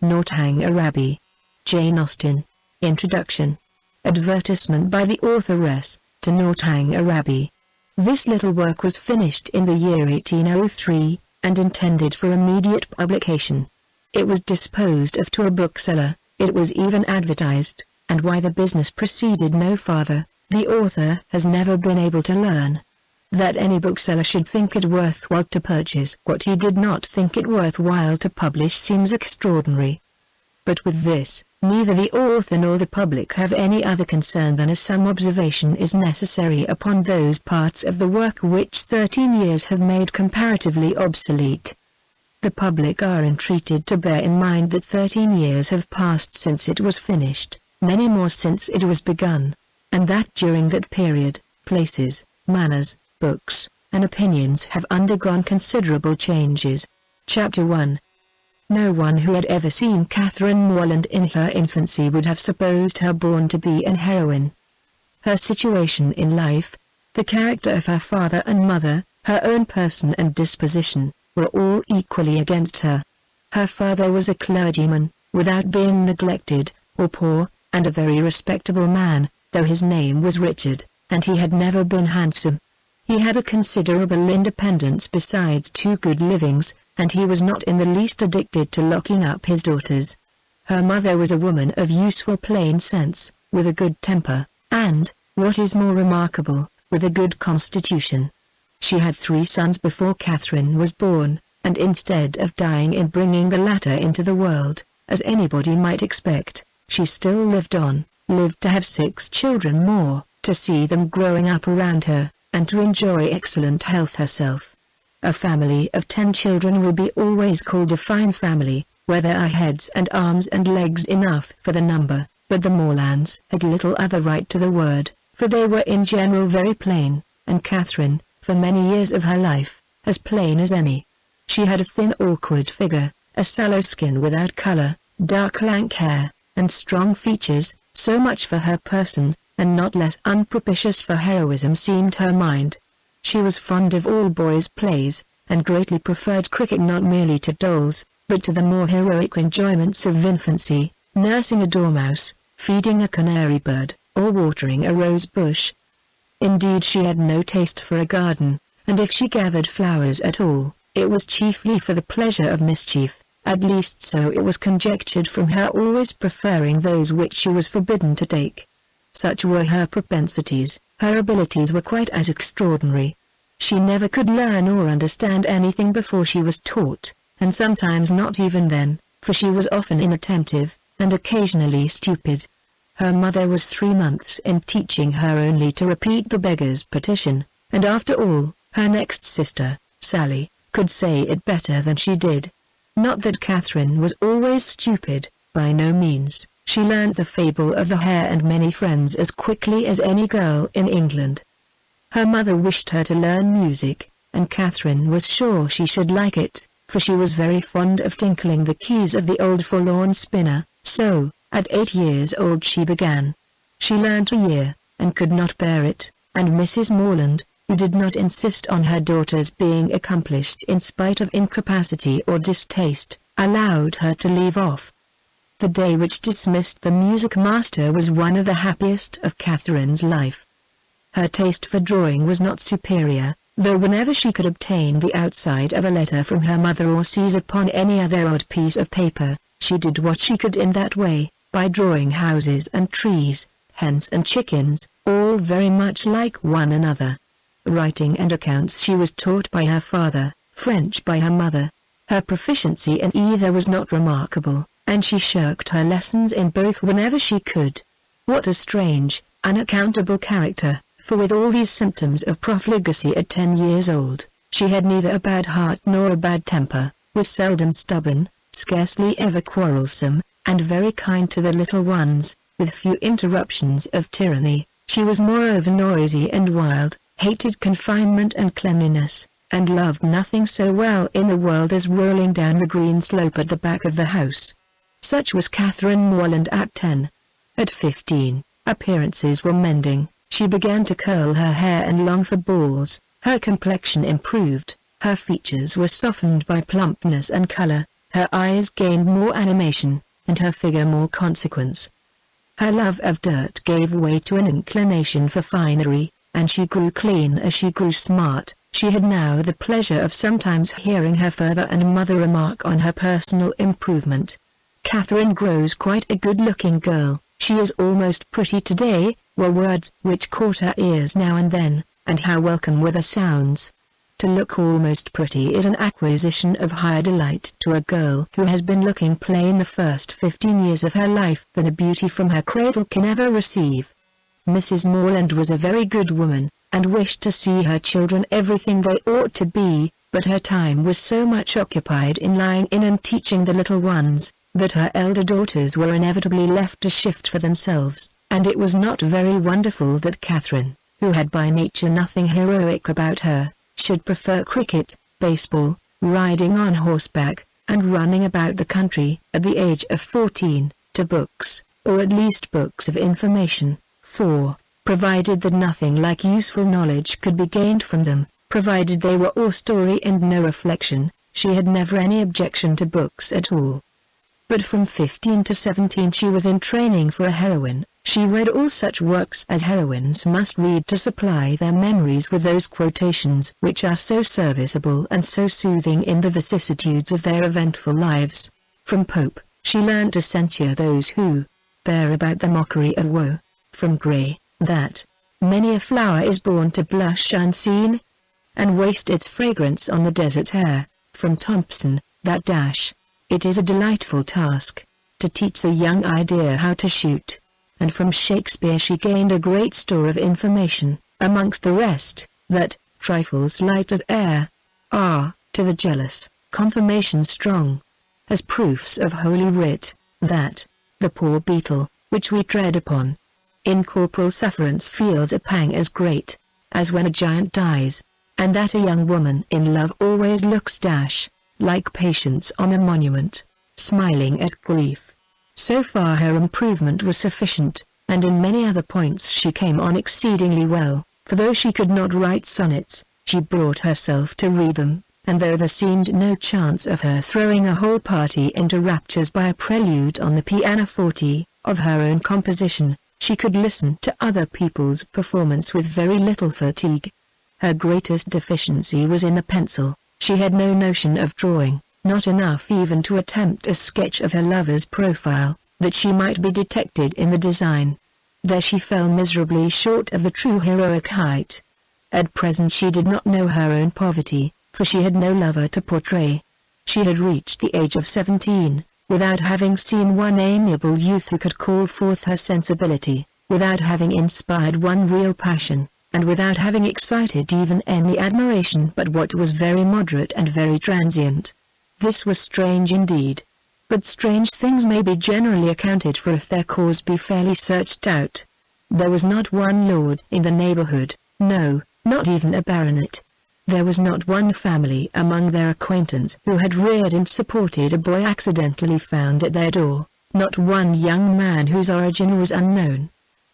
Northanger Abbey. Jane Austen. Introduction. Advertisement by the authoress to Northanger Abbey. This little work was finished in the year 1803, and intended for immediate publication. It was disposed of to a bookseller, it was even advertised, and why the business proceeded no farther, the author has never been able to learn. That any bookseller should think it worthwhile to purchase what he did not think it worthwhile to publish seems extraordinary. But with this, neither the author nor the public have any other concern than some observation is necessary upon those parts of the work which 13 years have made comparatively obsolete. The public are entreated to bear in mind that 13 years have passed since it was finished, many more since it was begun, and that during that period, places, manners, books, and opinions have undergone considerable changes. Chapter 1. No one who had ever seen Catherine Morland in her infancy would have supposed her born to be an heroine. Her situation in life, the character of her father and mother, her own person and disposition, were all equally against her. Her father was a clergyman, without being neglected, or poor, and a very respectable man, though his name was Richard, and he had never been handsome. He had a considerable independence besides 2 good livings, and he was not in the least addicted to locking up his daughters. Her mother was a woman of useful plain sense, with a good temper, and, what is more remarkable, with a good constitution. She had 3 sons before Catherine was born, and instead of dying in bringing the latter into the world, as anybody might expect, she still lived to have 6 children more, to see them growing up around her, and to enjoy excellent health herself. A family of 10 children will be always called a fine family, where there are heads and arms and legs enough for the number, but the Morlands had little other right to the word, for they were in general very plain, and Catherine, for many years of her life, as plain as any. She had a thin awkward figure, a sallow skin without color, dark lank hair, and strong features, so much for her person, and not less unpropitious for heroism seemed her mind. She was fond of all boys' plays, and greatly preferred cricket not merely to dolls, but to the more heroic enjoyments of infancy, nursing a dormouse, feeding a canary bird, or watering a rose bush. Indeed, she had no taste for a garden, and if she gathered flowers at all, it was chiefly for the pleasure of mischief, at least so it was conjectured from her always preferring those which she was forbidden to take. Such were her propensities, her abilities were quite as extraordinary. She never could learn or understand anything before she was taught, and sometimes not even then, for she was often inattentive, and occasionally stupid. Her mother was 3 months in teaching her only to repeat the beggar's petition, and after all, her next sister, Sally, could say it better than she did. Not that Catherine was always stupid, by no means. She learned the fable of the hare and many friends as quickly as any girl in England. Her mother wished her to learn music, and Catherine was sure she should like it, for she was very fond of tinkling the keys of the old forlorn spinner, so, at 8 years old she began. She learnt a year, and could not bear it, and Mrs. Morland, who did not insist on her daughter's being accomplished in spite of incapacity or distaste, allowed her to leave off. The day which dismissed the music master was one of the happiest of Catherine's life. Her taste for drawing was not superior, though whenever she could obtain the outside of a letter from her mother or seize upon any other odd piece of paper, she did what she could in that way, by drawing houses and trees, hens and chickens, all very much like one another. Writing and accounts she was taught by her father, French by her mother. Her proficiency in either was not remarkable, and she shirked her lessons in both whenever she could. What a strange, unaccountable character, for with all these symptoms of profligacy at 10 years old, she had neither a bad heart nor a bad temper, was seldom stubborn, scarcely ever quarrelsome, and very kind to the little ones, with few interruptions of tyranny. She was moreover noisy and wild, hated confinement and cleanliness, and loved nothing so well in the world as rolling down the green slope at the back of the house. Such was Catherine Morland at 10. At 15, appearances were mending, she began to curl her hair and long for balls, her complexion improved, her features were softened by plumpness and color, Her eyes gained more animation, and her figure more consequence. Her love of dirt gave way to an inclination for finery, and she grew clean as she grew smart. She had now the pleasure of sometimes hearing her father and mother remark on her personal improvement. "Catherine grows quite a good-looking girl, she is almost pretty today," were words which caught her ears now and then, and how welcome were the sounds. To look almost pretty is an acquisition of higher delight to a girl who has been looking plain the first 15 years of her life than a beauty from her cradle can ever receive. Mrs. Morland was a very good woman, and wished to see her children everything they ought to be, but her time was so much occupied in lying in and teaching the little ones, that her elder daughters were inevitably left to shift for themselves, and it was not very wonderful that Catherine, who had by nature nothing heroic about her, should prefer cricket, baseball, riding on horseback, and running about the country at the age of 14, to books, or at least books of information, for, provided that nothing like useful knowledge could be gained from them, provided they were all story and no reflection, she had never any objection to books at all. But from 15 to 17 she was in training for a heroine. She read all such works as heroines must read to supply their memories with those quotations which are so serviceable and so soothing in the vicissitudes of their eventful lives. From Pope, she learned to censure those who bear about the mockery of woe. From Gray, that many a flower is born to blush unseen, and waste its fragrance on the desert air. From Thompson, that it is a delightful task to teach the young idea how to shoot. And from Shakespeare she gained a great store of information, amongst the rest, that trifles light as air are, to the jealous, confirmation strong, as proofs of Holy Writ, that the poor beetle, which we tread upon, in corporal sufferance feels a pang as great, as when a giant dies, and that a young woman in love always looks like Patience on a monument, smiling at grief. So far her improvement was sufficient, and in many other points she came on exceedingly well, for though she could not write sonnets, she brought herself to read them, and though there seemed no chance of her throwing a whole party into raptures by a prelude on the pianoforte, of her own composition, she could listen to other people's performance with very little fatigue. Her greatest deficiency was in the pencil. She had no notion of drawing, not enough even to attempt a sketch of her lover's profile, that she might be detected in the design. There she fell miserably short of the true heroic height. At present she did not know her own poverty, for she had no lover to portray. She had reached the age of 17, without having seen one amiable youth who could call forth her sensibility, without having inspired one real passion, and without having excited even any admiration but what was very moderate and very transient. This was strange indeed. But strange things may be generally accounted for if their cause be fairly searched out. There was not one lord in the neighborhood, no, not even a baronet. There was not one family among their acquaintance who had reared and supported a boy accidentally found at their door, not one young man whose origin was unknown.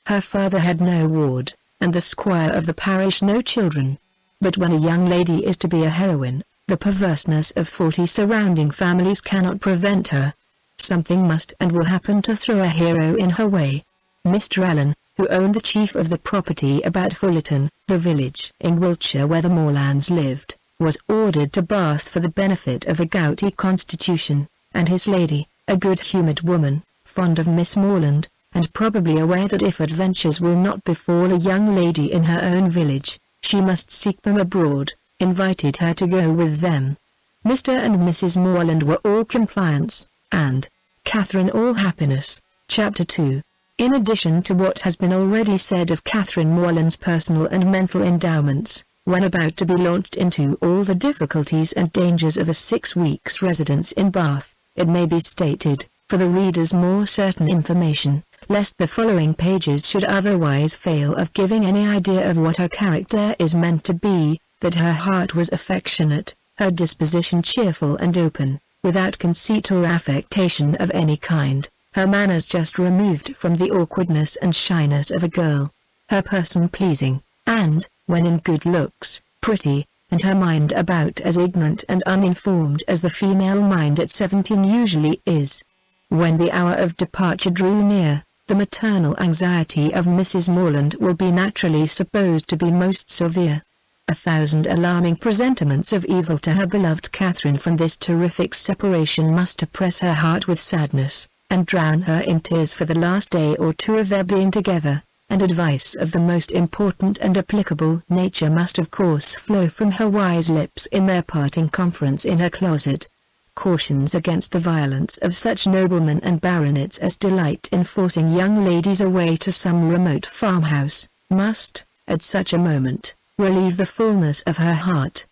Her father had no ward, and the squire of the parish no children. But when a young lady is to be a heroine, the perverseness of 40 surrounding families cannot prevent her. Something must and will happen to throw a hero in her way. Mr. Allen, who owned the chief of the property about Fullerton, the village in Wiltshire where the Morlands lived, was ordered to Bath for the benefit of a gouty constitution, and his lady, a good-humoured woman, fond of Miss Morland, and probably aware that if adventures will not befall a young lady in her own village, she must seek them abroad, invited her to go with them. Mr. and Mrs. Morland were all compliance, and Catherine all happiness. Chapter 2. In addition to what has been already said of Catherine Morland's personal and mental endowments, when about to be launched into all the difficulties and dangers of a 6 weeks' residence in Bath, it may be stated, for the reader's more certain information, lest the following pages should otherwise fail of giving any idea of what her character is meant to be, that her heart was affectionate, her disposition cheerful and open, without conceit or affectation of any kind, her manners just removed from the awkwardness and shyness of a girl, her person pleasing, and, when in good looks, pretty, and her mind about as ignorant and uninformed as the female mind at 17 usually is. When the hour of departure drew near, the maternal anxiety of Mrs. Morland will be naturally supposed to be most severe. 1,000 alarming presentiments of evil to her beloved Catherine from this terrific separation must oppress her heart with sadness, and drown her in tears for the last day or two of their being together, and advice of the most important and applicable nature must of course flow from her wise lips in their parting conference in her closet. Cautions against the violence of such noblemen and baronets as delight in forcing young ladies away to some remote farmhouse, must, at such a moment, relieve the fullness of her heart.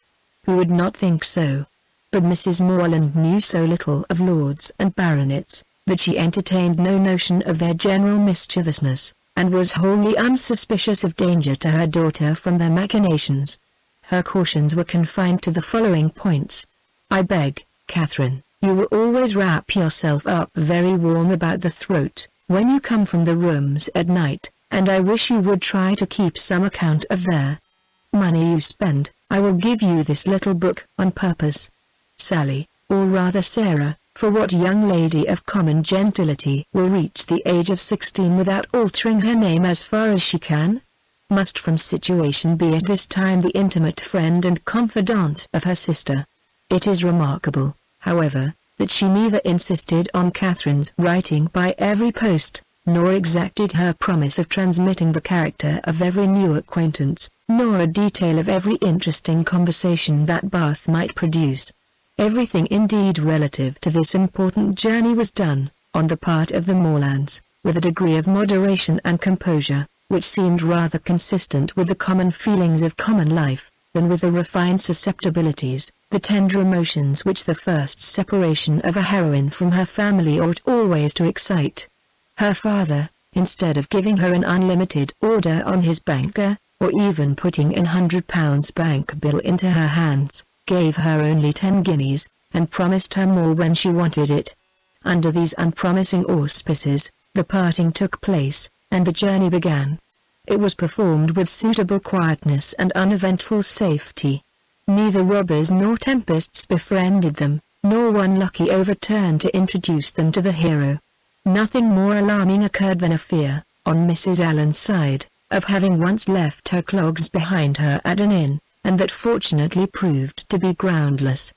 Who would not think so? But Mrs. Morland knew so little of lords and baronets, that she entertained no notion of their general mischievousness, and was wholly unsuspicious of danger to her daughter from their machinations. Her cautions were confined to the following points. I beg, Catherine, you will always wrap yourself up very warm about the throat, when you come from the rooms at night, and I wish you would try to keep some account of their money you spend. I will give you this little book on purpose. Sally, or rather Sarah, for what young lady of common gentility will reach the age of 16 without altering her name as far as she can? Must from situation be at this time the intimate friend and confidant of her sister. It is remarkable, however, that she neither insisted on Catherine's writing by every post, nor exacted her promise of transmitting the character of every new acquaintance, nor a detail of every interesting conversation that Bath might produce. Everything indeed relative to this important journey was done, on the part of the Morlands, with a degree of moderation and composure, which seemed rather consistent with the common feelings of common life, than with the refined susceptibilities, the tender emotions which the first separation of a heroine from her family ought always to excite. Her father, instead of giving her an unlimited order on his banker, or even putting an £100 bank bill into her hands, gave her only 10 guineas, and promised her more when she wanted it. Under these unpromising auspices, the parting took place, and the journey began. It was performed with suitable quietness and uneventful safety. Neither robbers nor tempests befriended them, nor one lucky overturn to introduce them to the hero. Nothing more alarming occurred than a fear, on Mrs. Allen's side, of having once left her clogs behind her at an inn, and that fortunately proved to be groundless.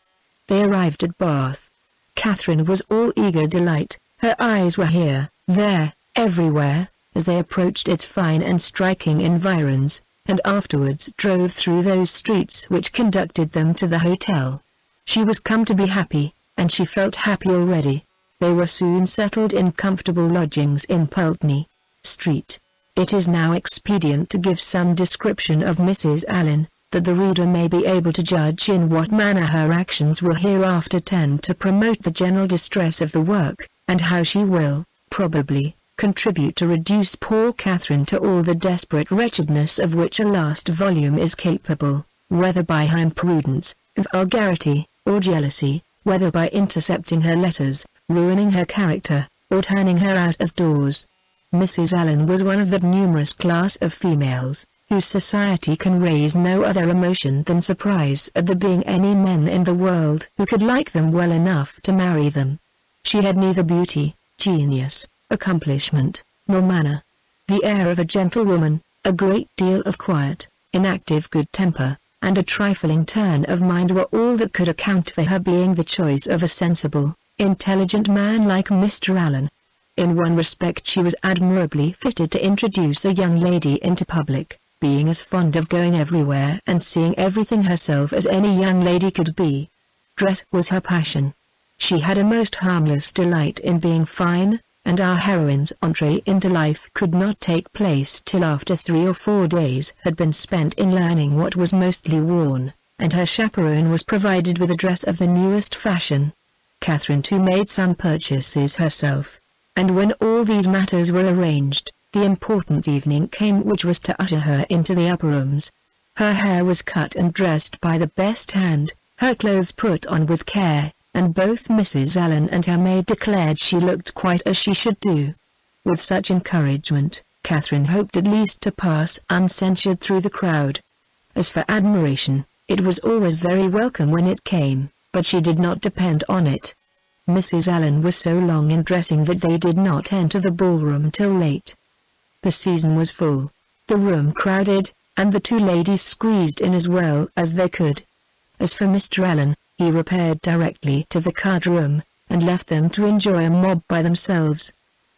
They arrived at Bath. Catherine was all eager delight, her eyes were here, there, everywhere, as they approached its fine and striking environs, and afterwards drove through those streets which conducted them to the hotel. She was come to be happy, and she felt happy already. They were soon settled in comfortable lodgings in Pulteney Street. It is now expedient to give some description of Mrs. Allen, that the reader may be able to judge in what manner her actions will hereafter tend to promote the general distress of the work, and how she will, probably, contribute to reduce poor Catherine to all the desperate wretchedness of which a last volume is capable, whether by her imprudence, vulgarity, or jealousy, whether by intercepting her letters, ruining her character, or turning her out of doors. Mrs. Allen was one of that numerous class of females, whose society can raise no other emotion than surprise at there being any men in the world who could like them well enough to marry them. She had neither beauty, genius, accomplishment, nor manner. The air of a gentlewoman, a great deal of quiet, inactive good temper, and a trifling turn of mind were all that could account for her being the choice of a sensible, intelligent man like Mr. Allen. In one respect she was admirably fitted to introduce a young lady into public, being as fond of going everywhere and seeing everything herself as any young lady could be. Dress was her passion. She had a most harmless delight in being fine, and our heroine's entree into life could not take place till after 3 or 4 days had been spent in learning what was mostly worn, and her chaperone was provided with a dress of the newest fashion. Catherine too made some purchases herself, and when all these matters were arranged, the important evening came which was to usher her into the upper rooms. Her hair was cut and dressed by the best hand, her clothes put on with care, and both Mrs. Allen and her maid declared she looked quite as she should do. With such encouragement, Catherine hoped at least to pass uncensured through the crowd. As for admiration, It was always very welcome when it came, but she did not depend on it. Mrs. Allen was so long in dressing that they did not enter the ballroom till late. The season was full, the room crowded, and the two ladies squeezed in as well as they could. As for Mr. Allen, he repaired directly to the card room, and left them to enjoy a mob by themselves.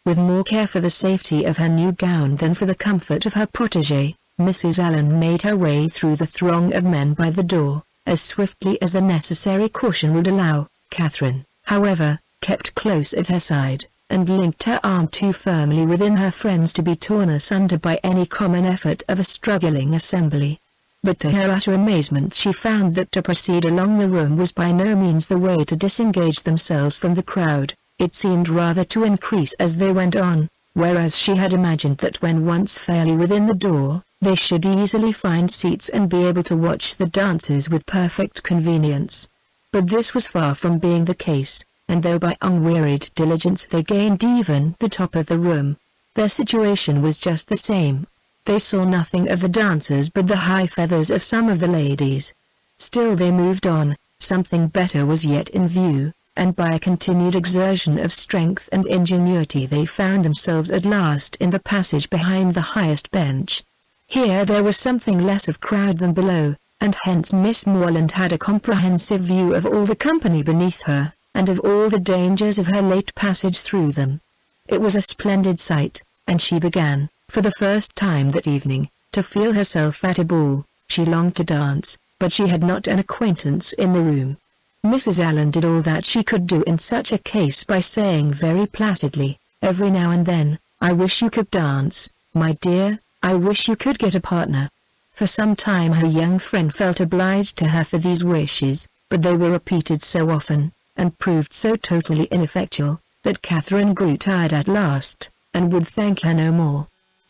With more care for the safety of her new gown than for the comfort of her protégé, Mrs. Allen made her way through the throng of men by the door, as swiftly as the necessary caution would allow. Catherine, however, kept close at her side, and linked her arm too firmly within her friend's to be torn asunder by any common effort of a struggling assembly. But to her utter amazement she found that to proceed along the room was by no means the way to disengage themselves from the crowd. It seemed rather to increase as they went on, whereas she had imagined that when once fairly within the door, they should easily find seats and be able to watch the dances with perfect convenience. But this was far from being the case, and though by unwearied diligence they gained even the top of the room, their situation was just the same. They saw nothing of the dancers but the high feathers of some of the ladies. Still they moved on, something better was yet in view, and by a continued exertion of strength and ingenuity they found themselves at last in the passage behind the highest bench. Here there was something less of crowd than below, and hence Miss Morland had a comprehensive view of all the company beneath her, and of all the dangers of her late passage through them. It was a splendid sight, and she began, for the first time that evening, to feel herself at a ball. She longed to dance, but she had not an acquaintance in the room. Mrs. Allen did all that she could do in such a case by saying very placidly, every now and then, "I wish you could dance, my dear, I wish you could get a partner." For some time her young friend felt obliged to her for these wishes, but they were repeated so often, and proved so totally ineffectual, that Catherine grew tired at last, and would thank her no more.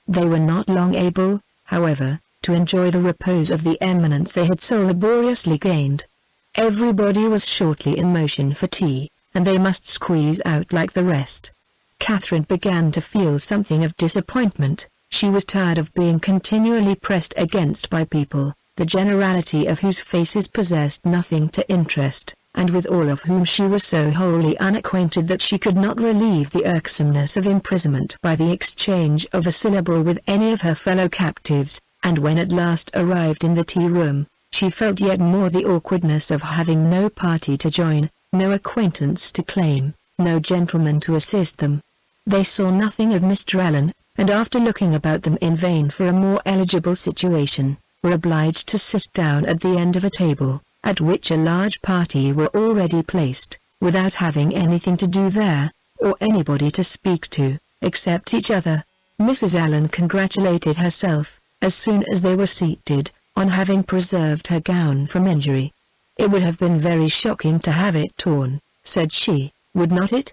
They were not long able, however, to enjoy the repose of the eminence they had so laboriously gained. Everybody was shortly in motion for tea, and they must squeeze out like the rest. Catherine began to feel something of disappointment. She was tired of being continually pressed against by people, the generality of whose faces possessed nothing to interest, and with all of whom she was so wholly unacquainted that she could not relieve the irksomeness of imprisonment by the exchange of a syllable with any of her fellow captives, and when at last arrived in the tea-room, she felt yet more the awkwardness of having no party to join, no acquaintance to claim, no gentleman to assist them. They saw nothing of Mr. Allen, and after looking about them in vain for a more eligible situation, were obliged to sit down at the end of a table, at which a large party were already placed, without having anything to do there, or anybody to speak to, except each other. Mrs. Allen congratulated herself, as soon as they were seated, on having preserved her gown from injury. "It would have been very shocking to have it torn," said she, "would not it?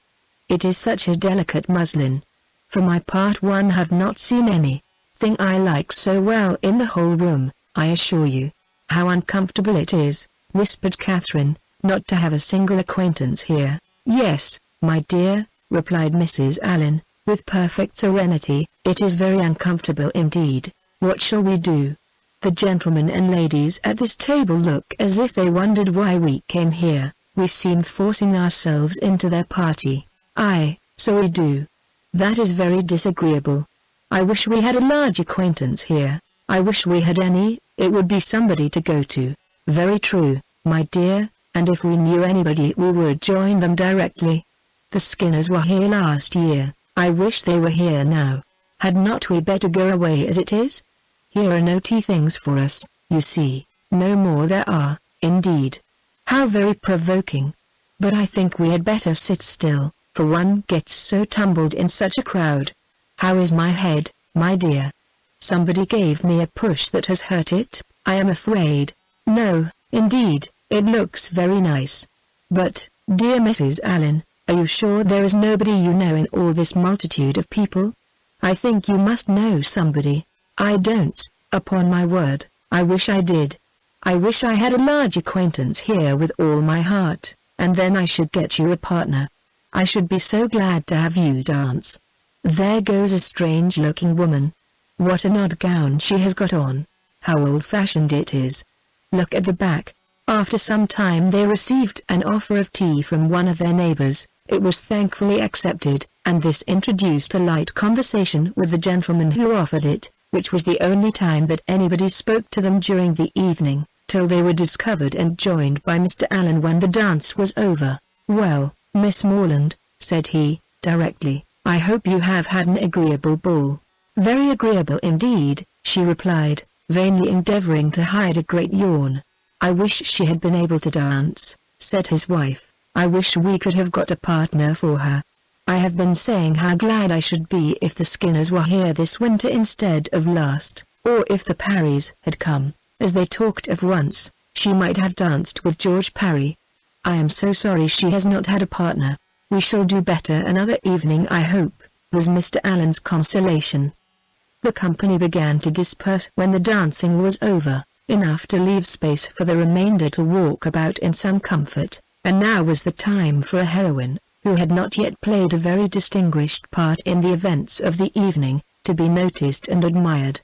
It is such a delicate muslin. For my part one have not seen anything I like so well in the whole room, I assure you. How uncomfortable it is," whispered Catherine, "not to have a single acquaintance here." "Yes, my dear," replied Mrs. Allen, with perfect serenity, "it is very uncomfortable indeed. What shall we do? The gentlemen and ladies at this table look as if they wondered why we came here. We seem forcing ourselves into their party." "Aye, so we do. That is very disagreeable. I wish we had a large acquaintance here. I wish we had any, it would be somebody to go to." "Very true, my dear, and if we knew anybody we would join them directly. The Skinners were here last year. I wish they were here now. Had not we better go away as it is? Here are no tea things for us, you see." "No more there are, indeed. How very provoking. But I think we had better sit still, for one gets so tumbled in such a crowd. How is my head, my dear? Somebody gave me a push that has hurt it, I am afraid." "No, indeed, it looks very nice. But, dear Mrs. Allen, are you sure there is nobody you know in all this multitude of people? I think you must know somebody." "I don't, upon my word. I wish I did. I wish I had a large acquaintance here with all my heart, and then I should get you a partner. I should be so glad to have you dance. There goes a strange-looking woman. What an odd gown she has got on. How old-fashioned it is. look at the back." After some time they received an offer of tea from one of their neighbors. It was thankfully accepted, and this introduced a light conversation with the gentleman who offered it, which was the only time that anybody spoke to them during the evening, till they were discovered and joined by Mr. Allen when the dance was over. "Well, Miss Morland," said he, directly, "I hope you have had an agreeable ball." "Very agreeable indeed," she replied, vainly endeavoring to hide a great yawn. "I wish she had been able to dance," said his wife. "I wish we could have got a partner for her. I have been saying how glad I should be if the Skinners were here this winter instead of last, or if the Parrys had come, as they talked of once. She might have danced with George Parry. I am so sorry she has not had a partner. We shall do better another evening, I hope," was Mr. Allen's consolation. The company began to disperse when the dancing was over, enough to leave space for the remainder to walk about in some comfort, and now was the time for a heroine, who had not yet played a very distinguished part in the events of the evening, to be noticed and admired.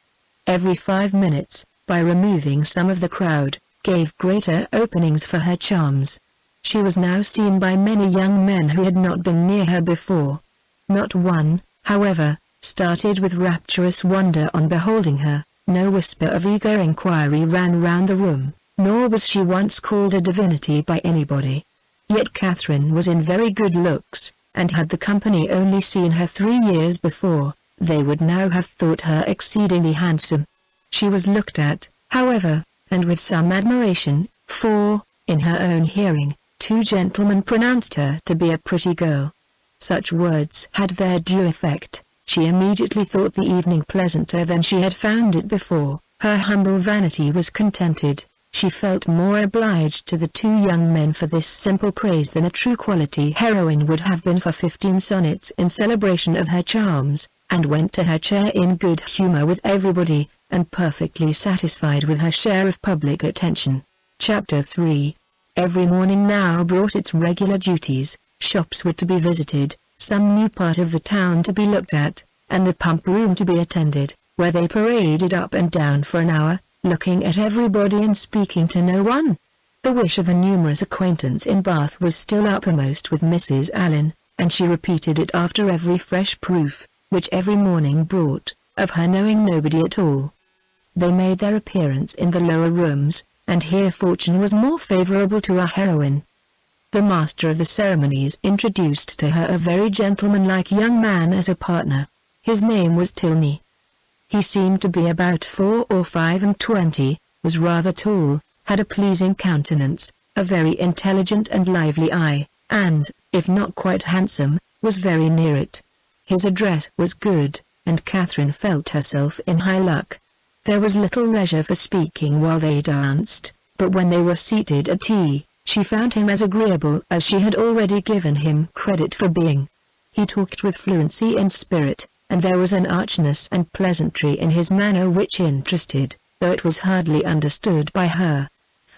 Every 5 minutes, by removing some of the crowd, gave greater openings for her charms. She was now seen by many young men who had not been near her before. Not one, however, started with rapturous wonder on beholding her. No whisper of eager inquiry ran round the room, nor was she once called a divinity by anybody. Yet Catherine was in very good looks, and had the company only seen her 3 years before, they would now have thought her exceedingly handsome. She was looked at, however, and with some admiration, for, in her own hearing, 2 gentlemen pronounced her to be a pretty girl. Such words had their due effect. She immediately thought the evening pleasanter than she had found it before. Her humble vanity was contented. She felt more obliged to the 2 young men for this simple praise than a true quality heroine would have been for 15 sonnets in celebration of her charms, and went to her chair in good humor with everybody, and perfectly satisfied with her share of public attention. Chapter 3. Every morning now brought its regular duties. Shops were to be visited, some new part of the town to be looked at, and the pump room to be attended, where they paraded up and down for an hour, looking at everybody and speaking to no one. The wish of a numerous acquaintance in Bath was still uppermost with Mrs. Allen, and she repeated it after every fresh proof, which every morning brought, of her knowing nobody at all. They made their appearance in the lower rooms, and here fortune was more favorable to our heroine. The master of the ceremonies introduced to her a very gentlemanlike young man as a partner. His name was Tilney. He seemed to be about 4 or 25, was rather tall, had a pleasing countenance, a very intelligent and lively eye, and, if not quite handsome, was very near it. His address was good, and Catherine felt herself in high luck. There was little leisure for speaking while they danced, but when they were seated at tea, she found him as agreeable as she had already given him credit for being. He talked with fluency and spirit, and there was an archness and pleasantry in his manner which interested, though it was hardly understood by her.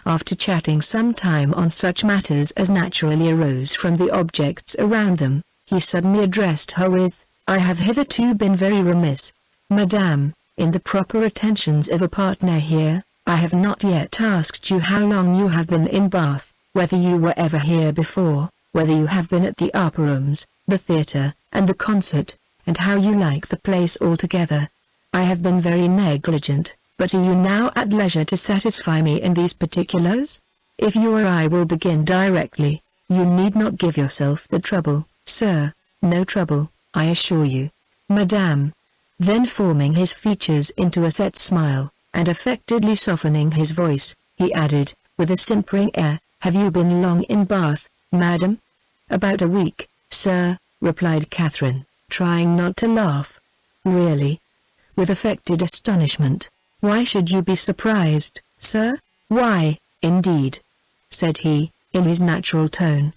After chatting some time on such matters as naturally arose from the objects around them, he suddenly addressed her with, "I have hitherto been very remiss, Madame, in the proper attentions of a partner here. I have not yet asked you how long you have been in Bath, whether you were ever here before, whether you have been at the opera rooms, the theatre, and the concert, and how you like the place altogether. I have been very negligent, but are you now at leisure to satisfy me in these particulars? If you are, I will begin directly. You need not give yourself the trouble, sir." "No trouble, I assure you, Madame." Then forming his features into a set smile, and affectedly softening his voice, he added, with a simpering air, "Have you been long in Bath, madam?" "About a week, sir," replied Catherine, trying not to laugh. "Really?" With affected astonishment. "Why should you be surprised, sir?" "Why, indeed," said he, in his natural tone.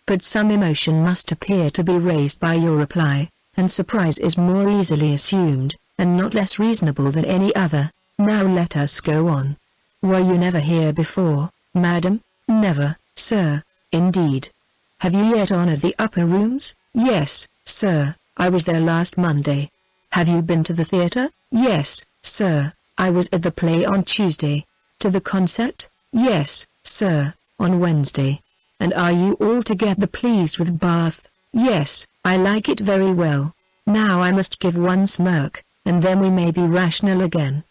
"But some emotion must appear to be raised by your reply, and surprise is more easily assumed, and not less reasonable than any other. Now let us go on. Were you never here before, madam?" "Never, sir, indeed." "Have you yet honored the upper rooms?" "Yes, sir, I was there last Monday." "Have you been to the theatre?" "Yes, sir, I was at the play on Tuesday." to the concert? Yes, sir, on Wednesday. And are you altogether pleased with Bath? Yes, I like it very well. Now I must give one smirk, and then we may be rational again.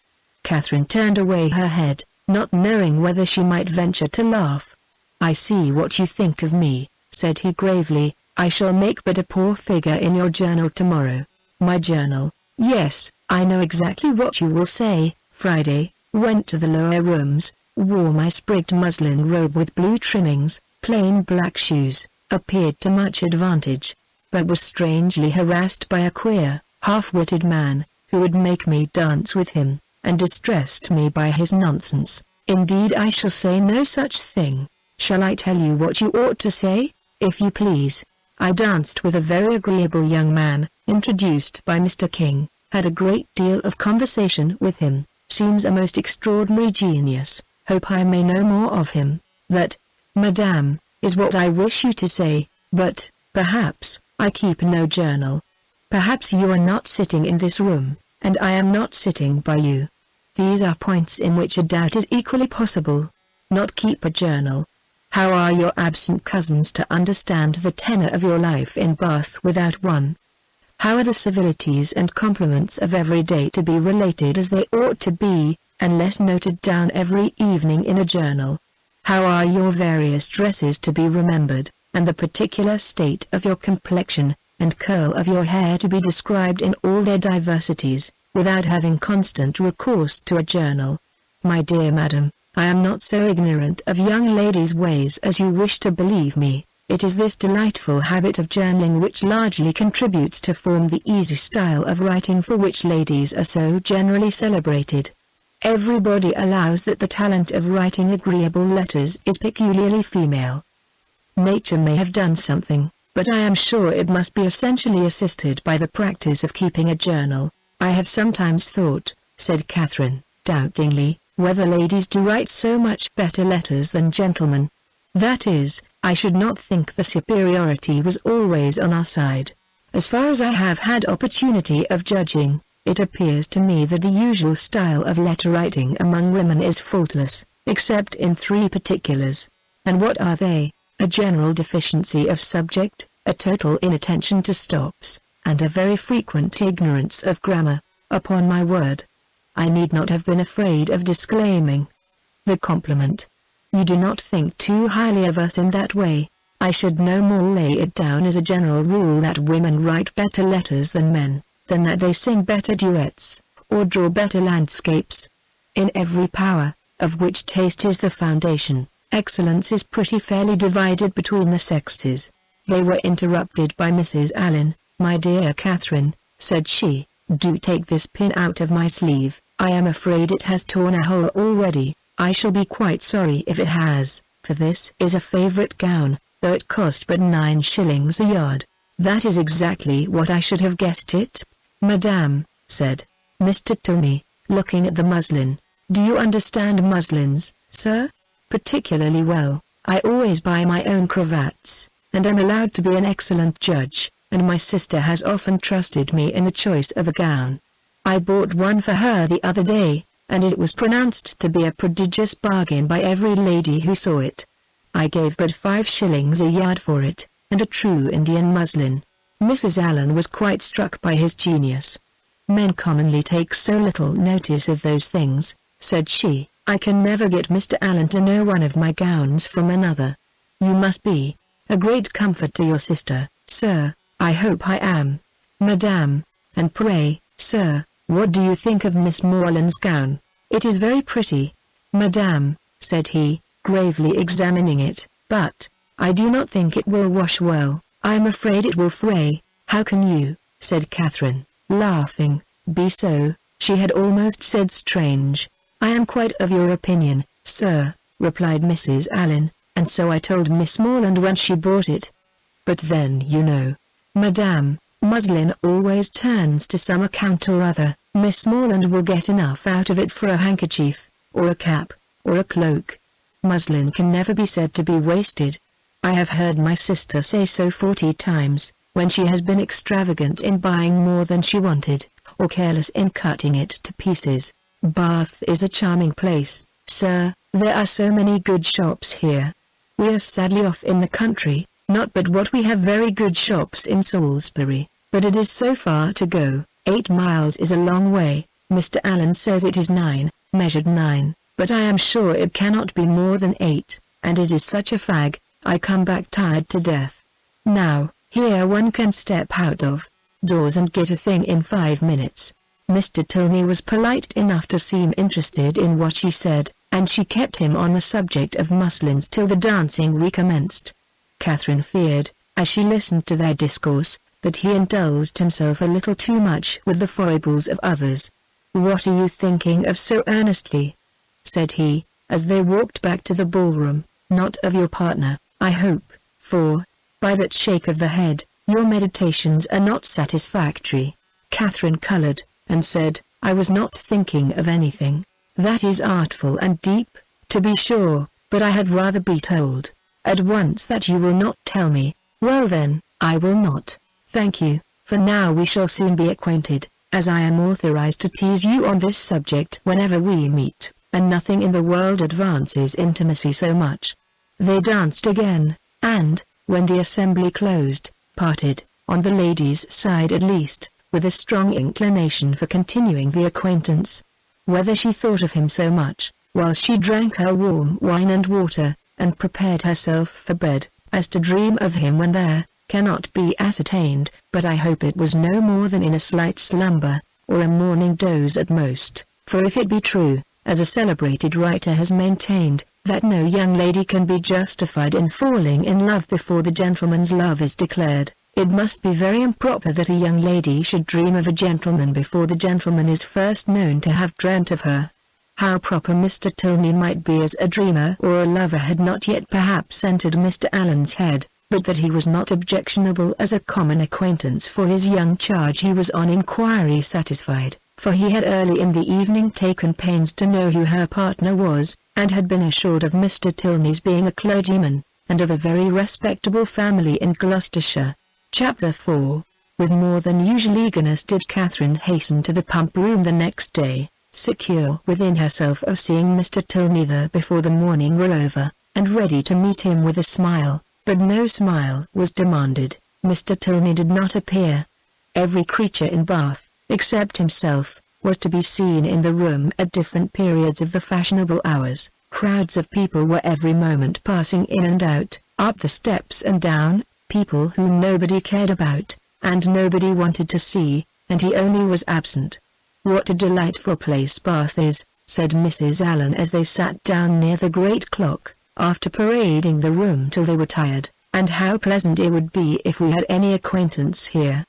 Catherine turned away her head, not knowing whether she might venture to laugh. I see what you think of me, said he gravely. I shall make but a poor figure in your journal tomorrow. My journal? Yes, I know exactly what you will say. Friday, went to the lower rooms, wore my sprigged muslin robe with blue trimmings, plain black shoes, appeared to much advantage, but was strangely harassed by a queer, half-witted man, who would make me dance with him, and distressed me by his nonsense. Indeed, I shall say no such thing. Shall I tell you what you ought to say? If you please. I danced with a very agreeable young man, introduced by Mr. King, had a great deal of conversation with him, seems a most extraordinary genius, hope I may know more of him. That, madame, is what I wish you to say, but, perhaps, I keep no journal. Perhaps you are not sitting in this room, and I am not sitting by you. These are points in which a doubt is equally possible. Not keep a journal. How are your absent cousins to understand the tenor of your life in Bath without one? How are the civilities and compliments of every day to be related as they ought to be, unless noted down every evening in a journal? How are your various dresses to be remembered, and the particular state of your complexion, and curl of your hair to be described in all their diversities, without having constant recourse to a journal? My dear madam, I am not so ignorant of young ladies' ways as you wish to believe me. It is this delightful habit of journaling which largely contributes to form the easy style of writing for which ladies are so generally celebrated. Everybody allows that the talent of writing agreeable letters is peculiarly female. Nature may have done something, but I am sure it must be essentially assisted by the practice of keeping a journal. I have sometimes thought, said Catherine, doubtingly, whether ladies do write so much better letters than gentlemen. That is, I should not think the superiority was always on our side. As far as I have had opportunity of judging, it appears to me that the usual style of letter writing among women is faultless, except in 3 particulars. And what are they? A general deficiency of subject, a total inattention to stops, and a very frequent ignorance of grammar. Upon my word, I need not have been afraid of disclaiming the compliment. You do not think too highly of us in that way. I should no more lay it down as a general rule that women write better letters than men, than that they sing better duets, or draw better landscapes. In every power, of which taste is the foundation, excellence is pretty fairly divided between the sexes. They were interrupted by Mrs. Allen. My dear Catherine, said she, do take this pin out of my sleeve. I am afraid it has torn a hole already. I shall be quite sorry if it has, for this is a favourite gown, though it cost but 9 shillings a yard. That is exactly what I should have guessed it. Madame, said Mr. Tilney, looking at the muslin. Do you understand muslins, sir? Particularly well. I always buy my own cravats, and am allowed to be an excellent judge, and my sister has often trusted me in the choice of a gown. I bought one for her the other day, and it was pronounced to be a prodigious bargain by every lady who saw it. I gave but 5 shillings a yard for it, and a true Indian muslin. Mrs. Allen was quite struck by his genius. Men commonly take so little notice of those things, said she. I can never get Mr. Allen to know one of my gowns from another. You must be a great comfort to your sister, sir. I hope I am, madame. And pray, sir, what do you think of Miss Morland's gown? It is very pretty, madame, said he, gravely examining it, but I do not think it will wash well. I am afraid it will fray. How can you, said Catherine, laughing, be so? She had almost said strange. I am quite of your opinion, sir, replied Mrs. Allen, and so I told Miss Morland when she bought it. But then you know, madame, muslin always turns to some account or other. Miss Morland will get enough out of it for a handkerchief, or a cap, or a cloak. Muslin can never be said to be wasted. I have heard my sister say so 40 times, when she has been extravagant in buying more than she wanted, or careless in cutting it to pieces. Bath is a charming place, "Sir, there are so many good shops here. We are sadly off in the country, not but what we have very good shops in Salisbury, but it is so far to go. 8 miles is a long way. Mr. Allen says it is 9, measured 9, but I am sure it cannot be more than 8, and it is such a fag, I come back tired to death. Now, here one can step out of doors and get a thing in 5 minutes." Mr. Tilney was polite enough to seem interested in what she said, and she kept him on the subject of muslins till the dancing recommenced. Catherine feared, as she listened to their discourse, that he indulged himself a little too much with the foibles of others. "What are you thinking of so earnestly?" said he, as they walked back to the ballroom. "Not of your partner, I hope, for, by that shake of the head, your meditations are not satisfactory." Catherine colored, and said, "I was not thinking of anything. That is artful and deep, to be sure, but I had rather be told at once that you will not tell me." "Well then, I will not, thank you, for now we shall soon be acquainted, as I am authorized to tease you on this subject whenever we meet, and nothing in the world advances intimacy so much." They danced again, and, when the assembly closed, parted, on the ladies' side at least, with a strong inclination for continuing the acquaintance. Whether she thought of him so much, while she drank her warm wine and water, and prepared herself for bed, as to dream of him when there, cannot be ascertained, but I hope it was no more than in a slight slumber, or a morning doze at most, for if it be true, as a celebrated writer has maintained, that no young lady can be justified in falling in love before the gentleman's love is declared, it must be very improper that a young lady should dream of a gentleman before the gentleman is first known to have dreamt of her. How proper Mr. Tilney might be as a dreamer or a lover had not yet perhaps entered Mr. Allen's head, but that he was not objectionable as a common acquaintance for his young charge he was on inquiry satisfied, for he had early in the evening taken pains to know who her partner was, and had been assured of Mr. Tilney's being a clergyman, and of a very respectable family in Gloucestershire. Chapter 4. With more than usual eagerness did Catherine hasten to the pump room the next day, secure within herself of seeing Mr. Tilney there before the morning were over, and ready to meet him with a smile, but no smile was demanded. Mr. Tilney did not appear. Every creature in Bath, except himself, was to be seen in the room at different periods of the fashionable hours. Crowds of people were every moment passing in and out, up the steps and down, people whom nobody cared about, and nobody wanted to see, and he only was absent. "What a delightful place Bath is," said Mrs. Allen as they sat down near the great clock, after parading the room till they were tired, "and how pleasant it would be if we had any acquaintance here."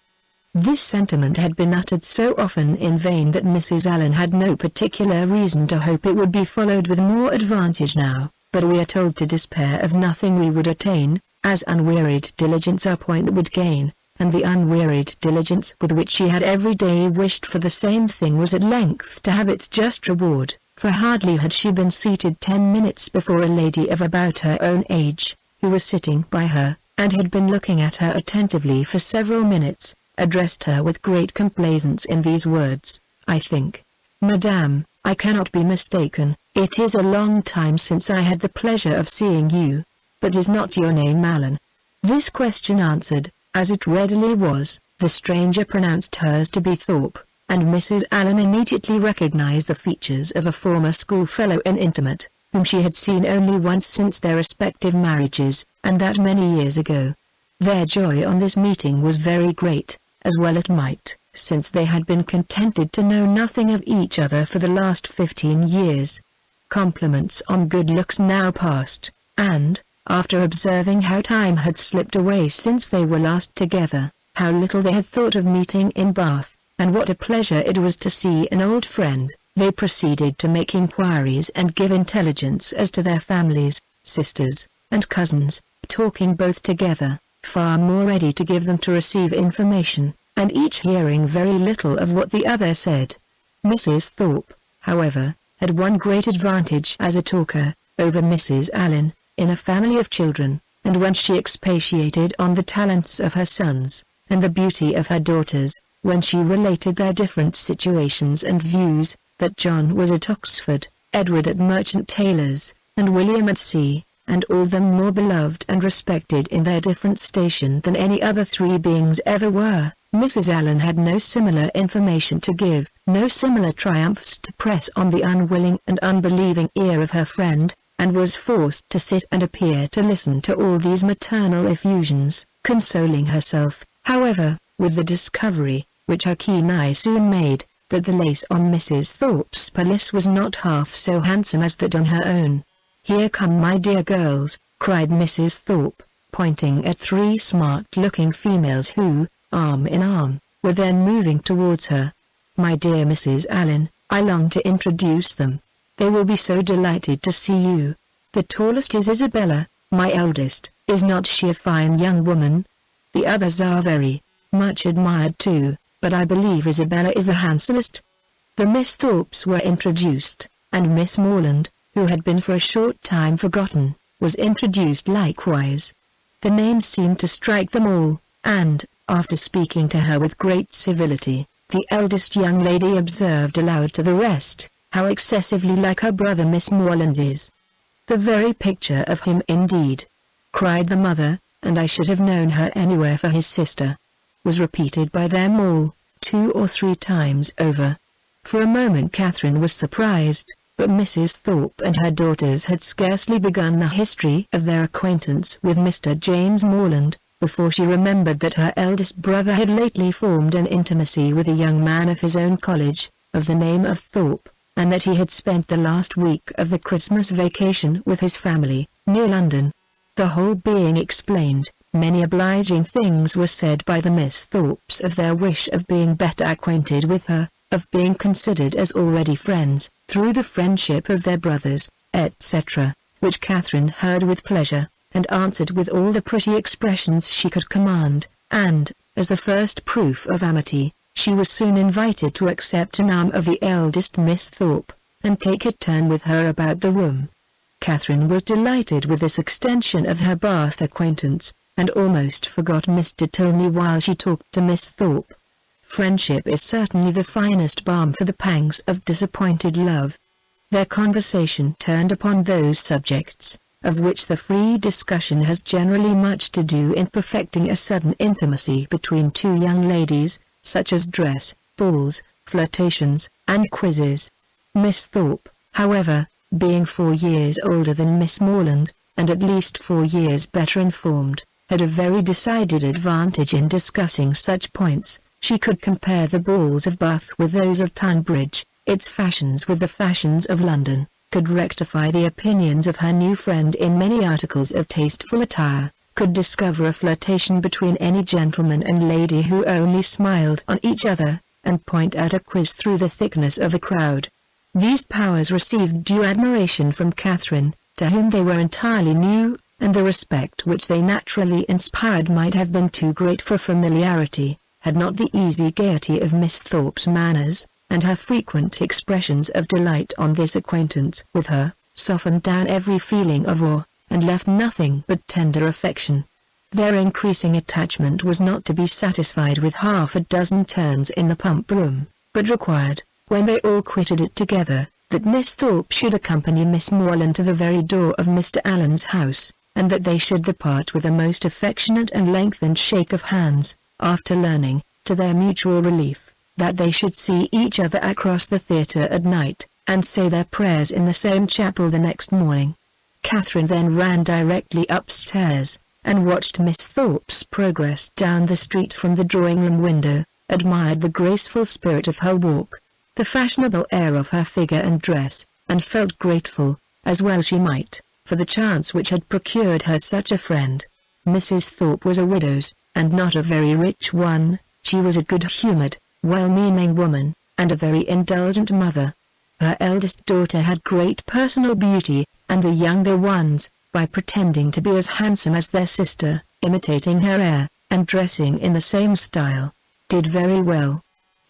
This sentiment had been uttered so often in vain that Mrs. Allen had no particular reason to hope it would be followed with more advantage now, but we are told to despair of nothing we would attain, as unwearied diligence a point would gain, and the unwearied diligence with which she had every day wished for the same thing was at length to have its just reward, for hardly had she been seated 10 minutes before a lady of about her own age, who was sitting by her, and had been looking at her attentively for several minutes, addressed her with great complaisance in these words: "I think, Madame, I cannot be mistaken, it is a long time since I had the pleasure of seeing you. But is not your name Allen?" This question answered, as it readily was, the stranger pronounced hers to be Thorpe, and Mrs. Allen immediately recognized the features of a former schoolfellow and intimate, whom she had seen only once since their respective marriages, and that many years ago. Their joy on this meeting was very great, as well it might, since they had been contented to know nothing of each other for the last 15 years. Compliments on good looks now passed, and, after observing how time had slipped away since they were last together, how little they had thought of meeting in Bath, and what a pleasure it was to see an old friend, they proceeded to make inquiries and give intelligence as to their families, sisters, and cousins, talking both together, far more ready to give than to receive information, and each hearing very little of what the other said. Mrs. Thorpe, however, had one great advantage as a talker, over Mrs. Allen, in a family of children, and when she expatiated on the talents of her sons, and the beauty of her daughters, when she related their different situations and views, that John was at Oxford, Edward at Merchant Taylor's, and William at sea, and all them more beloved and respected in their different station than any other three beings ever were. Mrs. Allen had no similar information to give, no similar triumphs to press on the unwilling and unbelieving ear of her friend, and was forced to sit and appear to listen to all these maternal effusions, consoling herself, however, with the discovery, which her keen eye soon made, that the lace on Mrs. Thorpe's pelisse was not half so handsome as that on her own. "Here come my dear girls," cried Mrs. Thorpe, pointing at three smart-looking females who, arm in arm, were then moving towards her. "My dear Mrs. Allen, I long to introduce them. They will be so delighted to see you. The tallest is Isabella, my eldest. Is not she a fine young woman? The others are very much admired too, but I believe Isabella is the handsomest." The Miss Thorpes were introduced, and Miss Morland, who had been for a short time forgotten, was introduced likewise. The names seemed to strike them all, and, after speaking to her with great civility, the eldest young lady observed aloud to the rest, "How excessively like her brother Miss Morland is." "The very picture of him indeed," cried the mother, "and I should have known her anywhere for his sister," was repeated by them all, 2 or 3 times over. For a moment Catherine was surprised, but Mrs. Thorpe and her daughters had scarcely begun the history of their acquaintance with Mr. James Morland, before she remembered that her eldest brother had lately formed an intimacy with a young man of his own college, of the name of Thorpe, and that he had spent the last week of the Christmas vacation with his family, near London. The whole being explained, many obliging things were said by the Miss Thorpes of their wish of being better acquainted with her, of being considered as already friends, through the friendship of their brothers, etc., which Catherine heard with pleasure, and answered with all the pretty expressions she could command, and, as the first proof of amity, she was soon invited to accept an arm of the eldest Miss Thorpe, and take a turn with her about the room. Catherine was delighted with this extension of her Bath acquaintance, and almost forgot Mr. Tilney while she talked to Miss Thorpe. Friendship is certainly the finest balm for the pangs of disappointed love. Their conversation turned upon those subjects, of which the free discussion has generally much to do in perfecting a sudden intimacy between two young ladies, such as dress, balls, flirtations, and quizzes. Miss Thorpe, however, being 4 years older than Miss Morland, and at least 4 years better informed, had a very decided advantage in discussing such points. She could compare the balls of Bath with those of Tunbridge, its fashions with the fashions of London, could rectify the opinions of her new friend in many articles of tasteful attire, could discover a flirtation between any gentleman and lady who only smiled on each other, and point out a quiz through the thickness of a crowd. These powers received due admiration from Catherine, to whom they were entirely new, and the respect which they naturally inspired might have been too great for familiarity, had not the easy gaiety of Miss Thorpe's manners, and her frequent expressions of delight on this acquaintance with her, softened down every feeling of awe, and left nothing but tender affection. Their increasing attachment was not to be satisfied with half a dozen turns in the pump room, but required, when they all quitted it together, that Miss Thorpe should accompany Miss Morland to the very door of Mr. Allen's house, and that they should depart with a most affectionate and lengthened shake of hands, after learning, to their mutual relief, that they should see each other across the theatre at night, and say their prayers in the same chapel the next morning. Catherine then ran directly upstairs, and watched Miss Thorpe's progress down the street from the drawing-room window, admired the graceful spirit of her walk, the fashionable air of her figure and dress, and felt grateful, as well she might, for the chance which had procured her such a friend. Mrs. Thorpe was a widow's, and not a very rich one. She was a good-humoured, well-meaning woman, and a very indulgent mother. Her eldest daughter had great personal beauty, and the younger ones, by pretending to be as handsome as their sister, imitating her air, and dressing in the same style, did very well.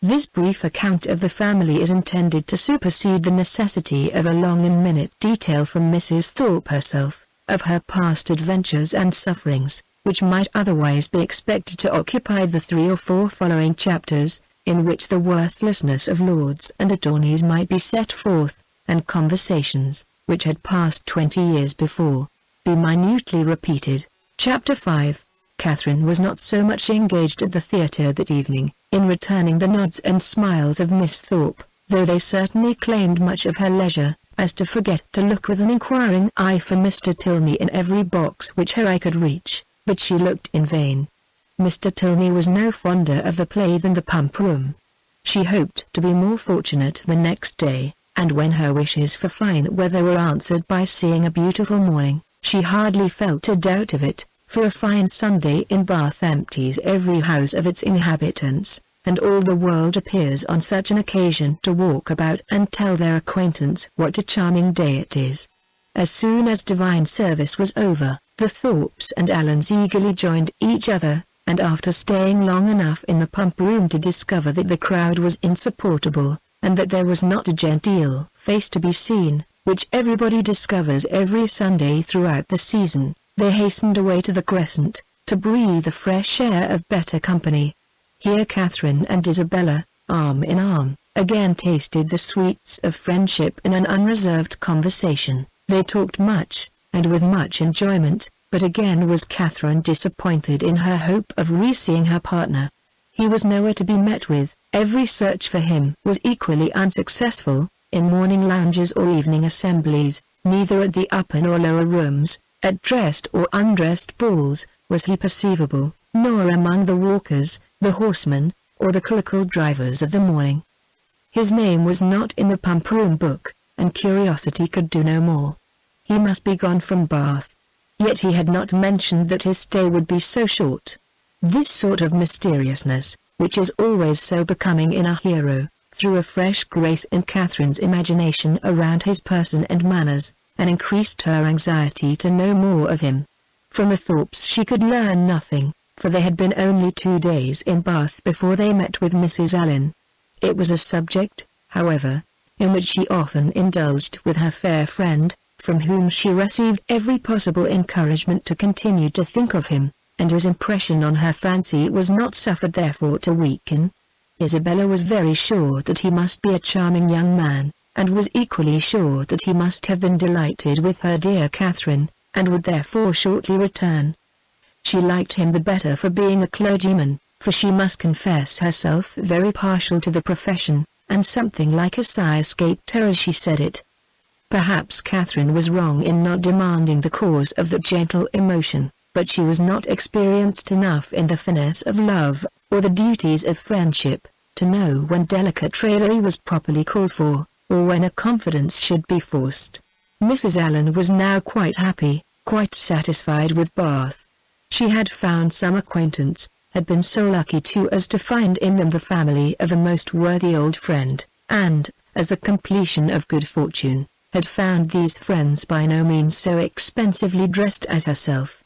This brief account of the family is intended to supersede the necessity of a long and minute detail from Mrs. Thorpe herself, of her past adventures and sufferings, which might otherwise be expected to occupy the 3 or 4 following chapters, in which the worthlessness of lords and attorneys might be set forth, and conversations, which had passed 20 years before, be minutely repeated. Chapter 5. Catherine was not so much engaged at the theatre that evening, in returning the nods and smiles of Miss Thorpe, though they certainly claimed much of her leisure, as to forget to look with an inquiring eye for Mr. Tilney in every box which her eye could reach, but she looked in vain. Mr. Tilney was no fonder of the play than the pump room. She hoped to be more fortunate the next day, and when her wishes for fine weather were answered by seeing a beautiful morning, she hardly felt a doubt of it, for a fine Sunday in Bath empties every house of its inhabitants, and all the world appears on such an occasion to walk about and tell their acquaintance what a charming day it is. As soon as divine service was over, the Thorpes and Allens eagerly joined each other, and after staying long enough in the pump room to discover that the crowd was insupportable, and that there was not a genteel face to be seen, which everybody discovers every Sunday throughout the season, they hastened away to the Crescent, to breathe the fresh air of better company. Here Catherine and Isabella, arm in arm, again tasted the sweets of friendship in an unreserved conversation. They talked much, and with much enjoyment, but again was Catherine disappointed in her hope of re-seeing her partner. He was nowhere to be met with, every search for him was equally unsuccessful, in morning lounges or evening assemblies, neither at the upper nor lower rooms, at dressed or undressed balls, was he perceivable, nor among the walkers, the horsemen, or the curricle drivers of the morning. His name was not in the pump room book, and curiosity could do no more. He must be gone from Bath. Yet he had not mentioned that his stay would be so short. This sort of mysteriousness, which is always so becoming in a hero, threw a fresh grace in Catherine's imagination around his person and manners, and increased her anxiety to know more of him. From the Thorpes she could learn nothing, for they had been only 2 days in Bath before they met with Mrs. Allen. It was a subject, however, in which she often indulged with her fair friend, from whom she received every possible encouragement to continue to think of him, and his impression on her fancy was not suffered therefore to weaken. Isabella was very sure that he must be a charming young man, and was equally sure that he must have been delighted with her dear Catherine, and would therefore shortly return. She liked him the better for being a clergyman, for she must confess herself very partial to the profession, and something like a sigh escaped her as she said it. Perhaps Catherine was wrong in not demanding the cause of that gentle emotion, but she was not experienced enough in the finesse of love, or the duties of friendship, to know when delicate raillery was properly called for, or when a confidence should be forced. Mrs. Allen was now quite happy, quite satisfied with Bath. She had found some acquaintance, had been so lucky too as to find in them the family of a most worthy old friend, and, as the completion of good fortune, had found these friends by no means so expensively dressed as herself.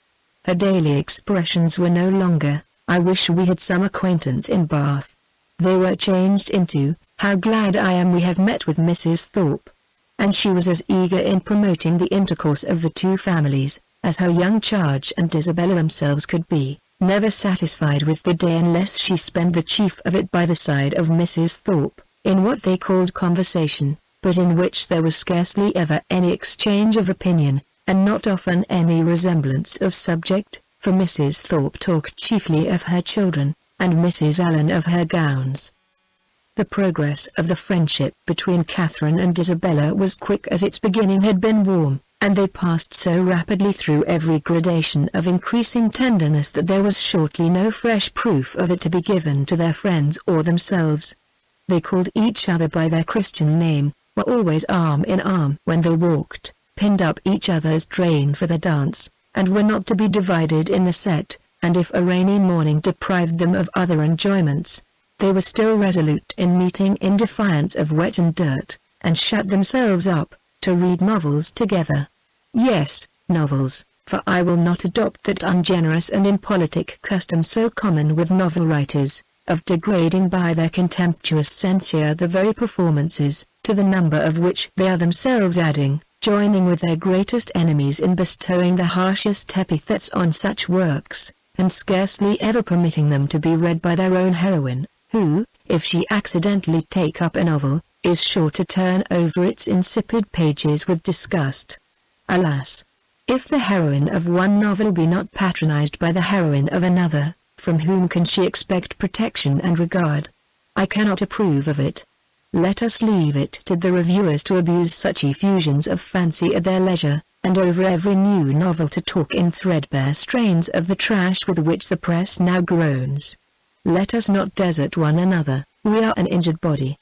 Her daily expressions were no longer, "I wish we had some acquaintance in Bath." They were changed into, "How glad I am we have met with Mrs. Thorpe." And she was as eager in promoting the intercourse of the two families, as her young charge and Isabella themselves could be, never satisfied with the day unless she spent the chief of it by the side of Mrs. Thorpe, in what they called conversation, but in which there was scarcely ever any exchange of opinion, and not often any resemblance of subject, for Mrs. Thorpe talked chiefly of her children, and Mrs. Allen of her gowns. The progress of the friendship between Catherine and Isabella was quick as its beginning had been warm, and they passed so rapidly through every gradation of increasing tenderness that there was shortly no fresh proof of it to be given to their friends or themselves. They called each other by their Christian name, were always arm in arm when they walked, pinned up each other's train for the dance, and were not to be divided in the set, and if a rainy morning deprived them of other enjoyments, they were still resolute in meeting in defiance of wet and dirt, and shut themselves up, to read novels together. Yes, novels, for I will not adopt that ungenerous and impolitic custom so common with novel writers, of degrading by their contemptuous censure the very performances, to the number of which they are themselves adding, joining with their greatest enemies in bestowing the harshest epithets on such works, and scarcely ever permitting them to be read by their own heroine, who, if she accidentally take up a novel, is sure to turn over its insipid pages with disgust. Alas! If the heroine of one novel be not patronized by the heroine of another, from whom can she expect protection and regard? I cannot approve of it. Let us leave it to the reviewers to abuse such effusions of fancy at their leisure, and over every new novel to talk in threadbare strains of the trash with which the press now groans. Let us not desert one another. We are an injured body.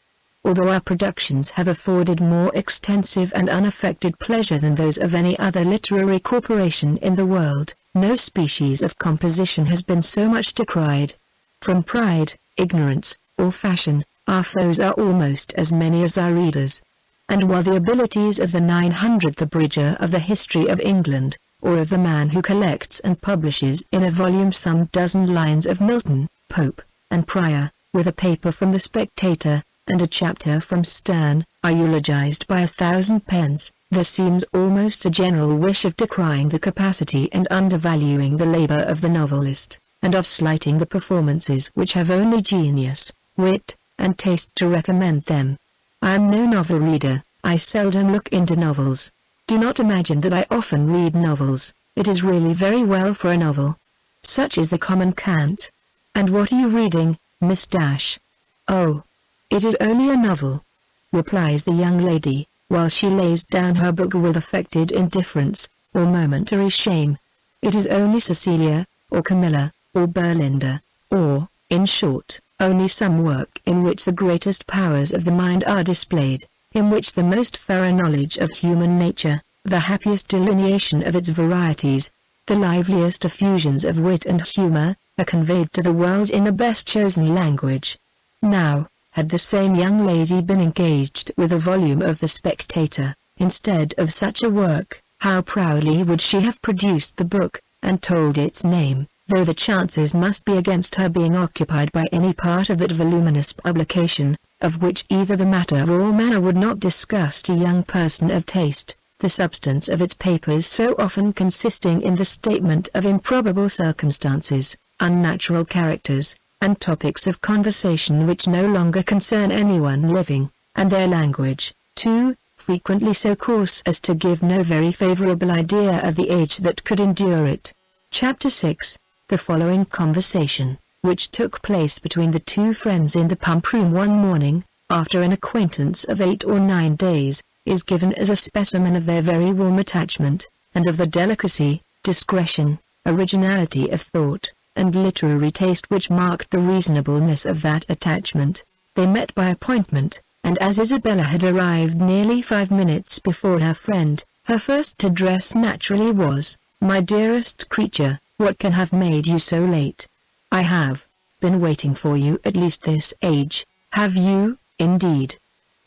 Although our productions have afforded more extensive and unaffected pleasure than those of any other literary corporation in the world, no species of composition has been so much decried. From pride, ignorance, or fashion, our foes are almost as many as our readers. And while the abilities of the 900th abridger of the History of England, or of the man who collects and publishes in a volume some dozen lines of Milton, Pope, and Prior, with a paper from the Spectator, and a chapter from Sterne, are eulogized by 1,000 pens, there seems almost a general wish of decrying the capacity and undervaluing the labor of the novelist, and of slighting the performances which have only genius, wit, and taste to recommend them. I am no novel reader, I seldom look into novels. Do not imagine that I often read novels, it is really very well for a novel. Such is the common cant. And what are you reading, Miss Dash? Oh, it is only a novel, replies the young lady, while she lays down her book with affected indifference, or momentary shame. It is only Cecilia, or Camilla, or Berlinda, or, in short, only some work in which the greatest powers of the mind are displayed, in which the most thorough knowledge of human nature, the happiest delineation of its varieties, the liveliest effusions of wit and humor, are conveyed to the world in the best chosen language. Now, had the same young lady been engaged with a volume of The Spectator, instead of such a work, how proudly would she have produced the book, and told its name, though the chances must be against her being occupied by any part of that voluminous publication, of which either the matter or manner would not disgust a young person of taste, the substance of its papers so often consisting in the statement of improbable circumstances, unnatural characters, and topics of conversation which no longer concern anyone living, and their language, too, frequently so coarse as to give no very favorable idea of the age that could endure it. Chapter 6. The following conversation, which took place between the two friends in the pump room one morning, after an acquaintance of 8 or 9 days, is given as a specimen of their very warm attachment, and of the delicacy, discretion, originality of thought, and literary taste which marked the reasonableness of that attachment. They met by appointment, and as Isabella had arrived nearly 5 minutes before her friend, her first address naturally was, "My dearest creature, what can have made you so late? I have been waiting for you at least this age." "Have you, indeed?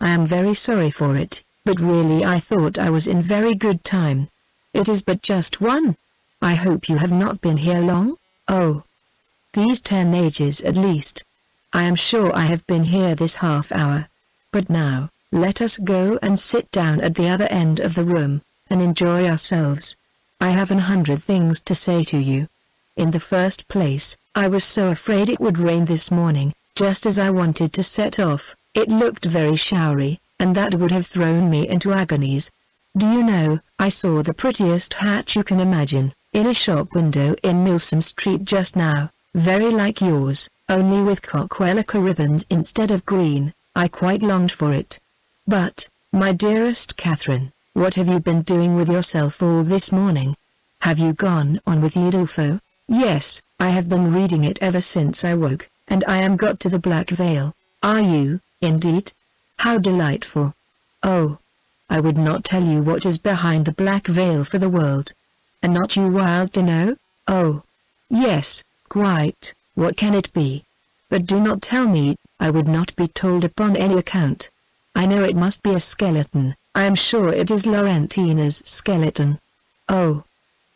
I am very sorry for it, but really I thought I was in very good time. It is but just 1. I hope you have not been here long?" "Oh, these 10 ages at least. I am sure I have been here this half hour. But now, let us go and sit down at the other end of the room, and enjoy ourselves. I have 100 things to say to you. In the first place, I was so afraid it would rain this morning, just as I wanted to set off. It looked very showery, and that would have thrown me into agonies. Do you know, I saw the prettiest hat you can imagine, in a shop window in Milsom Street just now, very like yours, only with coquelicot ribbons instead of green. I quite longed for it. But, my dearest Catherine, what have you been doing with yourself all this morning? Have you gone on with Udolpho?" "Yes, I have been reading it ever since I woke, and I am got to the Black Veil." "Are you, indeed? How delightful! Oh, I would not tell you what is behind the Black Veil for the world. And not you wild to know?" "Oh, yes, quite. What can it be? But do not tell me, I would not be told upon any account. I know it must be a skeleton. I am sure it is Laurentina's skeleton." "Oh,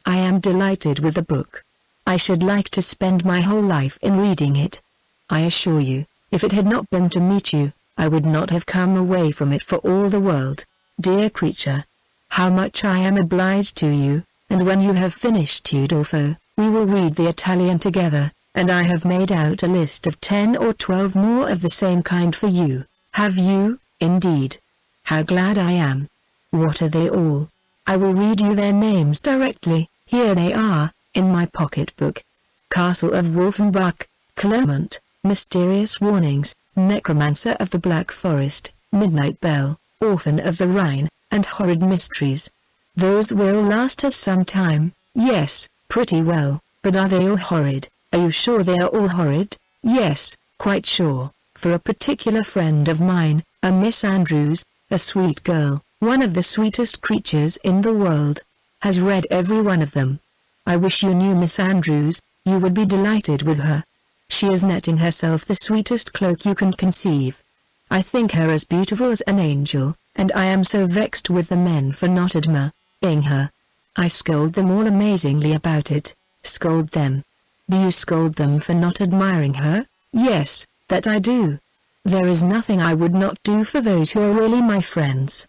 I am delighted with the book. I should like to spend my whole life in reading it. I assure you, if it had not been to meet you, I would not have come away from it for all the world. Dear creature, how much I am obliged to you, and when you have finished Udolpho, we will read the Italian together, and I have made out a list of 10 or 12 more of the same kind for you." "Have you, Indeed. How glad I am. What are they all? I will read you their names directly. Here they are, in my pocketbook. Castle of Wolfenbach, Clermont, Mysterious Warnings, Necromancer of the Black Forest, Midnight Bell, Orphan of the Rhine, and Horrid Mysteries. Those will last us some time. Yes, pretty well, but are they all horrid? Are you sure they are all horrid? Yes, quite sure, for a particular friend of mine, a Miss Andrews, a sweet girl, one of the sweetest creatures in the world, has read every one of them. I wish you knew Miss Andrews, you would be delighted with her. She is netting herself the sweetest cloak you can conceive. I think her as beautiful as an angel, and I am so vexed with the men for not admiring her. I scold them all amazingly about it. Scold them. Do you scold them for not admiring her? Yes, that I do. There is nothing I would not do for those who are really my friends.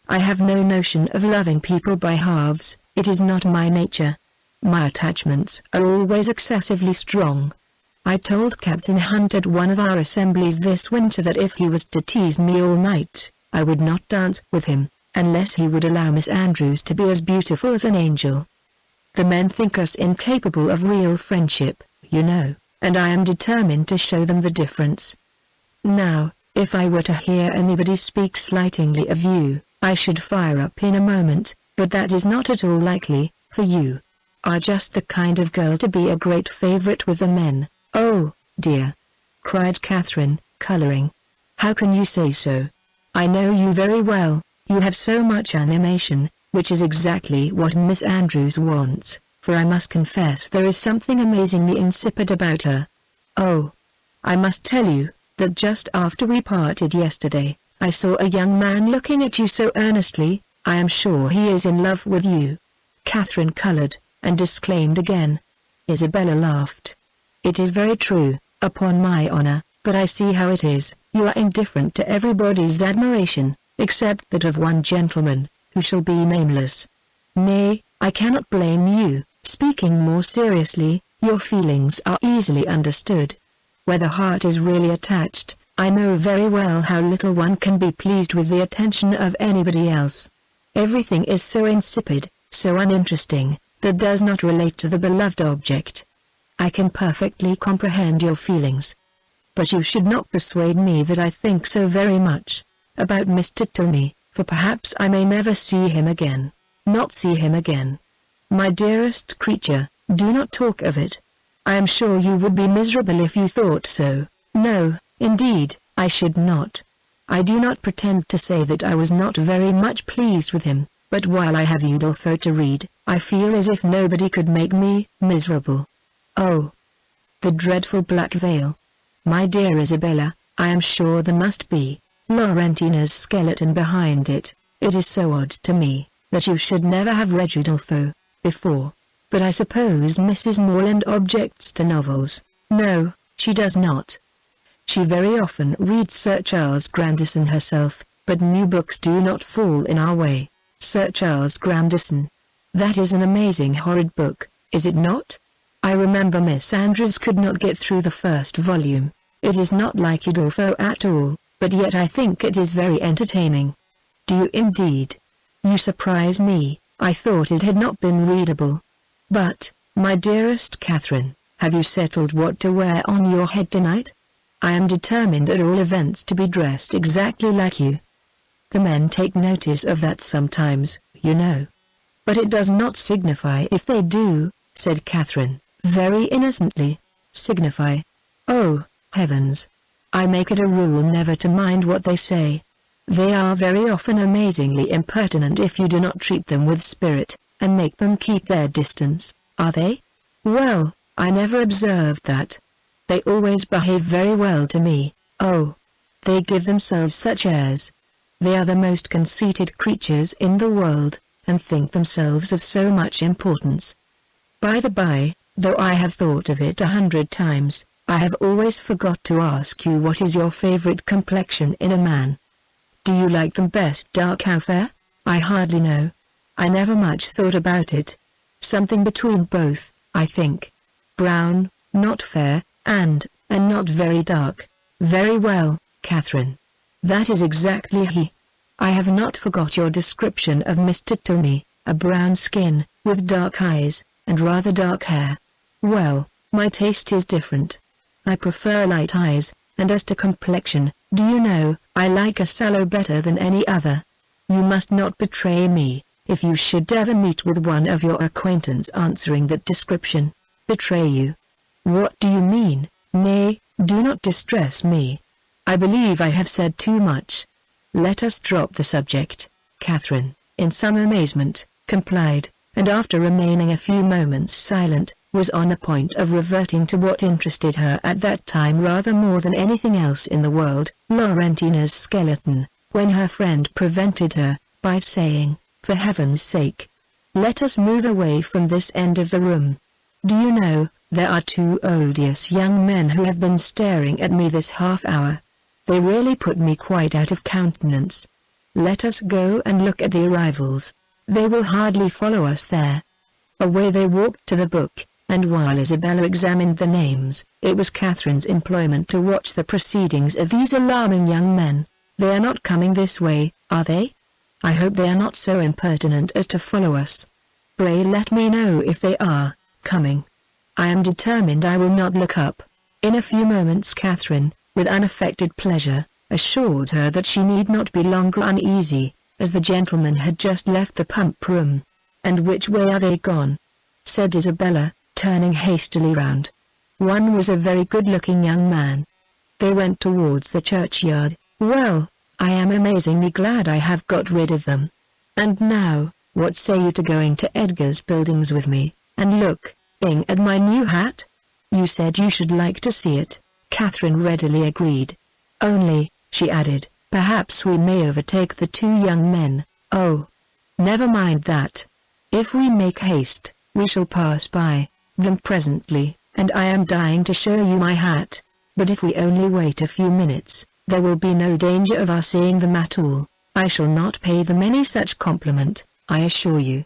I have no notion of loving people by halves, it is not my nature. My attachments are always excessively strong. I told Captain Hunt at one of our assemblies this winter that if he was to tease me all night, I would not dance with him, unless he would allow Miss Andrews to be as beautiful as an angel. The men think us incapable of real friendship, you know, and I am determined to show them the difference. Now, if I were to hear anybody speak slightingly of you, I should fire up in a moment, but that is not at all likely, for you are just the kind of girl to be a great favorite with the men. Oh, dear! Cried Catherine, coloring. How can you say so? I know you very well, you have so much animation, which is exactly what Miss Andrews wants, for I must confess there is something amazingly insipid about her. Oh! I must tell you, that just after we parted yesterday, I saw a young man looking at you so earnestly, I am sure he is in love with you. Catherine colored, and disclaimed again. Isabella laughed. It is very true, upon my honor, but I see how it is, you are indifferent to everybody's admiration, except that of one gentleman, who shall be nameless. Nay, I cannot blame you, speaking more seriously, your feelings are easily understood. Where the heart is really attached, I know very well how little one can be pleased with the attention of anybody else. Everything is so insipid, so uninteresting, that does not relate to the beloved object. I can perfectly comprehend your feelings. But you should not persuade me that I think so very much about Mr. Tilney, for perhaps I may never see him again. Not see him again. My dearest creature, do not talk of it. I am sure you would be miserable if you thought so. No, indeed, I should not. I do not pretend to say that I was not very much pleased with him, but while I have Udolpho to read, I feel as if nobody could make me miserable. Oh! The dreadful black veil. My dear Isabella, I am sure there must be Laurentina's skeleton behind it. It is so odd to me, that you should never have read Udolpho before. But I suppose Mrs. Morland objects to novels. No, she does not. She very often reads Sir Charles Grandison herself, but new books do not fall in our way. Sir Charles Grandison. That is an amazing horrid book, is it not? I remember Miss Andrews could not get through the first volume. It is not like Udolpho at all, but yet I think it is very entertaining. Do you indeed? You surprise me, I thought it had not been readable. But, my dearest Catherine, have you settled what to wear on your head tonight? I am determined at all events to be dressed exactly like you. The men take notice of that sometimes, you know. But it does not signify if they do, said Catherine, very innocently. Signify? Oh, heavens! I make it a rule never to mind what they say. They are very often amazingly impertinent if you do not treat them with spirit, and make them keep their distance, are they? Well, I never observed that. They always behave very well to me. Oh! They give themselves such airs. They are the most conceited creatures in the world, and think themselves of so much importance. By the by, though I have thought of it 100 times, I have always forgot to ask you what is your favorite complexion in a man. Do you like them best dark or fair? I hardly know. I never much thought about it. Something between both, I think. Brown, not fair, and not very dark. Very well, Catherine. That is exactly he. I have not forgot your description of Mr. Tilney, a brown skin, with dark eyes, and rather dark hair. Well, my taste is different. I prefer light eyes, and as to complexion, do you know, I like a sallow better than any other. You must not betray me, if you should ever meet with one of your acquaintance answering that description. Betray you? What do you mean? Nay, do not distress me. I believe I have said too much. Let us drop the subject. Catherine, in some amazement, complied, and after remaining a few moments silent, was on the point of reverting to what interested her at that time rather more than anything else in the world, Laurentina's skeleton, when her friend prevented her, by saying, "For heaven's sake, let us move away from this end of the room. Do you know, there are two odious young men who have been staring at me this half-hour. They really put me quite out of countenance. Let us go and look at the arrivals. They will hardly follow us there." Away they walked to the book, and while Isabella examined the names, it was Catherine's employment to watch the proceedings of these alarming young men. "They are not coming this way, are they? I hope they are not so impertinent as to follow us. Pray let me know if they are coming. I am determined I will not look up." In a few moments Catherine, with unaffected pleasure, assured her that she need not be longer uneasy, as the gentlemen had just left the pump room. "And which way are they gone?" said Isabella, turning hastily round. "One was a very good-looking young man. They went towards the churchyard. Well, I am amazingly glad I have got rid of them. And now, what say you to going to Edgar's Buildings with me, and looking at my new hat? You said you should like to see it." Catherine readily agreed. "Only," she added, "perhaps we may overtake the two young men." "Oh, never mind that. If we make haste, we shall pass by them presently, and I am dying to show you my hat. But if we only wait a few minutes, there will be no danger of our seeing them at all. I shall not pay them any such compliment, I assure you.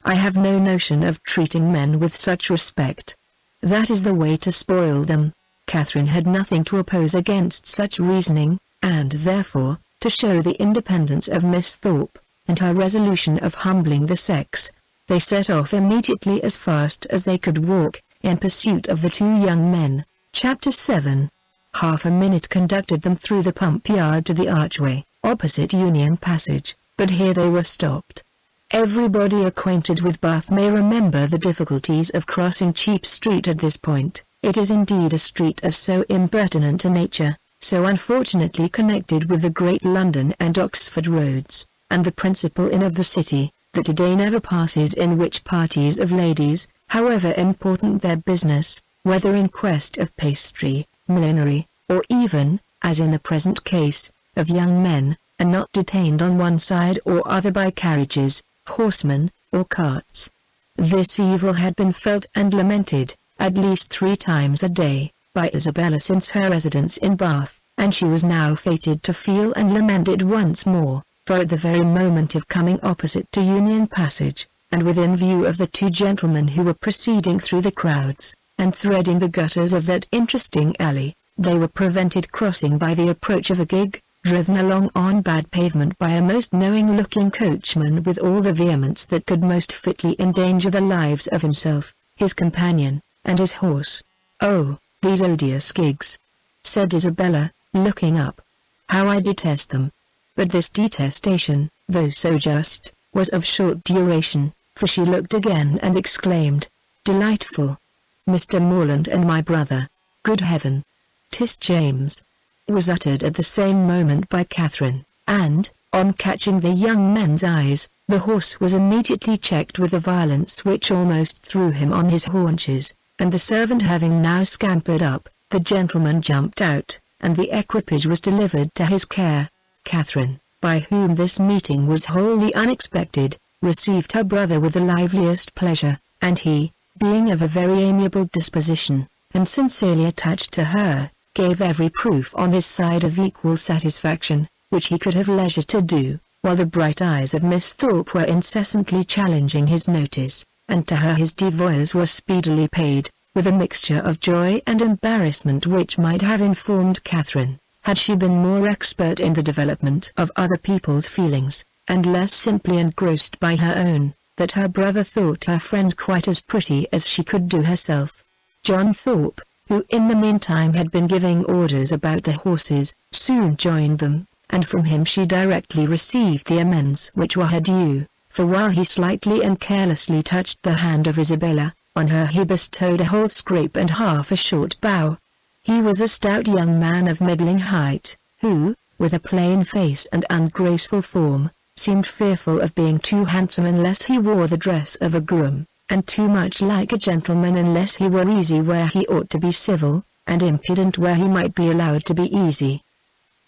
I have no notion of treating men with such respect. That is the way to spoil them." Catherine had nothing to oppose against such reasoning, and therefore, to show the independence of Miss Thorpe, and her resolution of humbling the sex, they set off immediately as fast as they could walk, in pursuit of the two young men. Chapter 7. Half a minute conducted them through the pump yard to the archway, opposite Union Passage, but here they were stopped. Everybody acquainted with Bath may remember the difficulties of crossing Cheap Street at this point. It is indeed a street of so impertinent a nature, so unfortunately connected with the great London and Oxford roads, and the principal inn of the city, that a day never passes in which parties of ladies, however important their business, whether in quest of pastry, millinery, or even, as in the present case, of young men, are not detained on one side or other by carriages, horsemen, or carts. This evil had been felt and lamented, at least 3 times a day, by Isabella since her residence in Bath, and she was now fated to feel and lament it once more, for at the very moment of coming opposite to Union Passage, and within view of the two gentlemen who were proceeding through the crowds, and threading the gutters of that interesting alley, they were prevented crossing by the approach of a gig, driven along on bad pavement by a most knowing-looking coachman with all the vehemence that could most fitly endanger the lives of himself, his companion, and his horse. "Oh, these odious gigs!" said Isabella, looking up. "How I detest them!" But this detestation, though so just, was of short duration, for she looked again and exclaimed, "Delightful! Mr. Morland and my brother! Good heaven! 'Tis James!" was uttered at the same moment by Catherine, and, on catching the young men's eyes, the horse was immediately checked with a violence which almost threw him on his haunches, and the servant having now scampered up, the gentleman jumped out, and the equipage was delivered to his care. Catherine, by whom this meeting was wholly unexpected, received her brother with the liveliest pleasure, and he, being of a very amiable disposition, and sincerely attached to her, gave every proof on his side of equal satisfaction, which he could have leisure to do, while the bright eyes of Miss Thorpe were incessantly challenging his notice, and to her his devoirs were speedily paid, with a mixture of joy and embarrassment which might have informed Catherine, Had she been more expert in the development of other people's feelings, and less simply engrossed by her own, that her brother thought her friend quite as pretty as she could do herself? John Thorpe, who in the meantime had been giving orders about the horses, soon joined them, and from him she directly received the amends which were her due, for while he slightly and carelessly touched the hand of Isabella, on her he bestowed a whole scrape and half a short bow. He was a stout young man of middling height, who, with a plain face and ungraceful form, seemed fearful of being too handsome unless he wore the dress of a groom, and too much like a gentleman unless he were easy where he ought to be civil, and impudent where he might be allowed to be easy.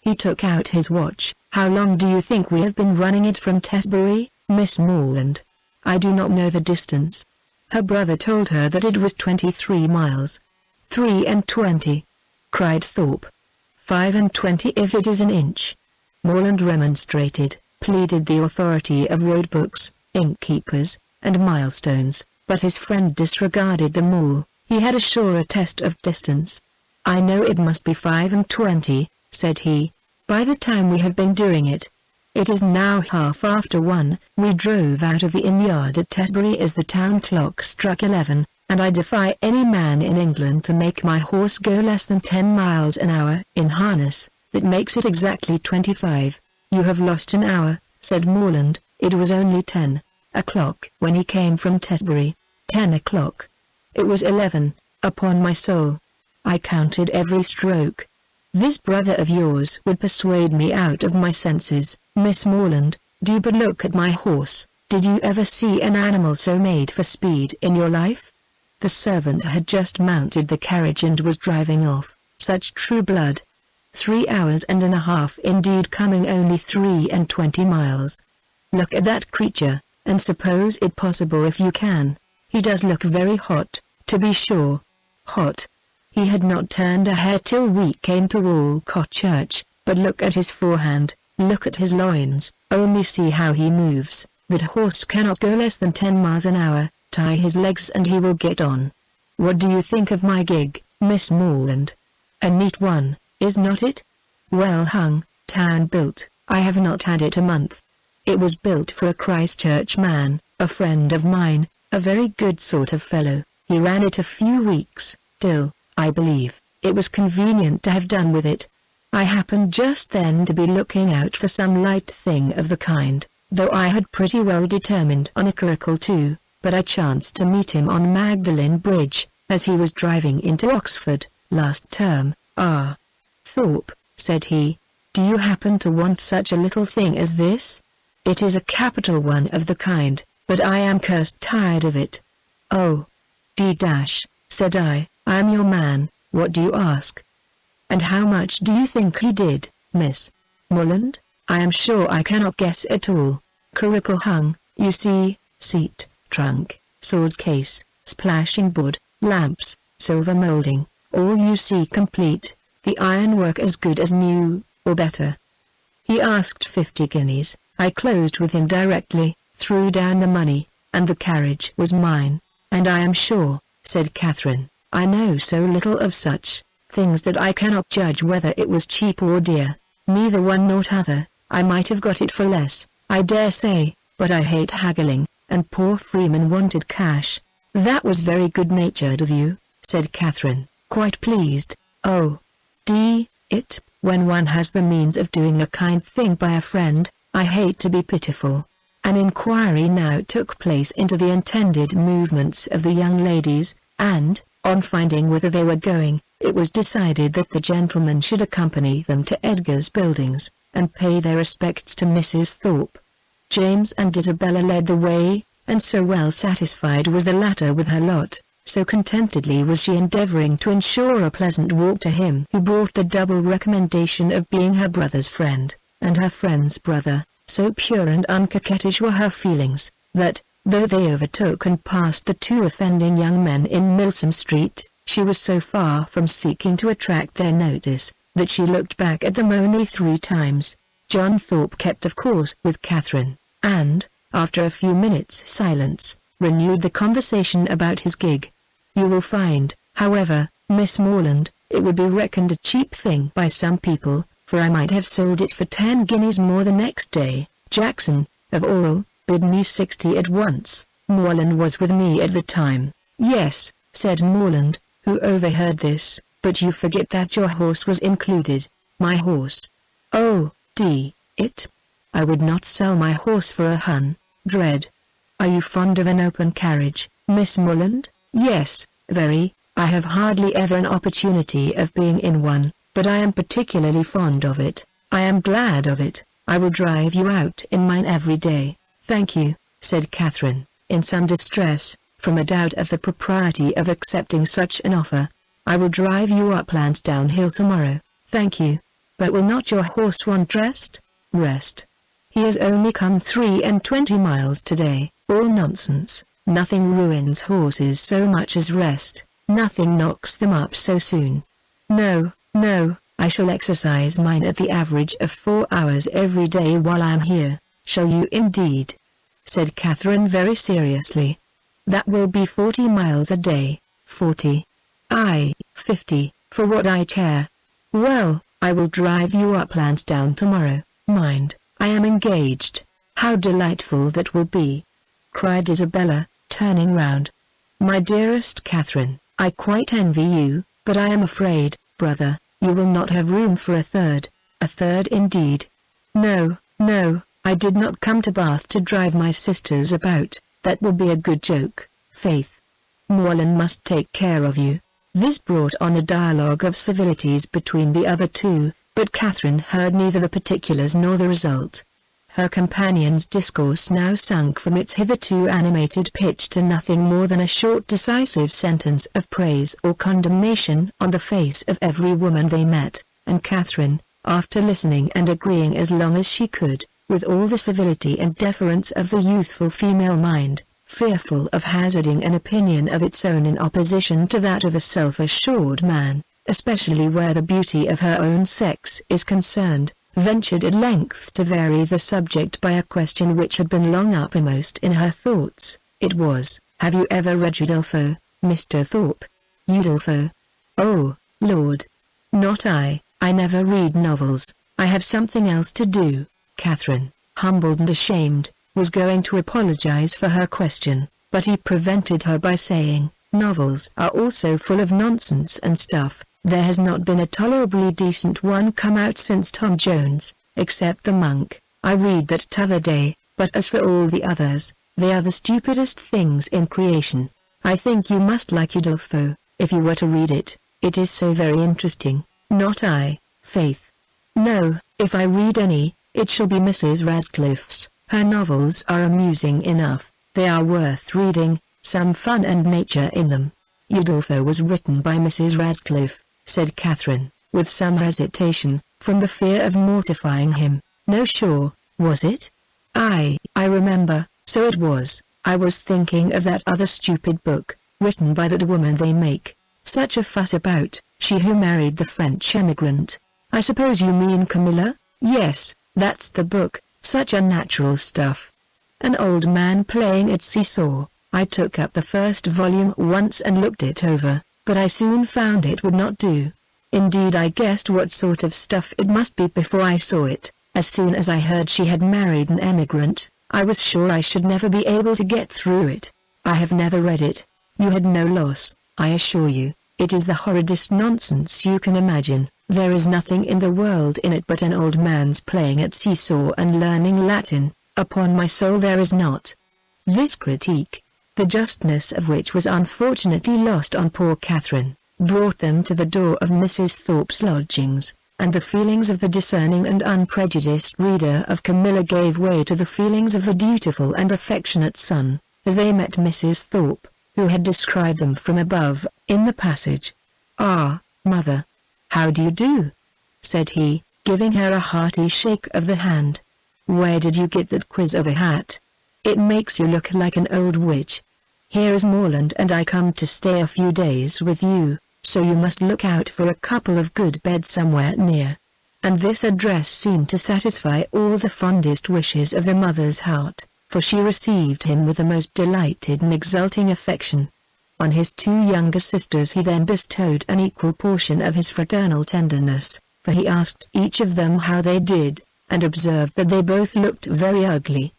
He took out his watch. "How long do you think we have been running it from Tetbury, Miss Morland?" "I do not know the distance." Her brother told her that it was 23 miles. 23, cried Thorpe. 25 if it is an inch. Morland remonstrated, pleaded the authority of road books, innkeepers, and milestones, but his friend disregarded them all. He had a surer test of distance. "I know it must be 25, said he. "By the time we have been doing it. It is now 1:30. We drove out of the inn-yard at Tetbury as the town clock struck 11, and I defy any man in England to make my horse go less than 10 miles an hour in harness. That makes it exactly 25. "You have lost an hour," said Morland. "It was only 10 o'clock when he came from Tetbury." 10 o'clock. It was 11, upon my soul. I counted every stroke. This brother of yours would persuade me out of my senses, Miss Morland. Do but look at my horse. Did you ever see an animal so made for speed in your life?" The servant had just mounted the carriage and was driving off. Such true blood. 3 hours and a half indeed, coming only 23 miles. Look at that creature, and suppose it possible if you can. He does look very hot, to be sure. Hot. He had not turned a hair till we came to Walcot Church, but look at his forehand, look at his loins, only see how he moves. That horse cannot go less than 10 miles an hour. Tie his legs and he will get on. What do you think of my gig, Miss Morland? A neat one, is not it? Well hung, town built. I have not had it a month. It was built for a Christchurch man, a friend of mine, a very good sort of fellow. He ran it a few weeks, till, I believe, it was convenient to have done with it. I happened just then to be looking out for some light thing of the kind, though I had pretty well determined on a curricle too, but I chanced to meet him on Magdalen Bridge, as he was driving into Oxford, last term. "Ah, Thorpe," said he, "do you happen to want such a little thing as this? It is a capital one of the kind, but I am cursed tired of it." "Oh, said I am your man. What do you ask?" "And how much do you think he did, Miss Morland?" "I am sure I cannot guess at all. Curricle hung, you see, seat, trunk, sword case, splashing board, lamps, silver moulding, all you see complete, the ironwork as good as new, or better." He asked 50 guineas. I closed with him directly, threw down the money, and the carriage was mine. "And I am sure," said Catherine, "I know so little of such things that I cannot judge whether it was cheap or dear. Neither one nor t'other. I might have got it for less, I dare say, but I hate haggling, and poor Freeman wanted cash." "That was very good-natured of you," said Catherine, quite pleased. "Oh, it, when one has the means of doing a kind thing by a friend, I hate to be pitiful." An inquiry now took place into the intended movements of the young ladies, and, on finding whither they were going, it was decided that the gentlemen should accompany them to Edgar's Buildings, and pay their respects to Mrs. Thorpe. James and Isabella led the way, and so well satisfied was the latter with her lot, so contentedly was she endeavoring to ensure a pleasant walk to him who brought the double recommendation of being her brother's friend, and her friend's brother. So pure and uncoquettish were her feelings, that, though they overtook and passed the 2 offending young men in Milsom Street, she was so far from seeking to attract their notice, that she looked back at them only 3 times. John Thorpe kept of course with Catherine, and, after a few minutes' silence, renewed the conversation about his gig. "You will find, however, Miss Morland, it would be reckoned a cheap thing by some people, for I might have sold it for 10 guineas more the next day. Jackson, of Orrell, bid me 60 at once. Morland was with me at the time. Yes, said Morland, who overheard this, but you forget that your horse was included. My horse? Oh, it? I would not sell my horse for a hundred. Are you fond of an open carriage, Miss Morland? Yes, very. I have hardly ever an opportunity of being in one, but I am particularly fond of it. I am glad of it. I will drive you out in mine every day. Thank you, said Catherine, in some distress, from a doubt of the propriety of accepting such an offer. I will drive you up Lansdowne Hill tomorrow. Thank you. But will not your horse want rest? Rest? He has only come 23 miles today. All nonsense. Nothing ruins horses so much as rest. Nothing knocks them up so soon. No, I shall exercise mine at the average of 4 hours every day while I am here. Shall you indeed? Said Catherine very seriously. That will be 40 miles a day. 40. Aye, 50, for what I care. Well, I will drive you up Lansdowne tomorrow. Mind, I am engaged. How delightful that will be! Cried Isabella, turning round. My dearest Catherine, I quite envy you, but I am afraid, brother, you will not have room for a third. A third indeed. No, I did not come to Bath to drive my sisters about. That will be a good joke, faith. Morland must take care of you. This brought on a dialogue of civilities between the other two, but Catherine heard neither the particulars nor the result. Her companion's discourse now sunk from its hitherto animated pitch to nothing more than a short decisive sentence of praise or condemnation on the face of every woman they met, and Catherine, after listening and agreeing as long as she could, with all the civility and deference of the youthful female mind, fearful of hazarding an opinion of its own in opposition to that of a self-assured man, especially where the beauty of her own sex is concerned, ventured at length to vary the subject by a question which had been long uppermost in her thoughts. It was, have you ever read Udolpho, Mr. Thorpe? Udolpho? Oh, Lord! Not I never read novels. I have something else to do. Catherine, humbled and ashamed, was going to apologize for her question, but he prevented her by saying, novels are also full of nonsense and stuff. There has not been a tolerably decent one come out since Tom Jones, except The Monk. I read that t'other day, but as for all the others, they are the stupidest things in creation. I think you must like Udolpho, if you were to read it. It is so very interesting. Not I, faith. No, if I read any, it shall be Mrs. Radcliffe's. Her novels are amusing enough. They are worth reading, some fun and nature in them. Udolpho was written by Mrs. Radcliffe, said Catherine, with some hesitation, from the fear of mortifying him. No, sure, was it? I remember, so it was. I was thinking of that other stupid book, written by that woman they make such a fuss about, she who married the French emigrant. I suppose you mean Camilla? Yes, that's the book. Such unnatural stuff. An old man playing at seesaw. I took up the first volume once and looked it over, but I soon found it would not do. Indeed, I guessed what sort of stuff it must be before I saw it. As soon as I heard she had married an emigrant, I was sure I should never be able to get through it. I have never read it. You had no loss, I assure you. It is the horridest nonsense you can imagine. There is nothing in the world in it but an old man's playing at seesaw and learning Latin. Upon my soul there is not. This critique, the justness of which was unfortunately lost on poor Catherine, brought them to the door of Mrs. Thorpe's lodgings, and the feelings of the discerning and unprejudiced reader of Camilla gave way to the feelings of the dutiful and affectionate son, as they met Mrs. Thorpe, who had described them from above, in the passage. "Ah, mother! How do you do?" said he, giving her a hearty shake of the hand. "Where did you get that quiz of a hat? It makes you look like an old witch. Here is Morland and I come to stay a few days with you, so you must look out for a couple of good beds somewhere near." And this address seemed to satisfy all the fondest wishes of the mother's heart, for she received him with the most delighted and exulting affection. On his two younger sisters he then bestowed an equal portion of his fraternal tenderness, for he asked each of them how they did, and observed that they both looked very ugly.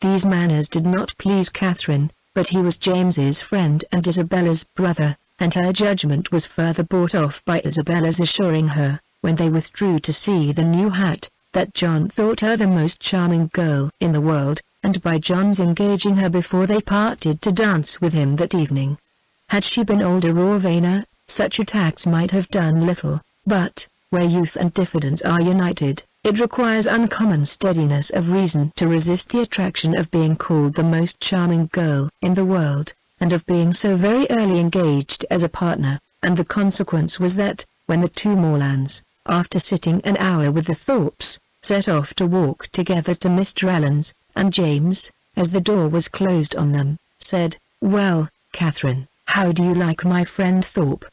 These manners did not please Catherine, but he was James's friend and Isabella's brother, and her judgment was further bought off by Isabella's assuring her, when they withdrew to see the new hat, that John thought her the most charming girl in the world, and by John's engaging her before they parted to dance with him that evening. Had she been older or vainer, such attacks might have done little, but, where youth and diffidence are united, it requires uncommon steadiness of reason to resist the attraction of being called the most charming girl in the world, and of being so very early engaged as a partner, and the consequence was that, when the two Morlands, after sitting an hour with the Thorpes, set off to walk together to Mr. Allen's, and James, as the door was closed on them, said, "Well, Catherine, how do you like my friend Thorpe?"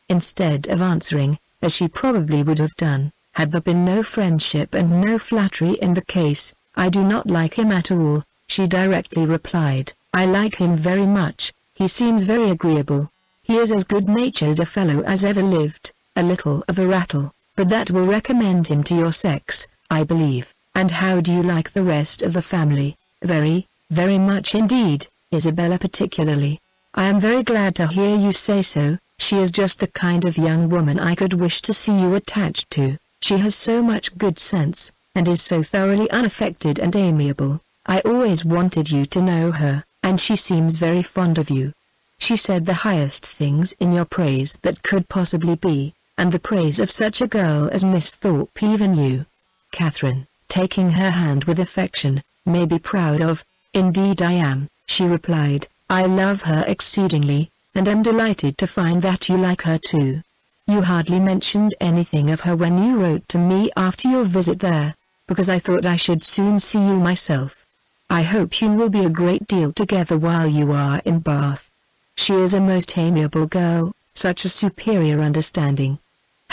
Instead of answering, as she probably would have done, had there been no friendship and no flattery in the case, "I do not like him at all," she directly replied, "I like him very much, he seems very agreeable. He is as good-natured a fellow as ever lived, a little of a rattle, but that will recommend him to your sex, I believe. And how do you like the rest of the family?" "Very, very much indeed, Isabella particularly." "I am very glad to hear you say so. She is just the kind of young woman I could wish to see you attached to. She has so much good sense, and is so thoroughly unaffected and amiable. I always wanted you to know her, and she seems very fond of you. She said the highest things in your praise that could possibly be, and the praise of such a girl as Miss Thorpe even you, Catherine, taking her hand with affection, may be proud of." "Indeed I am," she replied. "I love her exceedingly, and am delighted to find that you like her too. You hardly mentioned anything of her when you wrote to me after your visit there, because I thought I should soon see you myself. I hope you will be a great deal together while you are in Bath. She is a most amiable girl, such a superior understanding.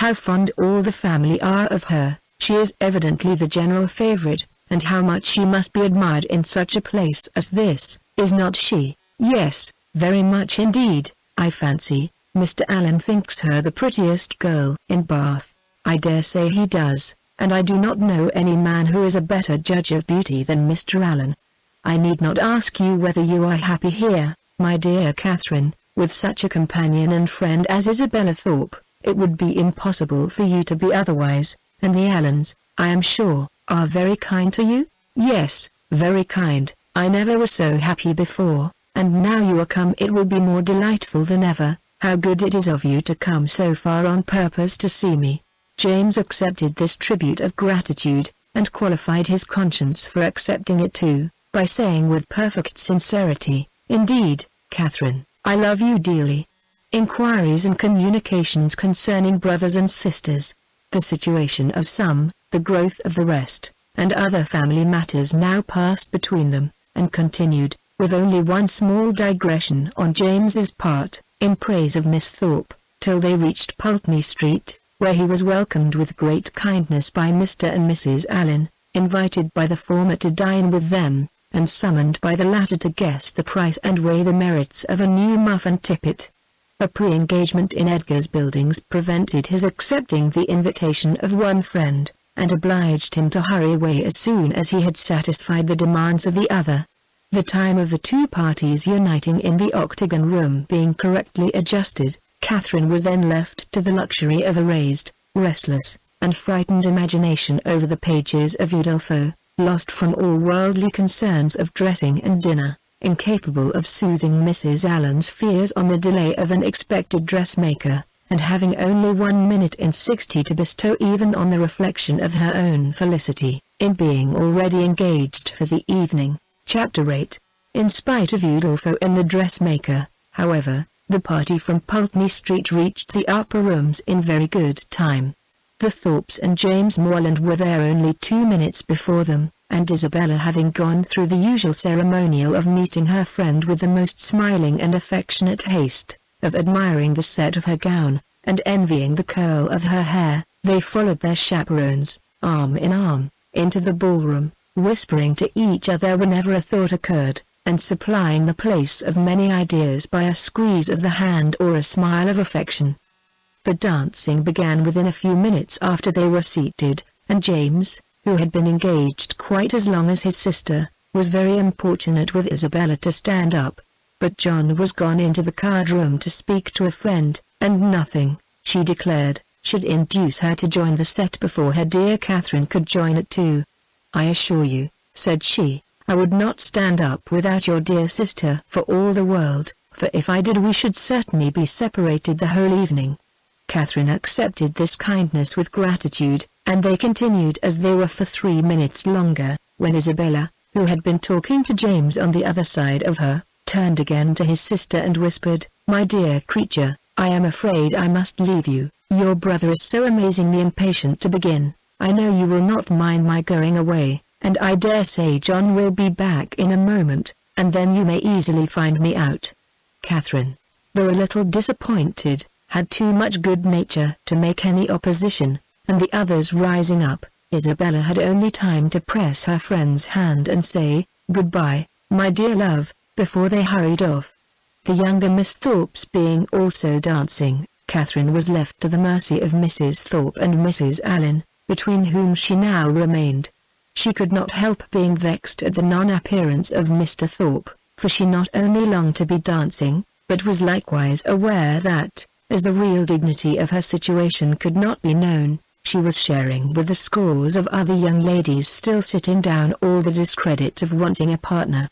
How fond all the family are of her. She is evidently the general favorite, and how much she must be admired in such a place as this, is not she?" "Yes, very much indeed, I fancy. Mr. Allen thinks her the prettiest girl in Bath." "I dare say he does, and I do not know any man who is a better judge of beauty than Mr. Allen. I need not ask you whether you are happy here, my dear Catherine, with such a companion and friend as Isabella Thorpe. It would be impossible for you to be otherwise, and the Allens, I am sure, are very kind to you?" "Yes, very kind. I never was so happy before, and now you are come it will be more delightful than ever. How good it is of you to come so far on purpose to see me." James accepted this tribute of gratitude, and qualified his conscience for accepting it too, by saying with perfect sincerity, "Indeed, Catherine, I love you dearly." Inquiries and communications concerning brothers and sisters, the situation of some, the growth of the rest, and other family matters now passed between them, and continued, with only one small digression on James's part, in praise of Miss Thorpe, till they reached Pulteney Street, where he was welcomed with great kindness by Mr. and Mrs. Allen, invited by the former to dine with them, and summoned by the latter to guess the price and weigh the merits of a new muff and tippet. A pre-engagement in Edgar's Buildings prevented his accepting the invitation of one friend, and obliged him to hurry away as soon as he had satisfied the demands of the other. The time of the two parties uniting in the octagon room being correctly adjusted, Catherine was then left to the luxury of a raised, restless, and frightened imagination over the pages of Udolpho, lost from all worldly concerns of dressing and dinner, incapable of soothing Mrs. Allen's fears on the delay of an expected dressmaker, and having only 1 minute in 60 to bestow even on the reflection of her own felicity, in being already engaged for the evening. Chapter 8. In spite of Udolpho and the dressmaker, however, the party from Pulteney Street reached the upper rooms in very good time. The Thorpes and James Morland were there only 2 minutes before them, and Isabella having gone through the usual ceremonial of meeting her friend with the most smiling and affectionate haste, of admiring the set of her gown, and envying the curl of her hair, they followed their chaperones, arm in arm, into the ballroom, whispering to each other whenever a thought occurred, and supplying the place of many ideas by a squeeze of the hand or a smile of affection. The dancing began within a few minutes after they were seated, and James, who had been engaged quite as long as his sister, was very importunate with Isabella to stand up. But John was gone into the card-room to speak to a friend, and nothing, she declared, should induce her to join the set before her dear Catherine could join it too. "I assure you," said she, "I would not stand up without your dear sister for all the world, for if I did we should certainly be separated the whole evening." Catherine accepted this kindness with gratitude, and they continued as they were for 3 minutes longer, when Isabella, who had been talking to James on the other side of her, turned again to his sister and whispered, "My dear creature, I am afraid I must leave you. Your brother is so amazingly impatient to begin. I know you will not mind my going away, and I dare say John will be back in a moment, and then you may easily find me out." Catherine, though a little disappointed, had too much good nature to make any opposition, and the others rising up, Isabella had only time to press her friend's hand and say, "Goodbye, my dear love," before they hurried off. The younger Miss Thorpes being also dancing, Catherine was left to the mercy of Mrs. Thorpe and Mrs. Allen, between whom she now remained. She could not help being vexed at the non-appearance of Mr. Thorpe, for she not only longed to be dancing, but was likewise aware that, as the real dignity of her situation could not be known, she was sharing with the scores of other young ladies still sitting down all the discredit of wanting a partner.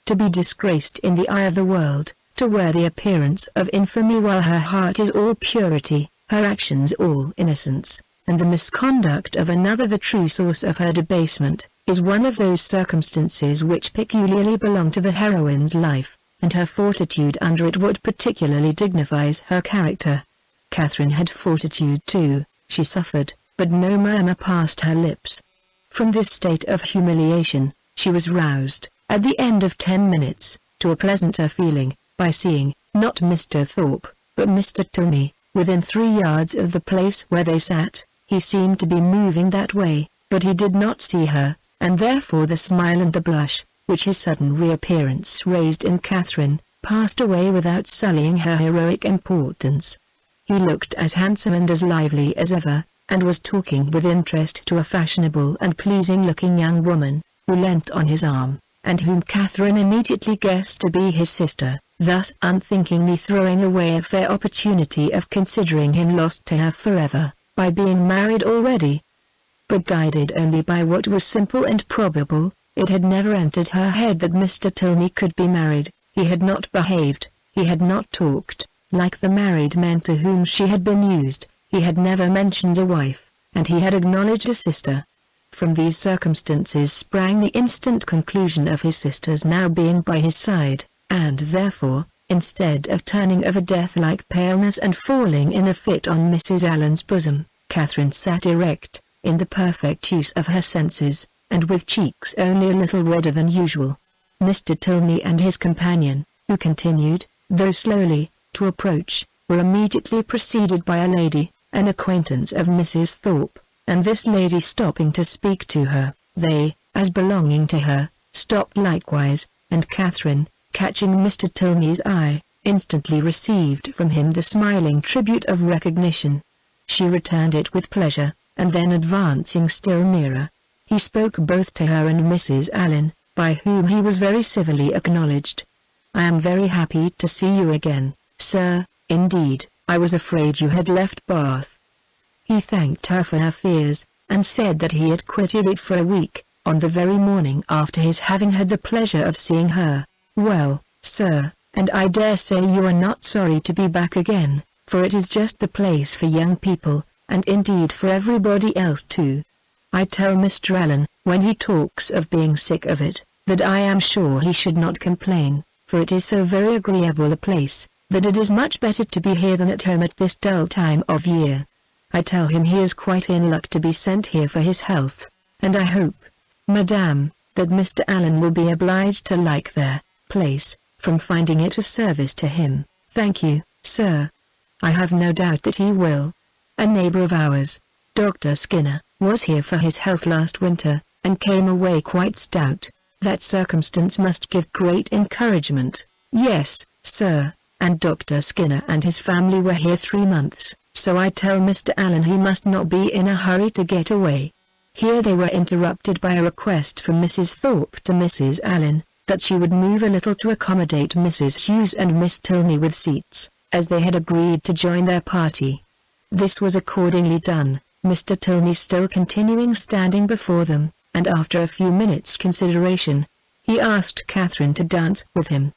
To be disgraced in the eye of the world, to wear the appearance of infamy while her heart is all purity, her actions all innocence, and the misconduct of another the true source of her debasement, is one of those circumstances which peculiarly belong to the heroine's life, and her fortitude under it what particularly dignifies her character. Catherine had fortitude too. She suffered, but no murmur passed her lips. From this state of humiliation, she was roused, at the end of 10 minutes, to a pleasanter feeling, by seeing, not Mr. Thorpe, but Mr. Tilney, within 3 yards of the place where they sat. He seemed to be moving that way, but he did not see her, and therefore the smile and the blush, which his sudden reappearance raised in Catherine, passed away without sullying her heroic importance. He looked as handsome and as lively as ever, and was talking with interest to a fashionable and pleasing-looking young woman, who leant on his arm, and whom Catherine immediately guessed to be his sister, thus unthinkingly throwing away a fair opportunity of considering him lost to her forever, by being married already. But guided only by what was simple and probable, it had never entered her head that Mr. Tilney could be married. He had not behaved, he had not talked, like the married men to whom she had been used, he had never mentioned a wife, and he had acknowledged a sister. From these circumstances sprang the instant conclusion of his sister's now being by his side, and therefore, instead of turning of a death-like paleness and falling in a fit on Mrs. Allen's bosom, Catherine sat erect, in the perfect use of her senses, and with cheeks only a little redder than usual. Mr. Tilney and his companion, who continued, though slowly, to approach, were immediately preceded by a lady, an acquaintance of Mrs. Thorpe, and this lady stopping to speak to her, they, as belonging to her, stopped likewise, and Catherine, catching Mr. Tilney's eye, instantly received from him the smiling tribute of recognition. She returned it with pleasure, and then advancing still nearer, he spoke both to her and Mrs. Allen, by whom he was very civilly acknowledged. "I am very happy to see you again, sir. Indeed, I was afraid you had left Bath." He thanked her for her fears, and said that he had quitted it for a week, on the very morning after his having had the pleasure of seeing her. "Well, sir, and I dare say you are not sorry to be back again, for it is just the place for young people, and indeed for everybody else too. I tell Mr. Allen, when he talks of being sick of it, that I am sure he should not complain, for it is so very agreeable a place, that it is much better to be here than at home at this dull time of year. I tell him he is quite in luck to be sent here for his health, and I hope, madame, that Mr. Allen will be obliged to like their place, from finding it of service to him." "Thank you, sir. I have no doubt that he will. A neighbor of ours, Dr. Skinner, was here for his health last winter, and came away quite stout, That circumstance must give great encouragement. Yes, sir, and Dr. Skinner and his family were here 3 months, so I tell Mr. Allen he must not be in a hurry to get away." Here they were interrupted by a request from Mrs. Thorpe to Mrs. Allen, that she would move a little to accommodate Mrs. Hughes and Miss Tilney with seats, as they had agreed to join their party. This was accordingly done, Mr. Tilney still continuing standing before them, and after a few minutes' consideration, he asked Catherine to dance with him.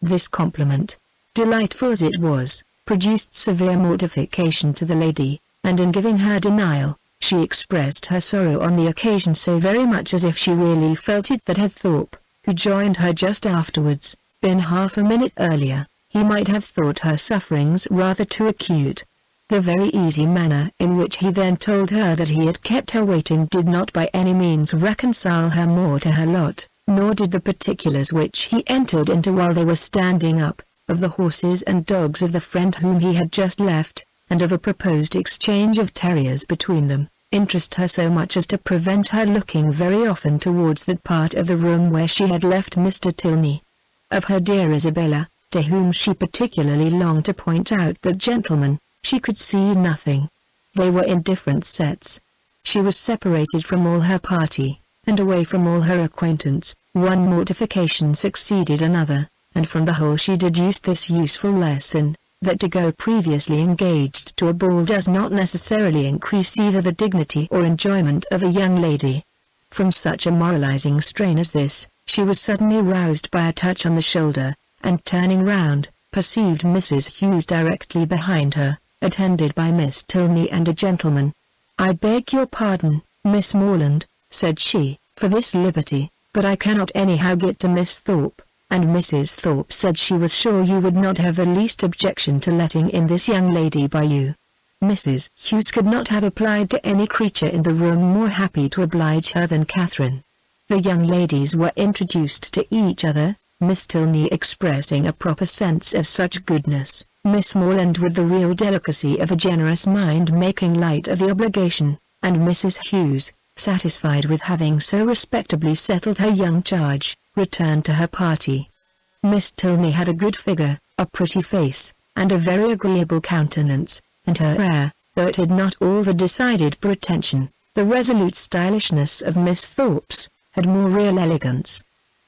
This compliment, delightful as it was, produced severe mortification to the lady, and in giving her denial, she expressed her sorrow on the occasion so very much as if she really felt it that had Thorpe, who joined her just afterwards, been half a minute earlier, he might have thought her sufferings rather too acute. The very easy manner in which he then told her that he had kept her waiting did not by any means reconcile her more to her lot, nor did the particulars which he entered into while they were standing up, of the horses and dogs of the friend whom he had just left, and of a proposed exchange of terriers between them, interest her so much as to prevent her looking very often towards that part of the room where she had left Mr. Tilney. Of her dear Isabella, to whom she particularly longed to point out that gentleman, she could see nothing. They were in different sets. She was separated from all her party, and away from all her acquaintance. One mortification succeeded another, and from the whole she deduced this useful lesson, that to go previously engaged to a ball does not necessarily increase either the dignity or enjoyment of a young lady. From such a moralizing strain as this, she was suddenly roused by a touch on the shoulder, and turning round, perceived Mrs. Hughes directly behind her, attended by Miss Tilney and a gentleman. "I beg your pardon, Miss Morland," said she, "for this liberty, but I cannot anyhow get to Miss Thorpe," and Mrs. Thorpe said she was sure you would not have the least objection to letting in this young lady by you. Mrs. Hughes could not have applied to any creature in the room more happy to oblige her than Catherine. The young ladies were introduced to each other, Miss Tilney expressing a proper sense of such goodness, Miss Morland with the real delicacy of a generous mind making light of the obligation, and Mrs. Hughes, satisfied with having so respectably settled her young charge, returned to her party. Miss Tilney had a good figure, a pretty face, and a very agreeable countenance, and her air, though it had not all the decided pretension, the resolute stylishness of Miss Thorpe's, had more real elegance.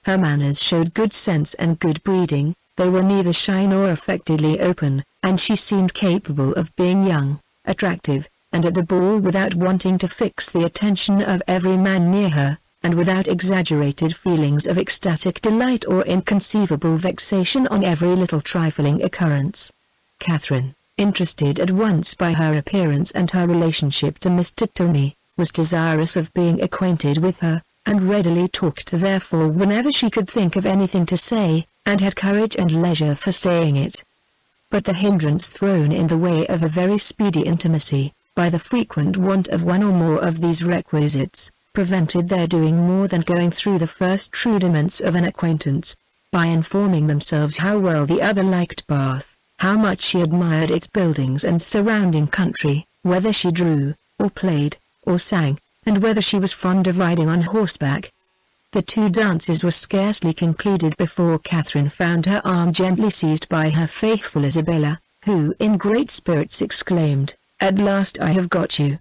Her manners showed good sense and good breeding, they were neither shy nor affectedly open, and she seemed capable of being young, attractive, and at a ball without wanting to fix the attention of every man near her, and without exaggerated feelings of ecstatic delight or inconceivable vexation on every little trifling occurrence. Catherine, interested at once by her appearance and her relationship to Mr. Tilney, was desirous of being acquainted with her, and readily talked therefore whenever she could think of anything to say, and had courage and leisure for saying it. But the hindrance thrown in the way of a very speedy intimacy, by the frequent want of one or more of these requisites, prevented their doing more than going through the first rudiments of an acquaintance, by informing themselves how well the other liked Bath, how much she admired its buildings and surrounding country, whether she drew, or played, or sang, and whether she was fond of riding on horseback. The 2 dances were scarcely concluded before Catherine found her arm gently seized by her faithful Isabella, who in great spirits exclaimed, "At last I have got you.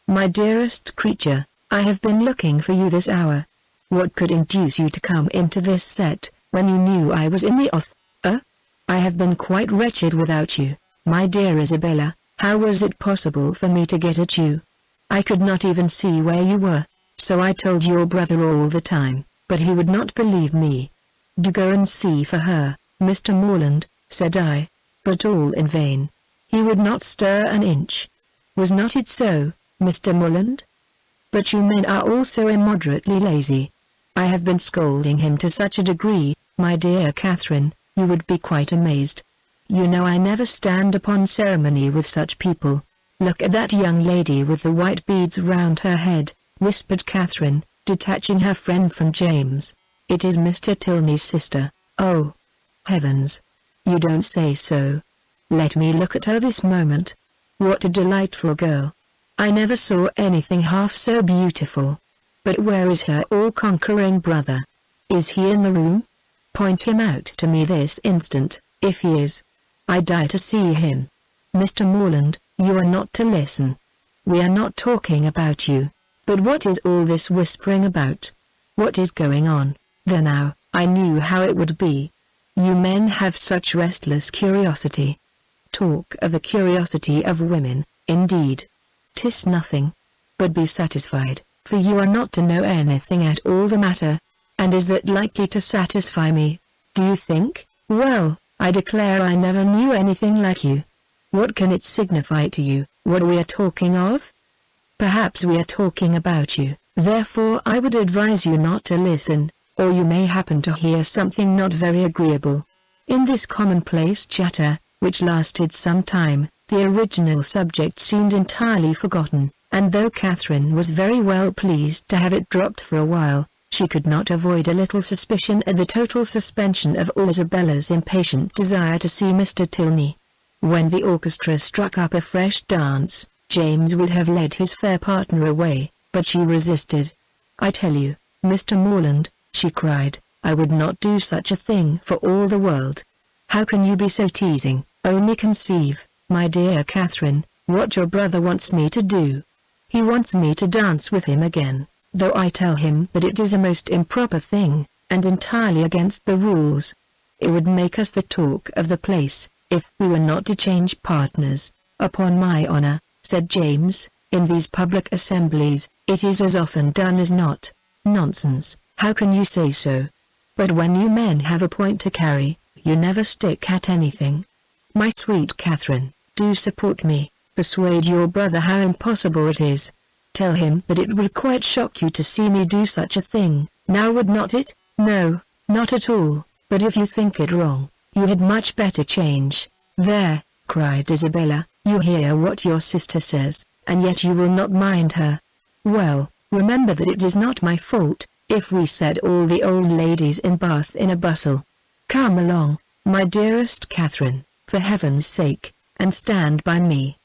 My dearest creature, I have been looking for you this hour. What could induce you to come into this set, when you knew I was in the I have been quite wretched without you, my dear Isabella. How was it possible for me to get at you? I could not even see where you were, so I told your brother all the time, but he would not believe me. Do go and see for her, Mr. Morland, said I, but all in vain. He would not stir an inch. Was not it so, Mr. Morland? But you men are also immoderately lazy. I have been scolding him to such a degree, my dear Catherine, you would be quite amazed. You know I never stand upon ceremony with such people. Look at that young lady with the white beads round her head, whispered Catherine, detaching her friend from James. It is Mr. Tilney's sister. Oh, heavens! You don't say so. Let me look at her this moment. What a delightful girl! I never saw anything half so beautiful. But where is her all-conquering brother? Is he in the room? Point him out to me this instant, if he is. I die to see him. Mr. Morland, you are not to listen. We are not talking about you. But what is all this whispering about? What is going on? There now, I knew how it would be. You men have such restless curiosity. Talk of the curiosity of women, indeed. 'Tis nothing. But be satisfied, for you are not to know anything at all the matter. And is that likely to satisfy me? Do you think? Well, I declare I never knew anything like you. What can it signify to you, what we are talking of? Perhaps we are talking about you, therefore I would advise you not to listen, or you may happen to hear something not very agreeable. In this commonplace chatter, which lasted some time, the original subject seemed entirely forgotten, and though Catherine was very well pleased to have it dropped for a while, she could not avoid a little suspicion at the total suspension of all Isabella's impatient desire to see Mr. Tilney. When the orchestra struck up a fresh dance, James would have led his fair partner away, but she resisted. "I tell you, Mr. Morland," she cried, "I would not do such a thing for all the world. How can you be so teasing? Only conceive, my dear Catherine, what your brother wants me to do. He wants me to dance with him again, though I tell him that it is a most improper thing, and entirely against the rules. It would make us the talk of the place, if we were not to change partners. Upon my honor," said James, "in these public assemblies, it is as often done as not." "Nonsense, how can you say so? But when you men have a point to carry, you never stick at anything. My sweet Catherine, do support me, persuade your brother how impossible it is. Tell him that it would quite shock you to see me do such a thing, now would not it? No, not at all, but if you think it wrong, you had much better change." "There," cried Isabella, "you hear what your sister says, and yet you will not mind her. Well, remember that it is not my fault, if we set all the old ladies in Bath in a bustle. Come along, my dearest Catherine, for heaven's sake, and stand by me."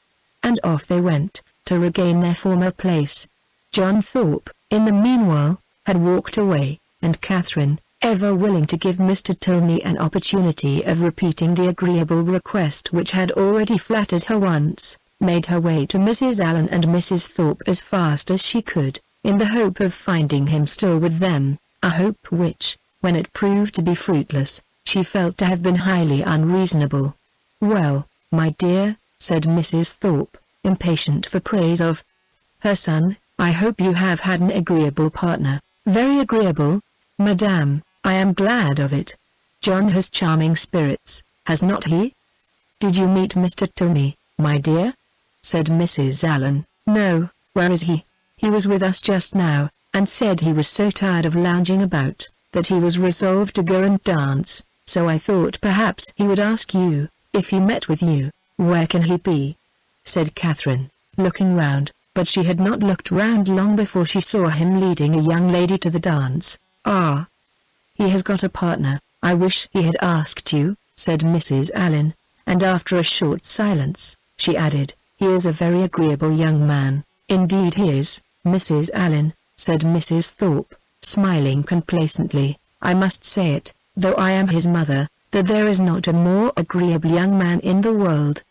And off they went, to regain their former place. John Thorpe, in the meanwhile, had walked away, and Catherine, ever willing to give Mr. Tilney an opportunity of repeating the agreeable request which had already flattered her once, made her way to Mrs. Allen and Mrs. Thorpe as fast as she could, in the hope of finding him still with them, a hope which, when it proved to be fruitless, she felt to have been highly unreasonable. "Well, my dear," said Mrs. Thorpe, impatient for praise of her son, "I hope you have had an agreeable partner." "Very agreeable, madame, I am glad of it. John has charming spirits, has not he?" "Did you meet Mr. Tilney, my dear?" said Mrs. Allen. "No, where is he? He was with us just now, and said he was so tired of lounging about, that he was resolved to go and dance, so I thought perhaps he would ask you, if he met with you." "Where can he be?" said Catherine, looking round, but she had not looked round long before she saw him leading a young lady to the dance. "Ah, he has got a partner. I wish he had asked you," said Mrs. Allen, and after a short silence, she added, "He is a very agreeable young man." "Indeed he is, Mrs. Allen," said Mrs. Thorpe, smiling complacently. "I must say it, though I am his mother, that there is not a more agreeable young man in the world."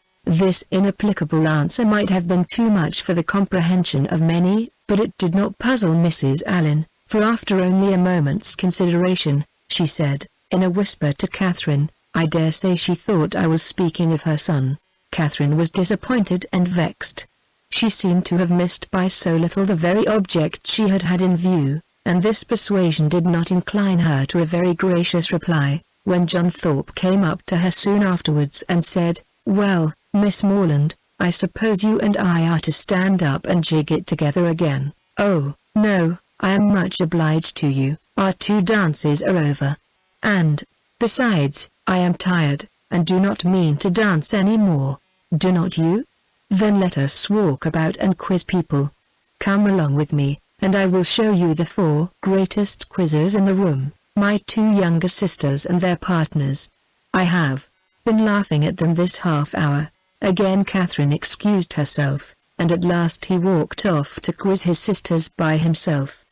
This inapplicable answer might have been too much for the comprehension of many, but it did not puzzle Mrs. Allen, for after only a moment's consideration, she said, in a whisper to Catherine, "I dare say she thought I was speaking of her son." Catherine was disappointed and vexed. She seemed to have missed by so little the very object she had had in view, and this persuasion did not incline her to a very gracious reply, when John Thorpe came up to her soon afterwards and said, "Well, Miss Morland, I suppose you and I are to stand up and jig it together again." "Oh, no, I am much obliged to you, our 2 dances are over. And, besides, I am tired, and do not mean to dance any more. Do not you? Then let us walk about and quiz people. Come along with me, and I will show you the 4 greatest quizzers in the room, my 2 younger sisters and their partners. I have been laughing at them this half hour." Again Catherine excused herself, and at last he walked off to quiz his sisters by himself.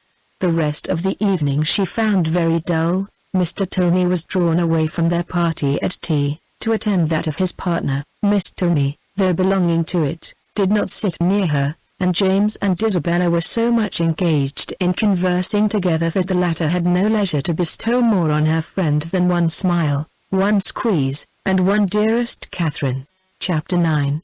The rest of the evening she found very dull. Mr. Tilney was drawn away from their party at tea, to attend that of his partner. Miss Tilney, though belonging to it, did not sit near her, and James and Isabella were so much engaged in conversing together that the latter had no leisure to bestow more on her friend than one smile, one squeeze, and one dearest Catherine. Chapter 9.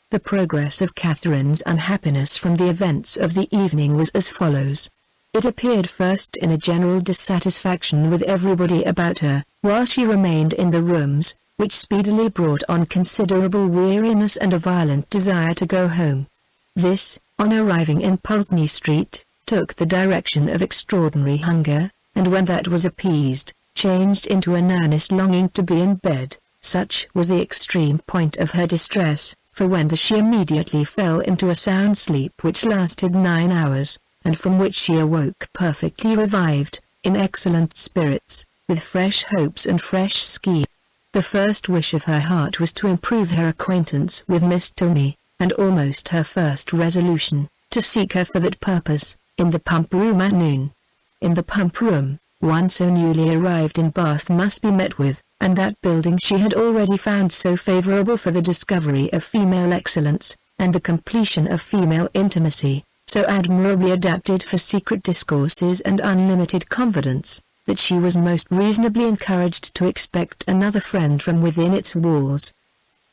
The progress of Catherine's unhappiness from the events of the evening was as follows. It appeared first in a general dissatisfaction with everybody about her, while she remained in the rooms, which speedily brought on considerable weariness and a violent desire to go home. This, on arriving in Pulteney Street, took the direction of extraordinary hunger, and when that was appeased, changed into an earnest longing to be in bed. Such was the extreme point of her distress, for when she immediately fell into a sound sleep which lasted 9 hours, and from which she awoke perfectly revived, in excellent spirits, with fresh hopes and fresh schemes. The first wish of her heart was to improve her acquaintance with Miss Tilney, and almost her first resolution, to seek her for that purpose, in the pump room at noon. In the pump room, one so newly arrived in Bath must be met with, and that building she had already found so favourable for the discovery of female excellence, and the completion of female intimacy, so admirably adapted for secret discourses and unlimited confidence, that she was most reasonably encouraged to expect another friend from within its walls.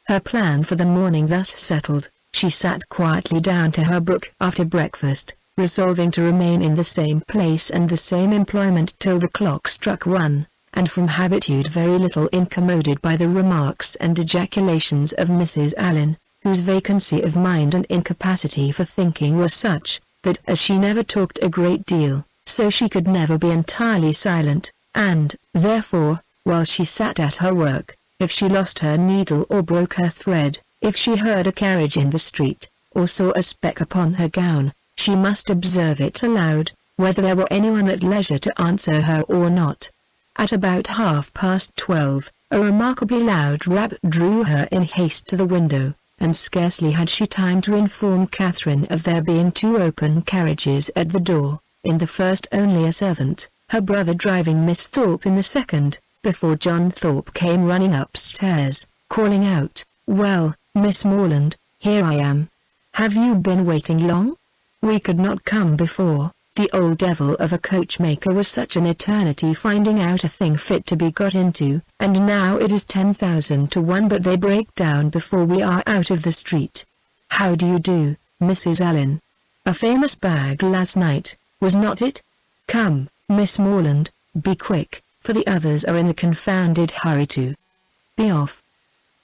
Her plan for the morning thus settled, she sat quietly down to her book after breakfast, resolving to remain in the same place and the same employment till the clock struck 1, and from habitude very little incommoded by the remarks and ejaculations of Mrs. Allen, whose vacancy of mind and incapacity for thinking were such, that as she never talked a great deal, so she could never be entirely silent, and, therefore, while she sat at her work, if she lost her needle or broke her thread, if she heard a carriage in the street, or saw a speck upon her gown, she must observe it aloud, whether there were anyone at leisure to answer her or not. At about 12:30, a remarkably loud rap drew her in haste to the window, and scarcely had she time to inform Catherine of there being 2 open carriages at the door, in the first only a servant, her brother driving Miss Thorpe in the second, before John Thorpe came running upstairs, calling out, "Well, Miss Morland, here I am. Have you been waiting long? We could not come before. The old devil of a coachmaker was such an eternity finding out a thing fit to be got into, and now it is 10,000 to 1 but they break down before we are out of the street. How do you do, Mrs. Allen? A famous bag last night, was not it? Come, Miss Morland, be quick, for the others are in a confounded hurry to be off.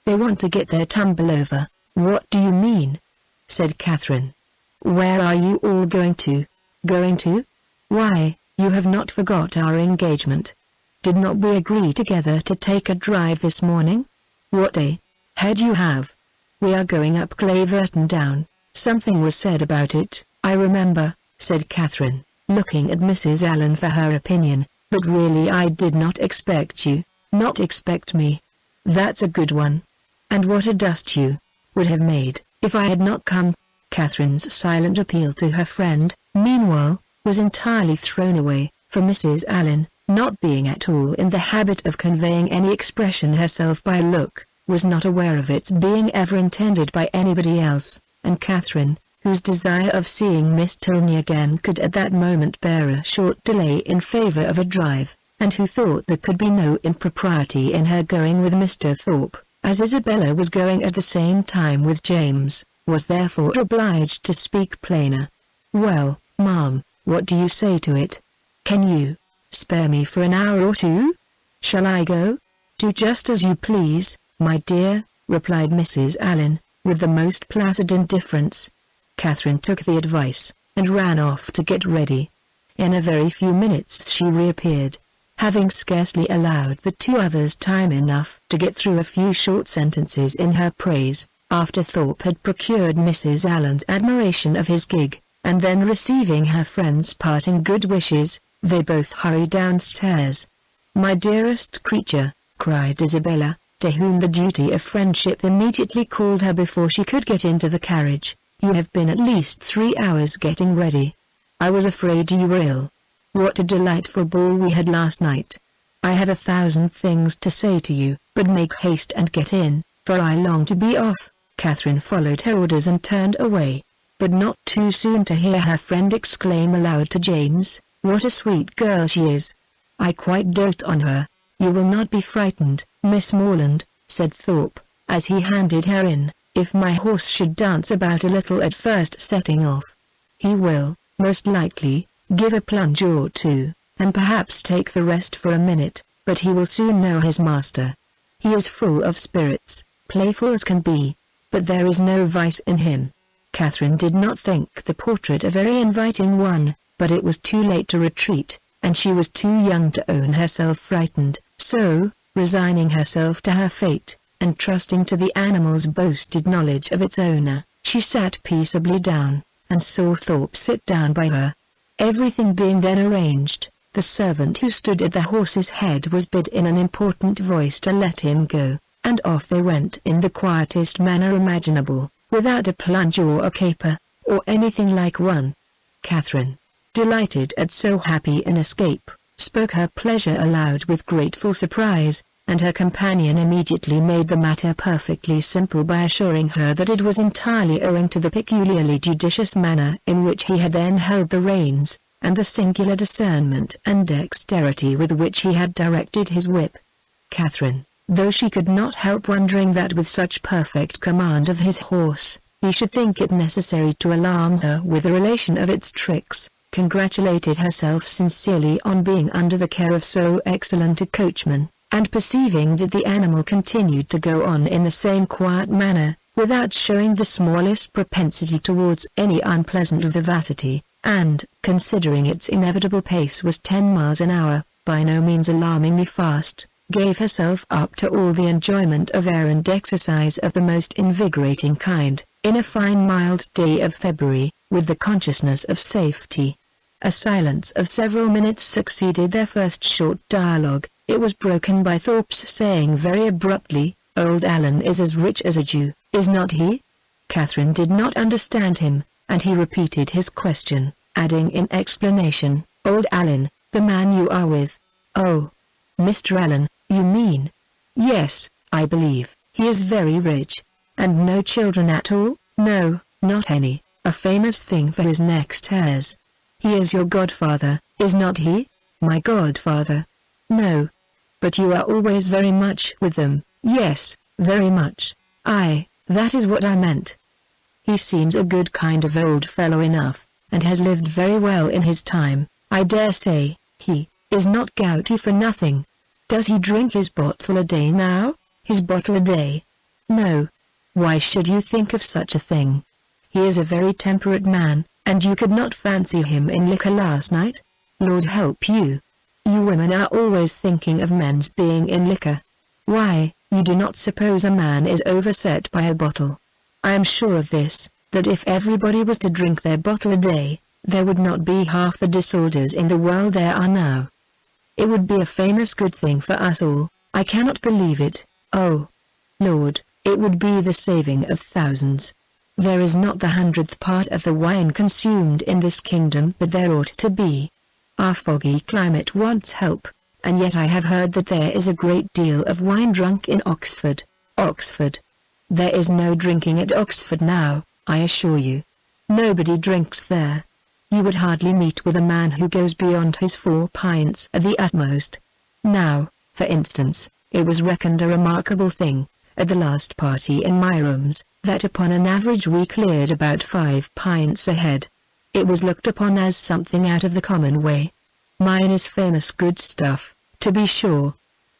They want to get their tumble over." "What do you mean?" said Catherine. "Where are you all going to?" "Going to? Why, you have not forgot our engagement. Did not we agree together to take a drive this morning? What a head you have! We are going up Claverton Down. Something was said about it, I remember," said Catherine, looking at Mrs. Allen for her opinion, "but really I did not expect you." "Not expect me? That's a good one. And what a dust you would have made, if I had not come." Catherine's silent appeal to her friend, meanwhile, was entirely thrown away, for Mrs. Allen, not being at all in the habit of conveying any expression herself by look, was not aware of its being ever intended by anybody else, and Catherine, whose desire of seeing Miss Tilney again could at that moment bear a short delay in favor of a drive, and who thought there could be no impropriety in her going with Mr. Thorpe, as Isabella was going at the same time with James, was therefore obliged to speak plainer. "Well, ma'am, what do you say to it? Can you spare me for an hour or 2? Shall I go?" "Do just as you please, my dear," replied Mrs. Allen, with the most placid indifference. Catherine took the advice, and ran off to get ready. In a very few minutes she reappeared, having scarcely allowed the 2 others time enough to get through a few short sentences in her praise, after Thorpe had procured Mrs. Allen's admiration of his gig, and then receiving her friend's parting good wishes, they both hurried downstairs. "My dearest creature," cried Isabella, to whom the duty of friendship immediately called her before she could get into the carriage, "you have been at least 3 hours getting ready. I was afraid you were ill." what a delightful ball we had last night. I have 1,000 things to say to you, but make haste and get in, for I long to be off." Catherine followed her orders and turned away, but not too soon to hear her friend exclaim aloud to James, "What a sweet girl she is! I quite dote on her." "You will not be frightened, Miss Morland," said Thorpe, as he handed her in, "if my horse should dance about a little at first setting off. He will, most likely, give a plunge or two, and perhaps take the rest for a minute, but he will soon know his master. He is full of spirits, playful as can be, but there is no vice in him." Catherine did not think the portrait a very inviting one, but it was too late to retreat, and she was too young to own herself frightened, so, resigning herself to her fate, and trusting to the animal's boasted knowledge of its owner, she sat peaceably down, and saw Thorpe sit down by her. Everything being then arranged, the servant who stood at the horse's head was bid in an important voice to let him go, and off they went in the quietest manner imaginable, without a plunge or a caper, or anything like one. Catherine, delighted at so happy an escape, spoke her pleasure aloud with grateful surprise, and her companion immediately made the matter perfectly simple by assuring her that it was entirely owing to the peculiarly judicious manner in which he had then held the reins, and the singular discernment and dexterity with which he had directed his whip. Catherine, though she could not help wondering that with such perfect command of his horse, he should think it necessary to alarm her with the relation of its tricks, congratulated herself sincerely on being under the care of so excellent a coachman, and perceiving that the animal continued to go on in the same quiet manner, without showing the smallest propensity towards any unpleasant vivacity, and, considering its inevitable pace was 10 miles an hour, by no means alarmingly fast, gave herself up to all the enjoyment of air and exercise of the most invigorating kind, in a fine mild day of February, with the consciousness of safety. A silence of several minutes succeeded their first short dialogue. It was broken by Thorpe's saying very abruptly, "Old Alan is as rich as a Jew, is not he?" Catherine did not understand him, and he repeated his question, adding in explanation, "Old Alan, the man you are with." "Oh, Mr. Allen, you mean?" "Yes, I believe, he is very rich." "And no children at all?" "No, not any, a famous thing for his next heirs." "He is your godfather, is not he?" "My godfather? No. But you are always very much with them." "Yes, very much." "Aye, that is what I meant. He seems a good kind of old fellow enough, and has lived very well in his time, I dare say. He is not gouty for nothing. Does he drink his bottle a day now?" "His bottle a day? No. Why should you think of such a thing? He is a very temperate man, and you could not fancy him in liquor last night? Lord help you! You women are always thinking of men's being in liquor. Why, you do not suppose a man is overset by a bottle? I am sure of this, that if everybody was to drink their bottle a day, there would not be half the disorders in the world there are now. It would be a famous good thing for us all. I cannot believe it. Oh, Lord, it would be the saving of thousands. There is not the 100th part of the wine consumed in this kingdom that there ought to be. Our foggy climate wants help, and yet I have heard that there is a great deal of wine drunk in Oxford." "Oxford? There is no drinking at Oxford now, I assure you. Nobody drinks there. You would hardly meet with a man who goes beyond his 4 pints at the utmost. Now, for instance, it was reckoned a remarkable thing, at the last party in my rooms, that upon an average we cleared about 5 pints a head. It was looked upon as something out of the common way. Mine is famous good stuff, to be sure.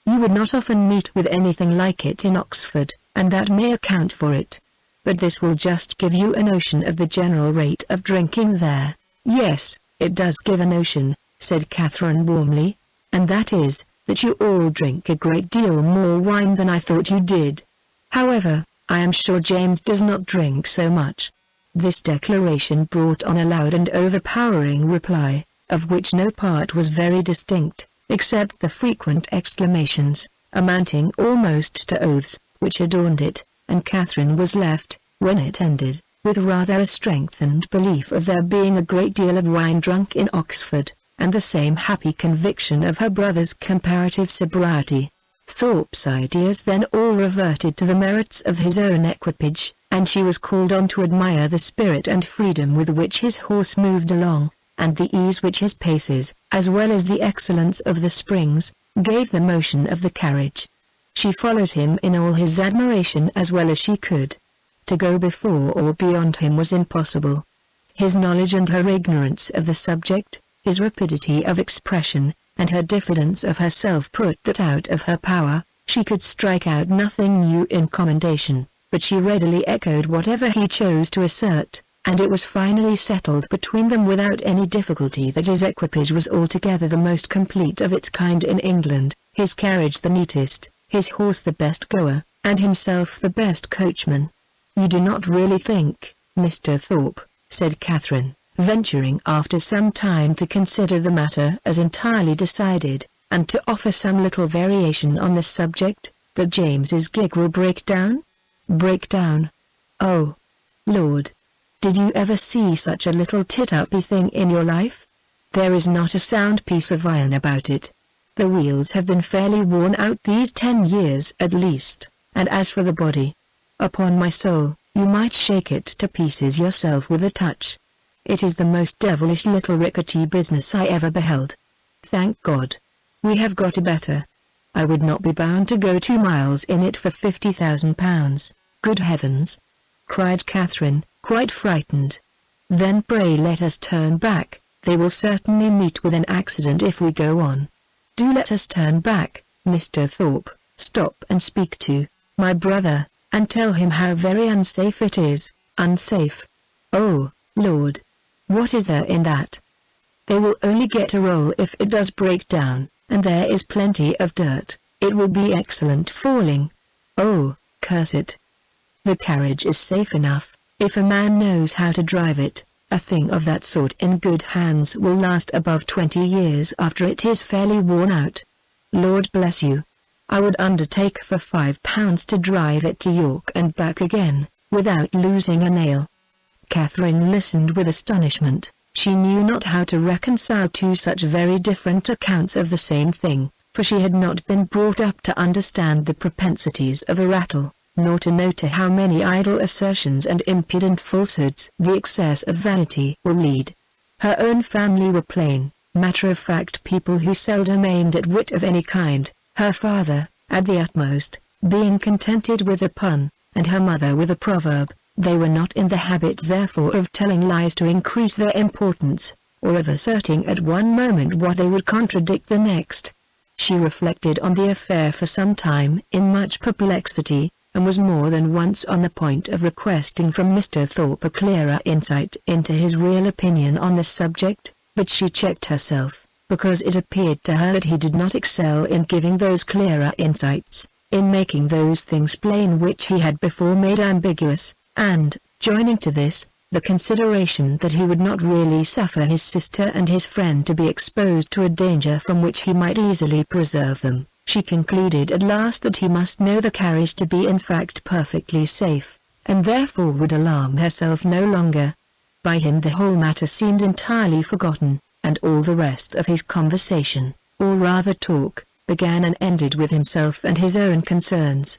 You would not often meet with anything like it in Oxford, and that may account for it. But this will just give you a notion of the general rate of drinking there." "Yes, it does give a notion," said Catherine warmly, "and that is, that you all drink a great deal more wine than I thought you did. However, I am sure James does not drink so much." This declaration brought on a loud and overpowering reply, of which no part was very distinct, except the frequent exclamations, amounting almost to oaths, which adorned it, and Catherine was left, when it ended, with rather a strengthened belief of there being a great deal of wine drunk in Oxford, and the same happy conviction of her brother's comparative sobriety. Thorpe's ideas then all reverted to the merits of his own equipage, and she was called on to admire the spirit and freedom with which his horse moved along, and the ease which his paces, as well as the excellence of the springs, gave the motion of the carriage. She followed him in all his admiration as well as she could. To go before or beyond him was impossible. His knowledge and her ignorance of the subject, his rapidity of expression, and her diffidence of herself put that out of her power. She could strike out nothing new in commendation, but she readily echoed whatever he chose to assert, and it was finally settled between them without any difficulty that his equipage was altogether the most complete of its kind in England, his carriage the neatest, his horse the best goer, and himself the best coachman. "You do not really think, Mr. Thorpe," said Catherine, venturing after some time to consider the matter as entirely decided, and to offer some little variation on the subject, "that James's gig will break down?" "Break down? Oh, Lord! Did you ever see such a little tit-uppy thing in your life? There is not a sound piece of iron about it. The wheels have been fairly worn out these 10 years at least, and as for the body, upon my soul, you might shake it to pieces yourself with a touch. It is the most devilish little rickety business I ever beheld. Thank God, we have got a better. I would not be bound to go 2 miles in it for £50,000. Good heavens!" cried Catherine, quite frightened. "Then pray let us turn back. They will certainly meet with an accident if we go on. Do let us turn back, Mr. Thorpe. Stop and speak to my brother, and tell him how very unsafe it is." "Unsafe? Oh, Lord! What is there in that? They will only get a roll if it does break down, and there is plenty of dirt. It will be excellent falling. Oh, curse it! The carriage is safe enough, if a man knows how to drive it. A thing of that sort in good hands will last above 20 years after it is fairly worn out. Lord bless you! I would undertake for £5 to drive it to York and back again, without losing a nail." Catherine listened with astonishment. She knew not how to reconcile two such very different accounts of the same thing, for she had not been brought up to understand the propensities of a rattle, nor to know to how many idle assertions and impudent falsehoods the excess of vanity will lead. Her own family were plain, matter-of-fact people who seldom aimed at wit of any kind, her father, at the utmost, being contented with a pun, and her mother with a proverb. They were not in the habit therefore of telling lies to increase their importance, or of asserting at one moment what they would contradict the next. She reflected on the affair for some time in much perplexity, and was more than once on the point of requesting from Mr. Thorpe a clearer insight into his real opinion on the subject, but she checked herself, because it appeared to her that he did not excel in giving those clearer insights, in making those things plain which he had before made ambiguous, and, joining to this, the consideration that he would not really suffer his sister and his friend to be exposed to a danger from which he might easily preserve them, she concluded at last that he must know the carriage to be in fact perfectly safe, and therefore would alarm herself no longer. By him the whole matter seemed entirely forgotten, and all the rest of his conversation, or rather talk, began and ended with himself and his own concerns.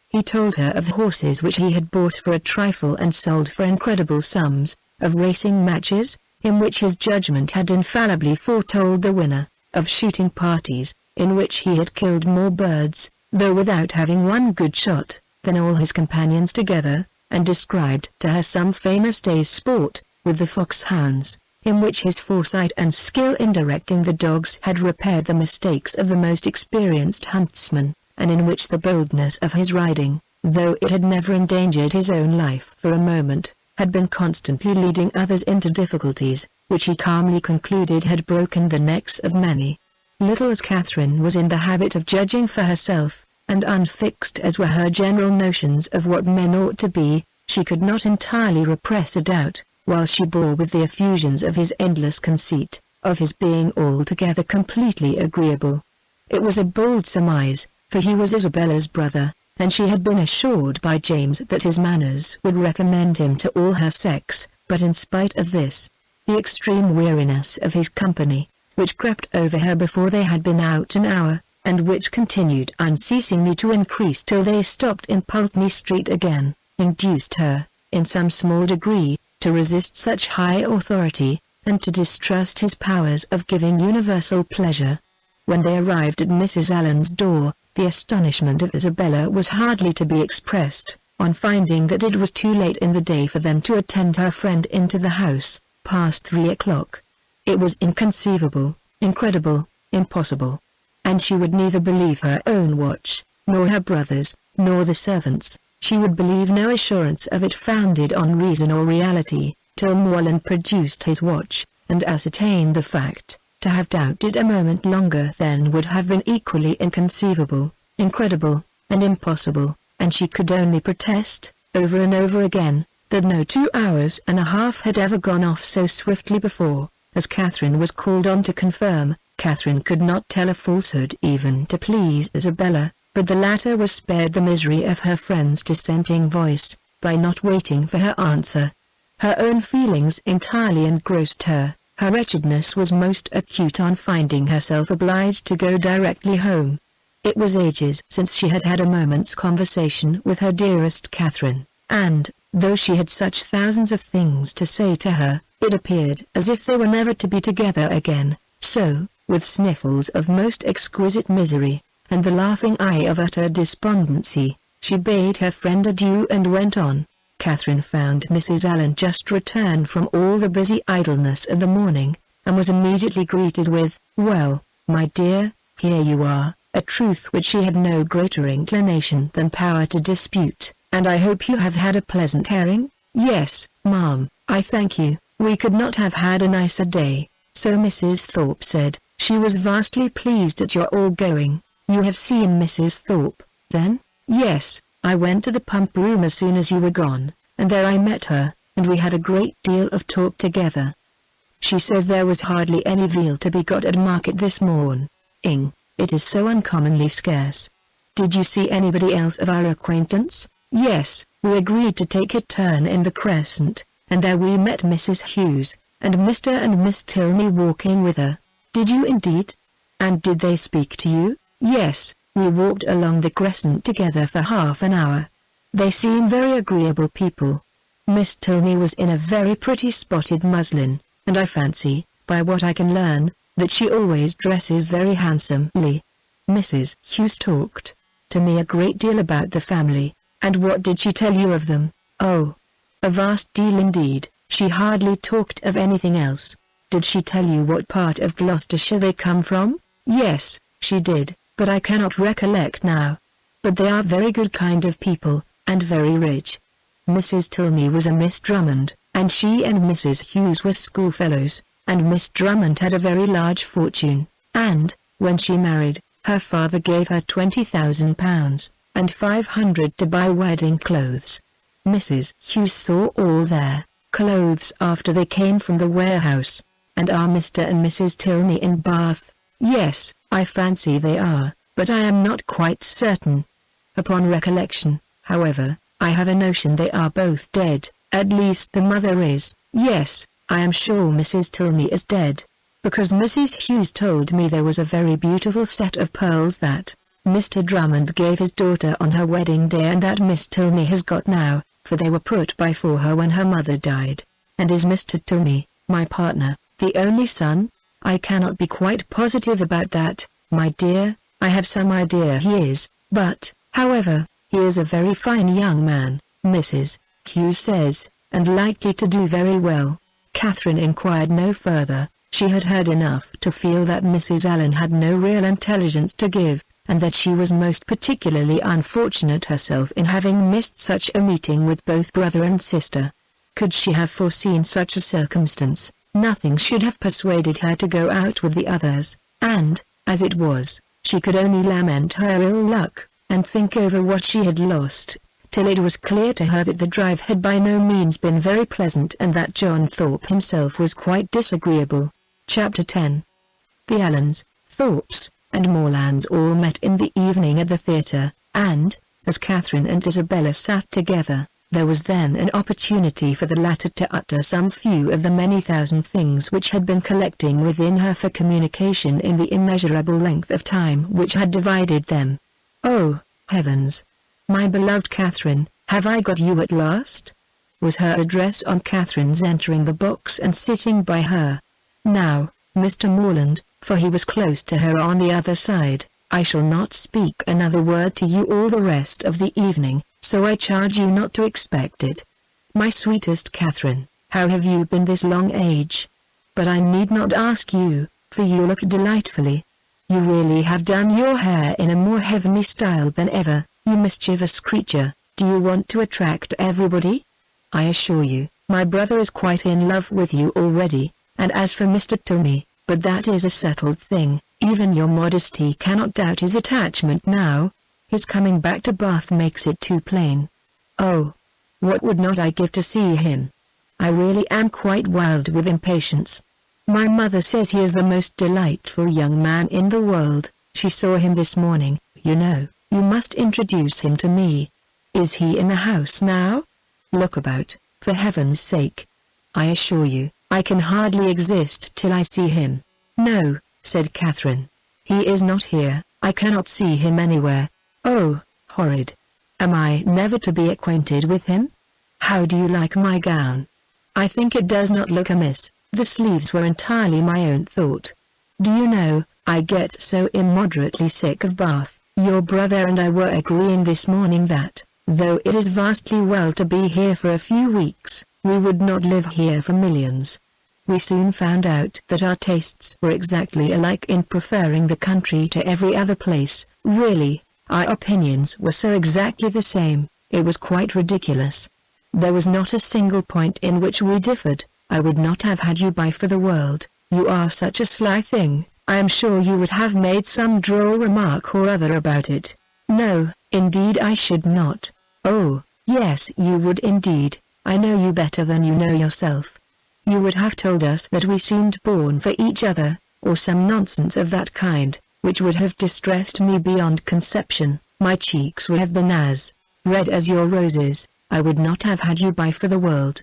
He told her of horses which he had bought for a trifle and sold for incredible sums, of racing matches, in which his judgment had infallibly foretold the winner, of shooting parties, in which he had killed more birds, though without having one good shot, than all his companions together, and described to her some famous day's sport, with the foxhounds, in which his foresight and skill in directing the dogs had repaired the mistakes of the most experienced huntsman, and in which the boldness of his riding, though it had never endangered his own life for a moment, had been constantly leading others into difficulties, which he calmly concluded had broken the necks of many. Little as Catherine was in the habit of judging for herself, and unfixed as were her general notions of what men ought to be, she could not entirely repress a doubt, while she bore with the effusions of his endless conceit, of his being altogether completely agreeable. It was a bold surmise, for he was Isabella's brother, and she had been assured by James that his manners would recommend him to all her sex, but in spite of this, the extreme weariness of his company, which crept over her before they had been out an hour, and which continued unceasingly to increase till they stopped in Pulteney Street again, induced her, in some small degree, to resist such high authority, and to distrust his powers of giving universal pleasure. When they arrived at Mrs. Allen's door, the astonishment of Isabella was hardly to be expressed, on finding that it was too late in the day for them to attend her friend into the house, past 3 o'clock. It was inconceivable, incredible, impossible. And she would neither believe her own watch, nor her brother's, nor the servants'. She would believe no assurance of it founded on reason or reality, till Morland produced his watch, and ascertained the fact. To have doubted a moment longer then would have been equally inconceivable, incredible, and impossible, and she could only protest, over and over again, that no 2 hours and a half had ever gone off so swiftly before. As Catherine was called on to confirm, Catherine could not tell a falsehood even to please Isabella, but the latter was spared the misery of her friend's dissenting voice, by not waiting for her answer. Her own feelings entirely engrossed her. Her wretchedness was most acute on finding herself obliged to go directly home. It was ages since she had had a moment's conversation with her dearest Catherine, and, though she had such thousands of things to say to her, it appeared as if they were never to be together again. So, with sniffles of most exquisite misery, and the laughing eye of utter despondency, she bade her friend adieu and went on. Catherine found Mrs. Allen just returned from all the busy idleness of the morning, and was immediately greeted with, "Well, my dear, here you are," a truth which she had no greater inclination than power to dispute. "And I hope you have had a pleasant airing?" "Yes, ma'am, I thank you, we could not have had a nicer day," so Mrs. Thorpe said. She was vastly pleased at your all going. "You have seen Mrs. Thorpe, then?" "Yes, I went to the pump room as soon as you were gone, and there I met her, and we had a great deal of talk together. She says there was hardly any veal to be got at market this morning. It is so uncommonly scarce." "Did you see anybody else of our acquaintance?" "Yes, we agreed to take a turn in the Crescent, and there we met Mrs. Hughes, and Mr. and Miss Tilney walking with her." "Did you indeed? And did they speak to you?" "Yes, we walked along the Crescent together for half an hour. They seem very agreeable people. Miss Tilney was in a very pretty spotted muslin, and I fancy, by what I can learn, that she always dresses very handsomely." Mrs. Hughes talked to me a great deal about the family. "And what did she tell you of them?" "Oh, a vast deal indeed. She hardly talked of anything else." "Did she tell you what part of Gloucestershire they come from?" "Yes, she did, but I cannot recollect now. But they are very good kind of people, and very rich. Mrs. Tilney was a Miss Drummond, and she and Mrs. Hughes were schoolfellows, and Miss Drummond had a very large fortune, and, when she married, her father gave her £20,000, and 500 to buy wedding clothes. Mrs. Hughes saw all their clothes after they came from the warehouse. And are Mr. and Mrs. Tilney in Bath?" "Yes, I fancy they are, but I am not quite certain. Upon recollection, however, I have a notion they are both dead, at least the mother is." "Yes, I am sure Mrs. Tilney is dead, because Mrs. Hughes told me there was a very beautiful set of pearls that Mr. Drummond gave his daughter on her wedding day and that Miss Tilney has got now, for they were put by for her when her mother died." "And is Mr. Tilney, my partner, the only son?" "I cannot be quite positive about that, my dear. I have some idea he is, but, however, he is a very fine young man, Mrs. Hughes says, and likely to do very well." Catherine inquired no further. She had heard enough to feel that Mrs. Allen had no real intelligence to give, and that she was most particularly unfortunate herself in having missed such a meeting with both brother and sister. Could she have foreseen such a circumstance, nothing should have persuaded her to go out with the others, and, as it was, she could only lament her ill luck, and think over what she had lost, till it was clear to her that the drive had by no means been very pleasant and that John Thorpe himself was quite disagreeable. Chapter 10. The Allens, Thorpes, and Morlands all met in the evening at the theatre, and, as Catherine and Isabella sat together, There was then an opportunity for the latter to utter some few of the many thousand things which had been collecting within her for communication in the immeasurable length of time which had divided them. "Oh, heavens! My beloved Catherine, have I got you at last?" was her address on Catherine's entering the box and sitting by her. "Now, Mr. Morland," for he was close to her on the other side, "I shall not speak another word to you all the rest of the evening, so I charge you not to expect it. My sweetest Catherine, how have you been this long age? But I need not ask you, for you look delightfully. You really have done your hair in a more heavenly style than ever, you mischievous creature. Do you want to attract everybody? I assure you, my brother is quite in love with you already, and as for Mr. Tilney, but that is a settled thing, even your modesty cannot doubt his attachment now. His coming back to Bath makes it too plain. Oh, what would not I give to see him? I really am quite wild with impatience. My mother says he is the most delightful young man in the world. She saw him this morning, you know. You must introduce him to me. Is he in the house now? Look about, for heaven's sake. I assure you, I can hardly exist till I see him." "No," said Catherine. "He is not here, I cannot see him anywhere. Oh, horrid! Am I never to be acquainted with him? How do you like my gown? I think it does not look amiss. The sleeves were entirely my own thought. Do you know, I get so immoderately sick of Bath. Your brother and I were agreeing this morning that, though it is vastly well to be here for a few weeks, we would not live here for millions. We soon found out that our tastes were exactly alike in preferring the country to every other place. Really, our opinions were so exactly the same, it was quite ridiculous. There was not a single point in which we differed. I would not have had you by for the world. You are such a sly thing, I am sure you would have made some droll remark or other about it. No, indeed I should not. Oh, yes you would indeed. I know you better than you know yourself. You would have told us that we seemed born for each other, or some nonsense of that kind, which would have distressed me beyond conception. My cheeks would have been as red as your roses. I would not have had you by for the world.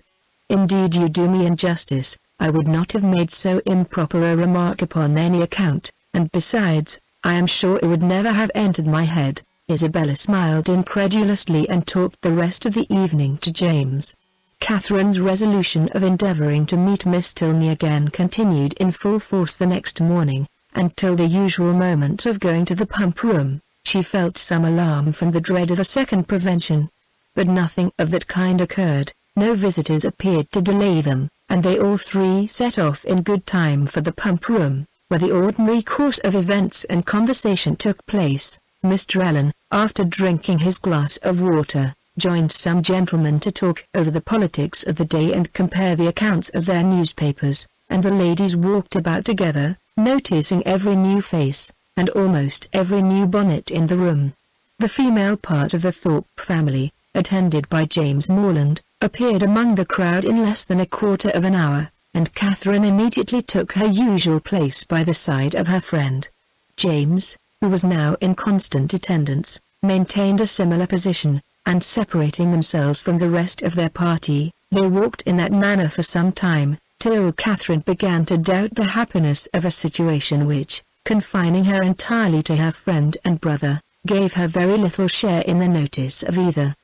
Indeed you do me injustice. I would not have made so improper a remark upon any account, and besides, I am sure it would never have entered my head." Isabella smiled incredulously and talked the rest of the evening to James. Catherine's resolution of endeavouring to meet Miss Tilney again continued in full force the next morning, until the usual moment of going to the pump room. She felt some alarm from the dread of a second prevention. But nothing of that kind occurred, no visitors appeared to delay them, and they all three set off in good time for the pump room, where the ordinary course of events and conversation took place. Mr. Allen, after drinking his glass of water, joined some gentlemen to talk over the politics of the day and compare the accounts of their newspapers, and the ladies walked about together, noticing every new face, and almost every new bonnet in the room. The female part of the Thorpe family, attended by James Morland, appeared among the crowd in less than a quarter of an hour, and Catherine immediately took her usual place by the side of her friend. James, who was now in constant attendance, maintained a similar position, and separating themselves from the rest of their party, they walked in that manner for some time, till Catherine began to doubt the happiness of a situation which, confining her entirely to her friend and brother, gave her very little share in the notice of either.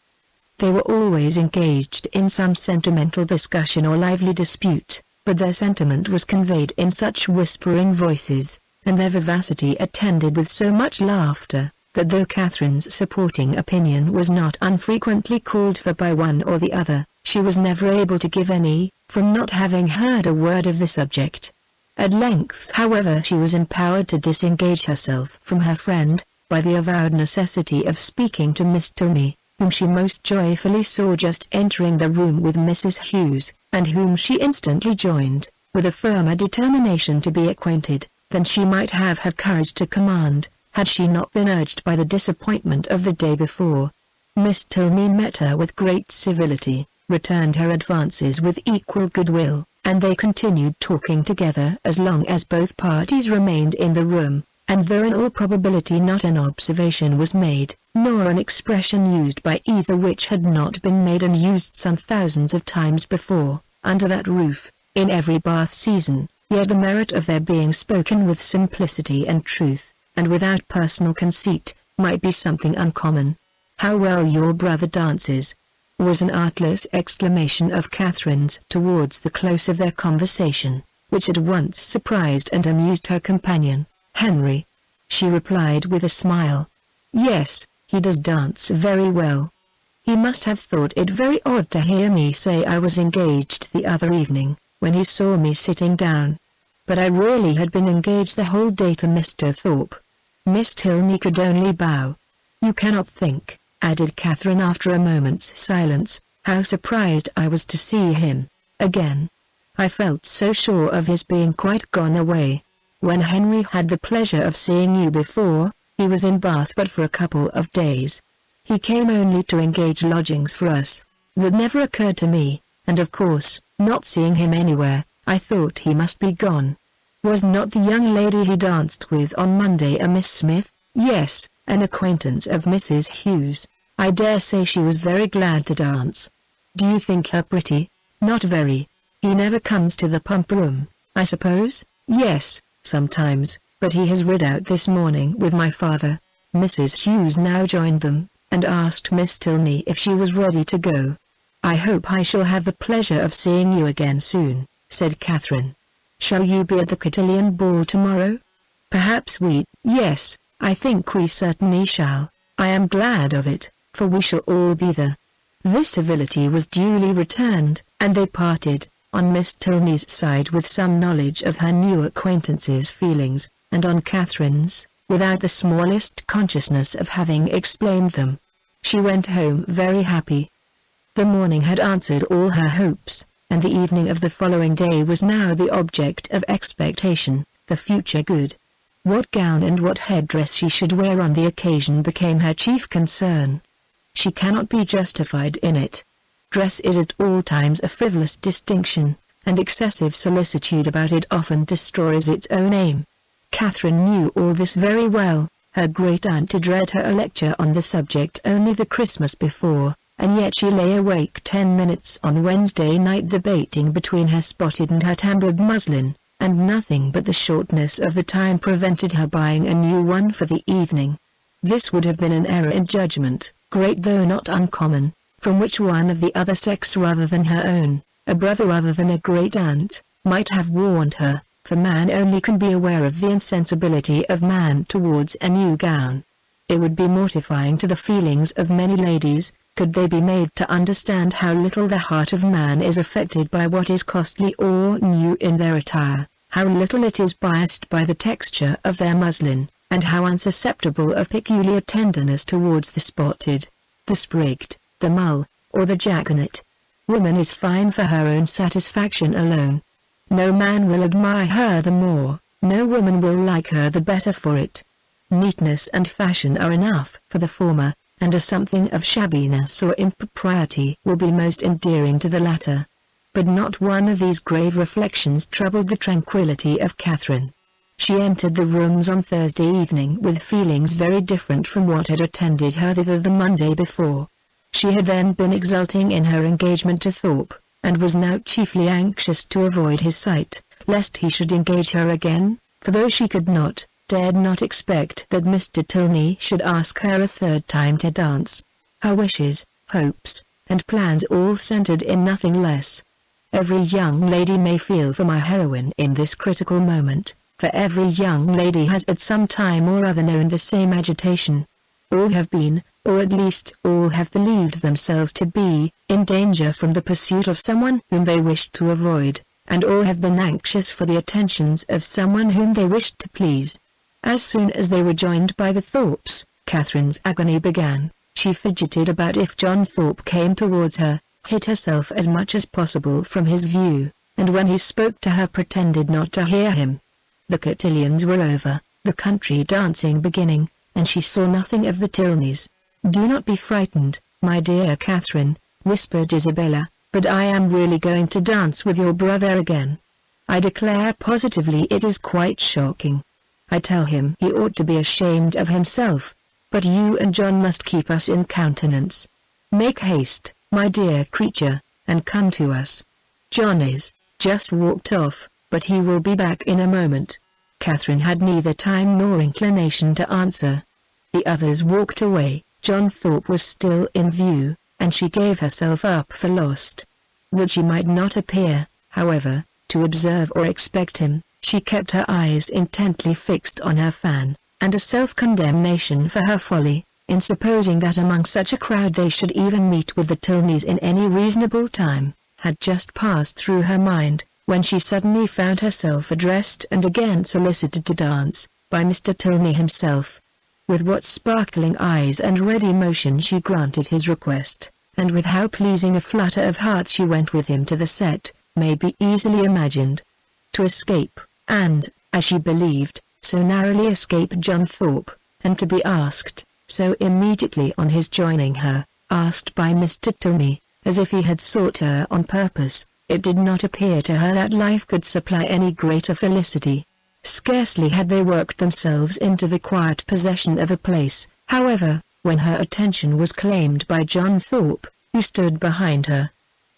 They were always engaged in some sentimental discussion or lively dispute, but their sentiment was conveyed in such whispering voices, and their vivacity attended with so much laughter, that though Catherine's supporting opinion was not unfrequently called for by one or the other, she was never able to give any, from not having heard a word of the subject. At length, however, she was empowered to disengage herself from her friend, by the avowed necessity of speaking to Miss Tilney, whom she most joyfully saw just entering the room with Mrs. Hughes, and whom she instantly joined, with a firmer determination to be acquainted, than she might have had courage to command, had she not been urged by the disappointment of the day before. Miss Tilney met her with great civility, returned her advances with equal goodwill, and they continued talking together as long as both parties remained in the room, and though in all probability not an observation was made, nor an expression used by either which had not been made and used some thousands of times before, under that roof, in every bath season, yet the merit of their being spoken with simplicity and truth, and without personal conceit, might be something uncommon. "How well your brother dances!" was an artless exclamation of Catherine's towards the close of their conversation, which at once surprised and amused her companion. "Henry," she replied with a smile. "Yes, he does dance very well. He must have thought it very odd to hear me say I was engaged the other evening, when he saw me sitting down. But I really had been engaged the whole day to Mr. Thorpe." Miss Tilney could only bow. "You cannot think," added Catherine after a moment's silence, "how surprised I was to see him again. I felt so sure of his being quite gone away. When Henry had the pleasure of seeing you before, he was in Bath but for a couple of days. He came only to engage lodgings for us. That never occurred to me, and of course, not seeing him anywhere, I thought he must be gone." "Was not the young lady he danced with on Monday a Miss Smith?" "Yes, an acquaintance of Mrs. Hughes. I dare say she was very glad to dance." "Do you think her pretty?" "Not very. He never comes to the pump room, I suppose?" "Yes, sometimes, but he has rid out this morning with my father." Mrs. Hughes now joined them, and asked Miss Tilney if she was ready to go. "I hope I shall have the pleasure of seeing you again soon," said Catherine. "Shall you be at the cotillion ball tomorrow?" "Perhaps we—" "Yes, I think we certainly shall. I am glad of it, for we shall all be there." This civility was duly returned, and they parted, on Miss Tilney's side with some knowledge of her new acquaintance's feelings, and on Catherine's, without the smallest consciousness of having explained them. She went home very happy. The morning had answered all her hopes, and the evening of the following day was now the object of expectation, the future good. What gown and what headdress she should wear on the occasion became her chief concern. She cannot be justified in it. Dress is at all times a frivolous distinction, and excessive solicitude about it often destroys its own aim. Catherine knew all this very well. Her great-aunt had read her a lecture on the subject only the Christmas before, and yet she lay awake 10 minutes on Wednesday night debating between her spotted and her tambored muslin, and nothing but the shortness of the time prevented her buying a new one for the evening. This would have been an error in judgment, great though not uncommon, from which one of the other sex rather than her own, a brother rather than a great-aunt, might have warned her, for man only can be aware of the insensibility of man towards a new gown. It would be mortifying to the feelings of many ladies, could they be made to understand how little the heart of man is affected by what is costly or new in their attire, how little it is biased by the texture of their muslin, and how unsusceptible of peculiar tenderness towards the spotted, the sprigged, the mull, or the jaconet. Woman is fine for her own satisfaction alone. No man will admire her the more, no woman will like her the better for it. Neatness and fashion are enough for the former, and a something of shabbiness or impropriety will be most endearing to the latter. But not one of these grave reflections troubled the tranquillity of Catherine. She entered the rooms on Thursday evening with feelings very different from what had attended her thither the Monday before. She had then been exulting in her engagement to Thorpe, and was now chiefly anxious to avoid his sight, lest he should engage her again, for though she could not, dared not expect that Mr. Tilney should ask her a third time to dance. Her wishes, hopes, and plans all centered in nothing less. Every young lady may feel for my heroine in this critical moment, for every young lady has at some time or other known the same agitation. All have been, or at least all have believed themselves to be, in danger from the pursuit of someone whom they wished to avoid, and all have been anxious for the attentions of someone whom they wished to please. As soon as they were joined by the Thorpes, Catherine's agony began. She fidgeted about if John Thorpe came towards her, hid herself as much as possible from his view, and when he spoke to her pretended not to hear him. The cotillions were over, the country dancing beginning, and she saw nothing of the Tilneys. "Do not be frightened, my dear Catherine," whispered Isabella, "but I am really going to dance with your brother again. I declare positively it is quite shocking. I tell him he ought to be ashamed of himself. But you and John must keep us in countenance. Make haste, my dear creature, and come to us. John is just walked off, but he will be back in a moment." Catherine had neither time nor inclination to answer. The others walked away. John Thorpe was still in view, and she gave herself up for lost. That she might not appear, however, to observe or expect him, she kept her eyes intently fixed on her fan, and a self-condemnation for her folly, in supposing that among such a crowd they should even meet with the Tilneys in any reasonable time, had just passed through her mind, when she suddenly found herself addressed and again solicited to dance, by Mr. Tilney himself. With what sparkling eyes and ready motion she granted his request, and with how pleasing a flutter of heart she went with him to the set, may be easily imagined. To escape, and, as she believed, so narrowly escape John Thorpe, and to be asked, so immediately on his joining her, asked by Mr. Tilney, as if he had sought her on purpose, it did not appear to her that life could supply any greater felicity. Scarcely had they worked themselves into the quiet possession of a place, however, when her attention was claimed by John Thorpe, who stood behind her.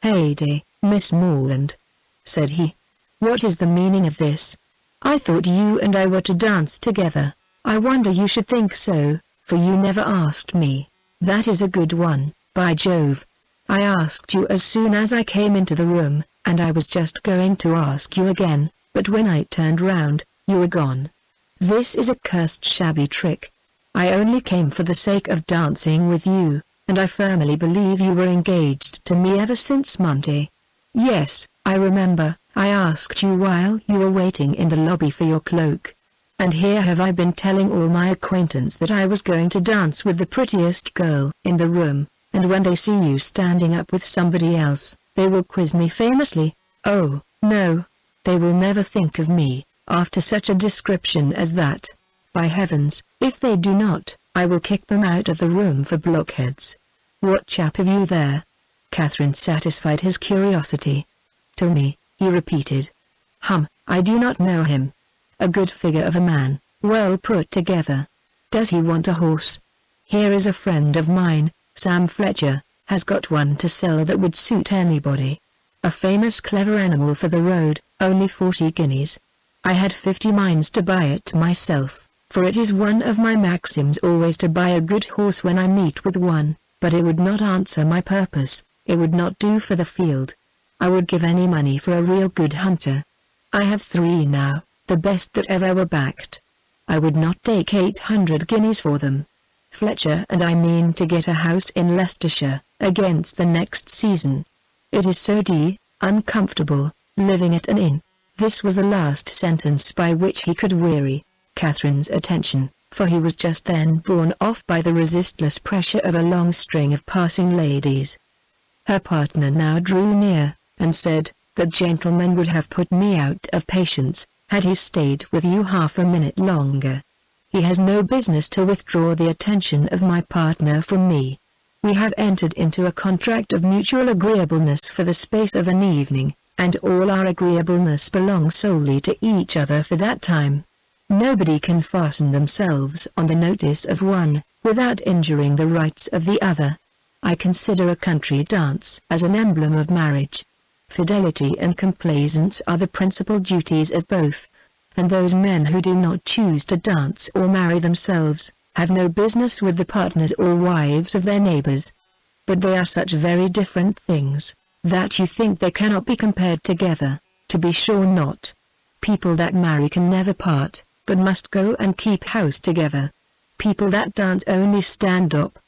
"Heyday, Miss Morland," said he. "What is the meaning of this? I thought you and I were to dance together. I wonder you should think so, for you never asked me. That is a good one, by Jove. I asked you as soon as I came into the room, and I was just going to ask you again, but when I turned round, you were gone. This is a cursed shabby trick. I only came for the sake of dancing with you, and I firmly believe you were engaged to me ever since Monday. Yes, I remember, I asked you while you were waiting in the lobby for your cloak. And here have I been telling all my acquaintance that I was going to dance with the prettiest girl in the room, and when they see you standing up with somebody else, they will quiz me famously. Oh, no, they will never think of me, after such a description as that. By heavens, if they do not, I will kick them out of the room for blockheads. What chap have you there?" Catherine satisfied his curiosity. "Tilney," he repeated. I do not know him. A good figure of a man, well put together. Does he want a horse? Here is a friend of mine, Sam Fletcher, has got one to sell that would suit anybody. A famous clever animal for the road, only 40 guineas. I had 50 minds to buy it myself, for it is one of my maxims always to buy a good horse when I meet with one, but it would not answer my purpose, it would not do for the field. I would give any money for a real good hunter. I have 3 now, the best that ever were backed. I would not take 800 guineas for them. Fletcher and I mean to get a house in Leicestershire, against the next season. It is so uncomfortable, living at an inn." This was the last sentence by which he could weary Catherine's attention, for he was just then borne off by the resistless pressure of a long string of passing ladies. Her partner now drew near, and said, "The gentleman would have put me out of patience, had he stayed with you half a minute longer. He has no business to withdraw the attention of my partner from me. We have entered into a contract of mutual agreeableness for the space of an evening, and all our agreeableness belongs solely to each other for that time. Nobody can fasten themselves on the notice of one, without injuring the rights of the other. I consider a country dance as an emblem of marriage. Fidelity and complaisance are the principal duties of both, and those men who do not choose to dance or marry themselves, have no business with the partners or wives of their neighbors. But they are such very different things, that you think they cannot be compared together. To be sure not. People that marry can never part, but must go and keep house together. People that dance only stand up,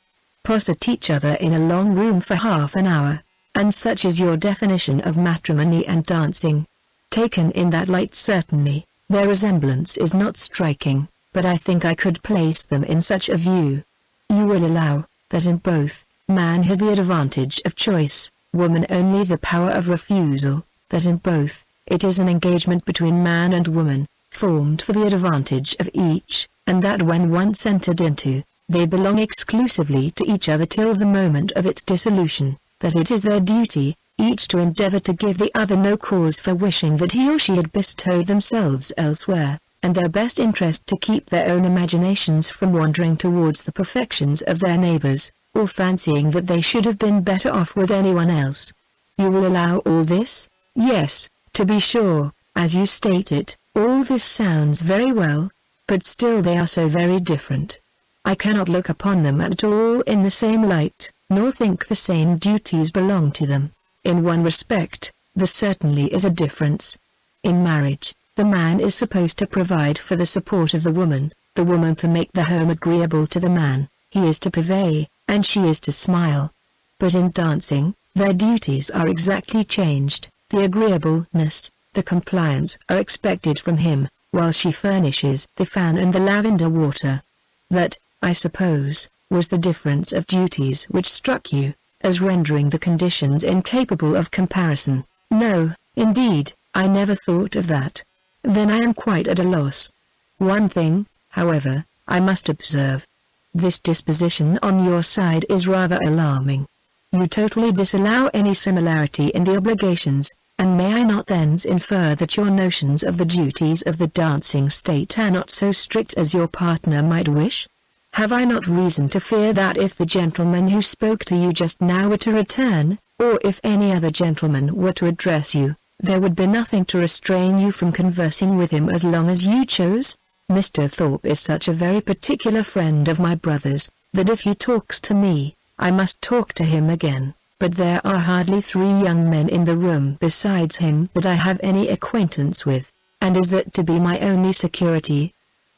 posset each other in a long room for half an hour, and such is your definition of matrimony and dancing. Taken in that light, certainly, their resemblance is not striking, but I think I could place them in such a view. You will allow, that in both, man has the advantage of choice, woman only the power of refusal, that in both, it is an engagement between man and woman, formed for the advantage of each, and that when once entered into, they belong exclusively to each other till the moment of its dissolution, that it is their duty, each to endeavor to give the other no cause for wishing that he or she had bestowed themselves elsewhere, and their best interest to keep their own imaginations from wandering towards the perfections of their neighbors, or fancying that they should have been better off with anyone else. You will allow all this? Yes, to be sure, as you state it, all this sounds very well, but still they are so very different. I cannot look upon them at all in the same light, nor think the same duties belong to them. In one respect, there certainly is a difference. In marriage, the man is supposed to provide for the support of the woman to make the home agreeable to the man, he is to purvey, and she is to smile. But in dancing, their duties are exactly changed. The agreeableness, the compliance are expected from him, while she furnishes the fan and the lavender water. That, I suppose, was the difference of duties which struck you, as rendering the conditions incapable of comparison. No, indeed, I never thought of that. Then I am quite at a loss. One thing, however, I must observe. This disposition on your side is rather alarming. You totally disallow any similarity in the obligations, and may I not thence infer that your notions of the duties of the dancing state are not so strict as your partner might wish? Have I not reason to fear that if the gentleman who spoke to you just now were to return, or if any other gentleman were to address you, there would be nothing to restrain you from conversing with him as long as you chose? Mr. Thorpe is such a very particular friend of my brother's, that if he talks to me, I must talk to him again, but there are hardly 3 young men in the room besides him that I have any acquaintance with, and is that to be my only security?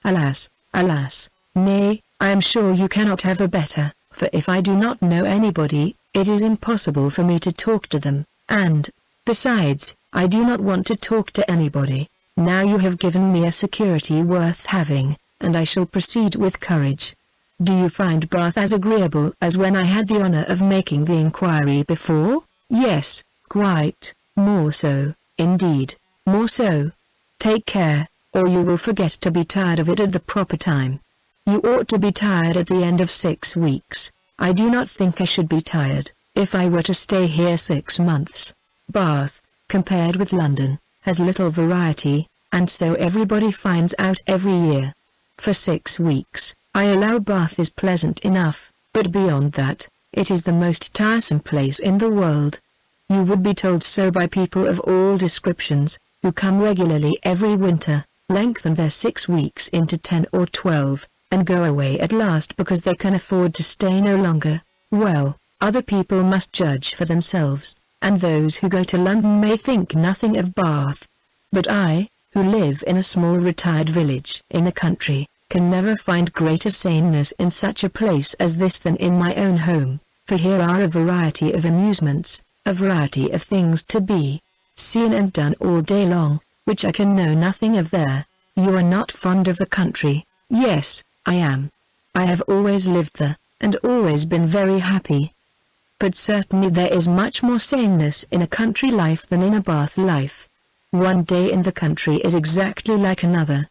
Alas, alas, nay, I am sure you cannot have a better, for if I do not know anybody, it is impossible for me to talk to them, and, besides, I do not want to talk to anybody. Now you have given me a security worth having, and I shall proceed with courage. Do you find Bath as agreeable as when I had the honor of making the inquiry before? Yes, quite, more so, indeed, more so. Take care, or you will forget to be tired of it at the proper time. You ought to be tired at the end of 6 weeks. I do not think I should be tired, if I were to stay here 6 months. Bath, compared with London, has little variety, and so everybody finds out every year. For 6 weeks, I allow Bath is pleasant enough, but beyond that, it is the most tiresome place in the world. You would be told so by people of all descriptions, who come regularly every winter, lengthen their 6 weeks into 10 or 12, and go away at last because they can afford to stay no longer. Well, other people must judge for themselves, and those who go to London may think nothing of Bath. But I, who live in a small retired village in the country, can never find greater saneness in such a place as this than in my own home, for here are a variety of amusements, a variety of things to be seen and done all day long, which I can know nothing of there. You are not fond of the country? Yes, I am. I have always lived there, and always been very happy. But certainly there is much more saneness in a country life than in a Bath life. One day in the country is exactly like another.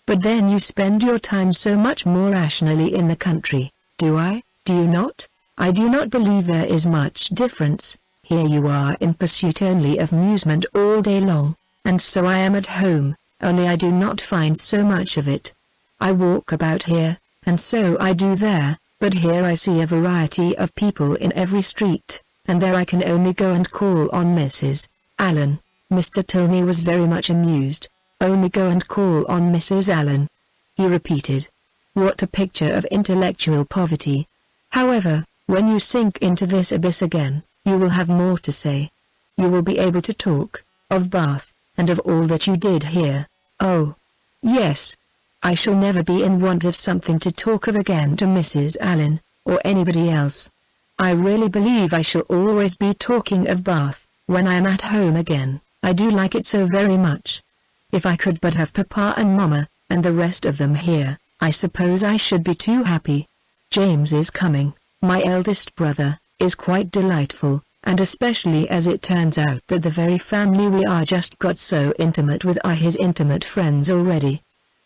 But then you spend your time so much more rationally in the country. Do you not? I do not believe there is much difference. Here you are in pursuit only of amusement all day long, and so I am at home, only I do not find so much of it. I walk about here, and so I do there, but here I see a variety of people in every street, and there I can only go and call on Mrs. Allen. Mr. Tilney was very much amused. Only go and call on Mrs. Allen, he repeated. What a picture of intellectual poverty. However, when you sink into this abyss again, you will have more to say. You will be able to talk of Bath, and of all that you did here. Oh, yes. I shall never be in want of something to talk of again to Mrs. Allen, or anybody else. I really believe I shall always be talking of Bath, when I am at home again. I do like it so very much. If I could but have Papa and Mamma, and the rest of them here, I suppose I should be too happy. James is coming, my eldest brother, is quite delightful, and especially as it turns out that the very family we are just got so intimate with are his intimate friends already.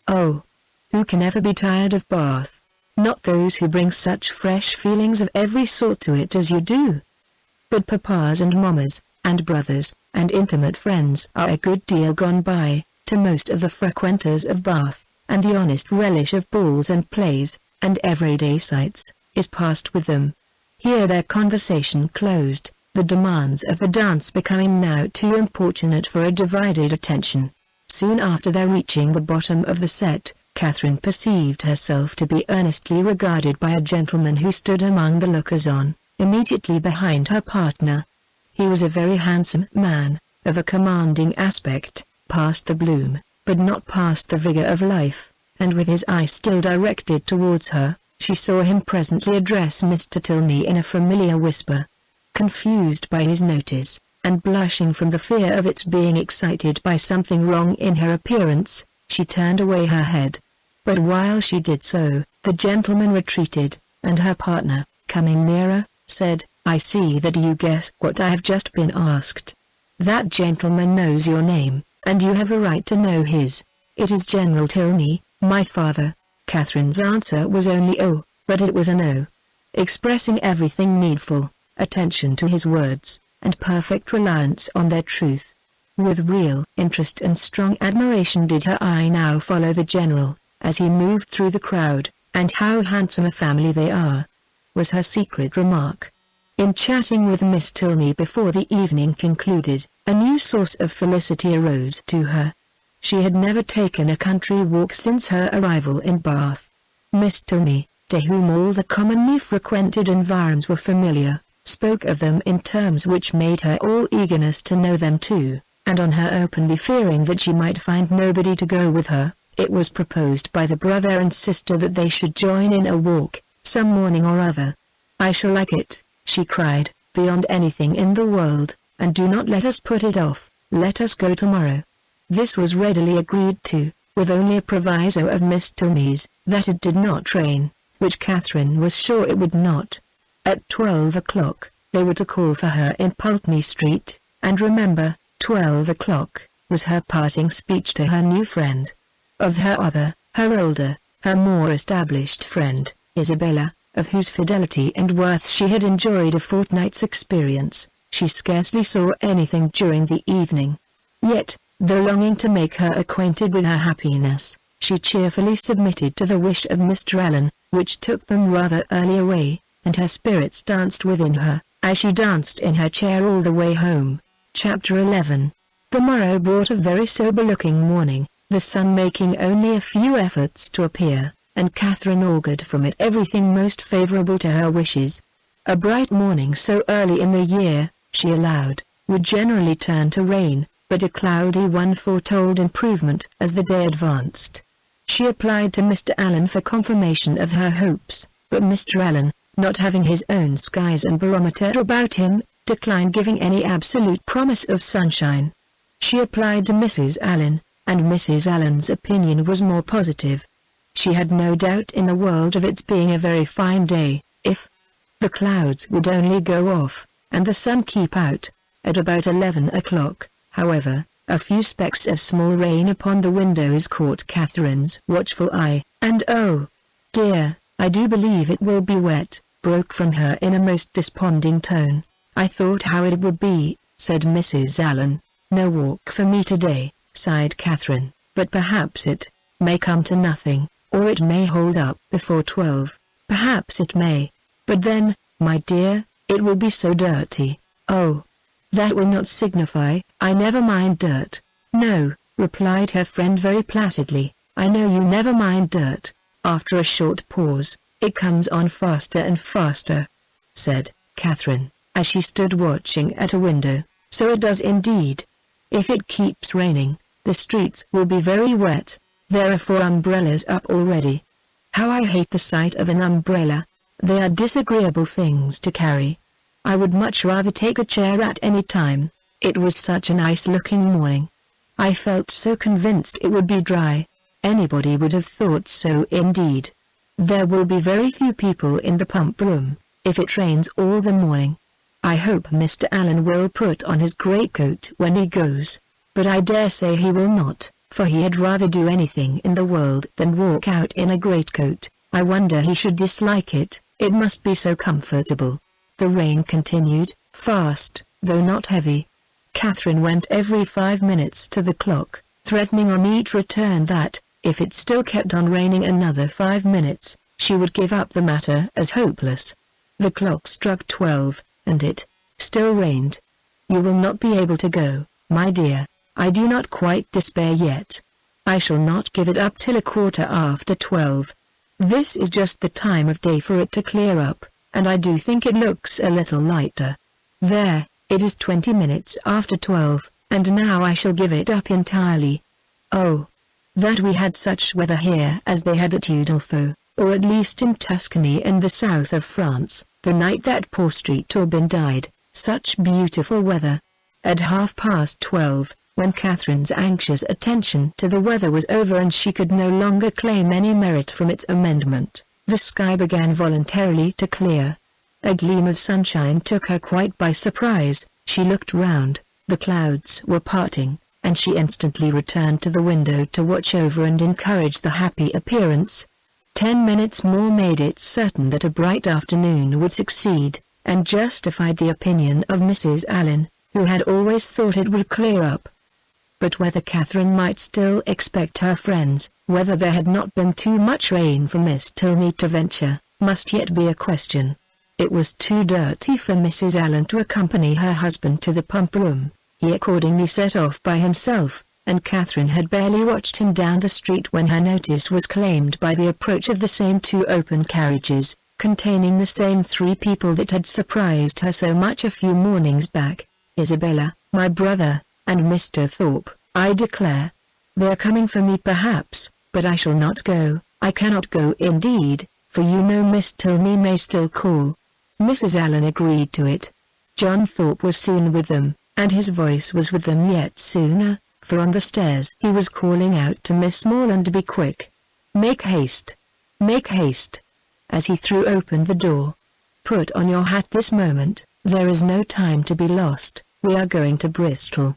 Oh, who can ever be tired of Bath? Not those who bring such fresh feelings of every sort to it as you do. But papas and mammas, and brothers, and intimate friends are a good deal gone by, to most of the frequenters of Bath, and the honest relish of balls and plays, and everyday sights, is past with them. Here their conversation closed, the demands of the dance becoming now too importunate for a divided attention. Soon after their reaching the bottom of the set, Catherine perceived herself to be earnestly regarded by a gentleman who stood among the lookers-on, immediately behind her partner. He was a very handsome man, of a commanding aspect, past the bloom, but not past the vigor of life, and with his eye still directed towards her, she saw him presently address Mr. Tilney in a familiar whisper. Confused by his notice, and blushing from the fear of its being excited by something wrong in her appearance, she turned away her head. But while she did so, the gentleman retreated, and her partner, coming nearer, said, "I see that you guess what I have just been asked. That gentleman knows your name, and you have a right to know his. It is General Tilney, my father." Catherine's answer was only "Oh," but it was a no, expressing everything needful, attention to his words, and perfect reliance on their truth. With real interest and strong admiration did her eye now follow the general, as he moved through the crowd, "and how handsome a family they are," was her secret remark. In chatting with Miss Tilney before the evening concluded, a new source of felicity arose to her. She had never taken a country walk since her arrival in Bath. Miss Tilney, to whom all the commonly frequented environs were familiar, spoke of them in terms which made her all eagerness to know them too, and on her openly fearing that she might find nobody to go with her, it was proposed by the brother and sister that they should join in a walk, some morning or other. "I shall like it," she cried, "beyond anything in the world, and do not let us put it off, let us go tomorrow." This was readily agreed to, with only a proviso of Miss Tilney's, that it did not rain, which Catherine was sure it would not. At 12 o'clock, they were to call for her in Pulteney Street, and remember, 12 o'clock, was her parting speech to her new friend. Of her other, her older, her more established friend, Isabella, of whose fidelity and worth she had enjoyed a fortnight's experience, she scarcely saw anything during the evening. Yet, though longing to make her acquainted with her happiness, she cheerfully submitted to the wish of Mr. Allen, which took them rather early away, and her spirits danced within her, as she danced in her chair all the way home. Chapter 11. The morrow brought a very sober-looking morning, the sun making only a few efforts to appear, and Catherine augured from it everything most favorable to her wishes. A bright morning so early in the year, she allowed, would generally turn to rain, but a cloudy one foretold improvement as the day advanced. She applied to Mr. Allen for confirmation of her hopes, but Mr. Allen, not having his own skies and barometer about him, declined giving any absolute promise of sunshine. She applied to Mrs. Allen, and Mrs. Allen's opinion was more positive. She had no doubt in the world of its being a very fine day, if the clouds would only go off, and the sun keep out. At about 11 o'clock, however, a few specks of small rain upon the windows caught Catherine's watchful eye, and "Oh, dear, I do believe it will be wet," broke from her in a most desponding tone. "I thought how it would be," said Mrs. Allen. "No walk for me today," sighed Catherine, "but perhaps it may come to nothing, or it may hold up before 12. Perhaps it may. But then, my dear, it will be so dirty." "Oh, that will not signify, I never mind dirt." "No," replied her friend very placidly, "I know you never mind dirt." After a short pause, "It comes on faster and faster," said Catherine, as she stood watching at a window. "So it does indeed. If it keeps raining, the streets will be very wet. There are 4 umbrellas up already. How I hate the sight of an umbrella. They are disagreeable things to carry. I would much rather take a chair at any time." It was such a nice-looking morning. "I felt so convinced it would be dry. Anybody would have thought so indeed. There will be very few people in the pump room, if it rains all the morning. I hope Mr. Allen will put on his greatcoat when he goes, but I dare say he will not, for he had rather do anything in the world than walk out in a greatcoat. I wonder he should dislike it, it must be so comfortable." The rain continued, fast, though not heavy. Catherine went every 5 minutes to the clock, threatening on each return that, if it still kept on raining another 5 minutes, she would give up the matter as hopeless. The clock struck 12, and it still rained. "You will not be able to go, my dear. I do not quite despair yet. I shall not give it up till 12:15. This is just the time of day for it to clear up, and I do think it looks a little lighter. There, it is 20 minutes after 12, and now I shall give it up entirely. Oh, that we had such weather here as they had at Udolpho, or at least in Tuscany and the south of France, the night that poor Street Taubin died. Such beautiful weather." At 12:30, when Catherine's anxious attention to the weather was over and she could no longer claim any merit from its amendment, the sky began voluntarily to clear. A gleam of sunshine took her quite by surprise. She looked round, the clouds were parting, and she instantly returned to the window to watch over and encourage the happy appearance. 10 minutes more made it certain that a bright afternoon would succeed, and justified the opinion of Mrs. Allen, who had always thought it would clear up. But whether Catherine might still expect her friends, whether there had not been too much rain for Miss Tilney to venture, must yet be a question. It was too dirty for Mrs. Allen to accompany her husband to the pump room. He accordingly set off by himself, and Catherine had barely watched him down the street when her notice was claimed by the approach of the same 2 open carriages, containing the same 3 people that had surprised her so much a few mornings back. "Isabella, my brother, and Mr. Thorpe, I declare. They are coming for me perhaps, but I shall not go. I cannot go indeed, for you know Miss Tilney may still call." Mrs. Allen agreed to it. John Thorpe was soon with them, and his voice was with them yet sooner, for on the stairs he was calling out to Miss Morland to be quick. "Make haste! Make haste!" as he threw open the door. "Put on your hat this moment, there is no time to be lost, we are going to Bristol."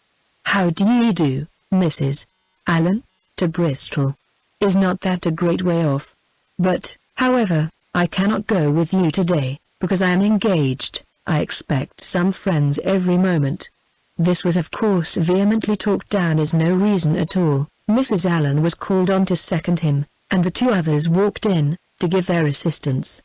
"How do ye do, Mrs. Allen? To Bristol? Is not that a great way off? But, however, I cannot go with you today, because I am engaged. I expect some friends every moment." This was of course vehemently talked down as no reason at all. Mrs. Allen was called on to second him, and the 2 others walked in, to give their assistance.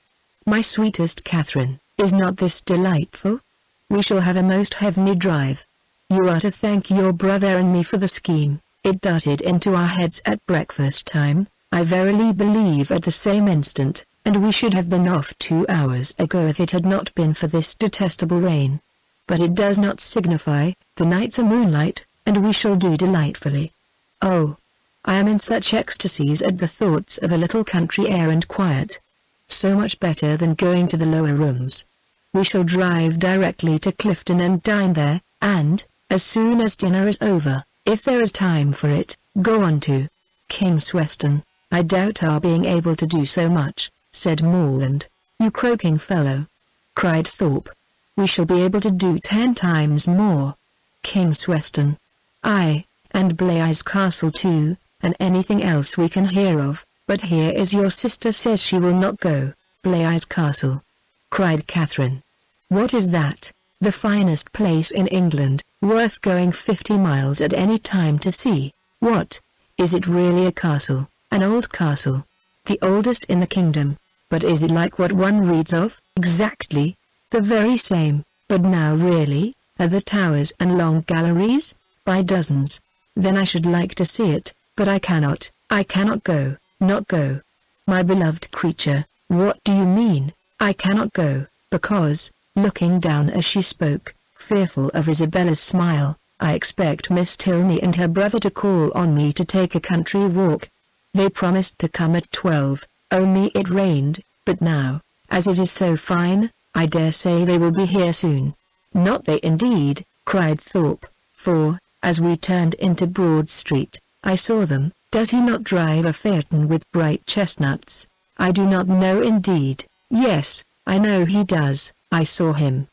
"My sweetest Catherine, is not this delightful? We shall have a most heavenly drive. You are to thank your brother and me for the scheme. It darted into our heads at breakfast time, I verily believe at the same instant, and we should have been off 2 hours ago if it had not been for this detestable rain. But it does not signify, the nights are moonlight, and we shall do delightfully. Oh, I am in such ecstasies at the thoughts of a little country air and quiet. So much better than going to the lower rooms. We shall drive directly to Clifton and dine there, and, as soon as dinner is over, if there is time for it, go on to King's Weston." "I doubt our being able to do so much," said Morland. "You croaking fellow!" cried Thorpe. "We shall be able to do 10 times more. King's Weston. Aye, and Blaise Castle too, and anything else we can hear of, but here is your sister says she will not go." "Blaise Castle!" cried Catherine. "What is that? The finest place in England, worth going 50 miles at any time to see. What, is it really a castle, an old castle? The oldest in the kingdom, but is it like what one reads of?" "Exactly. The very same, but now really, are the towers and long galleries, by dozens. Then I should like to see it, but I cannot go, not go. My beloved creature, what do you mean, I cannot go?" "Because," looking down as she spoke, fearful of Isabella's smile, "I expect Miss Tilney and her brother to call on me to take a country walk. They promised to come at 12, only it rained, but now, as it is so fine, I dare say they will be here soon." "Not they indeed," cried Thorpe, "for, as we turned into Broad Street, I saw them." "Does he not drive a phaeton with bright chestnuts?" "I do not know indeed." "Yes, I know he does, I saw him."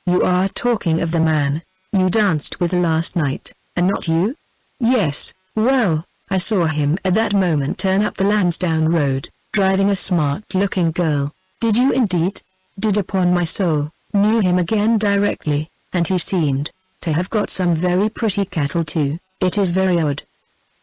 "You are talking of the man you danced with last night, and not you?" "Yes, well, I saw him at that moment turn up the Lansdowne Road, driving a smart-looking girl." "Did you indeed?" "Did upon my soul, knew him again directly, and he seemed to have got some very pretty cattle too. It is very odd."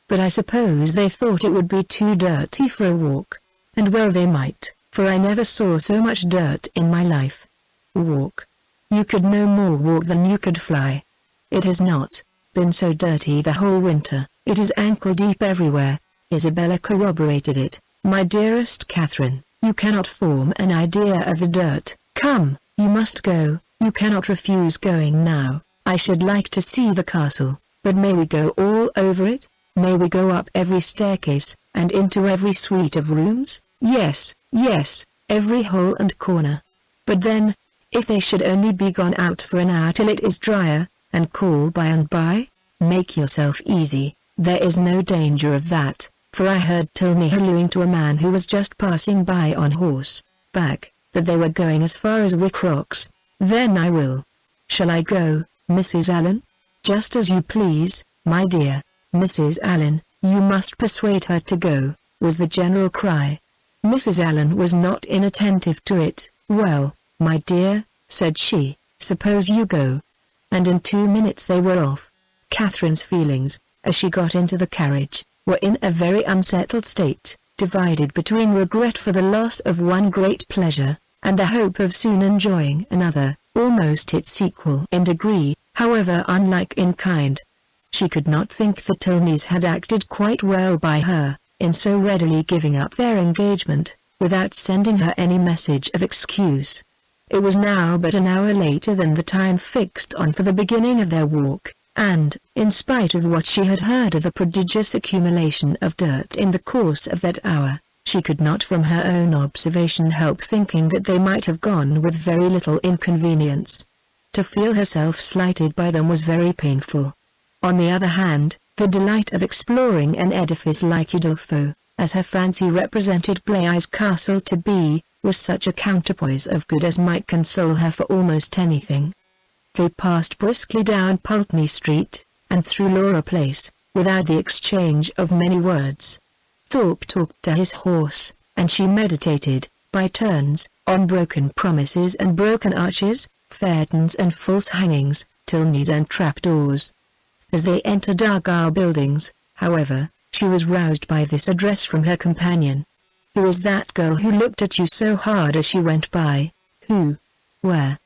but I suppose they thought it would be too dirty for a walk. And well they might, for I never saw so much dirt in my life. Walk. You could no more walk than you could fly. It has not been so dirty the whole winter. It is ankle-deep everywhere. Isabella corroborated it. My dearest Catherine, you cannot form an idea of the dirt. Come, you must go. You cannot refuse going now. I should like to see the castle, but may we go all over it? May we go up every staircase, and into every suite of rooms? Yes, yes, every hole and corner. But then, if they should only be gone out for an hour till it is drier, and cool by and by? Make yourself easy, there is no danger of that, for I heard Tilney hallooing to a man who was just passing by on horseback, that they were going as far as Wycrox. Then I will. Shall I go, Mrs. Allen? Just as you please, my dear, Mrs. Allen, you must persuade her to go, was the general cry. Mrs. Allen was not inattentive to it. Well, my dear, said she, suppose you go. And in 2 minutes they were off. Catherine's feelings, as she got into the carriage, were in a very unsettled state, divided between regret for the loss of one great pleasure, and the hope of soon enjoying another, almost its sequel in degree, however unlike in kind. She could not think the Tilneys had acted quite well by her, in so readily giving up their engagement, without sending her any message of excuse. It was now but an hour later than the time fixed on for the beginning of their walk, and, in spite of what she had heard of the prodigious accumulation of dirt in the course of that hour, she could not from her own observation help thinking that they might have gone with very little inconvenience. To feel herself slighted by them was very painful. On the other hand, the delight of exploring an edifice like Udolpho, as her fancy represented Blay's castle to be, was such a counterpoise of good as might console her for almost anything. They passed briskly down Pulteney Street, and through Laura Place, without the exchange of many words. Thorpe talked to his horse, and she meditated, by turns, on broken promises and broken arches, phaetons and false hangings, Tilneys and trapdoors. As they entered Argyle Buildings, however, she was roused by this address from her companion. Who is that girl who looked at you so hard as she went by? Who? Where?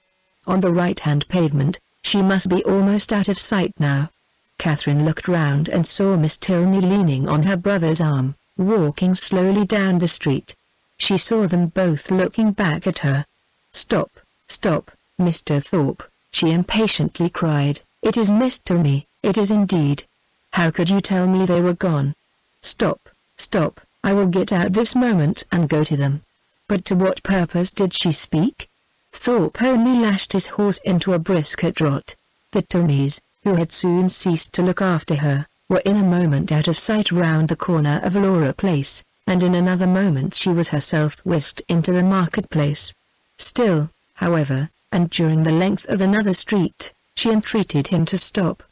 On the right-hand pavement. She must be almost out of sight now. Catherine looked round and saw Miss Tilney leaning on her brother's arm, walking slowly down the street. She saw them both looking back at her. Stop, stop, Mr. Thorpe, she impatiently cried. It is Miss Tilney, it is indeed. How could you tell me they were gone? Stop, stop, I will get out this moment and go to them. But to what purpose did she speak? Thorpe only lashed his horse into a brisk trot. The Tilneys, who had soon ceased to look after her, were in a moment out of sight round the corner of Laura Place, and in another moment she was herself whisked into the market-place. Still, however, and during the length of another street, she entreated him to stop.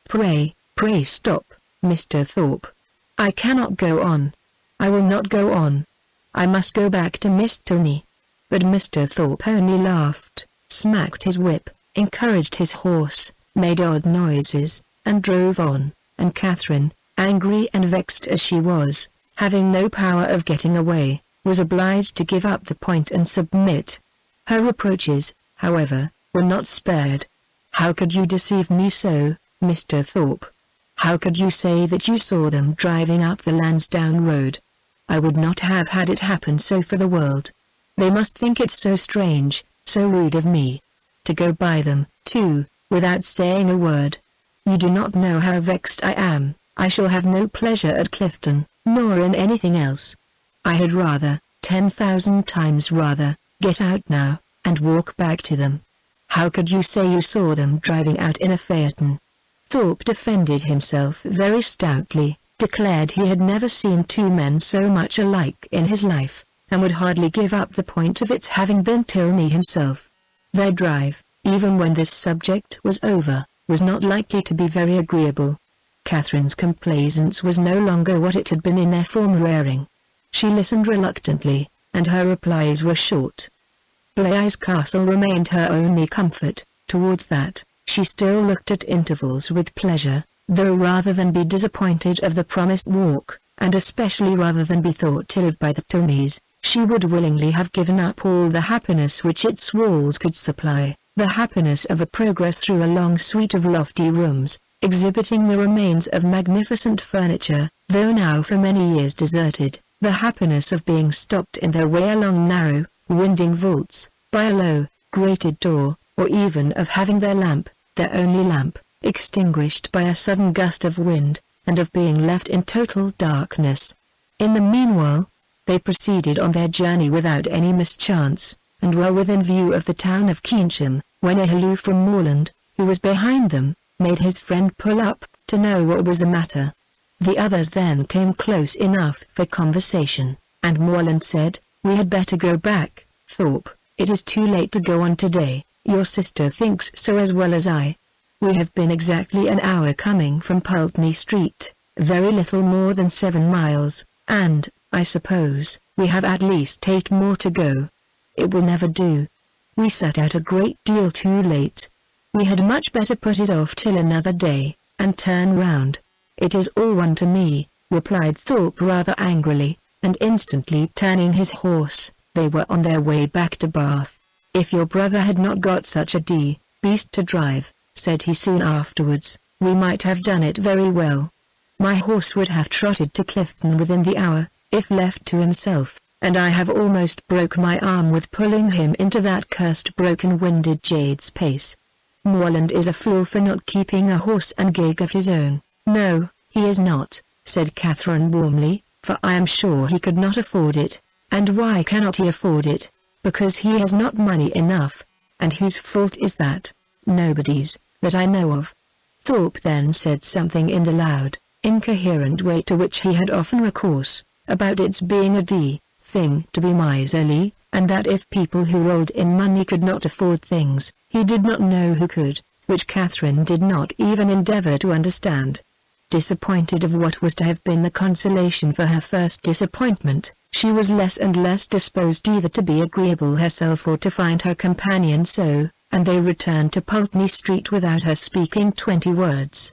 Pray, pray stop, Mr. Thorpe. I cannot go on. I will not go on. I must go back to Miss Tilney. But Mr. Thorpe only laughed, smacked his whip, encouraged his horse, made odd noises, and drove on, and Catherine, angry and vexed as she was, having no power of getting away, was obliged to give up the point and submit. Her reproaches, however, were not spared. How could you deceive me so, Mr. Thorpe? How could you say that you saw them driving up the Lansdowne Road? I would not have had it happen so for the world. They must think it so strange, so rude of me. To go by them, too, without saying a word. You do not know how vexed I am. I shall have no pleasure at Clifton, nor in anything else. I had rather, 10,000 times rather, get out now, and walk back to them. How could you say you saw them driving out in a phaeton? Thorpe defended himself very stoutly, declared he had never seen two men so much alike in his life, and would hardly give up the point of its having been Tilney himself. Their drive, even when this subject was over, was not likely to be very agreeable. Catherine's complaisance was no longer what it had been in their former airing. She listened reluctantly, and her replies were short. Blay's castle remained her only comfort. Towards that, she still looked at intervals with pleasure. though rather than be disappointed of the promised walk, and especially rather than be thought ill of by the Tilneys, she would willingly have given up all the happiness which its walls could supply, the happiness of a progress through a long suite of lofty rooms, exhibiting the remains of magnificent furniture, though now for many years deserted, the happiness of being stopped in their way along narrow, winding vaults, by a low, grated door, or even of having their lamp, their only lamp, extinguished by a sudden gust of wind, and of being left in total darkness. In the meanwhile, they proceeded on their journey without any mischance, and were within view of the town of Keynsham, when a halloo from Morland, who was behind them, made his friend pull up, to know what was the matter. The others then came close enough for conversation, and Morland said, "We had better go back, Thorpe. It is too late to go on today. Your sister thinks so as well as I. We have been exactly an hour coming from Pulteney Street, very little more than 7 miles, and, I suppose, we have at least 8 more to go. It will never do. We set out a great deal too late. We had much better put it off till another day, and turn round." "It is all one to me," replied Thorpe rather angrily, and instantly turning his horse, they were on their way back to Bath. "If your brother had not got such a beast to drive," said he soon afterwards, "we might have done it very well. My horse would have trotted to Clifton within the hour, if left to himself, and I have almost broke my arm with pulling him into that cursed broken-winded jade's pace. Morland is a fool for not keeping a horse and gig of his own." "No, he is not," said Catherine warmly, "for I am sure he could not afford it." "And why cannot he afford it?" "Because he has not money enough." "And whose fault is that?" "Nobody's, that I know of." Thorpe then said something in the loud, incoherent way to which he had often recourse, about its being a thing to be miserly, and that if people who rolled in money could not afford things, he did not know who could, which Catherine did not even endeavor to understand. Disappointed of what was to have been the consolation for her first disappointment, she was less and less disposed either to be agreeable herself or to find her companion so, and they returned to Pulteney Street without her speaking 20 words.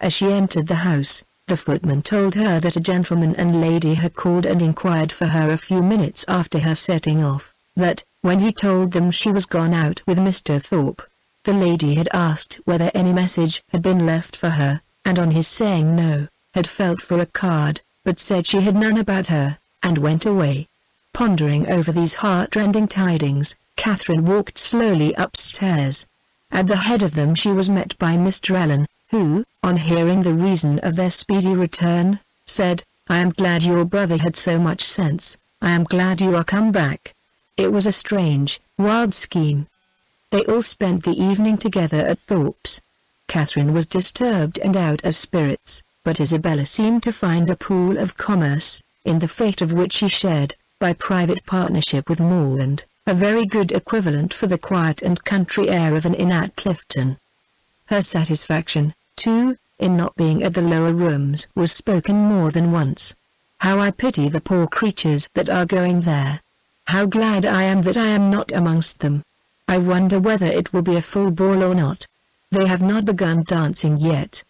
As she entered the house, the footman told her that a gentleman and lady had called and inquired for her a few minutes after her setting off, that, when he told them she was gone out with Mr. Thorpe, the lady had asked whether any message had been left for her, and on his saying no, had felt for a card, but said she had none about her, and went away. Pondering over these heart-rending tidings, Catherine walked slowly upstairs. At the head of them she was met by Mr. Allen, who, on hearing the reason of their speedy return, said, "I am glad your brother had so much sense. I am glad you are come back. It was a strange, wild scheme." They all spent the evening together at Thorpe's. Catherine was disturbed and out of spirits, but Isabella seemed to find a pool of commerce, in the fate of which she shared, by private partnership with Morland, a very good equivalent for the quiet and country air of an inn at Clifton. Her satisfaction, too, in not being at the lower rooms was spoken more than once. "How I pity the poor creatures that are going there. How glad I am that I am not amongst them. I wonder whether it will be a full ball or not. They have not begun dancing yet.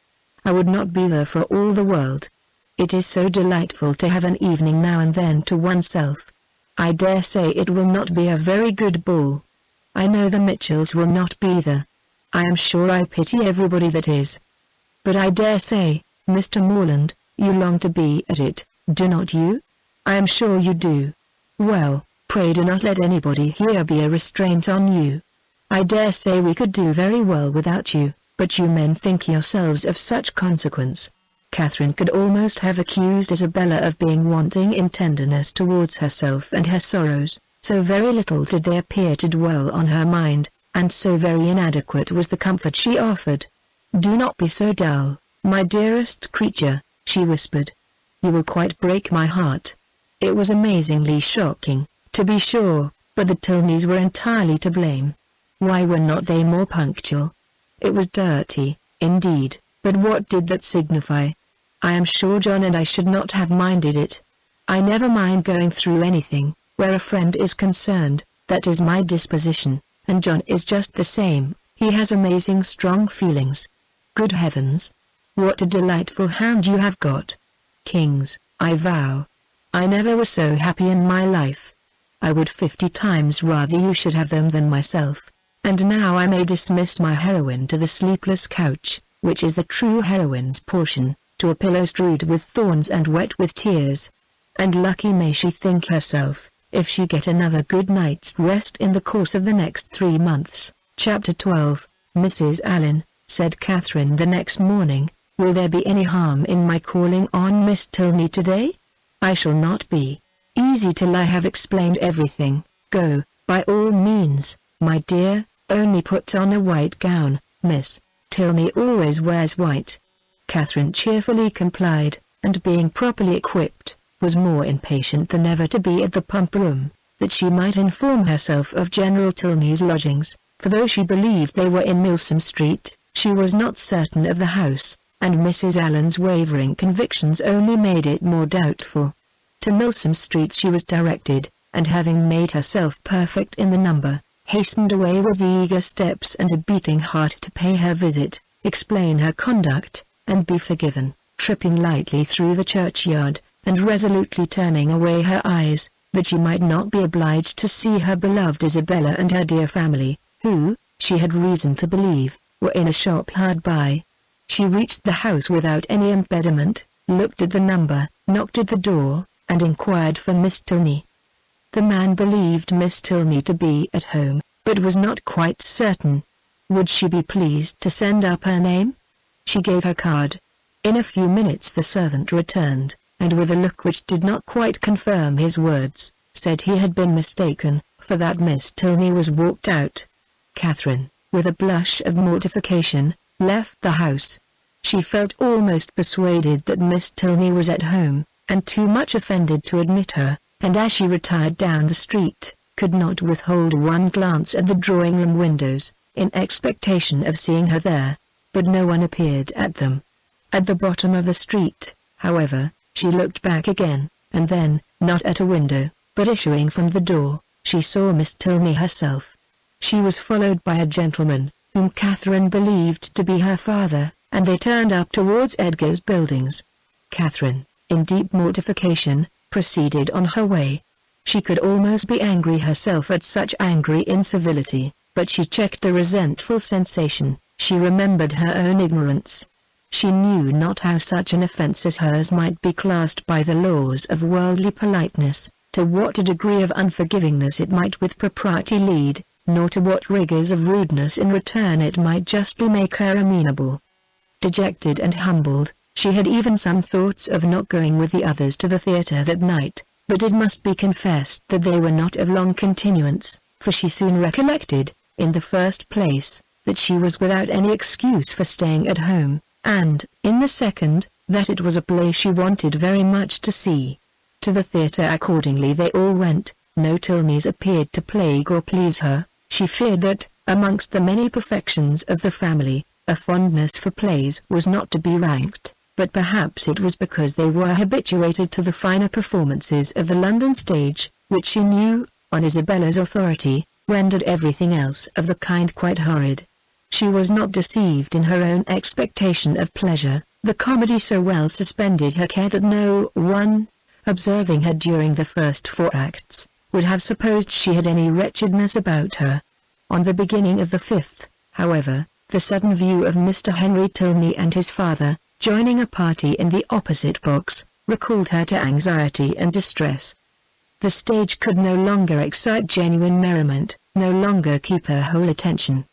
I would not be there for all the world. It is so delightful to have an evening now and then to oneself. I dare say it will not be a very good ball. I know the Mitchells will not be there. I am sure I pity everybody that is. But I dare say, Mr. Morland, you long to be at it, do not you? I am sure you do. Well, pray do not let anybody here be a restraint on you. I dare say we could do very well without you, but you men think yourselves of such consequence." Catherine could almost have accused Isabella of being wanting in tenderness towards herself and her sorrows, so very little did they appear to dwell on her mind, and so very inadequate was the comfort she offered. "Do not be so dull, my dearest creature," she whispered. "You will quite break my heart. It was amazingly shocking, to be sure, but the Tilneys were entirely to blame. Why were not they more punctual? It was dirty, indeed, but what did that signify? I am sure John and I should not have minded it. I never mind going through anything, where a friend is concerned, that is my disposition, and John is just the same, he has amazing strong feelings. Good heavens! what a delightful hand you have got. Kings, I vow. I never was so happy in my life. I would 50 times rather you should have them than myself. And now I may dismiss my heroine to the sleepless couch, which is the true heroine's portion, to a pillow strewed with thorns and wet with tears. And lucky may she think herself, if she get another good night's rest in the course of the next 3 months. Chapter 12. Mrs. Allen, said Catherine the next morning, will there be any harm in my calling on Miss Tilney today? I shall not be easy till I have explained everything. Go, by all means, my dear, only put on a white gown. Miss Tilney always wears white. Catherine cheerfully complied, and being properly equipped, was more impatient than ever to be at the pump room, that she might inform herself of General Tilney's lodgings, for though she believed they were in Milsom Street, she was not certain of the house, and Mrs. Allen's wavering convictions only made it more doubtful. To Milsom Street she was directed, and having made herself perfect in the number, hastened away with eager steps and a beating heart to pay her visit, explain her conduct, and be forgiven, tripping lightly through the churchyard, and resolutely turning away her eyes, that she might not be obliged to see her beloved Isabella and her dear family, who, she had reason to believe, were in a shop hard by. She reached the house without any impediment, looked at the number, knocked at the door, and inquired for Miss Tilney. The man believed Miss Tilney to be at home, but was not quite certain. Would she be pleased to send up her name? She gave her card. In a few minutes the servant returned, and with a look which did not quite confirm his words, said he had been mistaken, for that Miss Tilney was walked out. Catherine, with a blush of mortification, left the house. She felt almost persuaded that Miss Tilney was at home, and too much offended to admit her, and as she retired down the street, could not withhold one glance at the drawing-room windows, in expectation of seeing her there, but no one appeared at them. At the bottom of the street, however, she looked back again, and then, not at a window, but issuing from the door, she saw Miss Tilney herself. She was followed by a gentleman, whom Catherine believed to be her father, and they turned up towards Edgar's buildings. Catherine, in deep mortification, proceeded on her way. She could almost be angry herself at such angry incivility, but she checked the resentful sensation. She remembered her own ignorance. She knew not how such an offence as hers might be classed by the laws of worldly politeness, to what a degree of unforgivingness it might with propriety lead, nor to what rigours of rudeness in return it might justly make her amenable. Dejected and humbled, she had even some thoughts of not going with the others to the theatre that night, but it must be confessed that they were not of long continuance, for she soon recollected, in the first place, that she was without any excuse for staying at home, and, in the second, that it was a play she wanted very much to see. To the theatre accordingly they all went. No Tilneys appeared to plague or please her. She feared that, amongst the many perfections of the family, a fondness for plays was not to be ranked, but perhaps it was because they were habituated to the finer performances of the London stage, which she knew, on Isabella's authority, rendered everything else of the kind quite horrid. She was not deceived in her own expectation of pleasure. The comedy so well suspended her care that no one, observing her during the first 4 acts, would have supposed she had any wretchedness about her. On the beginning of the 5th, however, the sudden view of Mr. Henry Tilney and his father, joining a party in the opposite box, recalled her to anxiety and distress. The stage could no longer excite genuine merriment, no longer keep her whole attention.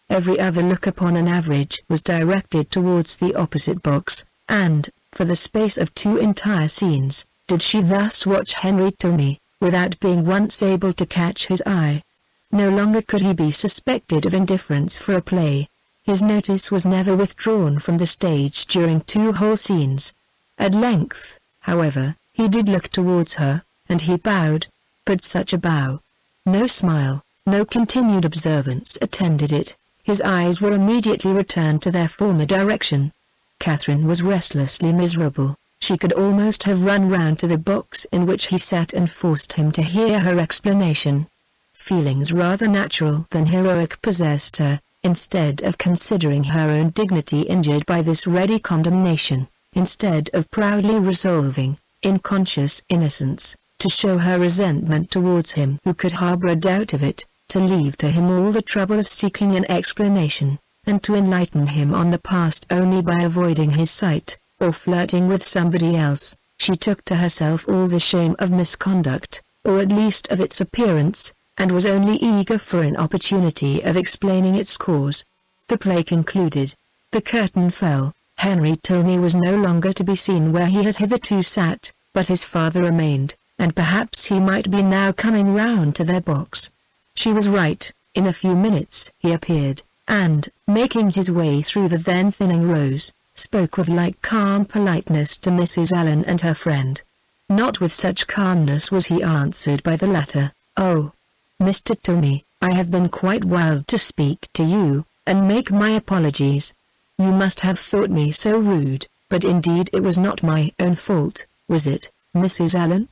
Every other look upon an average was directed towards the opposite box, and, for the space of 2 entire scenes, did she thus watch Henry Tilney, without being once able to catch his eye. No longer could he be suspected of indifference for a play. His notice was never withdrawn from the stage during 2 whole scenes. At length, however, he did look towards her, and he bowed, but such a bow. No smile, no continued observance attended it. His eyes were immediately returned to their former direction. Catherine was restlessly miserable. She could almost have run round to the box in which he sat and forced him to hear her explanation. Feelings rather natural than heroic possessed her, instead of considering her own dignity injured by this ready condemnation, instead of proudly resolving, in conscious innocence, to show her resentment towards him who could harbor a doubt of it, to leave to him all the trouble of seeking an explanation, and to enlighten him on the past only by avoiding his sight, or flirting with somebody else, she took to herself all the shame of misconduct, or at least of its appearance, and was only eager for an opportunity of explaining its cause. The play concluded. The curtain fell. Henry Tilney was no longer to be seen where he had hitherto sat, but his father remained, and perhaps he might be now coming round to their box. She was right. In a few minutes he appeared, and, making his way through the then thinning rows, spoke with like calm politeness to Mrs. Allen and her friend. Not with such calmness was he answered by the latter. "Oh, Mr. Tilney, I have been quite wild to speak to you, and make my apologies. You must have thought me so rude, but indeed it was not my own fault, was it, Mrs. Allen?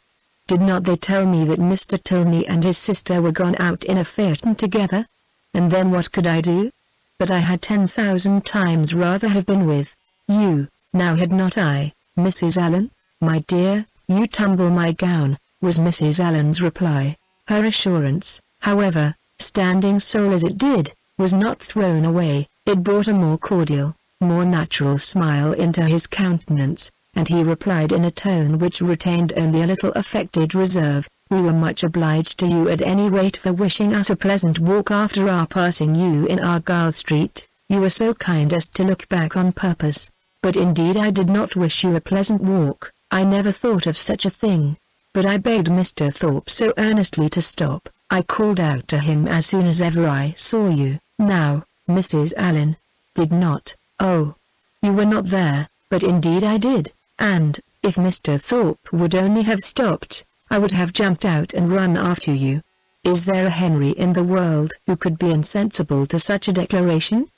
Did not they tell me that Mr. Tilney and his sister were gone out in a phaeton together? And then what could I do? But I had 10,000 times rather have been with you, now had not I, Mrs. Allen? My dear, you tumble my gown," was Mrs. Allen's reply. Her assurance, however, standing sole as it did, was not thrown away. It brought a more cordial, more natural smile into his countenance, and he replied in a tone which retained only a little affected reserve, "We were much obliged to you at any rate for wishing us a pleasant walk after our passing you in Argyle Street. You were so kind as to look back on purpose. But indeed I did not wish you a pleasant walk. I never thought of such a thing. But I begged Mr. Thorpe so earnestly to stop. I called out to him as soon as ever I saw you." Now, Mrs. Allen, did not, "Oh, you were not there, but indeed I did, and, if Mr. Thorpe would only have stopped, I would have jumped out and run after you. Is there a Henry in the world who could be insensible to such a declaration?"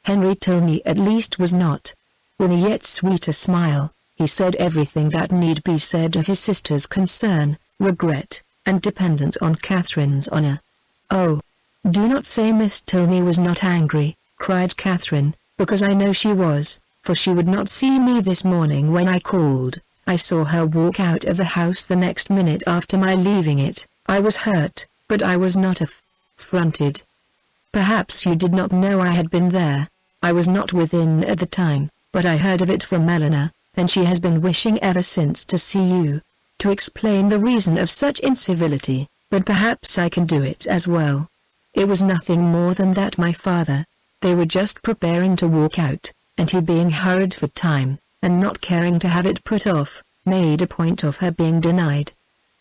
Henry Tilney at least was not. With a yet sweeter smile, he said everything that need be said of his sister's concern, regret, and dependence on Catherine's honor. "Oh, do not say Miss Tilney was not angry," cried Catherine, "because I know she was, for she would not see me this morning when I called. I saw her walk out of the house the next minute after my leaving it. I was hurt, but I was not affronted. Perhaps you did not know I had been there. I was not within at the time, but I heard of it from Eleanor, and she has been wishing ever since to see you, to explain the reason of such incivility, but perhaps I can do it as well. It was nothing more than that my father, they were just preparing to walk out, and he being hurried for time, and not caring to have it put off, made a point of her being denied.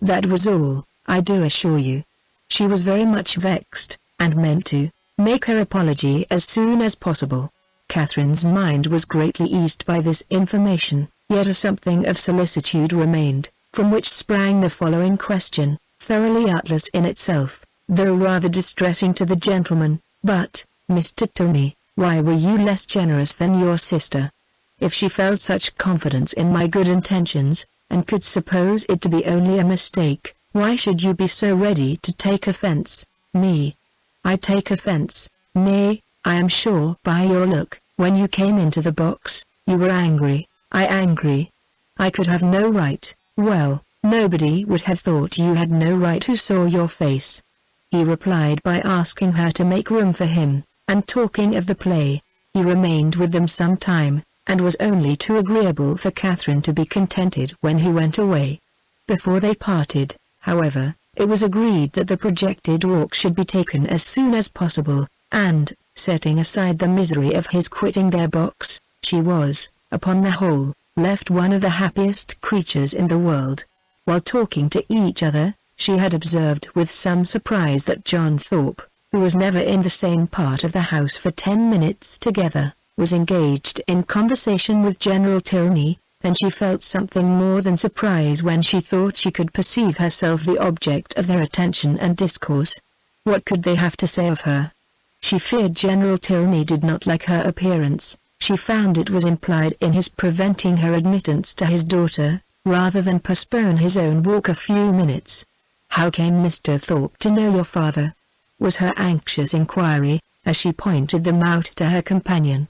That was all, I do assure you. She was very much vexed, and meant to make her apology as soon as possible." Catherine's mind was greatly eased by this information, yet a something of solicitude remained, from which sprang the following question, thoroughly artless in itself, though rather distressing to the gentleman: "But, Mr. Tilney, why were you less generous than your sister? If she felt such confidence in my good intentions, and could suppose it to be only a mistake, why should you be so ready to take offense?" "Me? I take offense? Nay, I am sure by your look, when you came into the box, you were angry." "I angry? I could have no right." "Well, nobody would have thought you had no right who saw your face." He replied by asking her to make room for him, and talking of the play. He remained with them some time, and was only too agreeable for Catherine to be contented when he went away. Before they parted, however, it was agreed that the projected walk should be taken as soon as possible, and, setting aside the misery of his quitting their box, she was, upon the whole, left one of the happiest creatures in the world. While talking to each other, she had observed with some surprise that John Thorpe, who was never in the same part of the house for 10 minutes together, was engaged in conversation with General Tilney, and she felt something more than surprise when she thought she could perceive herself the object of their attention and discourse. What could they have to say of her? She feared General Tilney did not like her appearance. She found it was implied in his preventing her admittance to his daughter, rather than postpone his own walk a few minutes. "How came Mr. Thorpe to know your father?" was her anxious inquiry. as she pointed them out to her companion.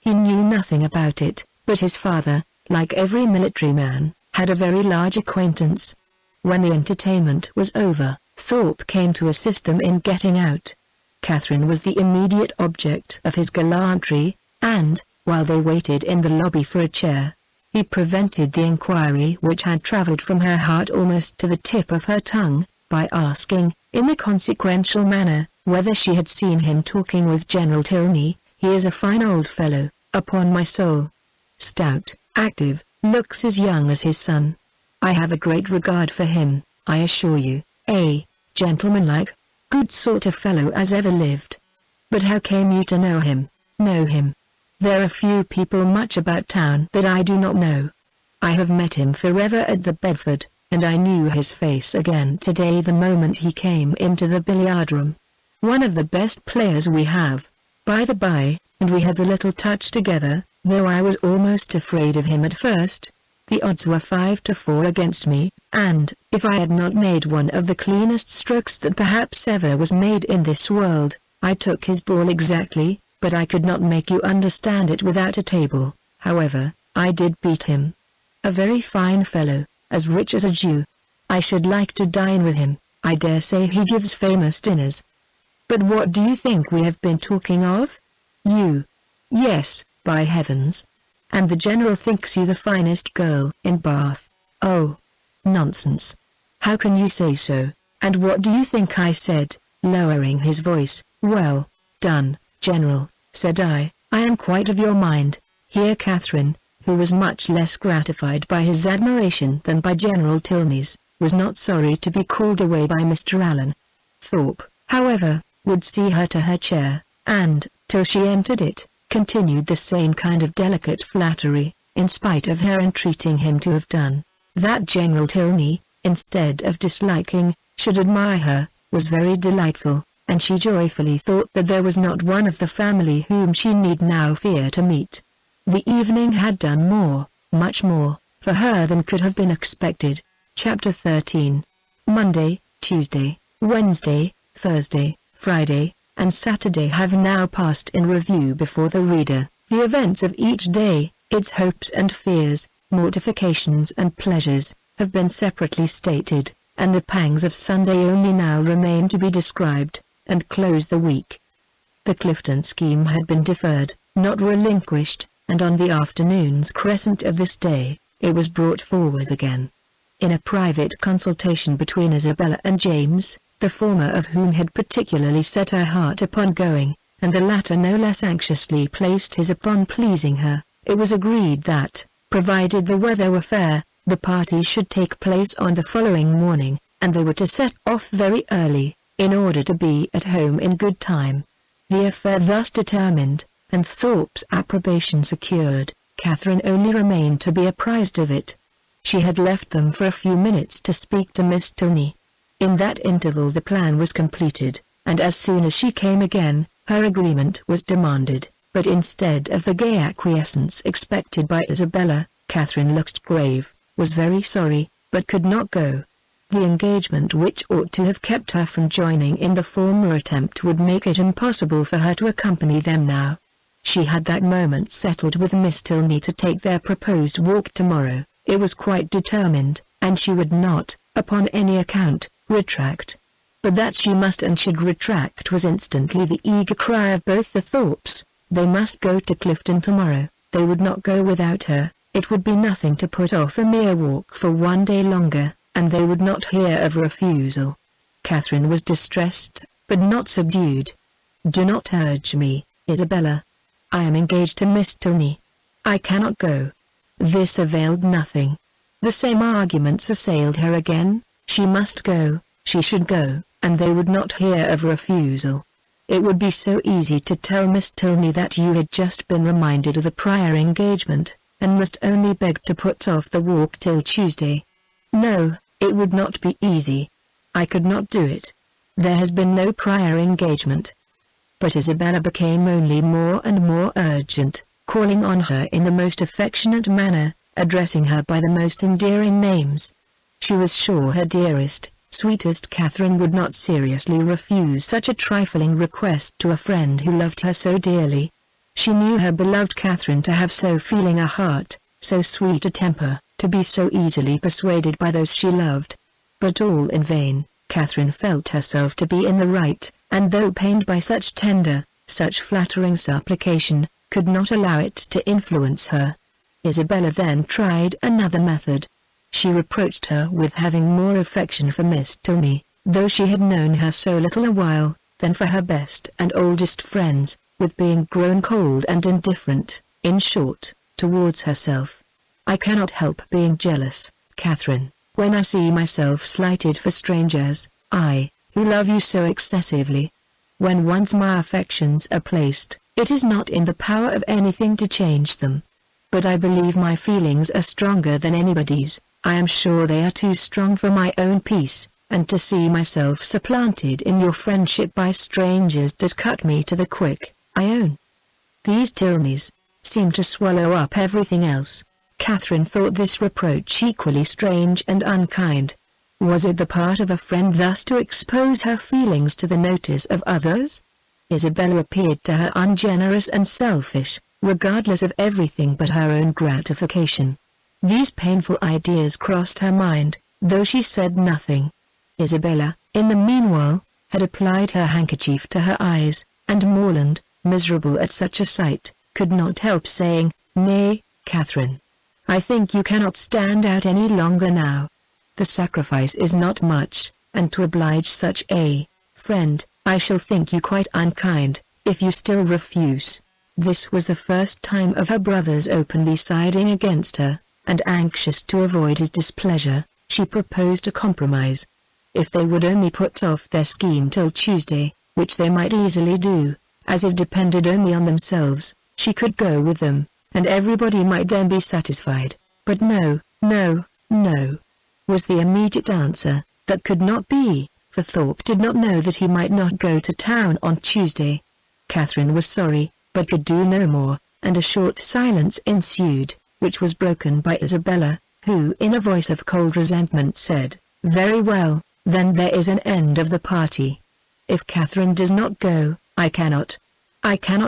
He knew nothing about it, but his father, like every military man, had a very large acquaintance. When the entertainment was over, Thorpe came to assist them in getting out. Catherine was the immediate object of his gallantry, and, while they waited in the lobby for a chair, he prevented the inquiry which had travelled from her heart almost to the tip of her tongue, by asking, in a consequential manner, whether she had seen him talking with General Tilney. "He is a fine old fellow, upon my soul. Stout, active, looks as young as his son. I have a great regard for him, I assure you, a gentlemanlike, good sort of fellow as ever lived. But how came you to know him?" "Know him? There are few people much about town that I do not know. I have met him forever at the Bedford, and I knew his face again today the moment he came into the billiard room. One of the best players we have, by the by, and we had a little touch together, though I was almost afraid of him at first. The odds were 5-4 against me, and, if I had not made one of the cleanest strokes that perhaps ever was made in this world, I took his ball exactly, but I could not make you understand it without a table. However, I did beat him. A very fine fellow, as rich as a Jew. I should like to dine with him. I dare say he gives famous dinners. But what do you think we have been talking of? You. Yes, by heavens. And the General thinks you the finest girl in Bath. Oh, nonsense. How can you say so? And what do you think I said, lowering his voice? "Well done, General," said I am quite of your mind." Here Catherine, who was much less gratified by his admiration than by General Tilney's, was not sorry to be called away by Mr. Allen. Thorpe, however, would see her to her chair, and, till she entered it, continued the same kind of delicate flattery, in spite of her entreating him to have done. That General Tilney, instead of disliking, should admire her, was very delightful, and she joyfully thought that there was not one of the family whom she need now fear to meet. The evening had done more, much more, for her than could have been expected. Chapter 13. Monday, Tuesday, Wednesday, Thursday, Friday, and Saturday have now passed in review before the reader. The events of each day, its hopes and fears, mortifications and pleasures, have been separately stated, and the pangs of Sunday only now remain to be described, and close the week. The Clifton scheme had been deferred, not relinquished, and on the afternoon's crescent of this day, it was brought forward again. In a private consultation between Isabella and James, the former of whom had particularly set her heart upon going, and the latter no less anxiously placed his upon pleasing her, it was agreed that, provided the weather were fair, the party should take place on the following morning, and they were to set off very early, in order to be at home in good time. The affair thus determined, and Thorpe's approbation secured, Catherine only remained to be apprised of it. She had left them for a few minutes to speak to Miss Tilney. In that interval the plan was completed, and as soon as she came again, her agreement was demanded, but instead of the gay acquiescence expected by Isabella, Catherine looked grave, was very sorry, but could not go. The engagement which ought to have kept her from joining in the former attempt would make it impossible for her to accompany them now. She had that moment settled with Miss Tilney to take their proposed walk tomorrow. It was quite determined, and she would not, upon any account, retract. But that she must and should retract was instantly the eager cry of both the Thorpes. They must go to Clifton tomorrow. They would not go without her. It would be nothing to put off a mere walk for one day longer, and they would not hear of refusal. Catherine was distressed, but not subdued. "Do not urge me, Isabella. I am engaged to Miss Tilney. I cannot go." This availed nothing. The same arguments assailed her again. She must go, she should go, and they would not hear of refusal. It would be so easy to tell Miss Tilney that you had just been reminded of the prior engagement, and must only beg to put off the walk till Tuesday. No, it would not be easy. I could not do it. There has been no prior engagement. But Isabella became only more and more urgent, calling on her in the most affectionate manner, addressing her by the most endearing names. She was sure her dearest, Sweetest Catherine would not seriously refuse such a trifling request to a friend who loved her so dearly. She knew her beloved Catherine to have so feeling a heart, so sweet a temper, to be so easily persuaded by those she loved. But all in vain. Catherine felt herself to be in the right, and though pained by such tender, such flattering supplication, could not allow it to influence her. Isabella then tried another method. She reproached her with having more affection for Miss Tilney, though she had known her so little a while, than for her best and oldest friends, with being grown cold and indifferent, in short, towards herself. I cannot help being jealous, Catherine, when I see myself slighted for strangers, I, who love you so excessively. When once my affections are placed, it is not in the power of anything to change them. But I believe my feelings are stronger than anybody's. I am sure they are too strong for my own peace, and to see myself supplanted in your friendship by strangers does cut me to the quick, I own. These Tilneys seem to swallow up everything else. Catherine thought this reproach equally strange and unkind. Was it the part of a friend thus to expose her feelings to the notice of others? Isabella appeared to her ungenerous and selfish, regardless of everything but her own gratification. These painful ideas crossed her mind, though she said nothing. Isabella, in the meanwhile, had applied her handkerchief to her eyes, and Morland, miserable at such a sight, could not help saying, "Nay, Catherine, I think you cannot stand out any longer now. The sacrifice is not much, and to oblige such a friend, I shall think you quite unkind, if you still refuse." This was the first time of her brothers openly siding against her, and anxious to avoid his displeasure, she proposed a compromise. If they would only put off their scheme till Tuesday, which they might easily do, as it depended only on themselves, she could go with them, and everybody might then be satisfied. But no, no, no, was the immediate answer. That could not be, for Thorpe did not know that he might not go to town on Tuesday. Catherine was sorry, but could do no more, and a short silence ensued, which was broken by Isabella, who in a voice of cold resentment said, "Very well, then there is an end of the party. If Catherine does not go, I cannot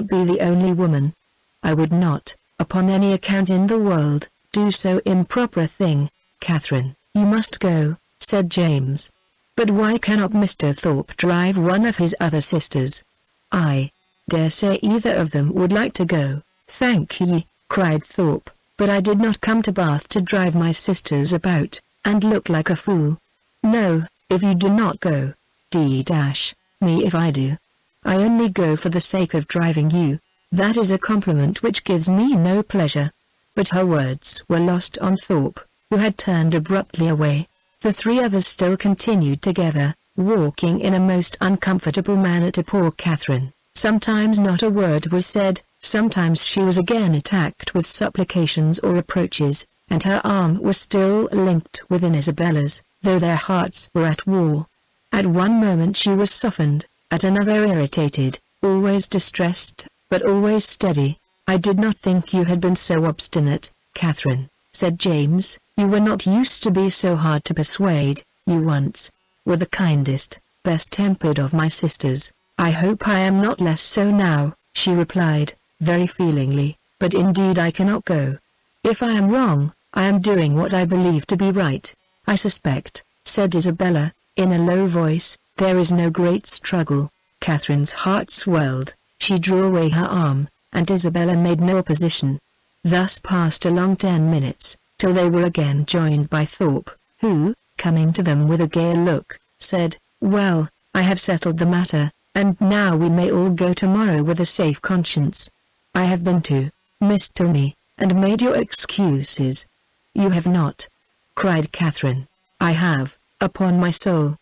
be the only woman. I would not, upon any account in the world, do so improper a thing." "Catherine, you must go," said James. "But why cannot Mr. Thorpe drive one of his other sisters?" "I dare say either of them would like to go." "Thank ye," cried Thorpe, "but I did not come to Bath to drive my sisters about, and look like a fool. No, if you do not go, me if I do. I only go for the sake of driving you. That is a compliment which gives me no pleasure." But her words were lost on Thorpe, who had turned abruptly away. The three others still continued together, walking in a most uncomfortable manner to poor Catherine. Sometimes not a word was said, sometimes she was again attacked with supplications or reproaches, and her arm was still linked within Isabella's, though their hearts were at war. At one moment she was softened, at another irritated, always distressed, but always steady. "I did not think you had been so obstinate, Catherine," said James. "You were not used to be so hard to persuade. You once were the kindest, best-tempered of my sisters." "I hope I am not less so now," she replied, very feelingly, "but indeed I cannot go. If I am wrong, I am doing what I believe to be right." "I suspect," said Isabella, in a low voice, "there is no great struggle." Catherine's heart swelled, she drew away her arm, and Isabella made no opposition. Thus passed a long 10 minutes, till they were again joined by Thorpe, who, coming to them with a gay look, said, "Well, I have settled the matter, and now we may all go tomorrow with a safe conscience. I have been to Miss Tilney, and made your excuses." "You have not," cried Catherine. "I have, upon my soul.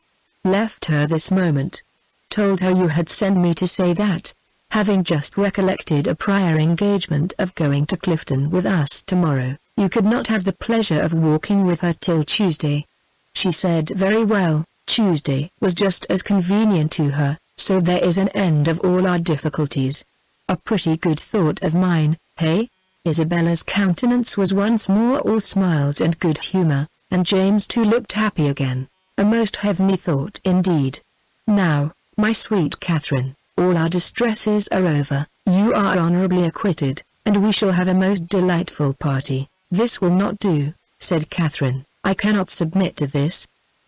Left her this moment. Told her you had sent me to say that, having just recollected a prior engagement of going to Clifton with us tomorrow, you could not have the pleasure of walking with her till Tuesday." She said very well, Tuesday was just as convenient to her, so there is an end of all our difficulties. A pretty good thought of mine, hey? Isabella's countenance was once more all smiles and good humor, and James too looked happy again. A most heavenly thought indeed. Now, my sweet Catherine, all our distresses are over, you are honorably acquitted, and we shall have a most delightful party. This will not do, said Catherine, I cannot submit to this.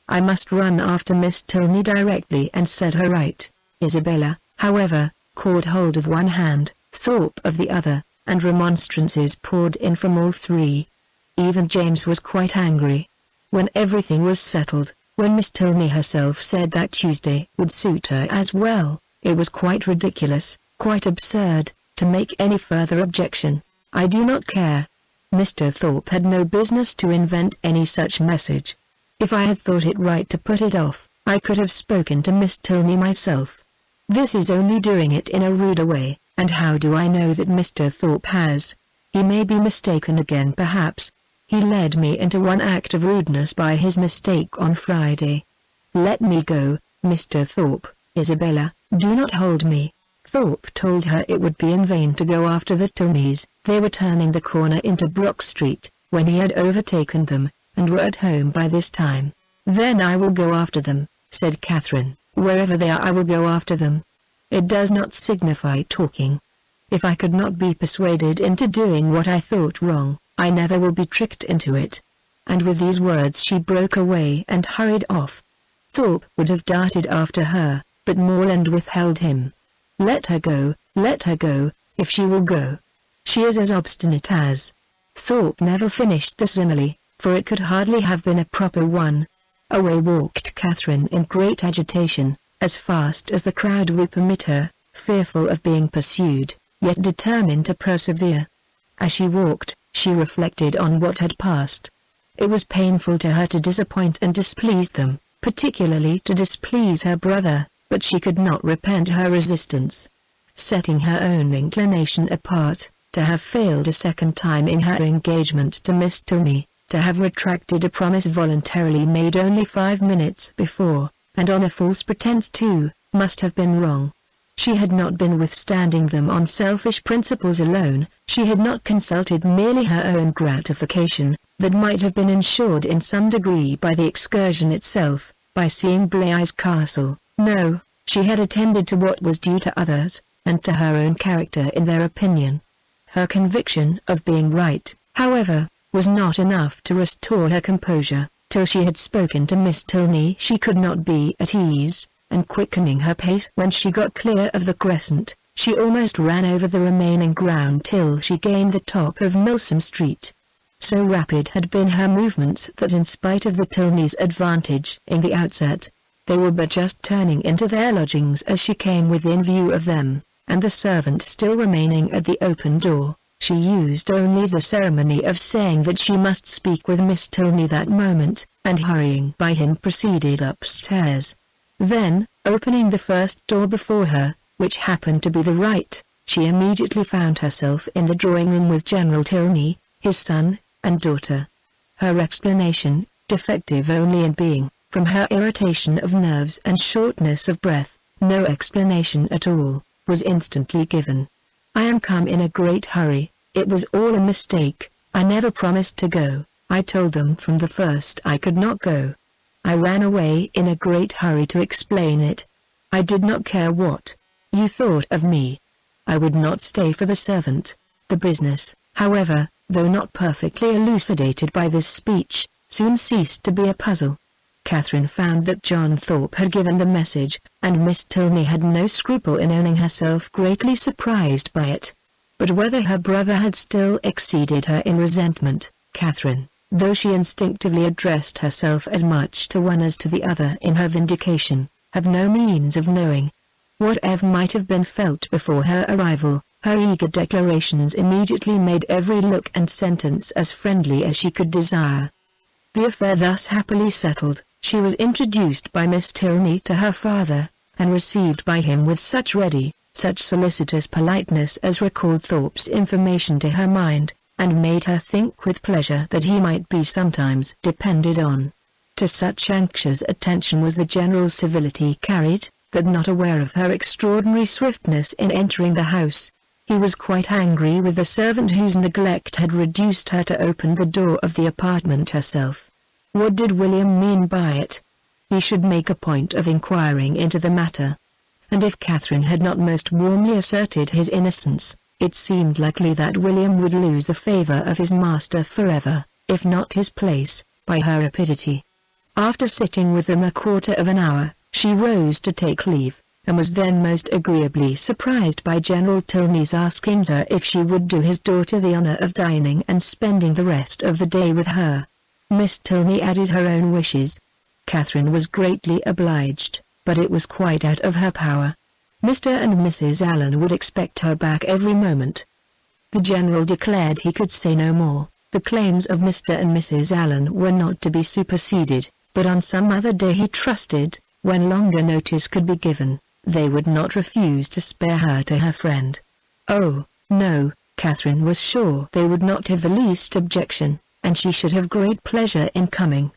I must run after Miss Tilney directly and set her right. Isabella, however, caught hold of one hand, Thorpe of the other, and remonstrances poured in from all three. Even James was quite angry. When everything was settled, when Miss Tilney herself said that Tuesday would suit her as well, it was quite ridiculous, quite absurd, to make any further objection. I do not care. Mr. Thorpe had no business to invent any such message. If I had thought it right to put it off, I could have spoken to Miss Tilney myself. This is only doing it in a ruder way, and how do I know that Mr. Thorpe has? He may be mistaken again perhaps. He led me into one act of rudeness by his mistake on Friday. Let me go, Mr. Thorpe. Isabella, do not hold me. Thorpe told her it would be in vain to go after the Tilneys. They were turning the corner into Brook Street, when he had overtaken them, and were at home by this time. Then I will go after them, said Catherine. Wherever they are I will go after them. It does not signify talking. If I could not be persuaded into doing what I thought wrong, I never will be tricked into it. And with these words she broke away and hurried off. Thorpe would have darted after her, but Morland withheld him. Let her go, if she will go. She is as obstinate as... Thorpe never finished the simile, for it could hardly have been a proper one. Away walked Catherine in great agitation, as fast as the crowd would permit her, fearful of being pursued, yet determined to persevere. As she walked, she reflected on what had passed. It was painful to her to disappoint and displease them, particularly to displease her brother, but she could not repent her resistance. Setting her own inclination apart, to have failed a second time in her engagement to Miss Tilney, to have retracted a promise voluntarily made only 5 minutes before, and on a false pretense too, must have been wrong. She had not been withstanding them on selfish principles alone, she had not consulted merely her own gratification, that might have been ensured in some degree by the excursion itself, by seeing Blaise Castle. No, she had attended to what was due to others, and to her own character in their opinion. Her conviction of being right, however, was not enough to restore her composure. Till she had spoken to Miss Tilney she could not be at ease, and quickening her pace when she got clear of the crescent, she almost ran over the remaining ground till she gained the top of Milsom Street. So rapid had been her movements that in spite of the Tilneys' advantage in the outset, they were but just turning into their lodgings as she came within view of them, and the servant still remaining at the open door, she used only the ceremony of saying that she must speak with Miss Tilney that moment, and hurrying by him proceeded upstairs. Then, opening the first door before her, which happened to be the right, she immediately found herself in the drawing-room with General Tilney, his son, and daughter. Her explanation, defective only in being, from her irritation of nerves and shortness of breath, no explanation at all, was instantly given. I am come in a great hurry, it was all a mistake, I never promised to go, I told them from the first I could not go. I ran away in a great hurry to explain it. I did not care what you thought of me. I would not stay for the servant. The business, however, though not perfectly elucidated by this speech, soon ceased to be a puzzle. Catherine found that John Thorpe had given the message, and Miss Tilney had no scruple in owning herself greatly surprised by it. But whether her brother had still exceeded her in resentment, Catherine, though she instinctively addressed herself as much to one as to the other in her vindication, have no means of knowing. Whatever might have been felt before her arrival, her eager declarations immediately made every look and sentence as friendly as she could desire. The affair thus happily settled, she was introduced by Miss Tilney to her father, and received by him with such ready, such solicitous politeness as recalled Thorpe's information to her mind, and made her think with pleasure that he might be sometimes depended on. To such anxious attention was the general civility carried, that not aware of her extraordinary swiftness in entering the house, he was quite angry with the servant whose neglect had reduced her to open the door of the apartment herself. What did William mean by it? he should make a point of inquiring into the matter. And if Catherine had not most warmly asserted his innocence, it seemed likely that William would lose the favor of his master forever, if not his place, by her rapidity. After sitting with them a quarter of an hour, she rose to take leave, and was then most agreeably surprised by General Tilney's asking her if she would do his daughter the honor of dining and spending the rest of the day with her. Miss Tilney added her own wishes. Catherine was greatly obliged, but it was quite out of her power. Mr. and Mrs. Allen would expect her back every moment. The General declared he could say no more. The claims of Mr. and Mrs. Allen were not to be superseded, but on some other day he trusted, when longer notice could be given, they would not refuse to spare her to her friend. Oh, no, Catherine was sure they would not have the least objection, and she should have great pleasure in coming.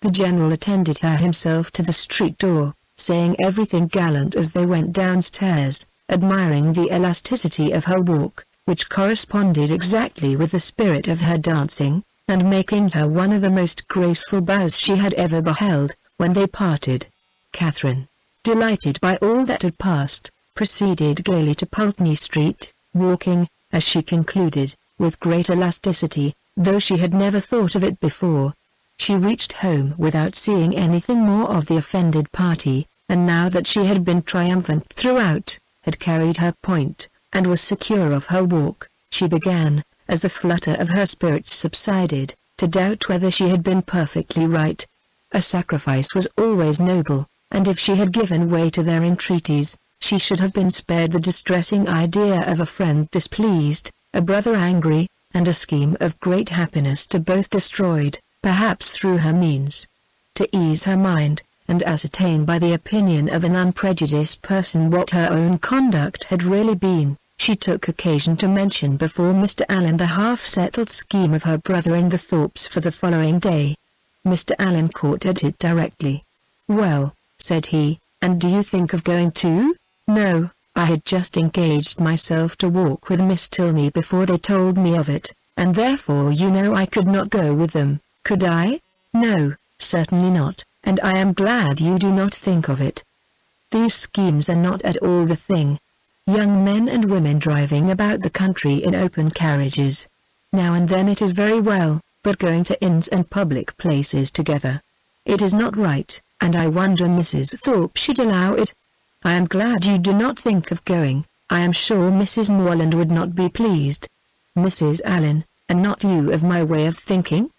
The General attended her himself to the street door, saying everything gallant as they went downstairs, admiring the elasticity of her walk, which corresponded exactly with the spirit of her dancing, and making her one of the most graceful bows she had ever beheld. When they parted, Catherine, delighted by all that had passed, proceeded gaily to Pulteney Street, walking, as she concluded, with great elasticity, though she had never thought of it before. She reached home without seeing anything more of the offended party, and now that she had been triumphant throughout, had carried her point, and was secure of her walk, she began, as the flutter of her spirits subsided, to doubt whether she had been perfectly right. A sacrifice was always noble, and if she had given way to their entreaties, she should have been spared the distressing idea of a friend displeased, a brother angry, and a scheme of great happiness to both destroyed, perhaps through her means. To ease her mind, and ascertain by the opinion of an unprejudiced person what her own conduct had really been, she took occasion to mention before Mr. Allen the half-settled scheme of her brother and the Thorpes for the following day. Mr. Allen caught at it directly. "Well," said he, "and do you think of going too?" "No, I had just engaged myself to walk with Miss Tilney before they told me of it, and therefore you know I could not go with them, could I?" "No, certainly not, and I am glad you do not think of it. These schemes are not at all the thing. Young men and women driving about the country in open carriages. Now and then it is very well, but going to inns and public places together. It is not right, and I wonder Mrs. Thorpe should allow it. I am glad you do not think of going. I am sure Mrs. Morland would not be pleased. Mrs. Allen, and not you of my way of thinking?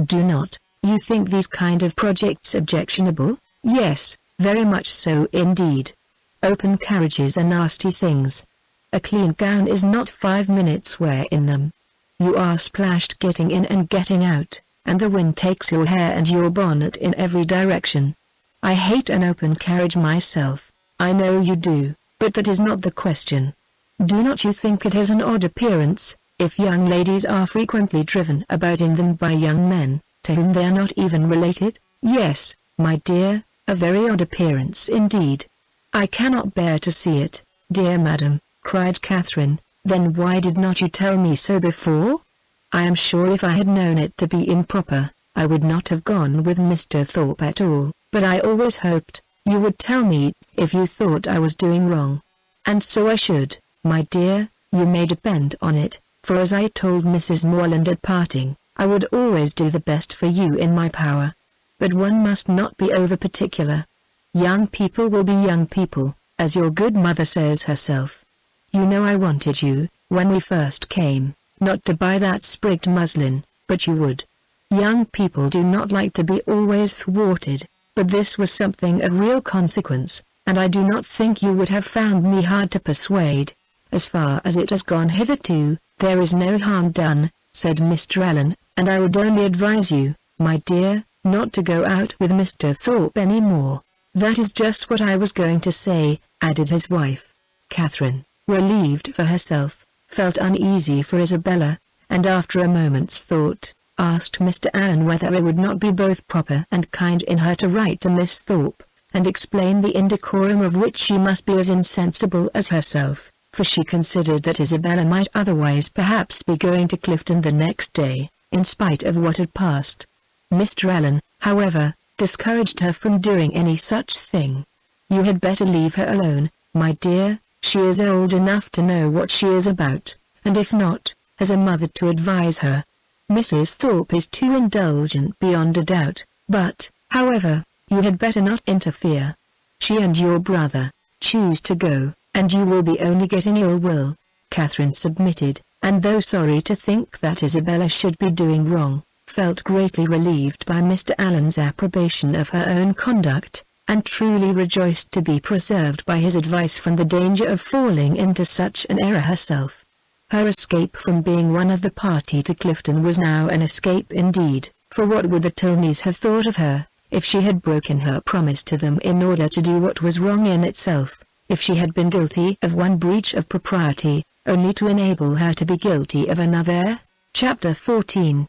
Do not you think these kind of projects objectionable?" "Yes, very much so indeed. Open carriages are nasty things. A clean gown is not 5 minutes' wear in them. You are splashed getting in and getting out, and the wind takes your hair and your bonnet in every direction. I hate an open carriage myself, I know you do, but that is not the question. Do not you think it has an odd appearance, if young ladies are frequently driven about in them by young men, to whom they are not even related?" "Yes, my dear, a very odd appearance indeed. I cannot bear to see it, dear madam," cried Catherine. "Then why did not you tell me so before? I am sure if I had known it to be improper, I would not have gone with Mr. Thorpe at all, but I always hoped you would tell me if you thought I was doing wrong. And so I should, my dear, you may depend on it, for as I told Mrs. Morland at parting, I would always do the best for you in my power. But one must not be over-particular. Young people will be young people, as your good mother says herself. You know I wanted you, when we first came, not to buy that sprigged muslin, but you would. Young people do not like to be always thwarted, but this was something of real consequence, and I do not think you would have found me hard to persuade. As far as it has gone hitherto, there is no harm done," said Mr. Allen, "and I would only advise you, my dear, not to go out with Mr. Thorpe any more." "That is just what I was going to say," added his wife. Catherine, relieved for herself, felt uneasy for Isabella, and after a moment's thought, asked Mr. Allen whether it would not be both proper and kind in her to write to Miss Thorpe, and explain the indecorum of which she must be as insensible as herself, for she considered that Isabella might otherwise perhaps be going to Clifton the next day, in spite of what had passed. Mr. Allen, however, discouraged her from doing any such thing. "You had better leave her alone, my dear. She is old enough to know what she is about, and if not, has a mother to advise her. Mrs. Thorpe is too indulgent beyond a doubt, but, however, you had better not interfere. She and your brother choose to go, and you will be only getting ill will." Catherine submitted, and though sorry to think that Isabella should be doing wrong, felt greatly relieved by Mr. Allen's approbation of her own conduct, and truly rejoiced to be preserved by his advice from the danger of falling into such an error herself. Her escape from being one of the party to Clifton was now an escape indeed, for what would the Tilneys have thought of her, if she had broken her promise to them in order to do what was wrong in itself, if she had been guilty of one breach of propriety, only to enable her to be guilty of another? Chapter 14.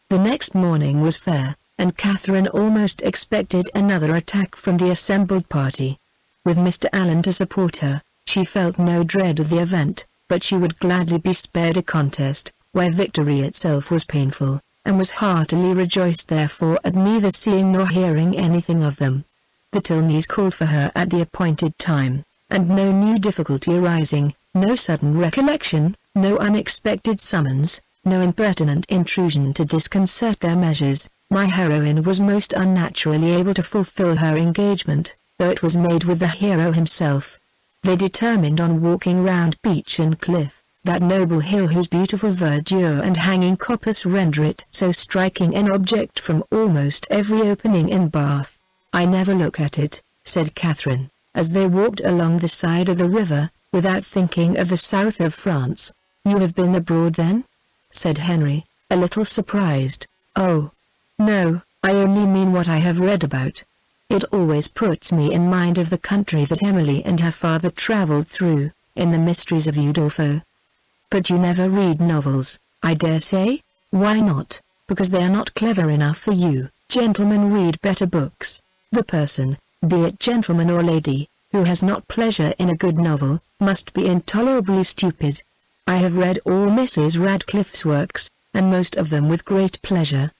The next morning was fair, and Catherine almost expected another attack from the assembled party. With Mr. Allen to support her, she felt no dread of the event, but she would gladly be spared a contest, where victory itself was painful, and was heartily rejoiced therefore at neither seeing nor hearing anything of them. The Tilneys called for her at the appointed time, and no new difficulty arising, no sudden recollection, no unexpected summons, no impertinent intrusion to disconcert their measures, my heroine was most unnaturally able to fulfill her engagement, though it was made with the hero himself. They determined on walking round Beech and Cliff, that noble hill whose beautiful verdure and hanging coppice render it so striking an object from almost every opening in Bath. "I never look at it," said Catherine, as they walked along the side of the river, "without thinking of the south of France." "You have been abroad then?" said Henry, a little surprised. "Oh, no, I only mean what I have read about. It always puts me in mind of the country that Emily and her father travelled through, in the Mysteries of Udolpho." "But you never read novels, I dare say?" "Why not? Because they are not clever enough for you. Gentlemen read better books. The person, be it gentleman or lady, who has not pleasure in a good novel, must be intolerably stupid. I have read all Mrs. Radcliffe's works, and most of them with great pleasure.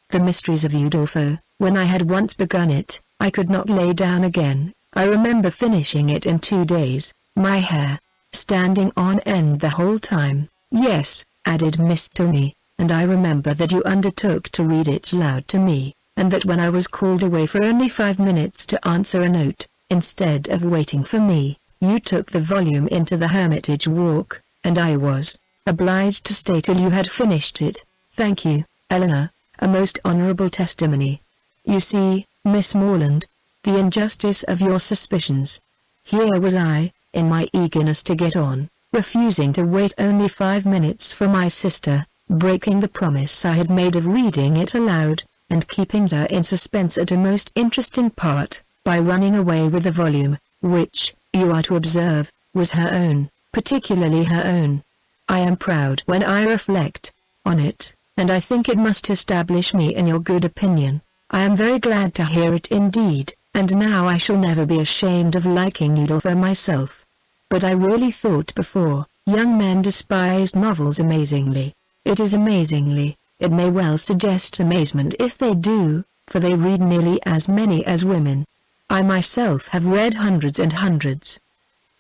The Mysteries of Udolpho, when I had once begun it, I could not lay down again. I remember finishing it in 2 days, my hair standing on end the whole time." "Yes," added Miss Tilney, "and I remember that you undertook to read it loud to me, and that when I was called away for only 5 minutes to answer a note, instead of waiting for me, you took the volume into the Hermitage Walk, and I was obliged to stay till you had finished it." "Thank you, Eleanor, a most honourable testimony. You see, Miss Morland, the injustice of your suspicions. Here was I, in my eagerness to get on, refusing to wait only 5 minutes for my sister, breaking the promise I had made of reading it aloud, and keeping her in suspense at a most interesting part, by running away with the volume, which, you are to observe, was her own, particularly her own. I am proud when I reflect on it, and I think it must establish me in your good opinion. I am very glad to hear it indeed, and now I shall never be ashamed of liking Udolpho myself. But I really thought before, young men despised novels amazingly. It is amazingly, it may well suggest amazement if they do, for they read nearly as many as women. I myself have read hundreds and hundreds.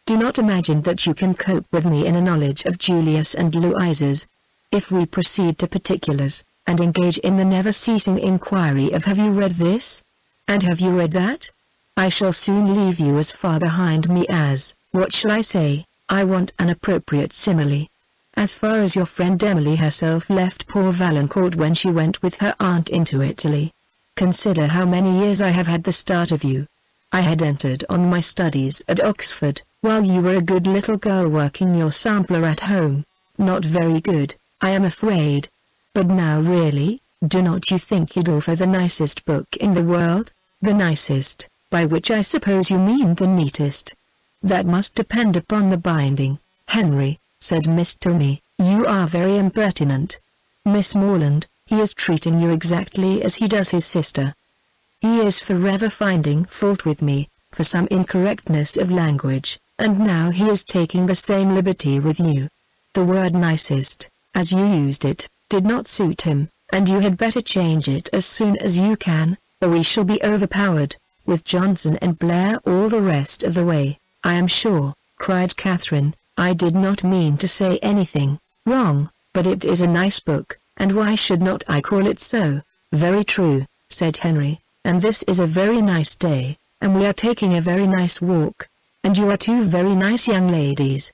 Do not imagine that you can cope with me in a knowledge of Julius and Louisa's. If we proceed to particulars, and engage in the never-ceasing inquiry of have you read this? And have you read that? I shall soon leave you as far behind me as, what shall I say, I want an appropriate simile. As far as your friend Emily herself left poor Valancourt when she went with her aunt into Italy. Consider how many years I have had the start of you. I had entered on my studies at Oxford, while you were a good little girl working your sampler at home. Not very good, I am afraid. But now really, do not you think Udolpho the nicest book in the world? The nicest, by which I suppose you mean the neatest. That must depend upon the binding. Henry, said Miss Tilney, you are very impertinent. Miss Morland, he is treating you exactly as he does his sister. He is forever finding fault with me, for some incorrectness of language, and now he is taking the same liberty with you. The word nicest, as you used it, did not suit him, and you had better change it as soon as you can, or we shall be overpowered, with Johnson and Blair all the rest of the way, I am sure," cried Catherine. "I did not mean to say anything wrong, but it is a nice book, and why should not I call it so?" "Very true," said Henry, "and this is a very nice day, and we are taking a very nice walk, and you are two very nice young ladies."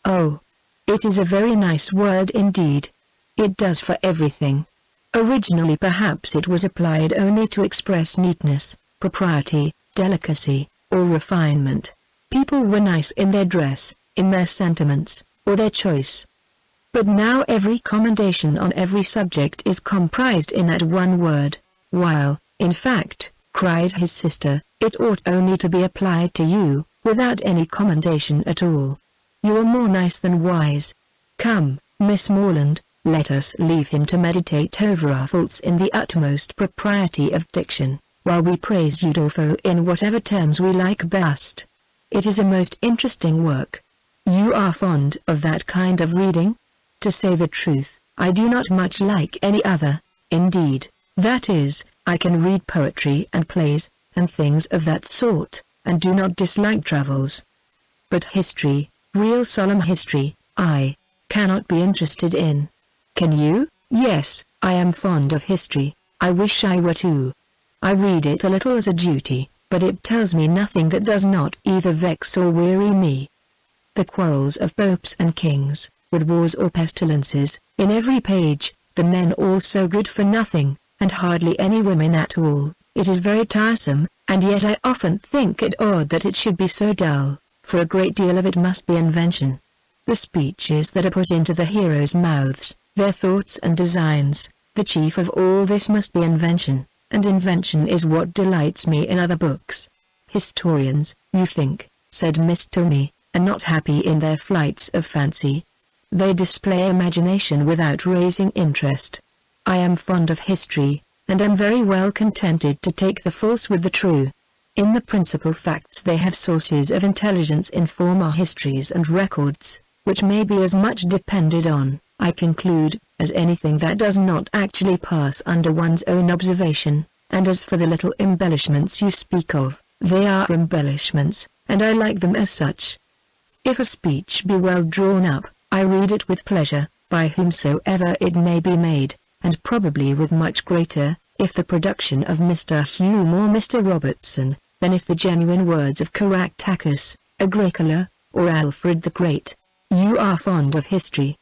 "Oh, it is a very nice word indeed. It does for everything. Originally perhaps it was applied only to express neatness, propriety, delicacy, or refinement. People were nice in their dress, in their sentiments, or their choice. But now every commendation on every subject is comprised in that one word, while, in fact," cried his sister, "it ought only to be applied to you, without any commendation at all. You are more nice than wise. Come, Miss Morland, let us leave him to meditate over our faults in the utmost propriety of diction, while we praise Udolpho in whatever terms we like best. It is a most interesting work. You are fond of that kind of reading?" "To say the truth, I do not much like any other, indeed, that is, I can read poetry and plays, and things of that sort, and do not dislike travels. But history, real solemn history, I cannot be interested in." "Can you?" "Yes, I am fond of history. I wish I were too. I read it a little as a duty, but it tells me nothing that does not either vex or weary me. The quarrels of popes and kings, with wars or pestilences, in every page, the men all so good for nothing, and hardly any women at all, it is very tiresome, and yet I often think it odd that it should be so dull, for a great deal of it must be invention. The speeches that are put into the heroes' mouths, their thoughts and designs, the chief of all this must be invention, and invention is what delights me in other books. Historians, you think," said Miss Tilney, "are not happy in their flights of fancy. They display imagination without raising interest. I am fond of history, and am very well contented to take the false with the true. In the principal facts they have sources of intelligence in former histories and records, which may be as much depended on, I conclude, as anything that does not actually pass under one's own observation, and as for the little embellishments you speak of, they are embellishments, and I like them as such. If a speech be well drawn up, I read it with pleasure, by whomsoever it may be made, and probably with much greater, if the production of Mr. Hume or Mr. Robertson, than if the genuine words of Caractacus, Agricola, or Alfred the Great. You are fond of history.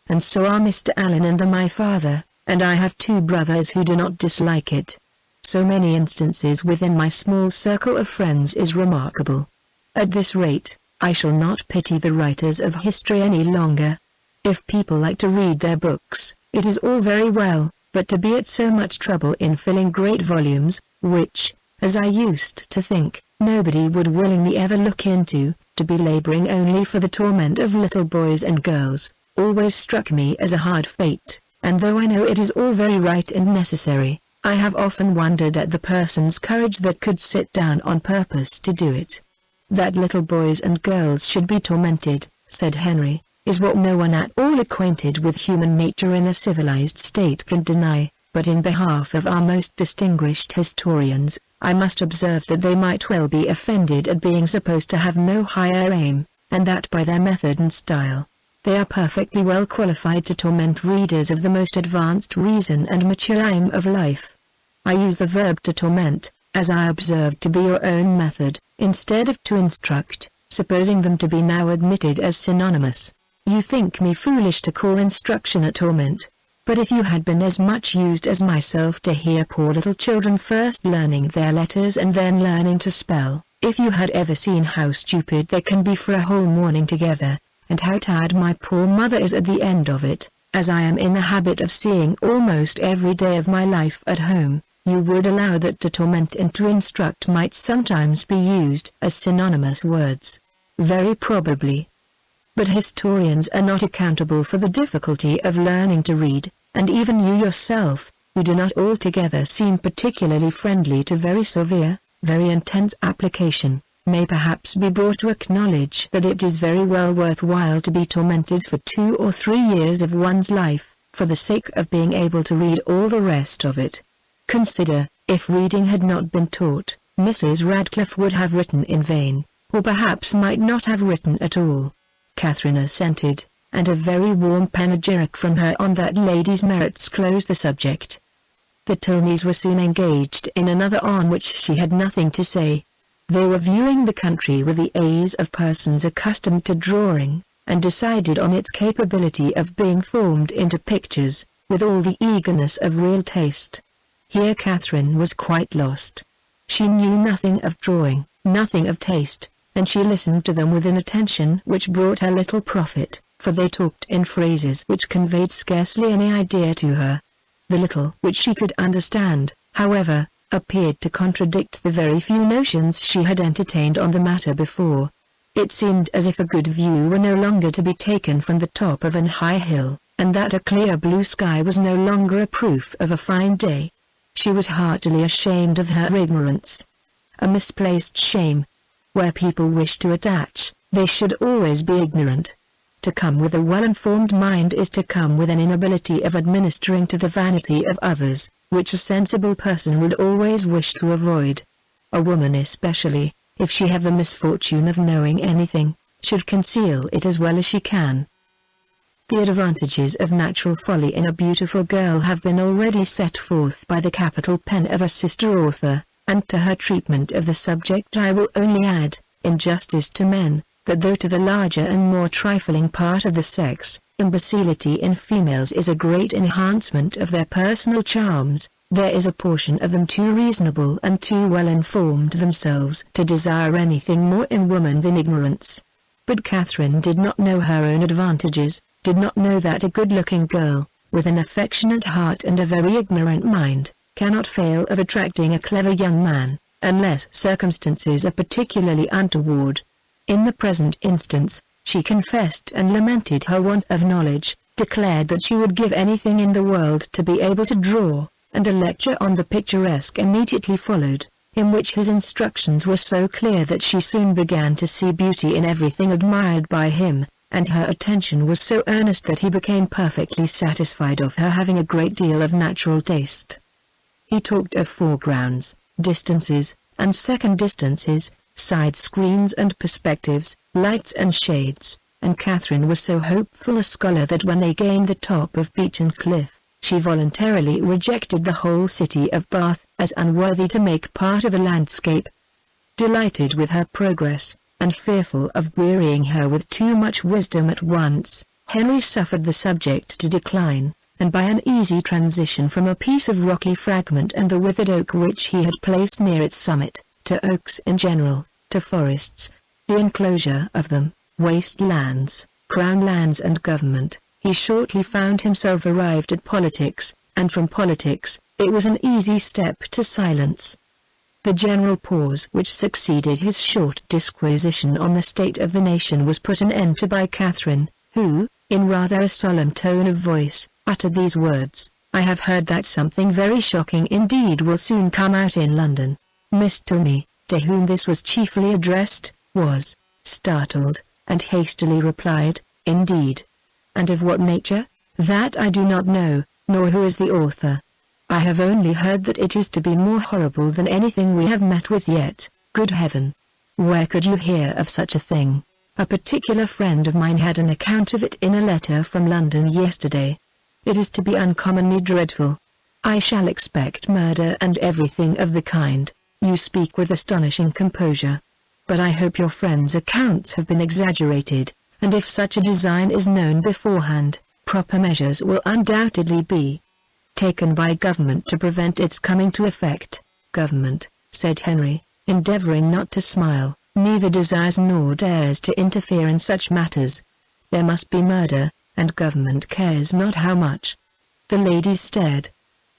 And so are Mr. Allen and my father, and I have 2 brothers who do not dislike it. So many instances within my small circle of friends is remarkable. At this rate, I shall not pity the writers of history any longer. If people like to read their books, it is all very well, but to be at so much trouble in filling great volumes, which, as I used to think, nobody would willingly ever look into, to be laboring only for the torment of little boys and girls, always struck me as a hard fate, and though I know it is all very right and necessary, I have often wondered at the person's courage that could sit down on purpose to do it. That little boys and girls should be tormented, said Henry, is what no one at all acquainted with human nature in a civilized state can deny, but in behalf of our most distinguished historians, I must observe that they might well be offended at being supposed to have no higher aim, and that by their method and style, they are perfectly well qualified to torment readers of the most advanced reason and mature aim of life. I use the verb to torment, as I observe to be your own method, instead of to instruct, supposing them to be now admitted as synonymous. You think me foolish to call instruction a torment, but if you had been as much used as myself to hear poor little children first learning their letters and then learning to spell, if you had ever seen how stupid they can be for a whole morning together, and how tired my poor mother is at the end of it, as I am in the habit of seeing almost every day of my life at home, you would allow that to torment and to instruct might sometimes be used as synonymous words. Very probably. But historians are not accountable for the difficulty of learning to read, and even you yourself, who do not altogether seem particularly friendly to very severe, very intense application, may perhaps be brought to acknowledge that it is very well worth while to be tormented for 2 or 3 years of one's life, for the sake of being able to read all the rest of it. Consider, If reading had not been taught, Mrs. Radcliffe would have written in vain, or perhaps might not have written at all. Catherine assented, and a very warm panegyric from her on that lady's merits closed the subject. The Tilneys were soon engaged in another on which she had nothing to say. They were viewing the country with the eyes of persons accustomed to drawing, and decided on its capability of being formed into pictures, with all the eagerness of real taste. Here Catherine was quite lost. She knew nothing of drawing, nothing of taste, and she listened to them with an attention which brought her little profit, for they talked in phrases which conveyed scarcely any idea to her. The little which she could understand, however, appeared to contradict the very few notions she had entertained on the matter before. It seemed as if a good view were no longer to be taken from the top of an high hill, and that a clear blue sky was no longer a proof of a fine day. She was heartily ashamed of her ignorance. A misplaced shame. Where people wish to attach, they should always be ignorant. To come with a well-informed mind is to come with an inability of administering to the vanity of others, which a sensible person would always wish to avoid. A woman especially, if she have the misfortune of knowing anything, should conceal it as well as she can. The advantages of natural folly in a beautiful girl have been already set forth by the capital pen of a sister author, and to her treatment of the subject I will only add, in justice to men, that though to the larger and more trifling part of the sex, imbecility in females is a great enhancement of their personal charms, there is a portion of them too reasonable and too well informed themselves to desire anything more in woman than ignorance. But Catherine did not know her own advantages, did not know that a good-looking girl, with an affectionate heart and a very ignorant mind, cannot fail of attracting a clever young man, unless circumstances are particularly untoward. In the present instance, she confessed and lamented her want of knowledge, declared that she would give anything in the world to be able to draw, and a lecture on the picturesque immediately followed, in which his instructions were so clear that she soon began to see beauty in everything admired by him, and her attention was so earnest that he became perfectly satisfied of her having a great deal of natural taste. He talked of foregrounds, distances, and second distances, side screens and perspectives, lights and shades, and Catherine was so hopeful a scholar that when they gained the top of Beechen Cliff, she voluntarily rejected the whole city of Bath as unworthy to make part of a landscape. Delighted with her progress, and fearful of wearying her with too much wisdom at once, Henry suffered the subject to decline, and by an easy transition from a piece of rocky fragment and the withered oak which he had placed near its summit, to oaks in general, to forests, the enclosure of them, waste lands, crown lands and government, he shortly found himself arrived at politics, and from politics, it was an easy step to silence. The general pause which succeeded his short disquisition on the state of the nation was put an end to by Catherine, who, in rather a solemn tone of voice, uttered these words: "I have heard that something very shocking indeed will soon come out in London." Miss Tilney, to whom this was chiefly addressed, was startled, and hastily replied, "Indeed. And of what nature? That I do not know, nor who is the author. I have only heard that it is to be more horrible than anything we have met with yet." "Good heaven! Where could you hear of such a thing?" "A particular friend of mine had an account of it in a letter from London yesterday. It is to be uncommonly dreadful. I shall expect murder and everything of the kind." "You speak with astonishing composure. But I hope your friend's accounts have been exaggerated, and if such a design is known beforehand, proper measures will undoubtedly be taken by government to prevent its coming to effect." "Government," said Henry, endeavoring not to smile, "neither desires nor dares to interfere in such matters. There must be murder, and government cares not how much." The ladies stared.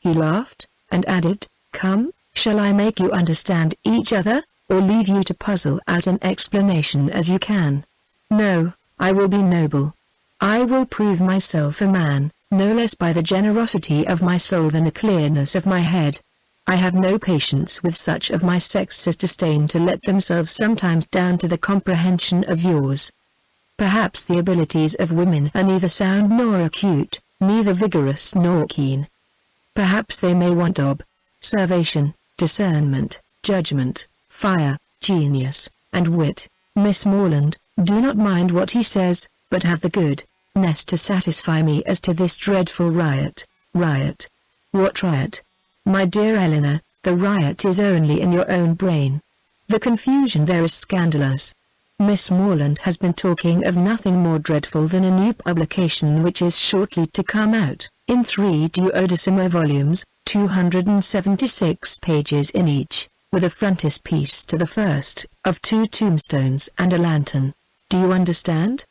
He laughed, and added, "Come, shall I make you understand each other, or leave you to puzzle out an explanation as you can?" "No, I will be noble. I will prove myself a man, no less by the generosity of my soul than the clearness of my head. I have no patience with such of my sex as disdain to let themselves sometimes down to the comprehension of yours. Perhaps the abilities of women are neither sound nor acute, neither vigorous nor keen. Perhaps they may want observation, discernment, judgment, fire, genius, and wit. Miss Morland, do not mind what he says, but have the goodness to satisfy me as to this dreadful riot. Riot? What riot? My dear Eleanor, the riot is only in your own brain. The confusion there is scandalous. Miss Morland has been talking of nothing more dreadful than a new publication which is shortly to come out, in 3 duodecimo volumes, 276 pages in each, with a frontispiece to the first, of 2 tombstones and a lantern. Do you understand?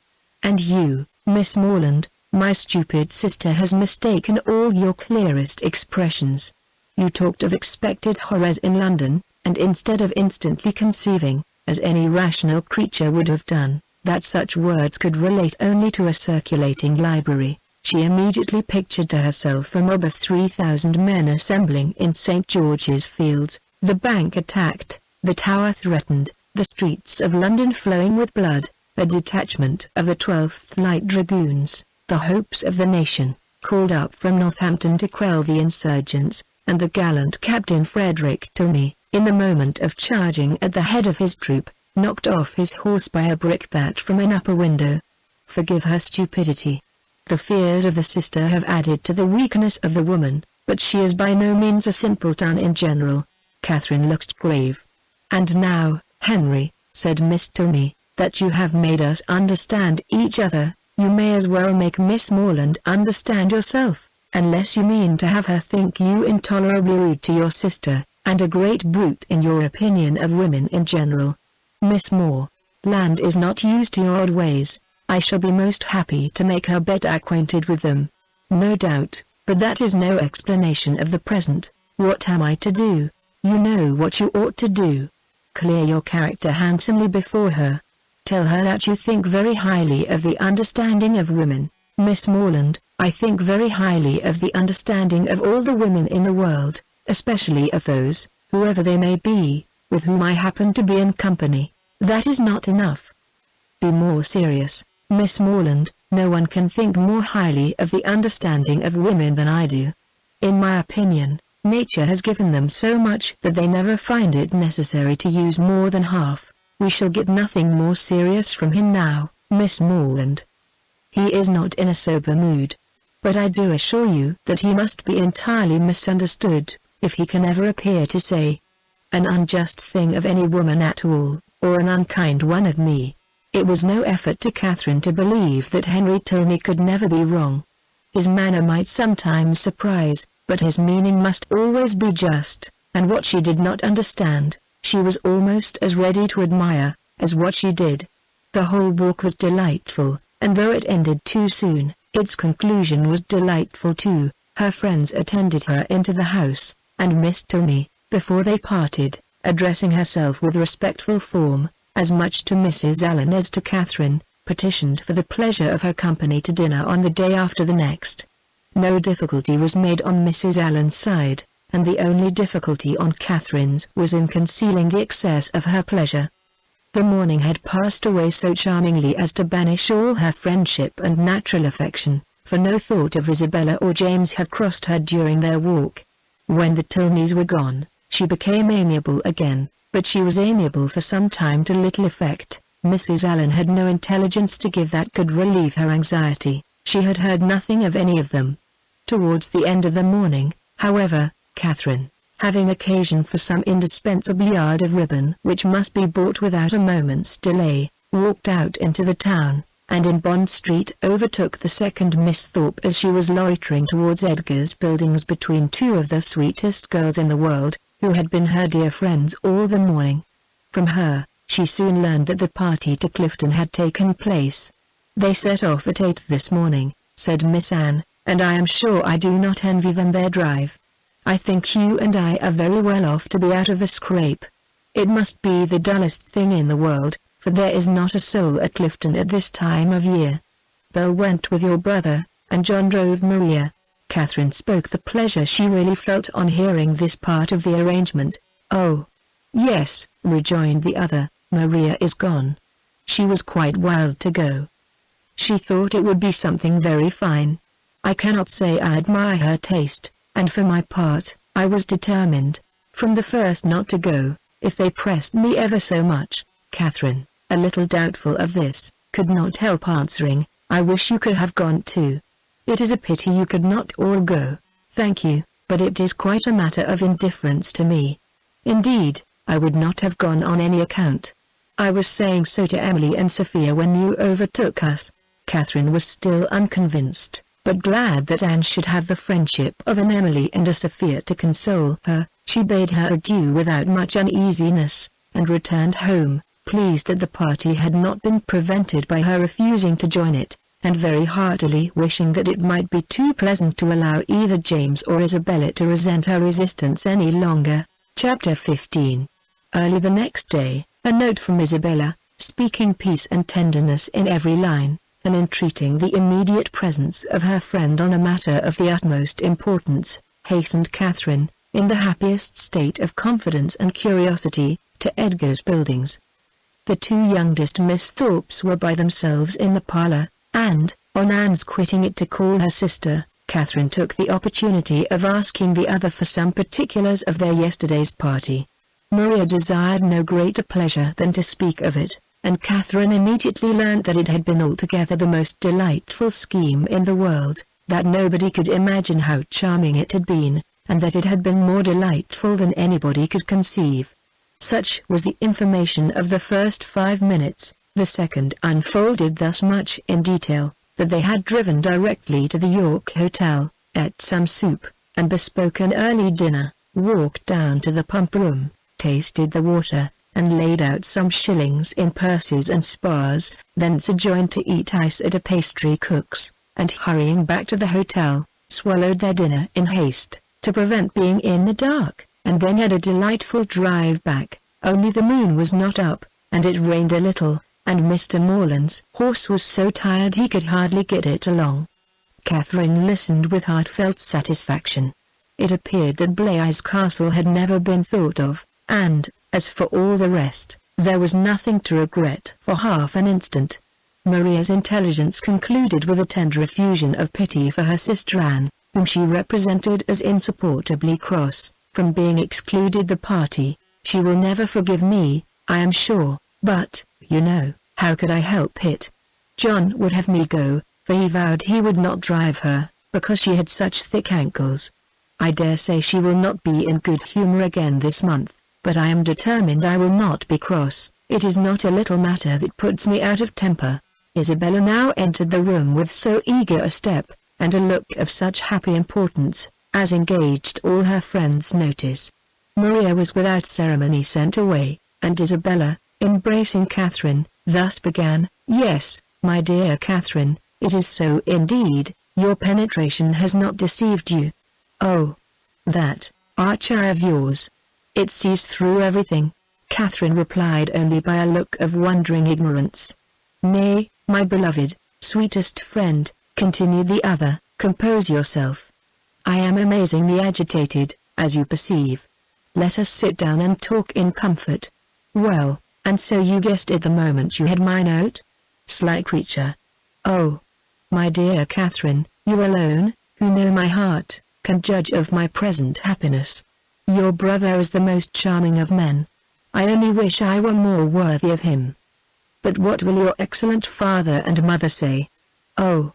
And you, Miss Morland, my stupid sister has mistaken all your clearest expressions. You talked of expected horrors in London, and instead of instantly conceiving, as any rational creature would have done, that such words could relate only to a circulating library, she immediately pictured to herself a mob of 3,000 men assembling in St. George's Fields, the Bank attacked, the Tower threatened, the streets of London flowing with blood, a detachment of the 12th Light Dragoons, the hopes of the nation, called up from Northampton to quell the insurgents, and the gallant Captain Frederick Tilney, in the moment of charging at the head of his troop, knocked off his horse by a brickbat from an upper window. Forgive her stupidity. The fears of the sister have added to the weakness of the woman, but she is by no means a simpleton in general. Catherine looked grave. And now, Henry, said Miss Tilney, that you have made us understand each other, you may as well make Miss Morland understand yourself, unless you mean to have her think you intolerably rude to your sister, and a great brute in your opinion of women in general. Miss Morland is not used to your odd ways. I shall be most happy to make her better acquainted with them. No doubt, but that is no explanation of the present. What am I to do? You know what you ought to do. Clear your character handsomely before her. Tell her that you think very highly of the understanding of women. Miss Morland, I think very highly of the understanding of all the women in the world, especially of those, whoever they may be, with whom I happen to be in company. That is not enough. Be more serious, Miss Morland. No one can think more highly of the understanding of women than I do. In my opinion, nature has given them so much that they never find it necessary to use more than half. We shall get nothing more serious from him now, Miss Morland. He is not in a sober mood. But I do assure you that he must be entirely misunderstood, if he can ever appear to say an unjust thing of any woman at all, or an unkind one of me. It was no effort to Catherine to believe that Henry Tilney could never be wrong. His manner might sometimes surprise, but his meaning must always be just, and what she did not understand, she was almost as ready to admire, as what she did. The whole walk was delightful, and though it ended too soon, its conclusion was delightful too. Her friends attended her into the house, and Miss Tilney, before they parted, addressing herself with respectful form, as much to Mrs. Allen as to Catherine, petitioned for the pleasure of her company to dinner on the day after the next. No difficulty was made on Mrs. Allen's side, and the only difficulty on Catherine's was in concealing the excess of her pleasure. The morning had passed away so charmingly as to banish all her friendship and natural affection, for no thought of Isabella or James had crossed her during their walk. When the Tilneys were gone, she became amiable again, but she was amiable for some time to little effect. Mrs. Allen had no intelligence to give that could relieve her anxiety. She had heard nothing of any of them. Towards the end of the morning, however, Catherine, having occasion for some indispensable yard of ribbon which must be bought without a moment's delay, walked out into the town, and in Bond Street overtook the second Miss Thorpe as she was loitering towards Edgar's Buildings between two of the sweetest girls in the world, who had been her dear friends all the morning. From her, she soon learned that the party to Clifton had taken place. They set off at 8 this morning, said Miss Anne, and I am sure I do not envy them their drive. I think you and I are very well off to be out of the scrape. It must be the dullest thing in the world, for there is not a soul at Clifton at this time of year. Belle went with your brother, and John drove Maria. Catherine spoke the pleasure she really felt on hearing this part of the arrangement. Oh, yes, rejoined the other, Maria is gone. She was quite wild to go. She thought it would be something very fine. I cannot say I admire her taste, and for my part, I was determined, from the first not to go, if they pressed me ever so much." Catherine, a little doubtful of this, could not help answering, "I wish you could have gone too. It is a pity you could not all go." "Thank you, but it is quite a matter of indifference to me. Indeed, I would not have gone on any account. I was saying so to Emily and Sophia when you overtook us." Catherine was still unconvinced, but glad that Anne should have the friendship of an Emily and a Sophia to console her. She bade her adieu without much uneasiness, and returned home, pleased that the party had not been prevented by her refusing to join it, and very heartily wishing that it might be too pleasant to allow either James or Isabella to resent her resistance any longer. Chapter 15. Early the next day, a note from Isabella, speaking peace and tenderness in every line, and entreating the immediate presence of her friend on a matter of the utmost importance, hastened Catherine, in the happiest state of confidence and curiosity, to Edgar's Buildings. The two youngest Miss Thorpes were by themselves in the parlour, and, on Anne's quitting it to call her sister, Catherine took the opportunity of asking the other for some particulars of their yesterday's party. Maria desired no greater pleasure than to speak of it, and Catherine immediately learnt that it had been altogether the most delightful scheme in the world, that nobody could imagine how charming it had been, and that it had been more delightful than anybody could conceive. Such was the information of the first 5 minutes. The second unfolded thus much in detail, that they had driven directly to the York Hotel, ate some soup, and bespoke an early dinner, walked down to the pump room, tasted the water, and laid out some shillings in purses and spars, thence adjourned to eat ice at a pastry cook's, and hurrying back to the hotel, swallowed their dinner in haste, to prevent being in the dark, and then had a delightful drive back, only the moon was not up, and it rained a little, and Mr. Morland's horse was so tired he could hardly get it along. Catherine listened with heartfelt satisfaction. It appeared that Blaise Castle had never been thought of, and, as for all the rest, there was nothing to regret for half an instant. Maria's intelligence concluded with a tender effusion of pity for her sister Anne, whom she represented as insupportably cross, from being excluded the party. "She will never forgive me, I am sure, but, you know, how could I help it? John would have me go, for he vowed he would not drive her, because she had such thick ankles. I dare say she will not be in good humor again this month, but I am determined I will not be cross. It is not a little matter that puts me out of temper." Isabella now entered the room with so eager a step, and a look of such happy importance, as engaged all her friends' notice. Maria was without ceremony sent away, and Isabella, embracing Catherine, thus began, "Yes, my dear Catherine, it is so indeed, your penetration has not deceived you. Oh, that arch eye of yours! It sees through everything." Catherine replied only by a look of wondering ignorance. "Nay, my beloved, sweetest friend," continued the other, "compose yourself. I am amazingly agitated, as you perceive. Let us sit down and talk in comfort. Well, and so you guessed it the moment you had my note? Sly creature! Oh, my dear Catherine, you alone, who know my heart, can judge of my present happiness. Your brother is the most charming of men. I only wish I were more worthy of him. But what will your excellent father and mother say? Oh,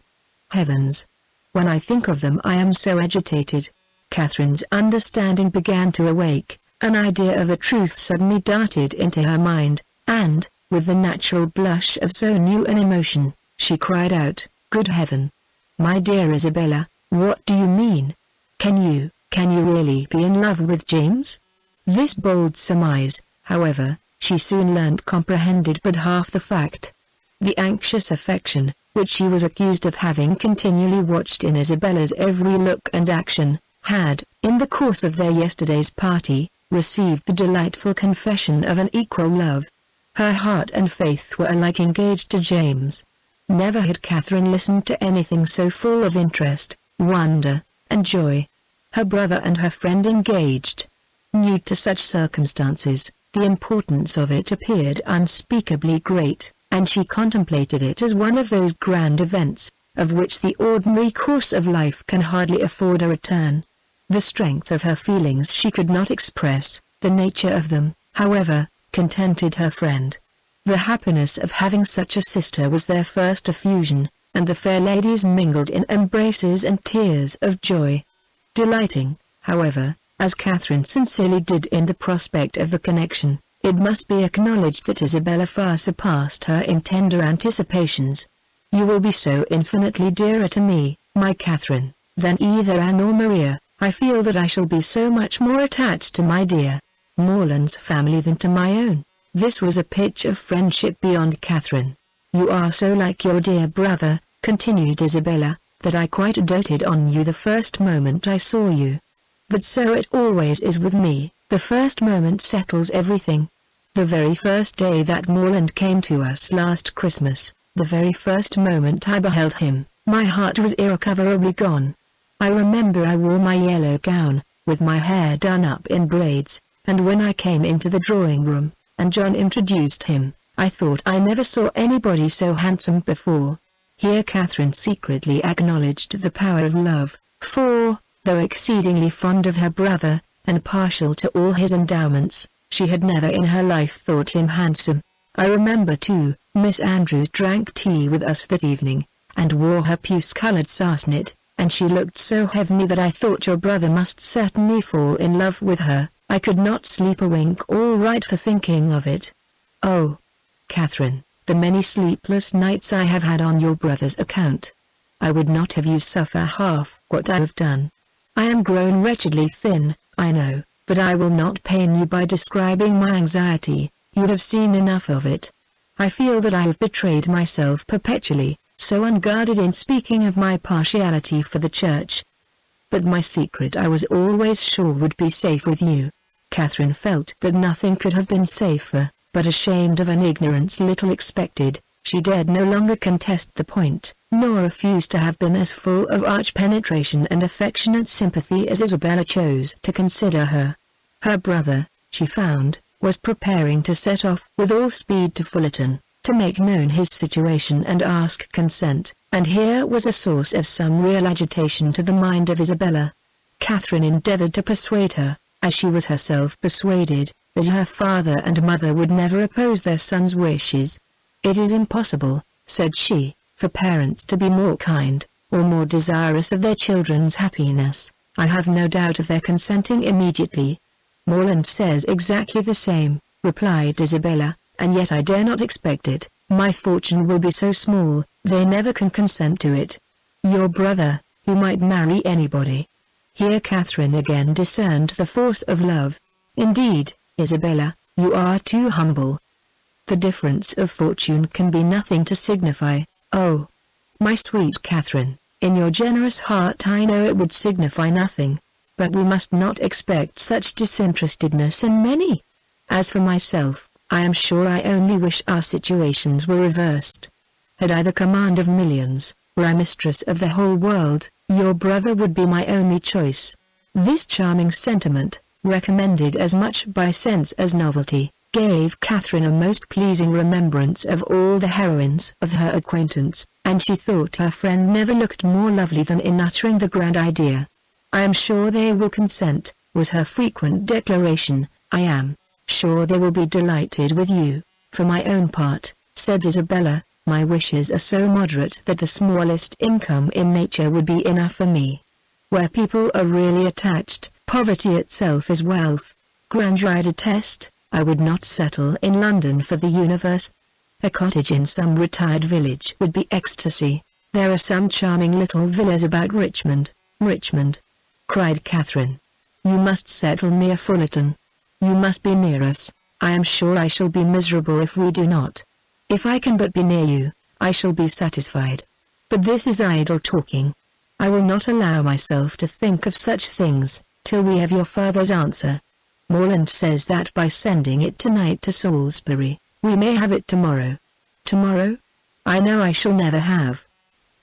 heavens! When I think of them I am so agitated." Catherine's understanding began to awake, an idea of the truth suddenly darted into her mind, and, with the natural blush of so new an emotion, she cried out, "Good heaven! My dear Isabella, what do you mean? Can you really be in love with James?" This bold surmise, however, she soon learnt comprehended but half the fact. The anxious affection, which she was accused of having continually watched in Isabella's every look and action, had, in the course of their yesterday's party, received the delightful confession of an equal love. Her heart and faith were alike engaged to James. Never had Catherine listened to anything so full of interest, wonder, and joy. Her brother and her friend engaged. New to such circumstances, the importance of it appeared unspeakably great, and she contemplated it as one of those grand events, of which the ordinary course of life can hardly afford a return. The strength of her feelings she could not express, the nature of them, however, contented her friend. The happiness of having such a sister was their first effusion, and the fair ladies mingled in embraces and tears of joy. Delighting, however, as Catherine sincerely did in the prospect of the connection, it must be acknowledged that Isabella far surpassed her in tender anticipations. "You will be so infinitely dearer to me, my Catherine, than either Anne or Maria. I feel that I shall be so much more attached to my dear Morland's family than to my own." This was a pitch of friendship beyond Catherine. "You are so like your dear brother," continued Isabella, "that I quite doted on you the first moment I saw you. But so it always is with me, the first moment settles everything. The very first day that Morland came to us last Christmas, the very first moment I beheld him, my heart was irrecoverably gone. I remember I wore my yellow gown, with my hair done up in braids, and when I came into the drawing-room, and John introduced him, I thought I never saw anybody so handsome before." Here Catherine secretly acknowledged the power of love, for, though exceedingly fond of her brother, and partial to all his endowments, she had never in her life thought him handsome. "I remember too, Miss Andrews drank tea with us that evening, and wore her puce-coloured sarcenet, and she looked so heavenly that I thought your brother must certainly fall in love with her. I could not sleep a wink all right for thinking of it. Oh, Catherine, the many sleepless nights I have had on your brother's account. I would not have you suffer half what I have done. I am grown wretchedly thin, I know, but I will not pain you by describing my anxiety, you have seen enough of it. I feel that I have betrayed myself perpetually, so unguarded in speaking of my partiality for the church. But my secret I was always sure would be safe with you." Catherine felt that nothing could have been safer, but ashamed of an ignorance little expected, she dared no longer contest the point, nor refuse to have been as full of arch penetration and affectionate sympathy as Isabella chose to consider her. Her brother, she found, was preparing to set off with all speed to Fullerton, to make known his situation and ask consent, and here was a source of some real agitation to the mind of Isabella. Catherine endeavored to persuade her, as she was herself persuaded, that her father and mother would never oppose their son's wishes. "It is impossible," said she, "for parents to be more kind, or more desirous of their children's happiness. I have no doubt of their consenting immediately." "Morland says exactly the same," replied Isabella, "and yet I dare not expect it. My fortune will be so small, they never can consent to it. Your brother, who might marry anybody." Here Catherine again discerned the force of love. "Indeed, Isabella, you are too humble. The difference of fortune can be nothing to signify." "Oh, my sweet Catherine, in your generous heart I know it would signify nothing, but we must not expect such disinterestedness in many. As for myself, I am sure I only wish our situations were reversed. Had I the command of millions, were I mistress of the whole world, your brother would be my only choice." This charming sentiment, recommended as much by sense as novelty, gave Catherine a most pleasing remembrance of all the heroines of her acquaintance, and she thought her friend never looked more lovely than in uttering the grand idea. "I am sure they will consent," was her frequent declaration. "I am sure they will be delighted with you." "For my own part," said Isabella, "my wishes are so moderate that the smallest income in nature would be enough for me. Where people are really attached, poverty itself is wealth. Grandeur I detest. I would not settle in London for the universe. A cottage in some retired village would be ecstasy. There are some charming little villas about Richmond." "Richmond!" cried Catherine. "You must settle near Fullerton. You must be near us. I am sure I shall be miserable if we do not. If I can but be near you, I shall be satisfied. But this is idle talking. I will not allow myself to think of such things, till we have your father's answer. Morland says that by sending it tonight to Salisbury, we may have it tomorrow." "Tomorrow? I know I shall never have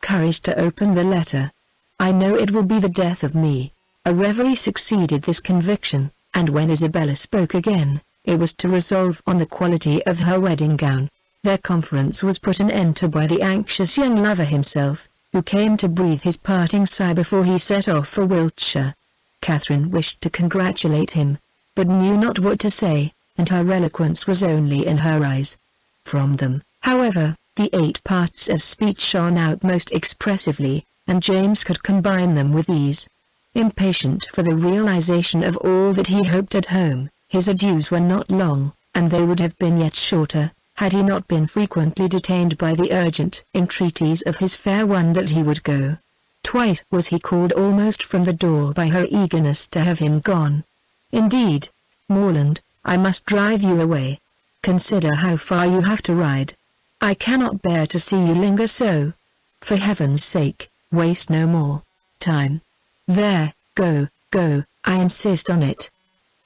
courage to open the letter. I know it will be the death of me." A reverie succeeded this conviction, and when Isabella spoke again, it was to resolve on the quality of her wedding gown. Their conference was put an end to by the anxious young lover himself, who came to breathe his parting sigh before he set off for Wiltshire. Catherine wished to congratulate him, but knew not what to say, and her eloquence was only in her eyes. From them, however, the 8 parts of speech shone out most expressively, and James could combine them with ease. Impatient for the realization of all that he hoped at home, his adieus were not long, and they would have been yet shorter, had he not been frequently detained by the urgent entreaties of his fair one that he would go. Twice was he called almost from the door by her eagerness to have him gone. "Indeed, Morland, I must drive you away. Consider how far you have to ride. I cannot bear to see you linger so. For heaven's sake, waste no more time. There, go, go, I insist on it."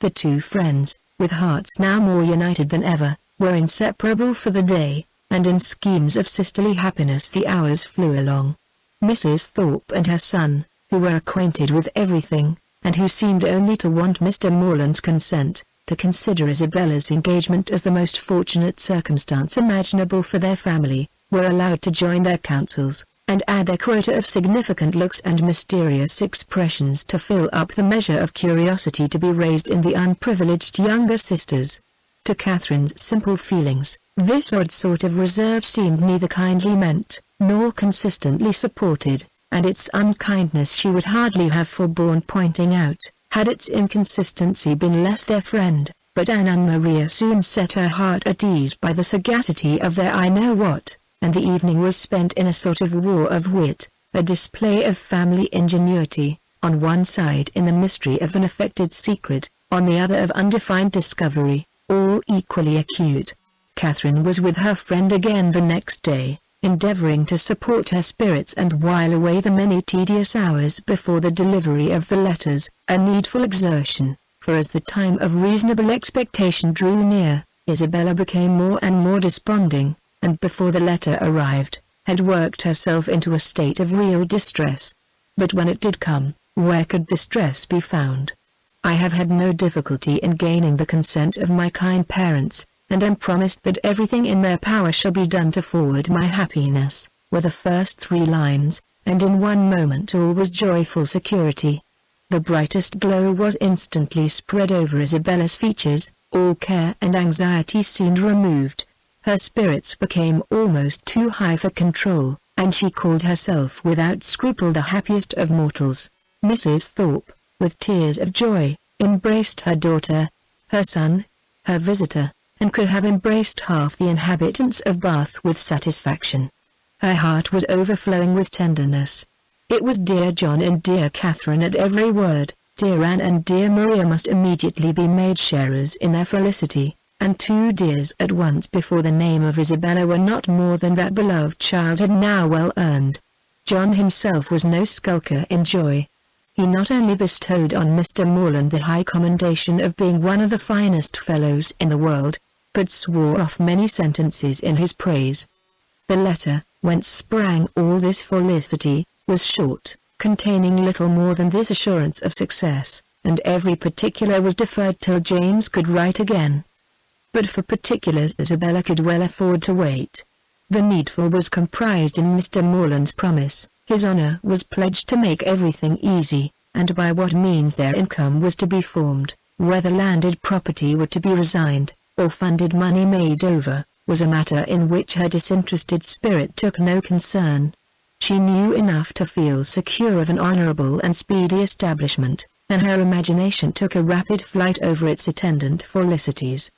The 2 friends, with hearts now more united than ever, were inseparable for the day, and in schemes of sisterly happiness the hours flew along. Mrs. Thorpe and her son, who were acquainted with everything, and who seemed only to want Mr. Morland's consent, to consider Isabella's engagement as the most fortunate circumstance imaginable for their family, were allowed to join their counsels, and add their quota of significant looks and mysterious expressions to fill up the measure of curiosity to be raised in the unprivileged younger sisters. To Catherine's simple feelings, this odd sort of reserve seemed neither kindly meant, nor consistently supported, and its unkindness she would hardly have forborne pointing out, had its inconsistency been less their friend, but Anna Maria soon set her heart at ease by the sagacity of their I know what, and the evening was spent in a sort of war of wit, a display of family ingenuity, on one side in the mystery of an affected secret, on the other of undefined discovery, all equally acute. Catherine was with her friend again the next day, endeavoring to support her spirits and while away the many tedious hours before the delivery of the letters, a needful exertion, for as the time of reasonable expectation drew near, Isabella became more and more desponding, and before the letter arrived, had worked herself into a state of real distress. But when it did come, where could distress be found? "I have had no difficulty in gaining the consent of my kind parents, and am promised that everything in their power shall be done to forward my happiness," were the first 3 lines, and in one moment all was joyful security. The brightest glow was instantly spread over Isabella's features, all care and anxiety seemed removed. Her spirits became almost too high for control, and she called herself without scruple the happiest of mortals. Mrs. Thorpe, with tears of joy, embraced her daughter, her son, her visitor, and could have embraced half the inhabitants of Bath with satisfaction. Her heart was overflowing with tenderness. It was dear John and dear Catherine at every word, dear Anne and dear Maria must immediately be made sharers in their felicity, and 2 dears at once before the name of Isabella were not more than that beloved child had now well earned. John himself was no skulker in joy. He not only bestowed on Mr. Morland the high commendation of being one of the finest fellows in the world, but swore off many sentences in his praise. The letter, whence sprang all this felicity, was short, containing little more than this assurance of success, and every particular was deferred till James could write again. But for particulars Isabella could well afford to wait. The needful was comprised in Mr. Morland's promise. His honor was pledged to make everything easy, and by what means their income was to be formed, whether landed property were to be resigned, or funded money made over, was a matter in which her disinterested spirit took no concern. She knew enough to feel secure of an honorable and speedy establishment, and her imagination took a rapid flight over its attendant felicities.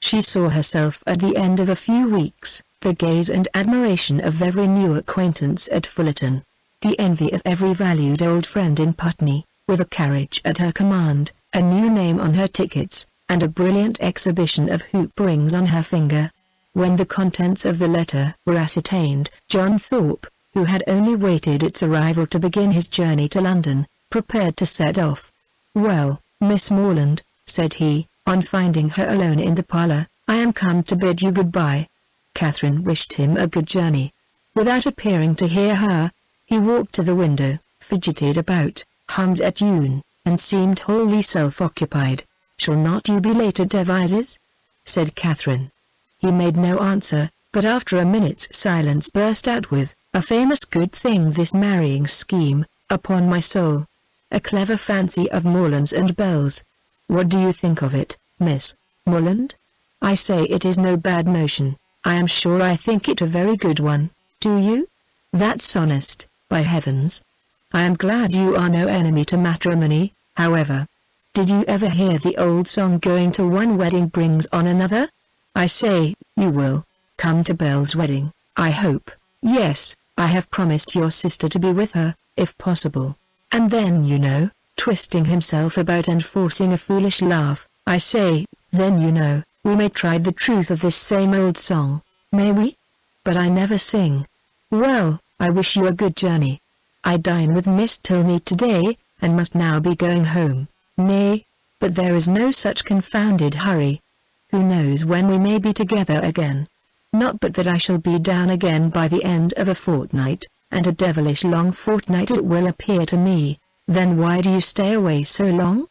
She saw herself at the end of a few weeks, the gaze and admiration of every new acquaintance at Fullerton, the envy of every valued old friend in Putney, with a carriage at her command, a new name on her tickets, and a brilliant exhibition of hoop rings on her finger. When the contents of the letter were ascertained, John Thorpe, who had only waited its arrival to begin his journey to London, prepared to set off. "Well, Miss Morland," said he, on finding her alone in the parlour, "I am come to bid you good-bye." Catherine wished him a good journey. Without appearing to hear her, he walked to the window, fidgeted about, hummed a tune, and seemed wholly self-occupied. "Shall not you be late at Devizes?" said Catherine. He made no answer, but after a minute's silence burst out with, "A famous good thing this marrying scheme, upon my soul. A clever fancy of Morland's and Bell's. What do you think of it, Miss Morland? I say it is no bad notion. I am sure I think it a very good one. Do you? That's honest, by heavens. I am glad you are no enemy to matrimony, however. Did you ever hear the old song, going to one wedding brings on another? I say, you will come to Belle's wedding, I hope. Yes, I have promised your sister to be with her, if possible. And then, you know, twisting himself about and forcing a foolish laugh, I say, then you know, we may try the truth of this same old song, may we? But I never sing. Well, I wish you a good journey. I dine with Miss Tilney today, and must now be going home. Nay, but there is no such confounded hurry. Who knows when we may be together again? Not but that I shall be down again by the end of a fortnight, and a devilish long fortnight it will appear to me. Then why do you stay away so long?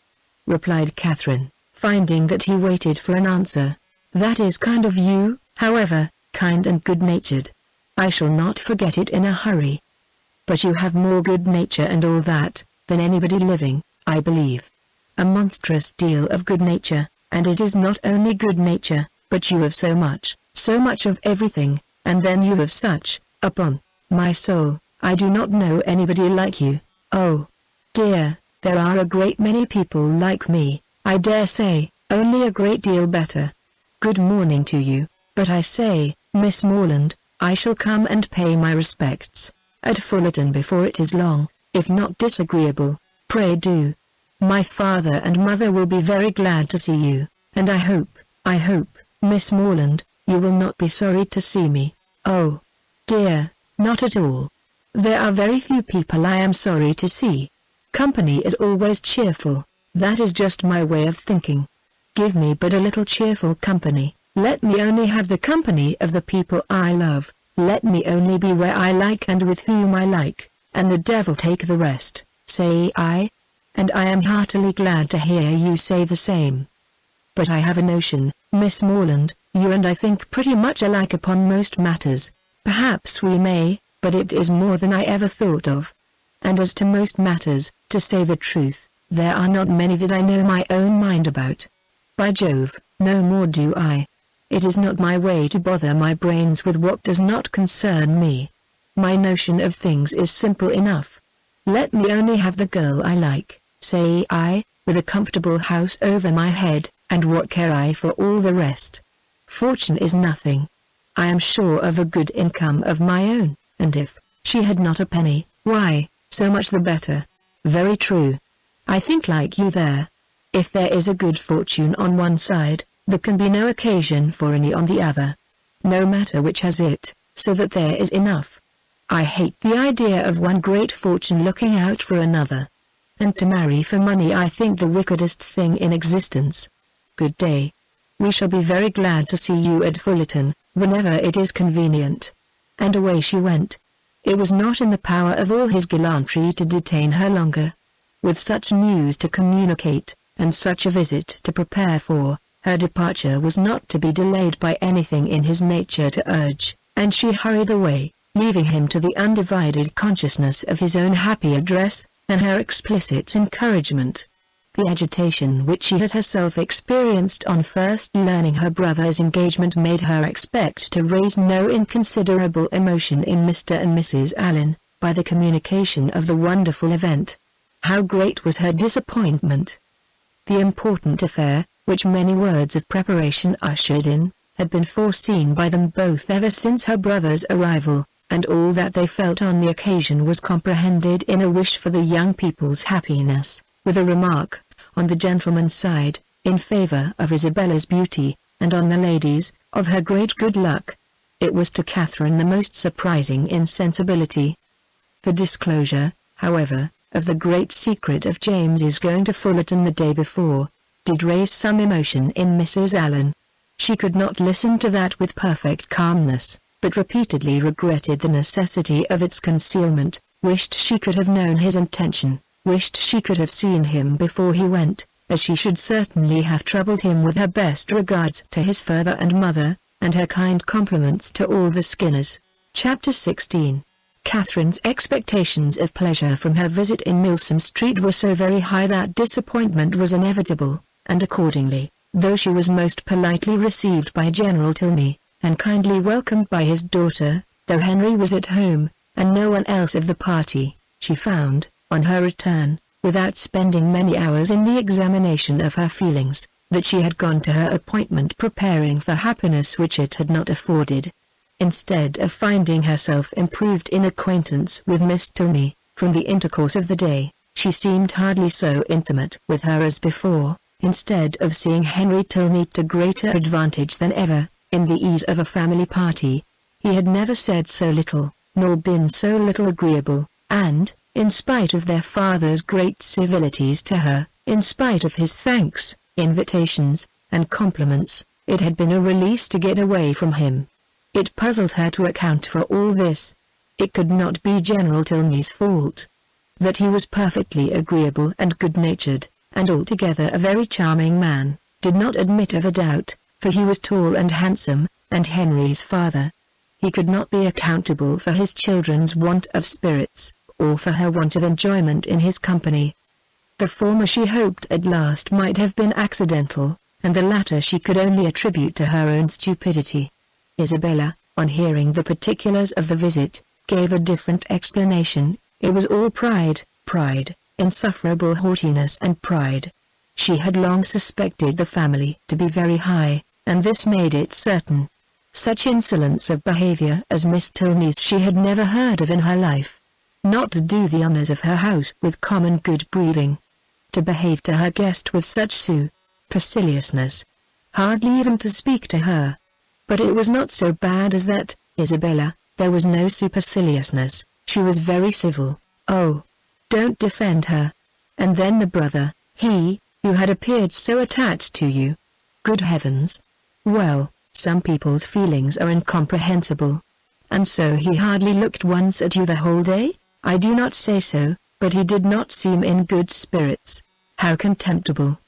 Replied Catherine, finding that he waited for an answer. That is kind of you, however, kind and good-natured. I shall not forget it in a hurry. But you have more good nature and all that, than anybody living, I believe. A monstrous deal of good nature, and it is not only good nature, but you have so much of everything, and then you have such, upon my soul, I do not know anybody like you. Oh, dear, there are a great many people like me, I dare say, only a great deal better. Good morning to you, but I say, Miss Morland, I shall come and pay my respects at Fullerton before it is long, if not disagreeable. Pray do. My father and mother will be very glad to see you, and I hope, Miss Morland, you will not be sorry to see me. Oh, dear, not at all. There are very few people I am sorry to see. Company is always cheerful, that is just my way of thinking. Give me but a little cheerful company, let me only have the company of the people I love, let me only be where I like and with whom I like, and the devil take the rest, say I. And I am heartily glad to hear you say the same. But I have a notion, Miss Morland, you and I think pretty much alike upon most matters. Perhaps we may, but it is more than I ever thought of. And as to most matters, to say the truth, there are not many that I know my own mind about. By Jove, no more do I. It is not my way to bother my brains with what does not concern me. My notion of things is simple enough. Let me only have the girl I like, say I, with a comfortable house over my head, and what care I for all the rest? Fortune is nothing. I am sure of a good income of my own, and if she had not a penny, why, so much the better. Very true. I think like you there. If there is a good fortune on one side, there can be no occasion for any on the other. No matter which has it, so that there is enough. I hate the idea of one great fortune looking out for another. And to marry for money I think the wickedest thing in existence. Good day. We shall be very glad to see you at Fullerton, whenever it is convenient. And away she went. It was not in the power of all his gallantry to detain her longer. With such news to communicate, and such a visit to prepare for, her departure was not to be delayed by anything in his nature to urge, and she hurried away, leaving him to the undivided consciousness of his own happy address, and her explicit encouragement. The agitation which she had herself experienced on first learning her brother's engagement made her expect to raise no inconsiderable emotion in Mr. and Mrs. Allen, by the communication of the wonderful event. How great was her disappointment! The important affair, which many words of preparation ushered in, had been foreseen by them both ever since her brother's arrival, and all that they felt on the occasion was comprehended in a wish for the young people's happiness, with a remark, on the gentleman's side, in favor of Isabella's beauty, and on the lady's, of her great good luck. It was to Catherine the most surprising insensibility. The disclosure, however, of the great secret of James's going to Fullerton the day before, did raise some emotion in Mrs. Allen. She could not listen to that with perfect calmness, but repeatedly regretted the necessity of its concealment, wished she could have known his intention, wished she could have seen him before he went, as she should certainly have troubled him with her best regards to his father and mother, and her kind compliments to all the Skinners. Chapter 16. Catherine's expectations of pleasure from her visit in Milsom Street were so very high that disappointment was inevitable, and accordingly, though she was most politely received by General Tilney, and kindly welcomed by his daughter, though Henry was at home, and no one else of the party, she found, on her return, without spending many hours in the examination of her feelings, that she had gone to her appointment preparing for happiness which it had not afforded. Instead of finding herself improved in acquaintance with Miss Tilney, from the intercourse of the day, she seemed hardly so intimate with her as before. Instead of seeing Henry Tilney to greater advantage than ever, in the ease of a family party, he had never said so little, nor been so little agreeable, and, in spite of their father's great civilities to her, in spite of his thanks, invitations, and compliments, it had been a release to get away from him. It puzzled her to account for all this. It could not be General Tilney's fault. That he was perfectly agreeable and good-natured, and altogether a very charming man, did not admit of a doubt, for he was tall and handsome, and Henry's father. He could not be accountable for his children's want of spirits, or for her want of enjoyment in his company. The former she hoped at last might have been accidental, and the latter she could only attribute to her own stupidity. Isabella, on hearing the particulars of the visit, gave a different explanation. It was all pride, insufferable haughtiness and pride. She had long suspected the family to be very high, and this made it certain. Such insolence of behavior as Miss Tilney's she had never heard of in her life. Not to do the honors of her house with common good breeding. To behave to her guest with such superciliousness. Hardly even to speak to her. But it was not so bad as that, Isabella. There was no superciliousness. She was very civil. Oh, don't defend her. And then the brother, he, who had appeared so attached to you. Good heavens. Well, some people's feelings are incomprehensible. And so he hardly looked once at you the whole day? I do not say so, but he did not seem in good spirits. How contemptible.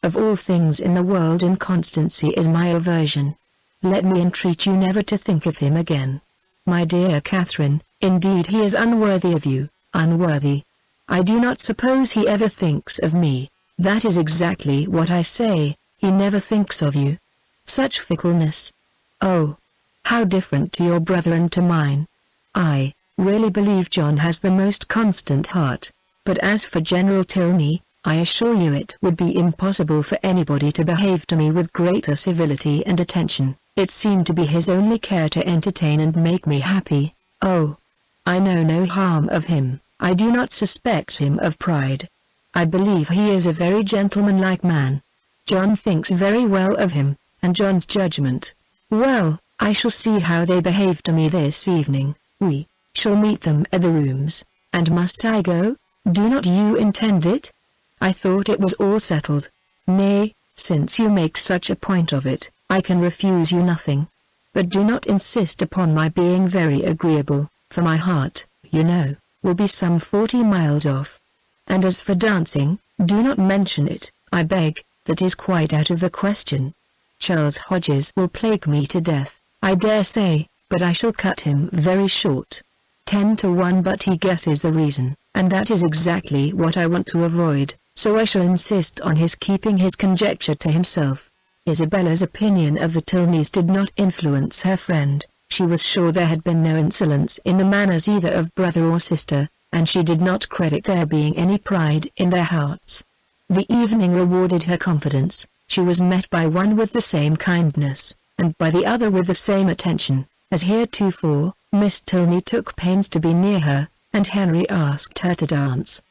Of all things in the world inconstancy is my aversion. Let me entreat you never to think of him again. My dear Catherine, indeed he is unworthy of you, unworthy. I do not suppose he ever thinks of me. That is exactly what I say, he never thinks of you. Such fickleness. Oh, how different to your brother and to mine. I really believe John has the most constant heart, but as for General Tilney, I assure you it would be impossible for anybody to behave to me with greater civility and attention. It seemed to be his only care to entertain and make me happy. Oh, I know no harm of him. I do not suspect him of pride. I believe he is a very gentlemanlike man. John thinks very well of him, and John's judgment. Well, I shall see how they behave to me this evening. We shall meet them at the rooms. And must I go? Do not you intend it? I thought it was all settled. Nay, since you make such a point of it, I can refuse you nothing. But do not insist upon my being very agreeable, for my heart, you know, will be some 40 miles off. And as for dancing, do not mention it, I beg. That is quite out of the question. Charles Hodges will plague me to death, I dare say, but I shall cut him very short. 10 to 1, but he guesses the reason, and that is exactly what I want to avoid, so I shall insist on his keeping his conjecture to himself. Isabella's opinion of the Tilneys did not influence her friend. She was sure there had been no insolence in the manners either of brother or sister, and she did not credit there being any pride in their hearts. The evening rewarded her confidence. She was met by one with the same kindness, and by the other with the same attention, as heretofore. Miss Tilney took pains to be near her, and Henry asked her to dance.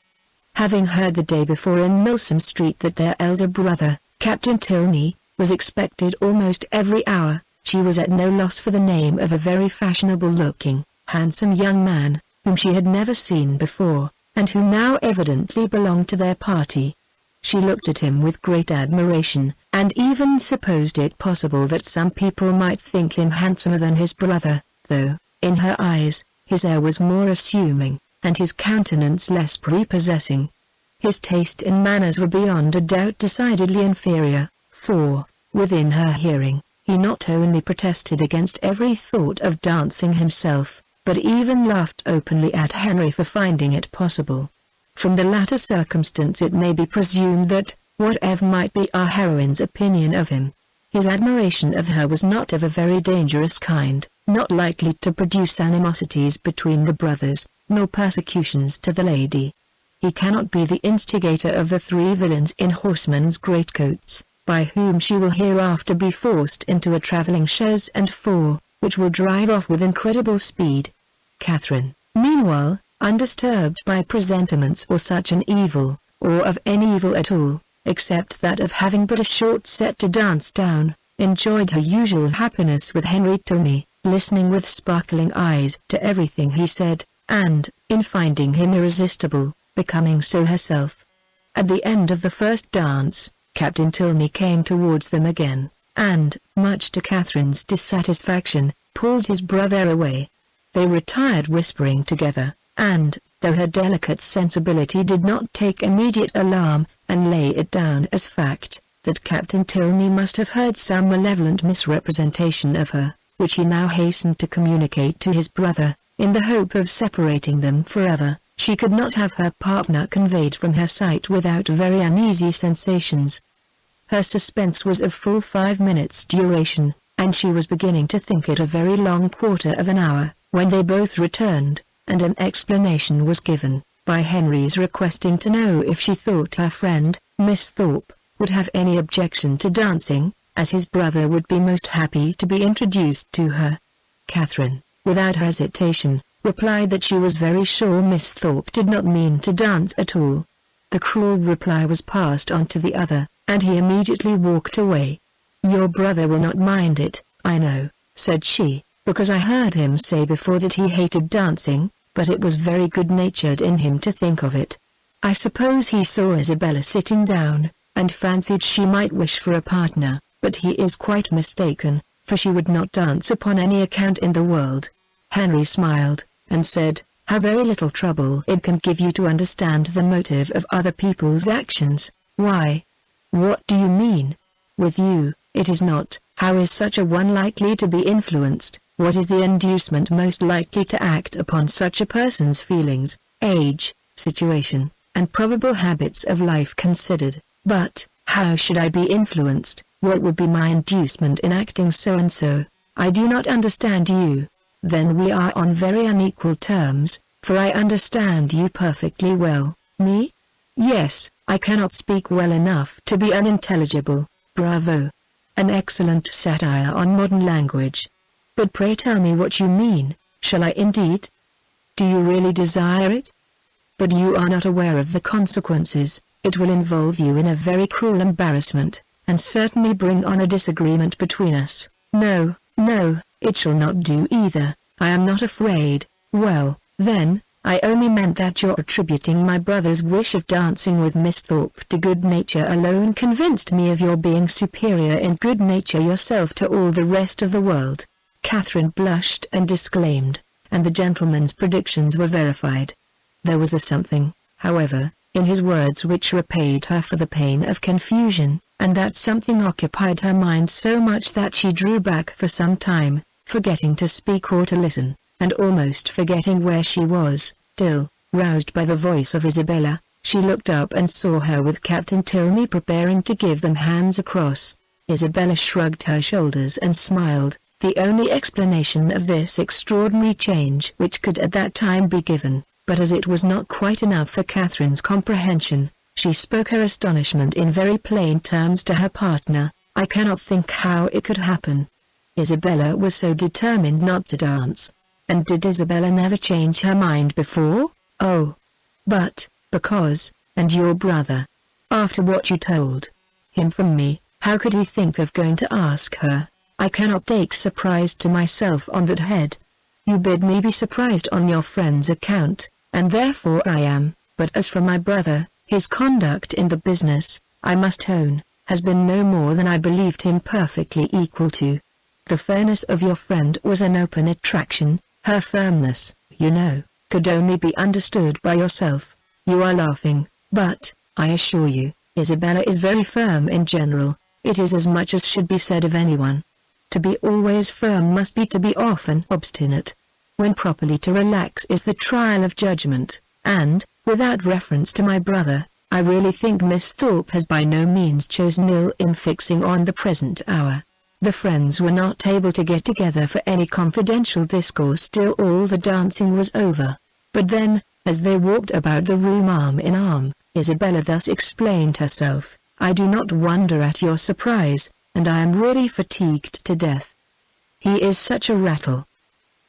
Having heard the day before in Milsom Street that their elder brother, Captain Tilney, was expected almost every hour, she was at no loss for the name of a very fashionable-looking, handsome young man, whom she had never seen before, and who now evidently belonged to their party. She looked at him with great admiration, and even supposed it possible that some people might think him handsomer than his brother, though, in her eyes, his air was more assuming, and his countenance less prepossessing. His taste and manners were beyond a doubt decidedly inferior, for, within her hearing, he not only protested against every thought of dancing himself, but even laughed openly at Henry for finding it possible. From the latter circumstance it may be presumed that, whatever might be our heroine's opinion of him, his admiration of her was not of a very dangerous kind, not likely to produce animosities between the brothers, nor persecutions to the lady. He cannot be the instigator of the 3 villains in horsemen's greatcoats, by whom she will hereafter be forced into a travelling chaise and 4, which will drive off with incredible speed. Catherine, meanwhile, undisturbed by presentiments or such an evil, or of any evil at all, except that of having but a short set to dance down, enjoyed her usual happiness with Henry Tilney, listening with sparkling eyes to everything he said, and, in finding him irresistible, becoming so herself. At the end of the first dance, Captain Tilney came towards them again, and, much to Catherine's dissatisfaction, pulled his brother away. They retired whispering together, and, though her delicate sensibility did not take immediate alarm, and lay it down as fact, that Captain Tilney must have heard some malevolent misrepresentation of her, which he now hastened to communicate to his brother, in the hope of separating them forever, she could not have her partner conveyed from her sight without very uneasy sensations. Her suspense was of full 5 minutes' duration, and she was beginning to think it a very long quarter of an hour, when they both returned, and an explanation was given, by Henry's requesting to know if she thought her friend, Miss Thorpe, would have any objection to dancing, as his brother would be most happy to be introduced to her. Catherine, without hesitation, replied that she was very sure Miss Thorpe did not mean to dance at all. The cruel reply was passed on to the other, and he immediately walked away. "Your brother will not mind it, I know," said she, "because I heard him say before that he hated dancing, but it was very good-natured in him to think of it. I suppose he saw Isabella sitting down, and fancied she might wish for a partner, but he is quite mistaken, for she would not dance upon any account in the world." Henry smiled, and said, "How very little trouble it can give you to understand the motive of other people's actions." "Why? What do you mean? With you, it is not, how is such a one likely to be influenced? What is the inducement most likely to act upon such a person's feelings, age, situation, and probable habits of life considered? But, how should I be influenced? What would be my inducement in acting so and so? I do not understand you." "Then we are on very unequal terms, for I understand you perfectly well." "Me? Yes, I cannot speak well enough to be unintelligible." "Bravo! An excellent satire on modern language. But pray tell me what you mean." "Shall I indeed? Do you really desire it? But you are not aware of the consequences. It will involve you in a very cruel embarrassment, and certainly bring on a disagreement between us." "No, no, it shall not do either. I am not afraid." "Well, then, I only meant that your attributing my brother's wish of dancing with Miss Thorpe to good nature alone convinced me of your being superior in good nature yourself to all the rest of the world." Catherine blushed and disclaimed, and the gentleman's predictions were verified. There was a something, however, in his words which repaid her for the pain of confusion, and that something occupied her mind so much that she drew back for some time, forgetting to speak or to listen, and almost forgetting where she was, till, roused by the voice of Isabella, she looked up and saw her with Captain Tilney preparing to give them hands across. Isabella shrugged her shoulders and smiled, the only explanation of this extraordinary change which could at that time be given, but as it was not quite enough for Catherine's comprehension, she spoke her astonishment in very plain terms to her partner. "I cannot think how it could happen." Isabella was so determined not to dance. And did Isabella never change her mind before? "Oh, but, because, and your brother, after what you told him from me, how could he think of going to ask her? I cannot take surprise to myself on that head." "You bid me be surprised on your friend's account, and therefore I am, but as for my brother, his conduct in the business, I must own, has been no more than I believed him perfectly equal to. The fairness of your friend was an open attraction. Her firmness, you know, could only be understood by yourself. You are laughing, but, I assure you, Isabella is very firm in general. It is as much as should be said of anyone. To be always firm must be to be often obstinate. when properly to relax is the trial of judgment, and, without reference to my brother, I really think Miss Thorpe has by no means chosen ill in fixing on the present hour. The friends were not able to get together for any confidential discourse till all the dancing was over. But then, as they walked about the room arm in arm, Isabella thus explained herself: "I do not wonder at your surprise, and I am really fatigued to death. He is such a rattle.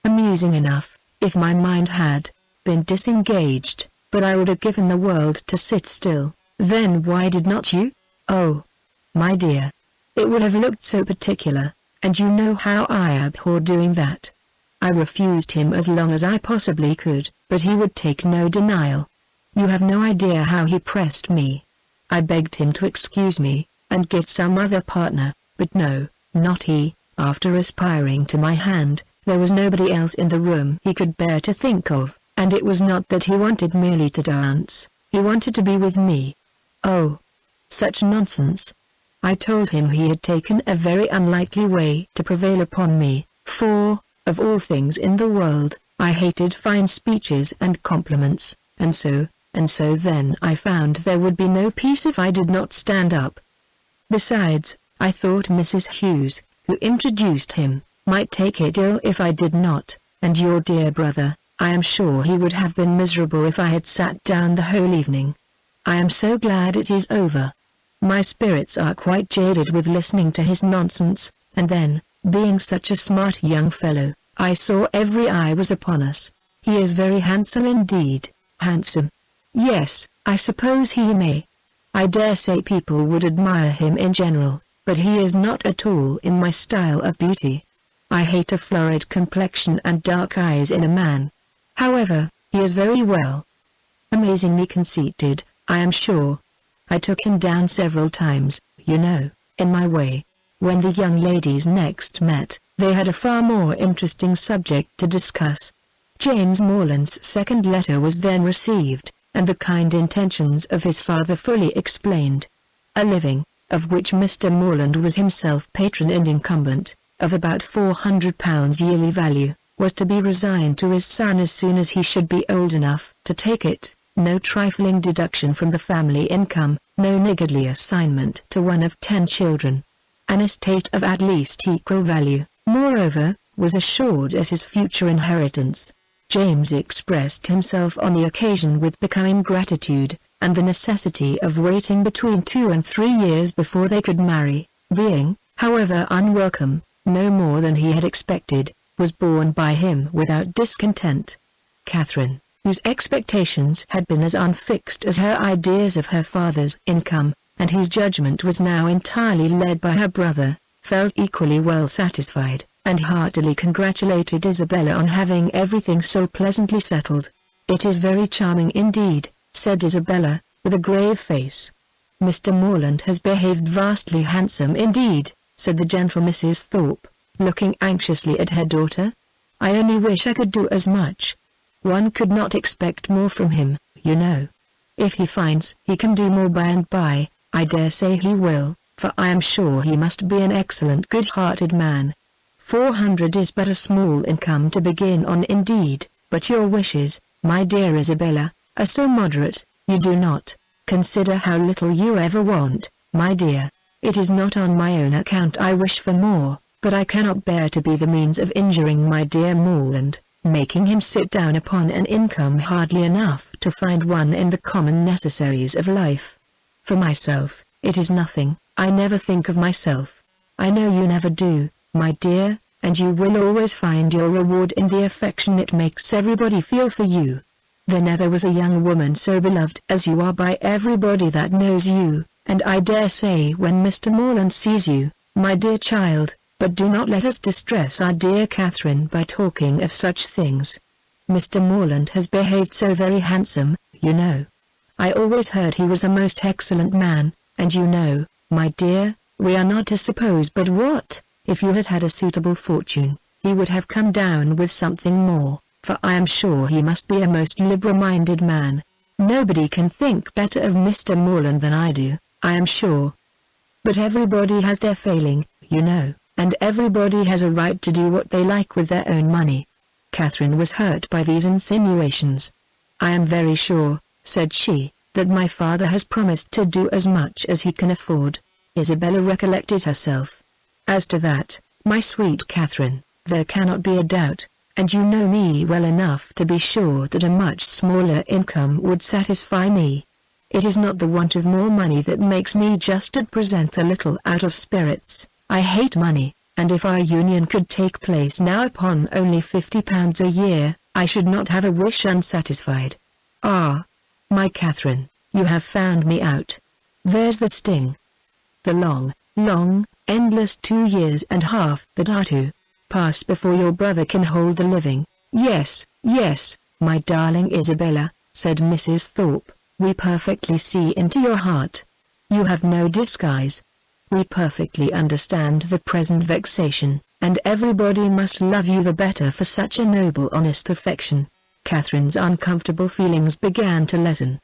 Amusing enough, if my mind had been disengaged, but I would have given the world to sit still." "Then why did not you?" "Oh, my dear, it would have looked so particular, and you know how I abhor doing that. I refused him as long as I possibly could, but he would take no denial. You have no idea how he pressed me. I begged him to excuse me, and get some other partner, but no, not he. After aspiring to my hand, there was nobody else in the room he could bear to think of, and it was not that he wanted merely to dance, he wanted to be with me. Oh, such nonsense! I told him he had taken a very unlikely way to prevail upon me, for, of all things in the world, I hated fine speeches and compliments, and so then I found there would be no peace if I did not stand up. Besides, I thought Mrs. Hughes, who introduced him, might take it ill if I did not, and your dear brother, I am sure he would have been miserable if I had sat down the whole evening. I am so glad it is over. My spirits are quite jaded with listening to his nonsense, and then, being such a smart young fellow, I saw every eye was upon us. He is very handsome indeed." "Handsome? Yes, I suppose he may. I dare say people would admire him in general, but he is not at all in my style of beauty. I hate a florid complexion and dark eyes in a man. However, he is very well. Amazingly conceited, I am sure. I took him down several times, you know, in my way. When the young ladies next met, they had a far more interesting subject to discuss. James Morland's second letter was then received, and the kind intentions of his father fully explained. A living, of which Mr. Morland was himself patron and incumbent, of about £400 yearly value, was to be resigned to his son as soon as he should be old enough to take it. No trifling deduction from the family income, no niggardly assignment to one of 10 children. An estate of at least equal value, moreover, was assured as his future inheritance. James expressed himself on the occasion with becoming gratitude, and the necessity of waiting between 2 and 3 years before they could marry, being, however unwelcome, no more than he had expected, was borne by him without discontent. Catherine, whose expectations had been as unfixed as her ideas of her father's income, and whose judgment was now entirely led by her brother, felt equally well satisfied, and heartily congratulated Isabella on having everything so pleasantly settled. "It is very charming indeed," said Isabella, with a grave face. "Mr. Morland has behaved vastly handsome indeed," said the gentle Mrs. Thorpe, looking anxiously at her daughter. "I only wish I could do as much. One could not expect more from him, you know. If he finds he can do more by and by, I dare say he will, for I am sure he must be an excellent good-hearted man. 400 is but a small income to begin on indeed, but your wishes, my dear Isabella, are so moderate, you do not consider how little you ever want, my dear. It is not on my own account I wish for more, but I cannot bear to be the means of injuring my dear Morland, making him sit down upon an income hardly enough to find one in the common necessaries of life. For myself, it is nothing. I never think of myself. I know you never do, my dear, and you will always find your reward in the affection it makes everybody feel for you. There never was a young woman so beloved as you are by everybody that knows you, and I dare say when Mr. Morland sees you, my dear child, but do not let us distress our dear Catherine by talking of such things. Mr. Morland has behaved so very handsome, you know. I always heard he was a most excellent man, and you know, my dear, we are not to suppose but what, if you had had a suitable fortune, he would have come down with something more, for I am sure he must be a most liberal-minded man. Nobody can think better of Mr. Morland than I do, I am sure. But everybody has their failing, you know, and everybody has a right to do what they like with their own money. Catherine was hurt by these insinuations. "I am very sure," said she, "that my father has promised to do as much as he can afford." Isabella recollected herself. "As to that, my sweet Catherine, there cannot be a doubt, and you know me well enough to be sure that a much smaller income would satisfy me. It is not the want of more money that makes me just at present a little out of spirits. I hate money, and if our union could take place now upon only £50 a year, I should not have a wish unsatisfied. Ah, my Catherine, you have found me out. There's the sting. The long, endless 2.5 years that are to pass before your brother can hold the living." "Yes, yes, my darling Isabella," said Mrs. Thorpe, "we perfectly see into your heart. You have no disguise. We perfectly understand the present vexation, and everybody must love you the better for such a noble honest affection." Catherine's uncomfortable feelings began to lessen.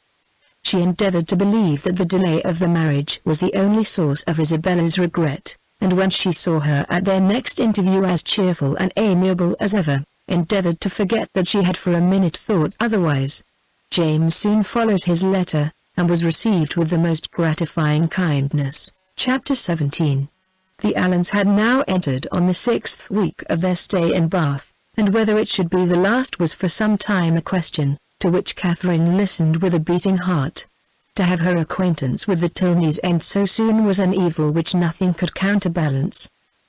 She endeavored to believe that the delay of the marriage was the only source of Isabella's regret, and when she saw her at their next interview as cheerful and amiable as ever, endeavored to forget that she had for a minute thought otherwise. James soon followed his letter, and was received with the most gratifying kindness. Chapter 17. The Allens had now entered on the 6th week of their stay in Bath, and whether it should be the last was for some time a question, to which Catherine listened with a beating heart. To have her acquaintance with the Tilneys end so soon was an evil which nothing could counterbalance.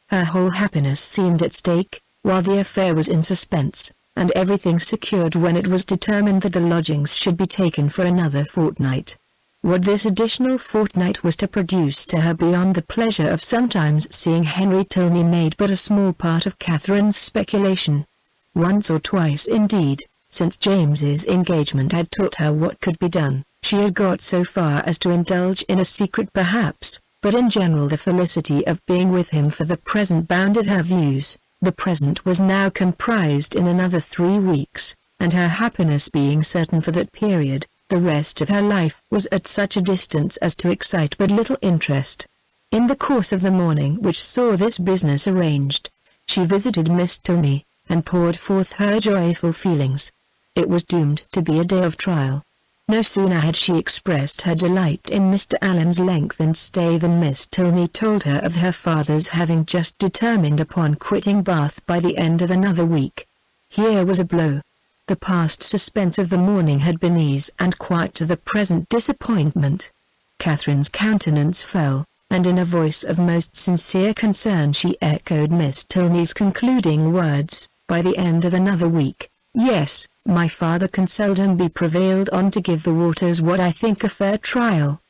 Her whole happiness seemed at stake, while the affair was in suspense, and everything secured when it was determined that the lodgings should be taken for another fortnight. What this additional fortnight was to produce to her beyond the pleasure of sometimes seeing Henry Tilney made but a small part of Catherine's speculation. Once or twice indeed, since James's engagement had taught her what could be done, she had got so far as to indulge in a secret perhaps, but in general the felicity of being with him for the present bounded her views. The present was now comprised in another 3 weeks, and her happiness being certain for that period, the rest of her life was at such a distance as to excite but little interest. In the course of the morning which saw this business arranged, she visited Miss Tilney, and poured forth her joyful feelings. It was doomed to be a day of trial. No sooner had she expressed her delight in Mr. Allen's lengthened stay than Miss Tilney told her of her father's having just determined upon quitting Bath by the end of another week. Here was a blow. The past suspense of the morning had been ease and quiet to the present disappointment. Catherine's countenance fell, and in a voice of most sincere concern she echoed Miss Tilney's concluding words, "By the end of another week, yes, my father can seldom be prevailed on to give the waters what I think a fair trial.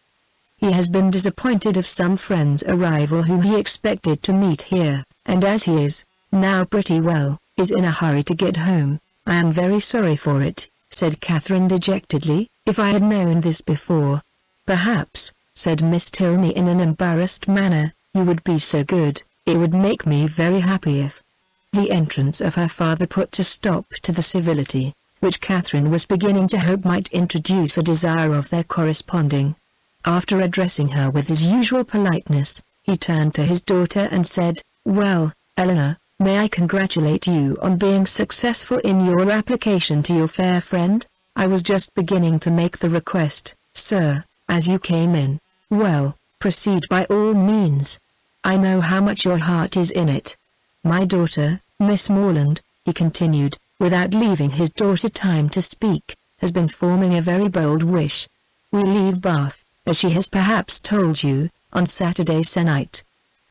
He has been disappointed of some friend's arrival whom he expected to meet here, and as he is, now pretty well, is in a hurry to get home. I am very sorry for it," said Catherine dejectedly. "If I had known this before—" "Perhaps," said Miss Tilney in an embarrassed manner, "you would be so good, it would make me very happy if—" The entrance of her father put a stop to the civility, which Catherine was beginning to hope might introduce a desire of their corresponding. After addressing her with his usual politeness, he turned to his daughter and said, "Well, Eleanor, may I congratulate you on being successful in your application to your fair friend? I was just beginning to make the request, sir, as you came in." "Well, proceed by all means. I know how much your heart is in it. My daughter, Miss Morland," he continued, without leaving his daughter time to speak, "has been forming a very bold wish. We leave Bath, as she has perhaps told you, on Saturday se'nnight.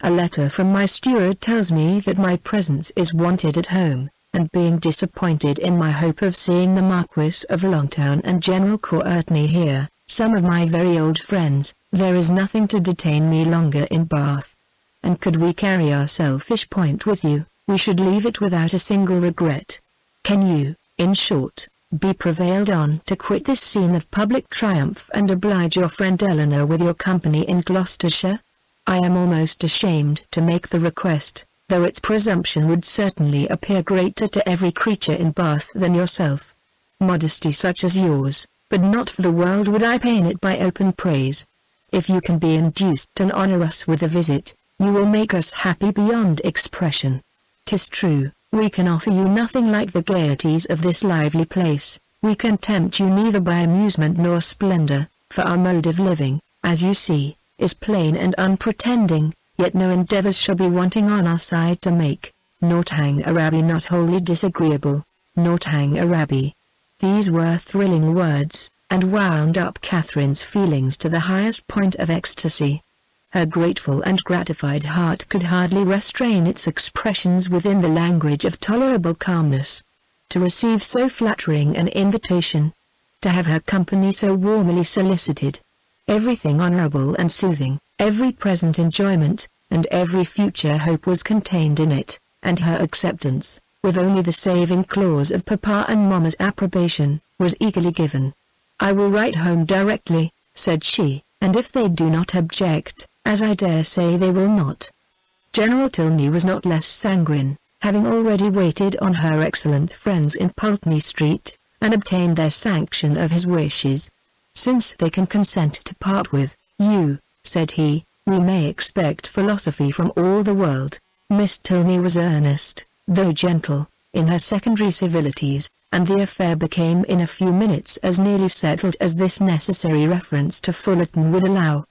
A letter from my steward tells me that my presence is wanted at home, and being disappointed in my hope of seeing the Marquis of Longtown and General Courtenay here, some of my very old friends, there is nothing to detain me longer in Bath. And could we carry our selfish point with you, we should leave it without a single regret. Can you, in short, be prevailed on to quit this scene of public triumph and oblige your friend Eleanor with your company in Gloucestershire? I am almost ashamed to make the request, though its presumption would certainly appear greater to every creature in Bath than yourself. Modesty such as yours, but not for the world would I pain it by open praise. If you can be induced to honor us with a visit, you will make us happy beyond expression. 'Tis true, We can offer you nothing like the gaieties of this lively place. We can tempt you neither by amusement nor splendor, for our mode of living, as you see, is plain and unpretending, yet no endeavors shall be wanting on our side to make Northanger Abbey not wholly disagreeable. Northanger Abbey. These were thrilling words, and wound up Catherine's feelings to the highest point of ecstasy. Her grateful and gratified heart could hardly restrain its expressions within the language of tolerable calmness. To receive so flattering an invitation, to have her company so warmly solicited, everything honorable and soothing, every present enjoyment, and every future hope was contained in it, and her acceptance, with only the saving clause of Papa and Mamma's approbation, was eagerly given. "I will write home directly," said she, "and if they do not object, as I dare say they will not." General Tilney was not less sanguine, having already waited on her excellent friends in Pulteney Street, and obtained their sanction of his wishes. "Since they can consent to part with you," said he, "we may expect philosophy from all the world." Miss Tilney was earnest, though gentle, in her secondary civilities, and the affair became in a few minutes as nearly settled as this necessary reference to Fullerton would allow.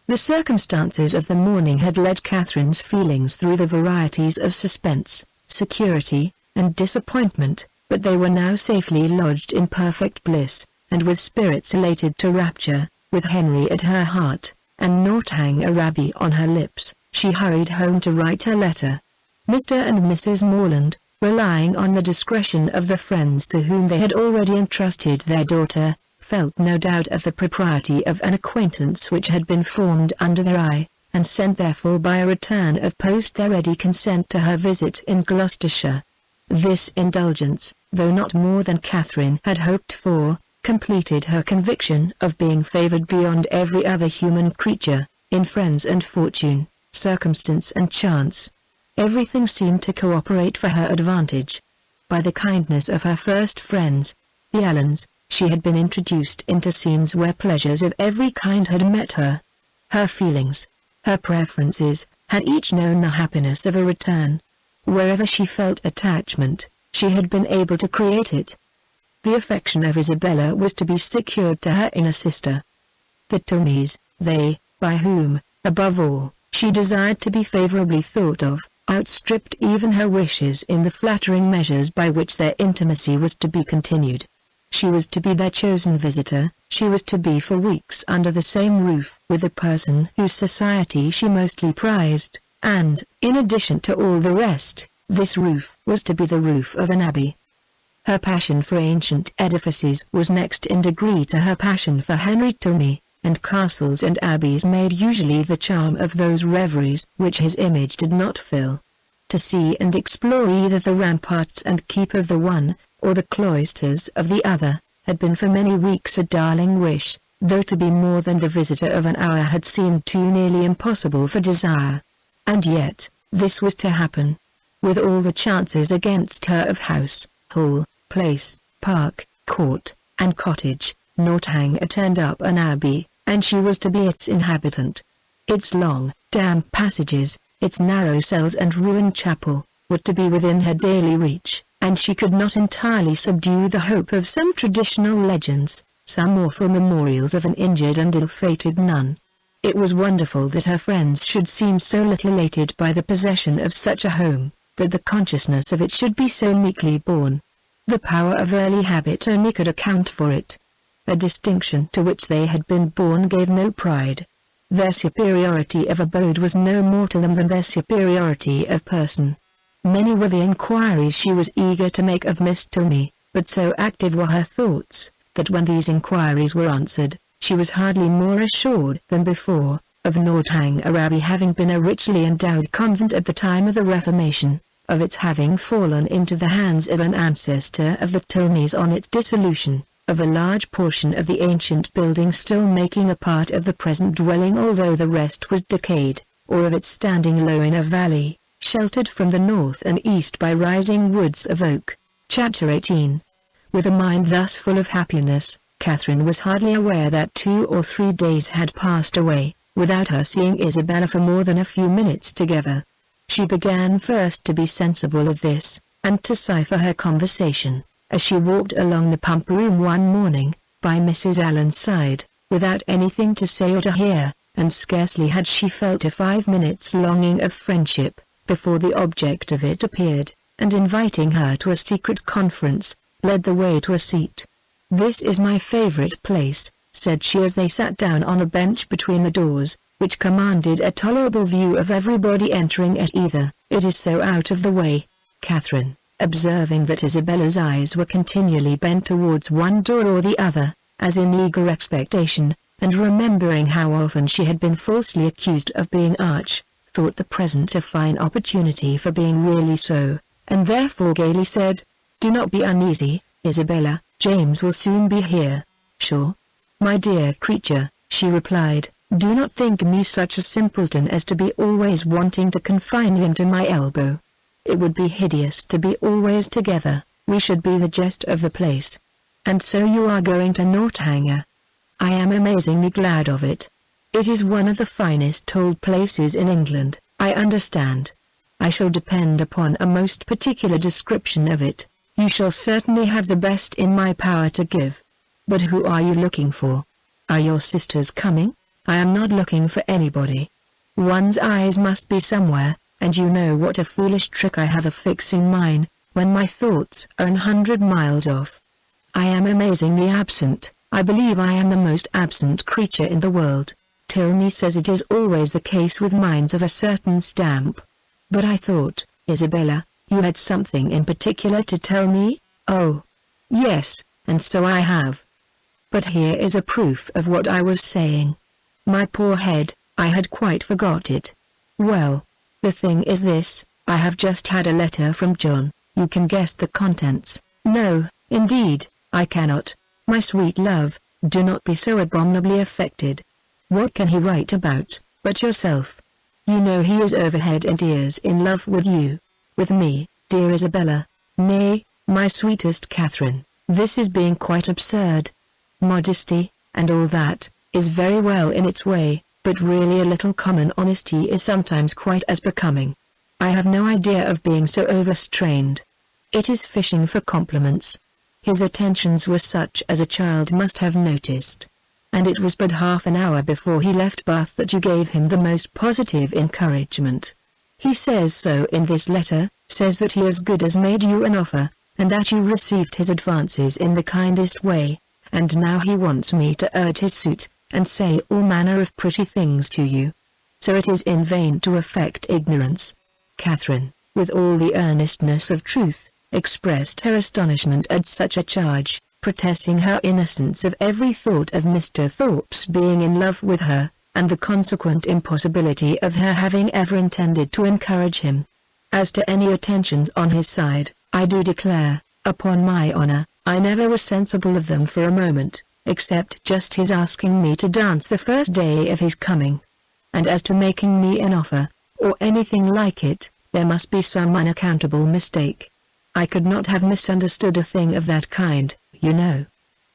The circumstances of the morning had led Catherine's feelings through the varieties of suspense, security, and disappointment, but they were now safely lodged in perfect bliss, and with spirits elated to rapture, with Henry at her heart, and Northanger Abbey on her lips, she hurried home to write her letter. Mr. and Mrs. Morland, relying on the discretion of the friends to whom they had already entrusted their daughter, felt no doubt of the propriety of an acquaintance which had been formed under their eye, and sent therefore by a return of post their ready consent to her visit in Gloucestershire. This indulgence, though not more than Catherine had hoped for, completed her conviction of being favoured beyond every other human creature, in friends and fortune, circumstance and chance. Everything seemed to cooperate for her advantage. By the kindness of her first friends, the Allens, she had been introduced into scenes where pleasures of every kind had met her. Her feelings, her preferences, had each known the happiness of a return. Wherever she felt attachment, she had been able to create it. The affection of Isabella was to be secured to her inner sister. The Tilneys, they, by whom, above all, she desired to be favourably thought of, outstripped even her wishes in the flattering measures by which their intimacy was to be continued. She was to be their chosen visitor, she was to be for weeks under the same roof with the person whose society she mostly prized, and, in addition to all the rest, this roof was to be the roof of an abbey. Her passion for ancient edifices was next in degree to her passion for Henry Tilney, and castles and abbeys made usually the charm of those reveries which his image did not fill. To see and explore either the ramparts and keep of the one, or the cloisters of the other, had been for many weeks a darling wish, though to be more than the visitor of an hour had seemed too nearly impossible for desire. And yet, this was to happen. With all the chances against her of house, hall, place, park, court, and cottage, Northanger turned up an abbey, and she was to be its inhabitant. Its long, damp passages, its narrow cells and ruined chapel, were to be within her daily reach, and she could not entirely subdue the hope of some traditional legends, some awful memorials of an injured and ill-fated nun. It was wonderful that her friends should seem so little elated by the possession of such a home, that the consciousness of it should be so meekly borne. The power of early habit only could account for it. A distinction to which they had been born gave no pride. Their superiority of abode was no more to them than their superiority of person. Many were the inquiries she was eager to make of Miss Tilney, but so active were her thoughts, that when these inquiries were answered, she was hardly more assured than before, of Northanger Abbey having been a richly endowed convent at the time of the Reformation, of its having fallen into the hands of an ancestor of the Tilneys on its dissolution, of a large portion of the ancient building still making a part of the present dwelling although the rest was decayed, or of its standing low in a valley, sheltered from the north and east by rising woods of oak. Chapter 18. With a mind thus full of happiness, Catherine was hardly aware that 2 or 3 days had passed away, without her seeing Isabella for more than a few minutes together. She began first to be sensible of this, and to cipher her conversation, as she walked along the pump room one morning, by Mrs. Allen's side, without anything to say or to hear, and scarcely had she felt a 5 minutes longing of friendship, before the object of it appeared, and inviting her to a secret conference, led the way to a seat. "This is my favorite place," said she as they sat down on a bench between the doors, which commanded a tolerable view of everybody entering at either. "It is so out of the way." Catherine, observing that Isabella's eyes were continually bent towards one door or the other, as in eager expectation, and remembering how often she had been falsely accused of being arch, thought the present a fine opportunity for being really so, and therefore gaily said, "Do not be uneasy, Isabella, James will soon be here." "Sure? My dear creature," she replied, "do not think me such a simpleton as to be always wanting to confine him to my elbow. It would be hideous to be always together, we should be the jest of the place. And so you are going to Northanger. I am amazingly glad of it. It is one of the finest old places in England, I understand. I shall depend upon a most particular description of it. You shall certainly have the best in my power to give. But who are you looking for? Are your sisters coming? I am not looking for anybody. One's eyes must be somewhere, and you know what a foolish trick I have of fixing mine, when my thoughts are 100 miles off. I am amazingly absent. I believe I am the most absent creature in the world. Tilney says it is always the case with minds of a certain stamp. But I thought, Isabella, you had something in particular to tell me? Oh, yes, and so I have. But here is a proof of what I was saying. My poor head, I had quite forgot it. Well, the thing is this, I have just had a letter from John. You can guess the contents. No, indeed, I cannot. My sweet love, do not be so abominably affected. What can he write about, but yourself? You know he is over head and ears in love with you. With me, dear Isabella. Nay, my sweetest Catherine, this is being quite absurd. Modesty, and all that, is very well in its way, but really a little common honesty is sometimes quite as becoming. I have no idea of being so overstrained. It is fishing for compliments. His attentions were such as a child must have noticed. And it was but half an hour before he left Bath that you gave him the most positive encouragement. He says so in this letter, says that he as good as made you an offer, and that you received his advances in the kindest way, and now he wants me to urge his suit, and say all manner of pretty things to you. So it is in vain to affect ignorance. Catherine, with all the earnestness of truth, expressed her astonishment at such a charge, protesting her innocence of every thought of Mr. Thorpe's being in love with her, and the consequent impossibility of her having ever intended to encourage him. As to any attentions on his side, I do declare, upon my honor, I never was sensible of them for a moment, except just his asking me to dance the first day of his coming. And as to making me an offer, or anything like it, there must be some unaccountable mistake. I could not have misunderstood a thing of that kind, you know.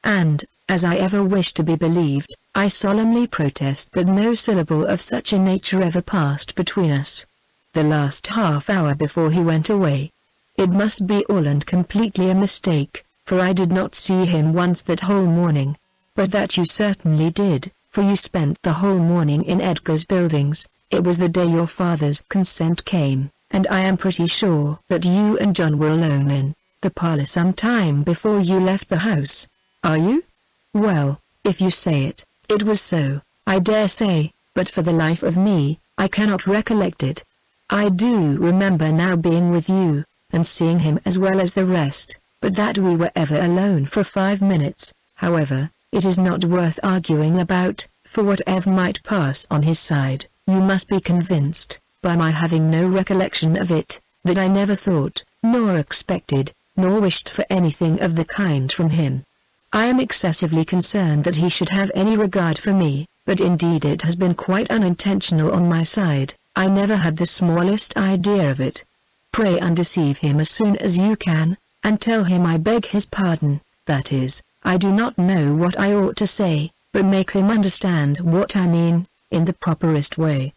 And, as I ever wish to be believed, I solemnly protest that no syllable of such a nature ever passed between us. The last half hour before he went away. It must be all and completely a mistake, for I did not see him once that whole morning. But that you certainly did, for you spent the whole morning in Edgar's Buildings. It was the day your father's consent came, and I am pretty sure that you and John were alone in the parlor some time before you left the house. Are you? Well, if you say it, it was so, I dare say, but for the life of me, I cannot recollect it. I do remember now being with you, and seeing him as well as the rest, but that we were ever alone for 5 minutes, however, it is not worth arguing about, for whatever might pass on his side, you must be convinced, by my having no recollection of it, that I never thought, nor expected, nor wished for anything of the kind from him. I am excessively concerned that he should have any regard for me, but indeed it has been quite unintentional on my side. I never had the smallest idea of it. Pray undeceive him as soon as you can, and tell him I beg his pardon, that is, I do not know what I ought to say, but make him understand what I mean, in the properest way.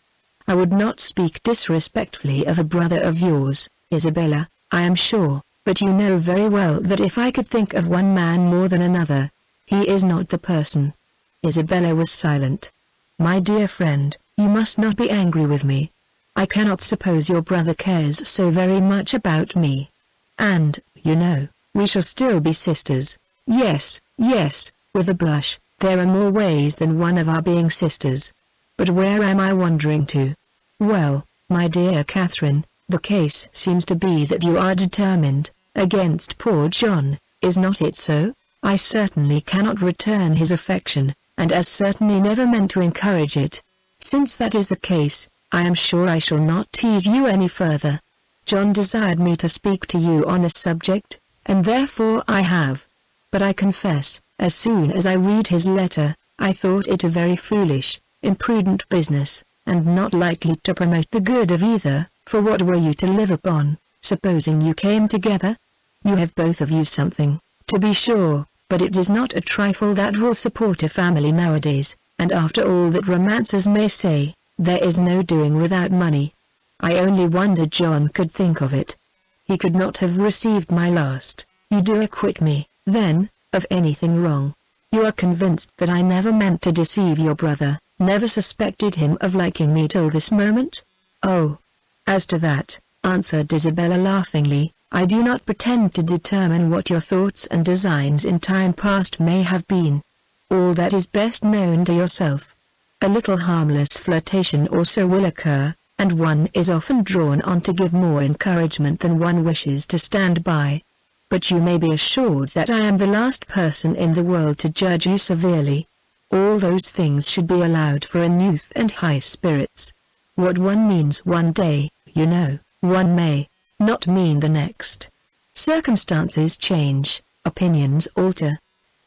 I would not speak disrespectfully of a brother of yours, Isabella. I am sure, but you know very well that if I could think of one man more than another, he is not the person." Isabella was silent. "My dear friend, you must not be angry with me. I cannot suppose your brother cares so very much about me. And, you know, we shall still be sisters. Yes, yes," with a blush, "there are more ways than one of our being sisters. But where am I wandering to? Well, my dear Catherine, the case seems to be that you are determined against poor John, is not it so? I certainly cannot return his affection, and as certainly never meant to encourage it. Since that is the case, I am sure I shall not tease you any further. John desired me to speak to you on this subject, and therefore I have. But I confess, as soon as I read his letter, I thought it a very foolish, imprudent business, and not likely to promote the good of either, for what were you to live upon, supposing you came together? You have both of you something, to be sure, but it is not a trifle that will support a family nowadays, and after all that romancers may say, there is no doing without money. I only wonder John could think of it. He could not have received my last. You do acquit me, then, of anything wrong. You are convinced that I never meant to deceive your brother, never suspected him of liking me till this moment? Oh, as to that, answered Isabella laughingly, I do not pretend to determine what your thoughts and designs in time past may have been. All that is best known to yourself. A little harmless flirtation or so will occur, and one is often drawn on to give more encouragement than one wishes to stand by. But you may be assured that I am the last person in the world to judge you severely. All those things should be allowed for in youth and high spirits. What one means one day, you know, one may not mean the next. Circumstances change, opinions alter.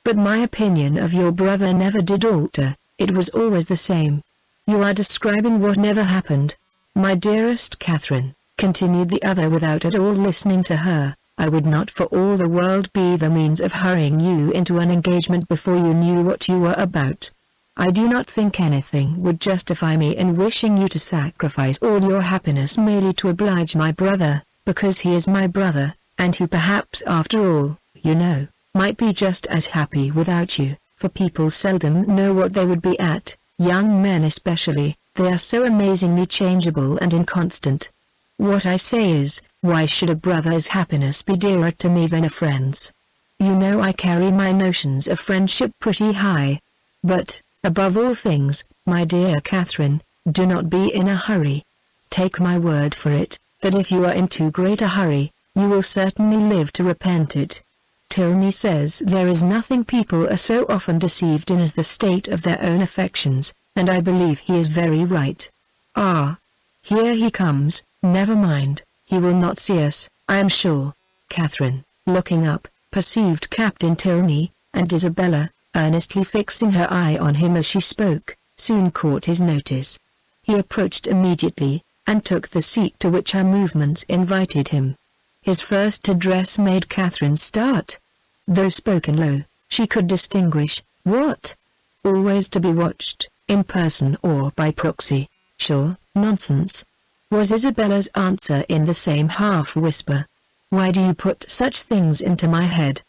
But my opinion of your brother never did alter, it was always the same. You are describing what never happened. My dearest Catherine, continued the other without at all listening to her, I would not for all the world be the means of hurrying you into an engagement before you knew what you were about. I do not think anything would justify me in wishing you to sacrifice all your happiness merely to oblige my brother, because he is my brother, and who perhaps after all, you know, might be just as happy without you, for people seldom know what they would be at, young men especially, they are so amazingly changeable and inconstant. What I say is, why should a brother's happiness be dearer to me than a friend's? You know I carry my notions of friendship pretty high. But, above all things, my dear Catherine, do not be in a hurry. Take my word for it, that if you are in too great a hurry, you will certainly live to repent it. Tilney says there is nothing people are so often deceived in as the state of their own affections, and I believe he is very right. Ah! Here he comes, never mind, he will not see us, I am sure. Catherine, looking up, perceived Captain Tilney, and Isabella, earnestly fixing her eye on him as she spoke, soon caught his notice. He approached immediately, and took the seat to which her movements invited him. His first address made Catherine start. Though spoken low, she could distinguish, what? Always to be watched, in person or by proxy. Sure, nonsense, was Isabella's answer in the same half-whisper. Why do you put such things into my head?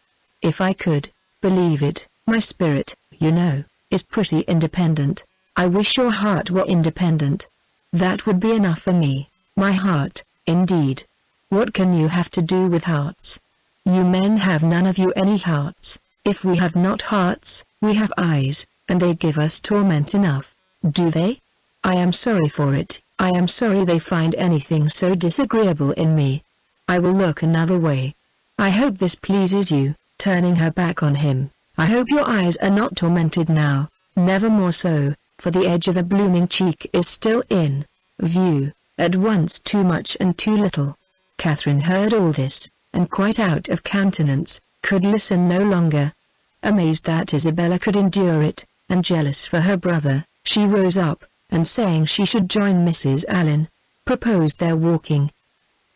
If I could, believe it, my spirit, you know, is pretty independent. I wish your heart were independent. That would be enough for me. My heart, indeed. What can you have to do with hearts? You men have none of you any hearts. If we have not hearts, we have eyes, and they give us torment enough. Do they? I am sorry for it. I am sorry they find anything so disagreeable in me. I will look another way. I hope this pleases you, turning her back on him. I hope your eyes are not tormented now, never more so, for the edge of the blooming cheek is still in view, at once too much and too little. Catherine heard all this, and quite out of countenance, could listen no longer. Amazed that Isabella could endure it, and jealous for her brother, she rose up, and saying she should join Mrs. Allen, proposed their walking.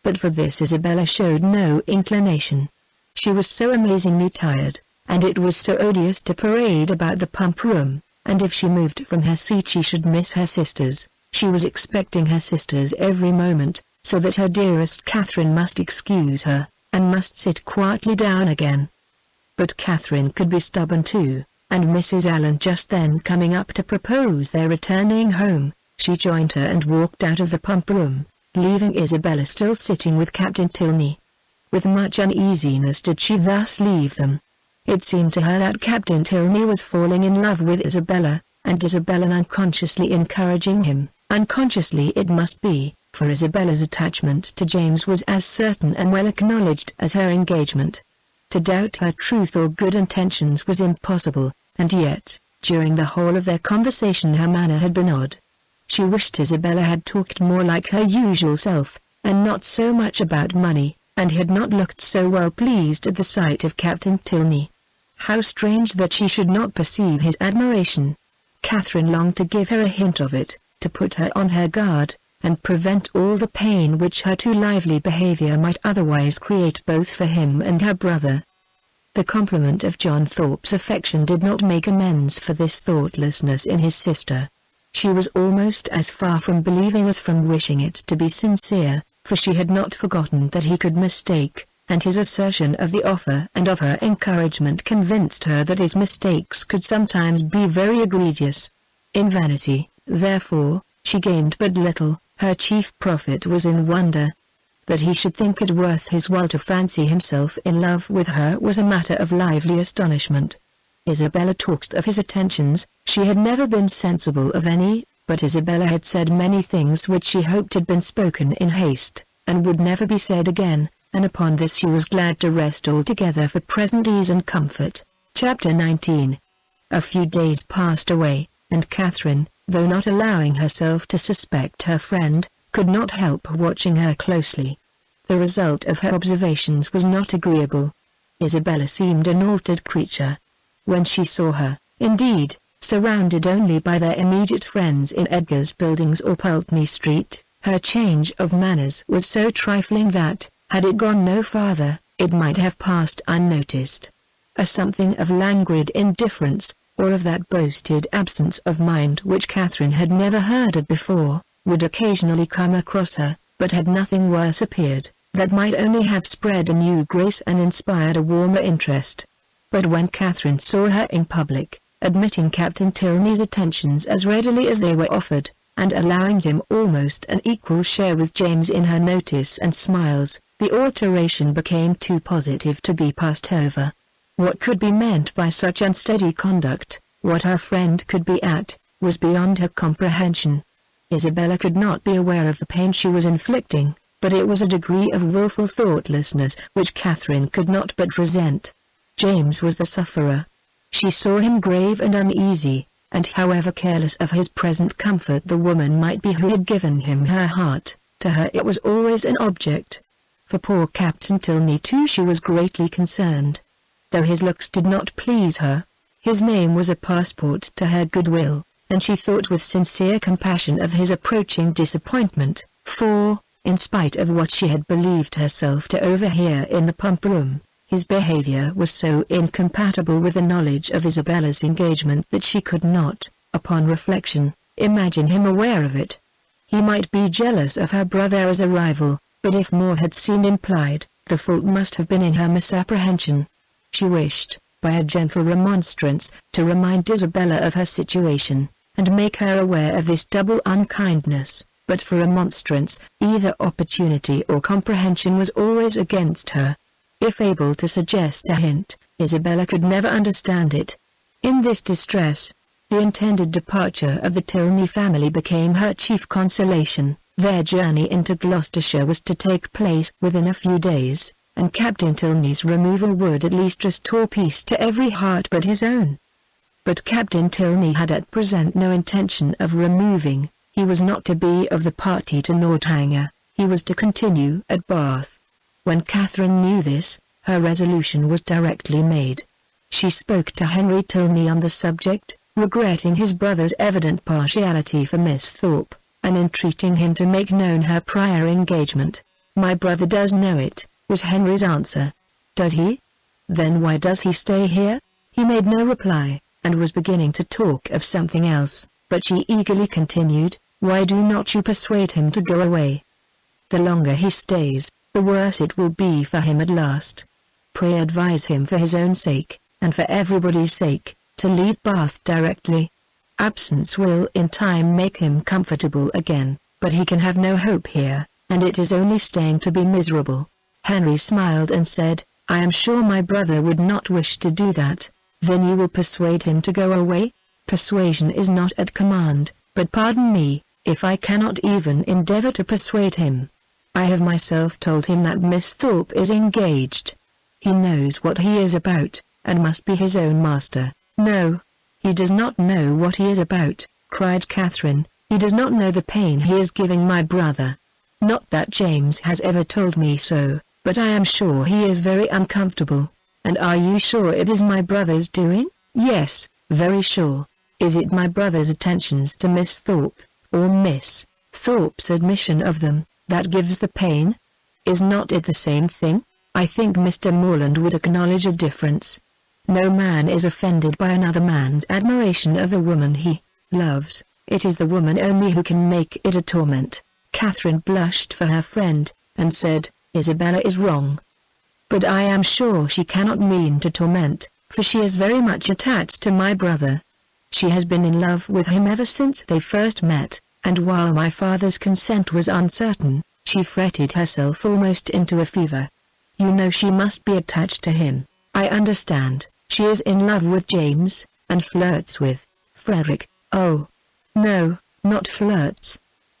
But for this Isabella showed no inclination. She was so amazingly tired, and it was so odious to parade about the pump room, and if she moved from her seat she should miss her sisters. She was expecting her sisters every moment, so that her dearest Catherine must excuse her, and must sit quietly down again. But Catherine could be stubborn too, and Mrs. Allen just then coming up to propose their returning home, she joined her and walked out of the pump room, leaving Isabella still sitting with Captain Tilney. With much uneasiness did she thus leave them. It seemed to her that Captain Tilney was falling in love with Isabella, and Isabella unconsciously encouraging him. Unconsciously it must be, for Isabella's attachment to James was as certain and well acknowledged as her engagement. To doubt her truth or good intentions was impossible, and yet, during the whole of their conversation her manner had been odd. She wished Isabella had talked more like her usual self, and not so much about money, and had not looked so well pleased at the sight of Captain Tilney. How strange that she should not perceive his admiration. Catherine longed to give her a hint of it, to put her on her guard, and prevent all the pain which her too lively behavior might otherwise create both for him and her brother. The compliment of John Thorpe's affection did not make amends for this thoughtlessness in his sister. She was almost as far from believing as from wishing it to be sincere, for she had not forgotten that he could mistake, and his assertion of the offer and of her encouragement convinced her that his mistakes could sometimes be very egregious. In vanity, therefore, she gained but little. Her chief profit was in wonder. That he should think it worth his while to fancy himself in love with her was a matter of lively astonishment. Isabella talked of his attentions. She had never been sensible of any, but Isabella had said many things which she hoped had been spoken in haste, and would never be said again, and upon this she was glad to rest altogether for present ease and comfort. Chapter 19. A few days passed away, and Catherine, though not allowing herself to suspect her friend, could not help watching her closely. The result of her observations was not agreeable. Isabella seemed an altered creature. When she saw her, indeed, surrounded only by their immediate friends in Edgar's Buildings or Pulteney Street, her change of manners was so trifling that, had it gone no farther, it might have passed unnoticed. A something of languid indifference, or of that boasted absence of mind which Catherine had never heard of before, would occasionally come across her, but had nothing worse appeared, that might only have spread a new grace and inspired a warmer interest. But when Catherine saw her in public, admitting Captain Tilney's attentions as readily as they were offered, and allowing him almost an equal share with James in her notice and smiles, the alteration became too positive to be passed over. What could be meant by such unsteady conduct, what her friend could be at, was beyond her comprehension. Isabella could not be aware of the pain she was inflicting, but it was a degree of wilful thoughtlessness which Catherine could not but resent. James was the sufferer. She saw him grave and uneasy, and however careless of his present comfort the woman might be who had given him her heart, to her it was always an object. For poor Captain Tilney too she was greatly concerned. Though his looks did not please her, his name was a passport to her goodwill, and she thought with sincere compassion of his approaching disappointment, for, in spite of what she had believed herself to overhear in the pump room, his behavior was so incompatible with the knowledge of Isabella's engagement that she could not, upon reflection, imagine him aware of it. He might be jealous of her brother as a rival, but if more had seemed implied, the fault must have been in her misapprehension. She wished, by a gentle remonstrance, to remind Isabella of her situation, and make her aware of this double unkindness, but for remonstrance, either opportunity or comprehension was always against her. If able to suggest a hint, Isabella could never understand it. In this distress, the intended departure of the Tilney family became her chief consolation. Their journey into Gloucestershire was to take place within a few days, and Captain Tilney's removal would at least restore peace to every heart but his own. But Captain Tilney had at present no intention of removing. He was not to be of the party to Northanger. He was to continue at Bath. When Catherine knew this, her resolution was directly made. She spoke to Henry Tilney on the subject, regretting his brother's evident partiality for Miss Thorpe, and entreating him to make known her prior engagement. "My brother does know it," was Henry's answer. "Does he? Then why does he stay here?" He made no reply, and was beginning to talk of something else, but she eagerly continued, "Why do not you persuade him to go away?" The longer he stays, the worse it will be for him at last. Pray advise him for his own sake, and for everybody's sake, to leave Bath directly. Absence will in time make him comfortable again, but he can have no hope here, and it is only staying to be miserable." Henry smiled and said, "I am sure my brother would not wish to do that." "Then you will persuade him to go away?" "Persuasion is not at command, but pardon me, if I cannot even endeavor to persuade him. I have myself told him that Miss Thorpe is engaged. He knows what he is about, and must be his own master." "No, he does not know what he is about," cried Catherine. "He does not know the pain he is giving my brother. Not that James has ever told me so, but I am sure he is very uncomfortable." "And are you sure it is my brother's doing?" "Yes, very sure." "Is it my brother's attentions to Miss Thorpe, or Miss Thorpe's admission of them, that gives the pain? Is not it the same thing?" "I think Mr. Morland would acknowledge a difference. No man is offended by another man's admiration of the woman he loves. It is the woman only who can make it a torment." Catherine blushed for her friend, and said, "Isabella is wrong. But I am sure she cannot mean to torment, for she is very much attached to my brother. She has been in love with him ever since they first met, and while my father's consent was uncertain, she fretted herself almost into a fever. You know she must be attached to him." "I understand. She is in love with James, and flirts with Frederick." "Oh, no, not flirts.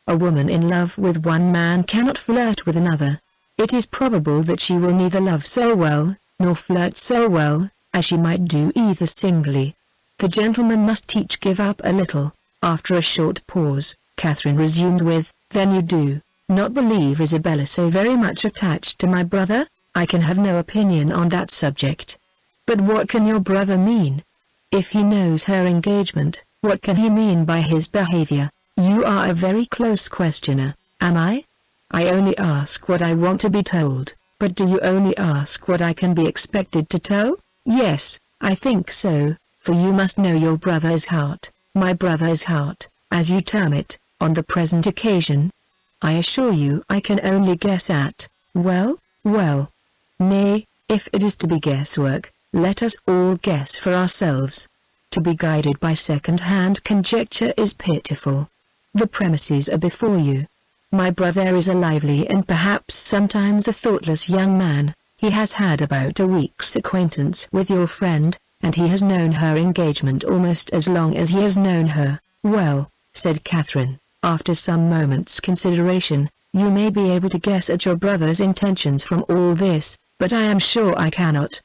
A woman in love with one man cannot flirt with another. It is probable that she will neither love so well, nor flirt so well, as she might do either singly. The gentleman must each give up a little." After a short pause, Catherine resumed with, "Then you do not believe Isabella so very much attached to my brother?" "I can have no opinion on that subject." "But what can your brother mean? If he knows her engagement, what can he mean by his behavior?" "You are a very close questioner." "Am I? I only ask what I want to be told." "But do you only ask what I can be expected to tell?" "Yes, I think so, for you must know your brother's heart." "My brother's heart, as you term it, on the present occasion? I assure you I can only guess at." "Well, well. Nay, if it is to be guesswork, let us all guess for ourselves. To be guided by second-hand conjecture is pitiful. The premises are before you. My brother is a lively and perhaps sometimes a thoughtless young man. He has had about a week's acquaintance with your friend, and he has known her engagement almost as long as he has known her." "Well," said Catherine, after some moments' consideration, "you may be able to guess at your brother's intentions from all this, but I am sure I cannot."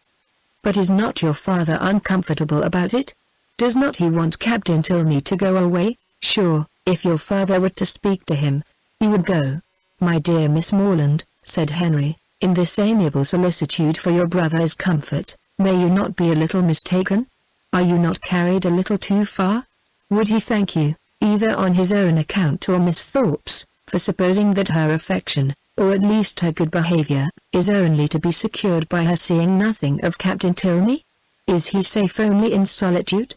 "But is not your father uncomfortable about it? Does not he want Captain Tilney to go away?" "Sure, if your father were to speak to him, he would go." "My dear Miss Morland," said Henry, in this amiable solicitude for your brother's comfort, "may you not be a little mistaken? Are you not carried a little too far? Would he thank you, either on his own account or Miss Thorpe's, for supposing that her affection, or at least her good behavior, is only to be secured by her seeing nothing of Captain Tilney? Is he safe only in solitude?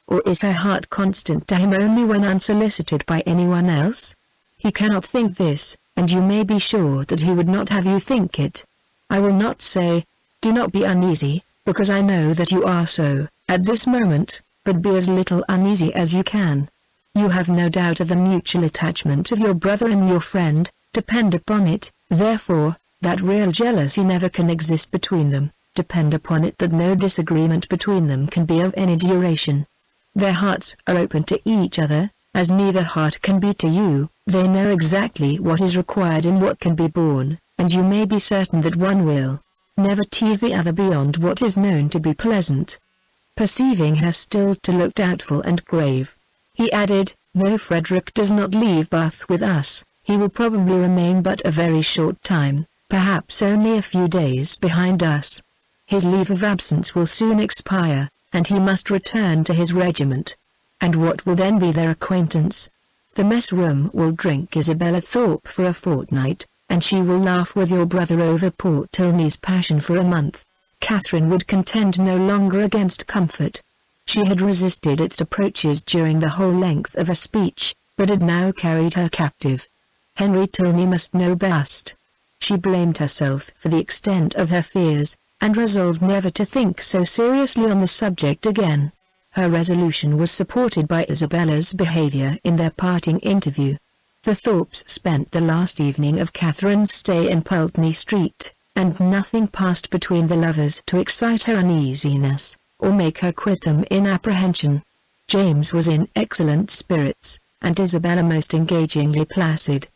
Or is her heart constant to him only when unsolicited by anyone else? He cannot think this, and you may be sure that he would not have you think it. I will not say, do not be uneasy, because I know that you are so, at this moment, but be as little uneasy as you can. You have no doubt of the mutual attachment of your brother and your friend, depend upon it, therefore, that real jealousy never can exist between them. Depend upon it that no disagreement between them can be of any duration. Their hearts are open to each other, as neither heart can be to you. They know exactly what is required and what can be borne, and you may be certain that one will never tease the other beyond what is known to be pleasant." Perceiving her still to look doubtful and grave, he added, "Though Frederick does not leave Bath with us, he will probably remain but a very short time, perhaps only a few days behind us. His leave of absence will soon expire, and he must return to his regiment. And what will then be their acquaintance? The mess-room will drink Isabella Thorpe for a fortnight, and she will laugh with your brother over poor Tilney's passion for a month." Catherine would contend no longer against comfort. She had resisted its approaches during the whole length of a speech, but it now carried her captive. Henry Tilney must know best. She blamed herself for the extent of her fears, and resolved never to think so seriously on the subject again. Her resolution was supported by Isabella's behavior in their parting interview. The Thorpes spent the last evening of Catherine's stay in Pulteney Street, and nothing passed between the lovers to excite her uneasiness, or make her quit them in apprehension. James was in excellent spirits, and Isabella most engagingly placid.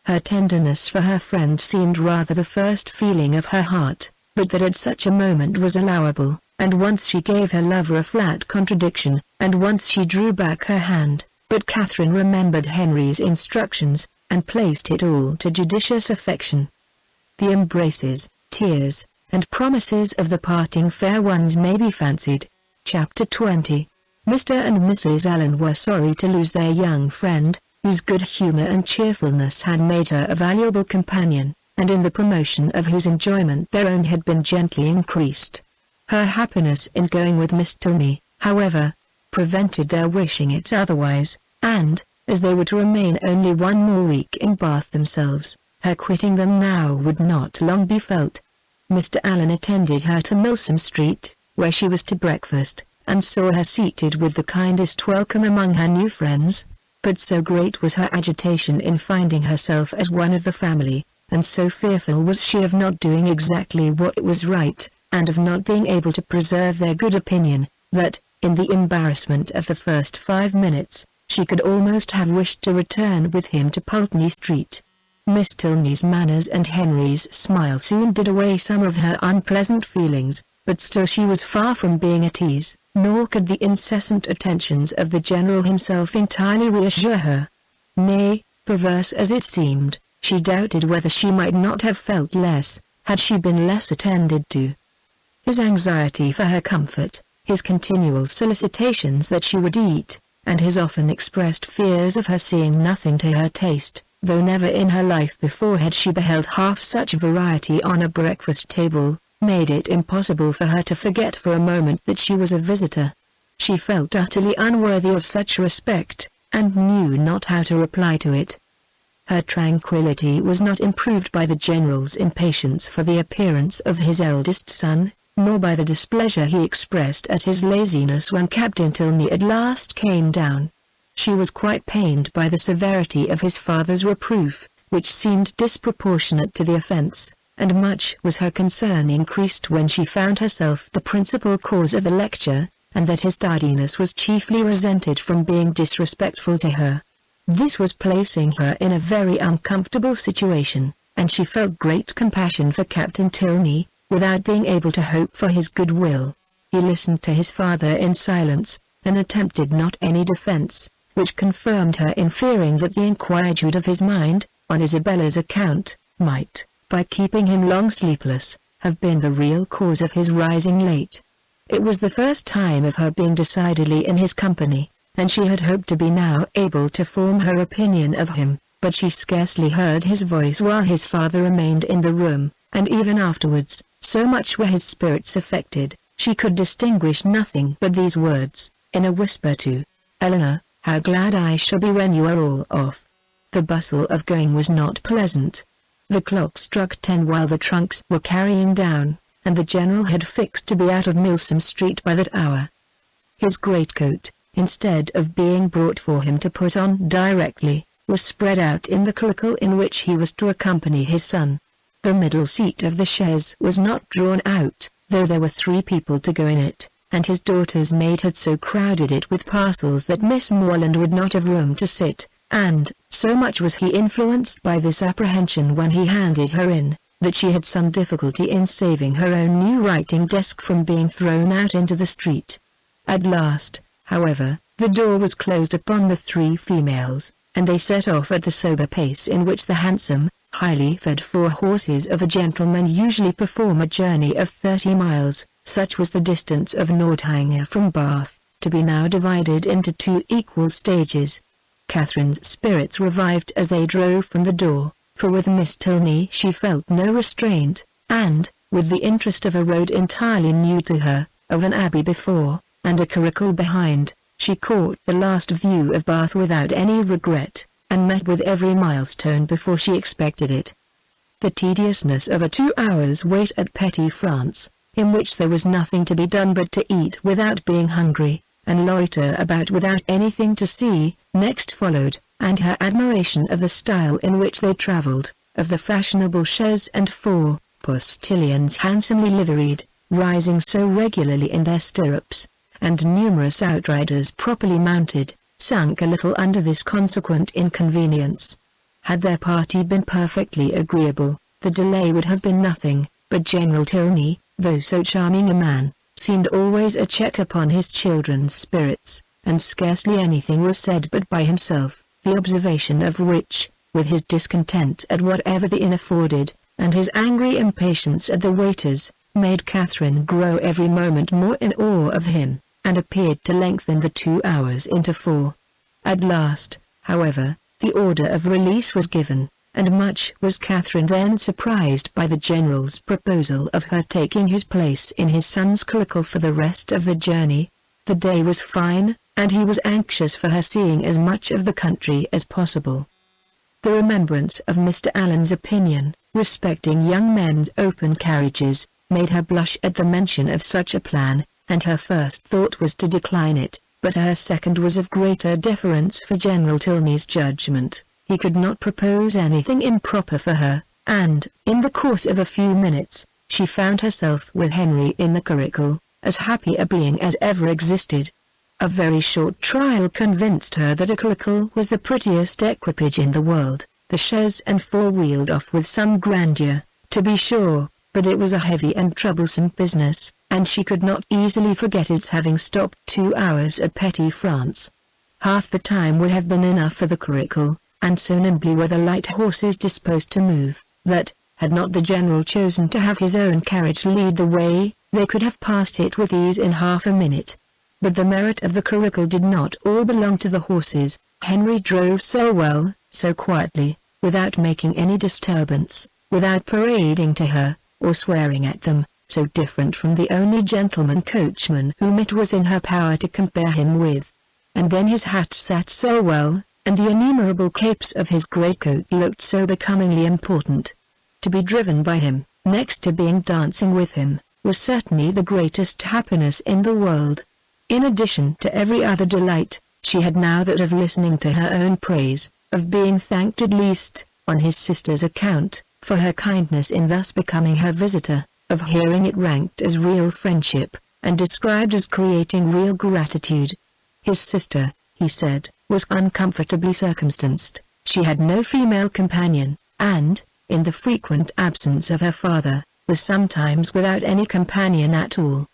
Her tenderness for her friend seemed rather the first feeling of her heart, but that at such a moment was allowable, and once she gave her lover a flat contradiction, and once she drew back her hand, but Catherine remembered Henry's instructions, and placed it all to judicious affection. The embraces, tears, and promises of the parting fair ones may be fancied. Chapter 20. Mr. and Mrs. Allen were sorry to lose their young friend, whose good humor and cheerfulness had made her a valuable companion, and in the promotion of whose enjoyment their own had been gently increased. Her happiness in going with Miss Tilney, however, prevented their wishing it otherwise, and, as they were to remain only one more week in Bath themselves, her quitting them now would not long be felt. Mr. Allen attended her to Milsom Street, where she was to breakfast, and saw her seated with the kindest welcome among her new friends, but so great was her agitation in finding herself as one of the family, and so fearful was she of not doing exactly what was right, and of not being able to preserve their good opinion, that, in the embarrassment of the first 5 minutes, she could almost have wished to return with him to Pulteney Street. Miss Tilney's manners and Henry's smile soon did away some of her unpleasant feelings, but still she was far from being at ease, nor could the incessant attentions of the General himself entirely reassure her. Nay, perverse as it seemed, she doubted whether she might not have felt less, had she been less attended to. His anxiety for her comfort, his continual solicitations that she would eat, and his often expressed fears of her seeing nothing to her taste, though never in her life before had she beheld half such variety on a breakfast table, made it impossible for her to forget for a moment that she was a visitor. She felt utterly unworthy of such respect, and knew not how to reply to it. Her tranquillity was not improved by the General's impatience for the appearance of his eldest son, nor by the displeasure he expressed at his laziness when Captain Tilney at last came down. She was quite pained by the severity of his father's reproof, which seemed disproportionate to the offence, and much was her concern increased when she found herself the principal cause of the lecture, and that his tardiness was chiefly resented from being disrespectful to her. This was placing her in a very uncomfortable situation, and she felt great compassion for Captain Tilney, without being able to hope for his goodwill. He listened to his father in silence, and attempted not any defense, which confirmed her in fearing that the inquietude of his mind, on Isabella's account, might, by keeping him long sleepless, have been the real cause of his rising late. It was the first time of her being decidedly in his company, and she had hoped to be now able to form her opinion of him, but she scarcely heard his voice while his father remained in the room, and even afterwards, so much were his spirits affected, she could distinguish nothing but these words, in a whisper to Eleanor, "How glad I shall be when you are all off." The bustle of going was not pleasant. The clock struck 10 while the trunks were carrying down, and the General had fixed to be out of Milsom Street by that hour. His greatcoat, instead of being brought for him to put on directly, was spread out in the curricle in which he was to accompany his son. The middle seat of the chaise was not drawn out, though there were 3 people to go in it, and his daughter's maid had so crowded it with parcels that Miss Morland would not have room to sit, and, so much was he influenced by this apprehension when he handed her in, that she had some difficulty in saving her own new writing desk from being thrown out into the street. At last, however, the door was closed upon the 3 females, and they set off at the sober pace in which the handsome, highly fed 4 horses of a gentleman usually perform a journey of 30 miles, such was the distance of Northanger from Bath, to be now divided into 2 equal stages. Catherine's spirits revived as they drove from the door, for with Miss Tilney she felt no restraint, and, with the interest of a road entirely new to her, of an abbey before, and a curricle behind, she caught the last view of Bath without any regret. and met with every milestone before she expected it. The tediousness of a 2 hours wait at Petite France, in which there was nothing to be done but to eat without being hungry, and loiter about without anything to see, next followed, and her admiration of the style in which they travelled, of the fashionable chaise and 4 postilions handsomely liveried, rising so regularly in their stirrups, and numerous outriders properly mounted, sunk a little under this consequent inconvenience. Had their party been perfectly agreeable, the delay would have been nothing, but General Tilney, though so charming a man, seemed always a check upon his children's spirits, and scarcely anything was said but by himself, the observation of which, with his discontent at whatever the inn afforded, and his angry impatience at the waiters, made Catherine grow every moment more in awe of him, and appeared to lengthen the 2 hours into 4. At last, however, the order of release was given, and much was Catherine then surprised by the General's proposal of her taking his place in his son's curricle for the rest of the journey. The day was fine, and he was anxious for her seeing as much of the country as possible. The remembrance of Mr. Allen's opinion, respecting young men's open carriages, made her blush at the mention of such a plan, and her first thought was to decline it, but her second was of greater deference for General Tilney's judgment. He could not propose anything improper for her, and, in the course of a few minutes, she found herself with Henry in the curricle, as happy a being as ever existed. A very short trial convinced her that a curricle was the prettiest equipage in the world. The chaise and 4 wheeled off with some grandeur, to be sure, but it was a heavy and troublesome business, and she could not easily forget its having stopped 2 hours at Petite France. Half the time would have been enough for the curricle, and so nimbly were the light horses disposed to move, that, had not the General chosen to have his own carriage lead the way, they could have passed it with ease in half a minute. But the merit of the curricle did not all belong to the horses. Henry drove so well, so quietly, without making any disturbance, without parading to her, or swearing at them, so different from the only gentleman coachman whom it was in her power to compare him with. And then his hat sat so well, and the innumerable capes of his greatcoat looked so becomingly important. To be driven by him, next to being dancing with him, was certainly the greatest happiness in the world. In addition to every other delight, she had now that of listening to her own praise, of being thanked at least, on his sister's account, for her kindness in thus becoming her visitor, of hearing it ranked as real friendship, and described as creating real gratitude. His sister, he said, was uncomfortably circumstanced. She had no female companion, and, in the frequent absence of her father, was sometimes without any companion at all.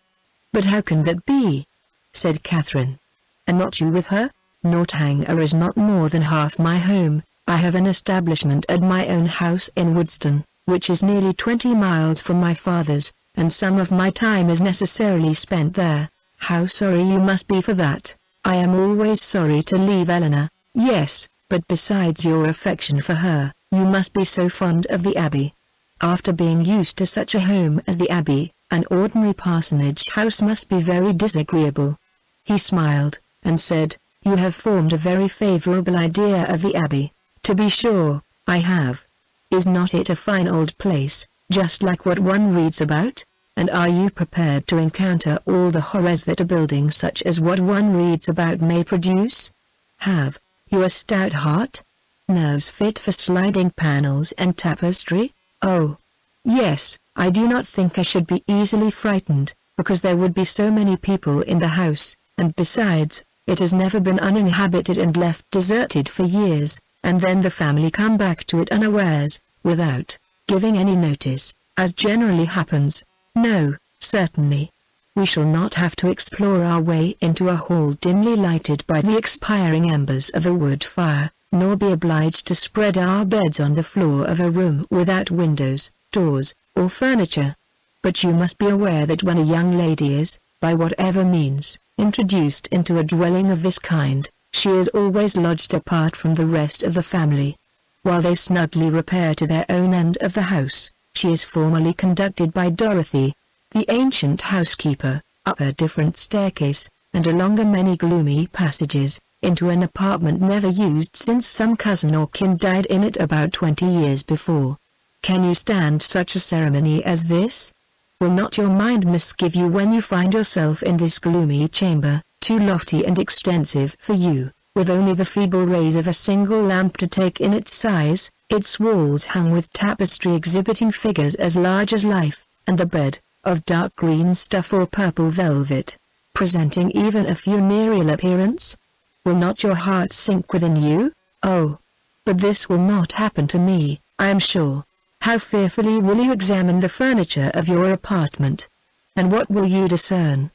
"But how can that be?" said Catherine. "And not you with her? Northanger is not more than half my home. I have an establishment at my own house in Woodston, which is nearly 20 miles from my father's, and some of my time is necessarily spent there. How sorry you must be for that." "I am always sorry to leave Eleanor." "Yes, but besides your affection for her, you must be so fond of the Abbey. After being used to such a home as the Abbey, an ordinary parsonage house must be very disagreeable." He smiled, and said, "You have formed a very favourable idea of the Abbey." "To be sure, I have. Is not it a fine old place, just like what one reads about? And are you prepared to encounter all the horrors that a building such as what one reads about may produce? Have you a stout heart? Nerves fit for sliding panels and tapestry?" "Oh, yes, I do not think I should be easily frightened, because there would be so many people in the house, and besides, it has never been uninhabited and left deserted for years, and then the family come back to it unawares, without giving any notice, as generally happens. No, certainly. We shall not have to explore our way into a hall dimly lighted by the expiring embers of a wood fire, nor be obliged to spread our beds on the floor of a room without windows, doors, or furniture. But you must be aware that when a young lady is, by whatever means, introduced into a dwelling of this kind, she is always lodged apart from the rest of the family. While they snugly repair to their own end of the house, she is formally conducted by Dorothy, the ancient housekeeper, up a different staircase, and along a many gloomy passages, into an apartment never used since some cousin or kin died in it about 20 years before. Can you stand such a ceremony as this? Will not your mind misgive you when you find yourself in this gloomy chamber, too lofty and extensive for you, with only the feeble rays of a single lamp to take in its size, its walls hung with tapestry exhibiting figures as large as life, and the bed, of dark green stuff or purple velvet, presenting even a funereal appearance? Will not your heart sink within you? Oh! But this will not happen to me, I am sure. How fearfully will you examine the furniture of your apartment? And what will you discern?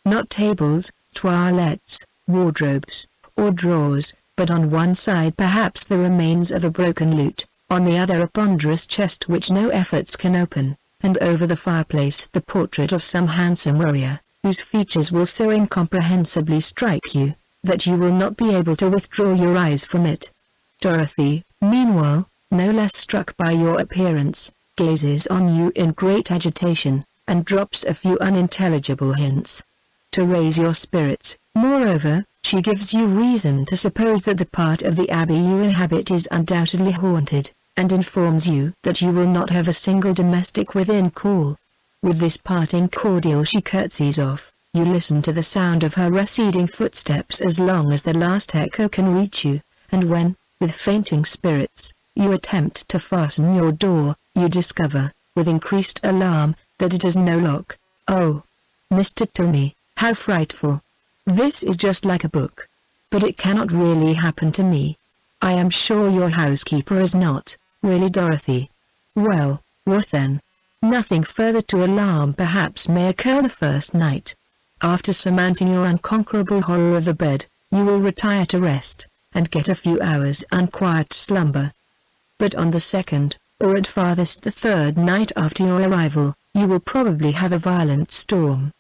Not tables, toilettes, wardrobes, or drawers, but on one side perhaps the remains of a broken lute, on the other a ponderous chest which no efforts can open, and over the fireplace the portrait of some handsome warrior, whose features will so incomprehensibly strike you, that you will not be able to withdraw your eyes from it. Dorothy, meanwhile, no less struck by your appearance, gazes on you in great agitation, and drops a few unintelligible hints. To raise your spirits, moreover, she gives you reason to suppose that the part of the Abbey you inhabit is undoubtedly haunted, and informs you that you will not have a single domestic within call. With this parting cordial she curtsies off. You listen to the sound of her receding footsteps as long as the last echo can reach you, and when, with fainting spirits, you attempt to fasten your door, you discover, with increased alarm, that it has no lock. Oh! Mr. Tilney, how frightful! This is just like a book. But it cannot really happen to me. I am sure your housekeeper is not, really, Dorothy. Well, what then? Nothing further to alarm perhaps may occur the first night. After surmounting your unconquerable horror of the bed, you will retire to rest, and get a few hours' unquiet slumber. But on the second, or at farthest the third night after your arrival, you will probably have a violent storm.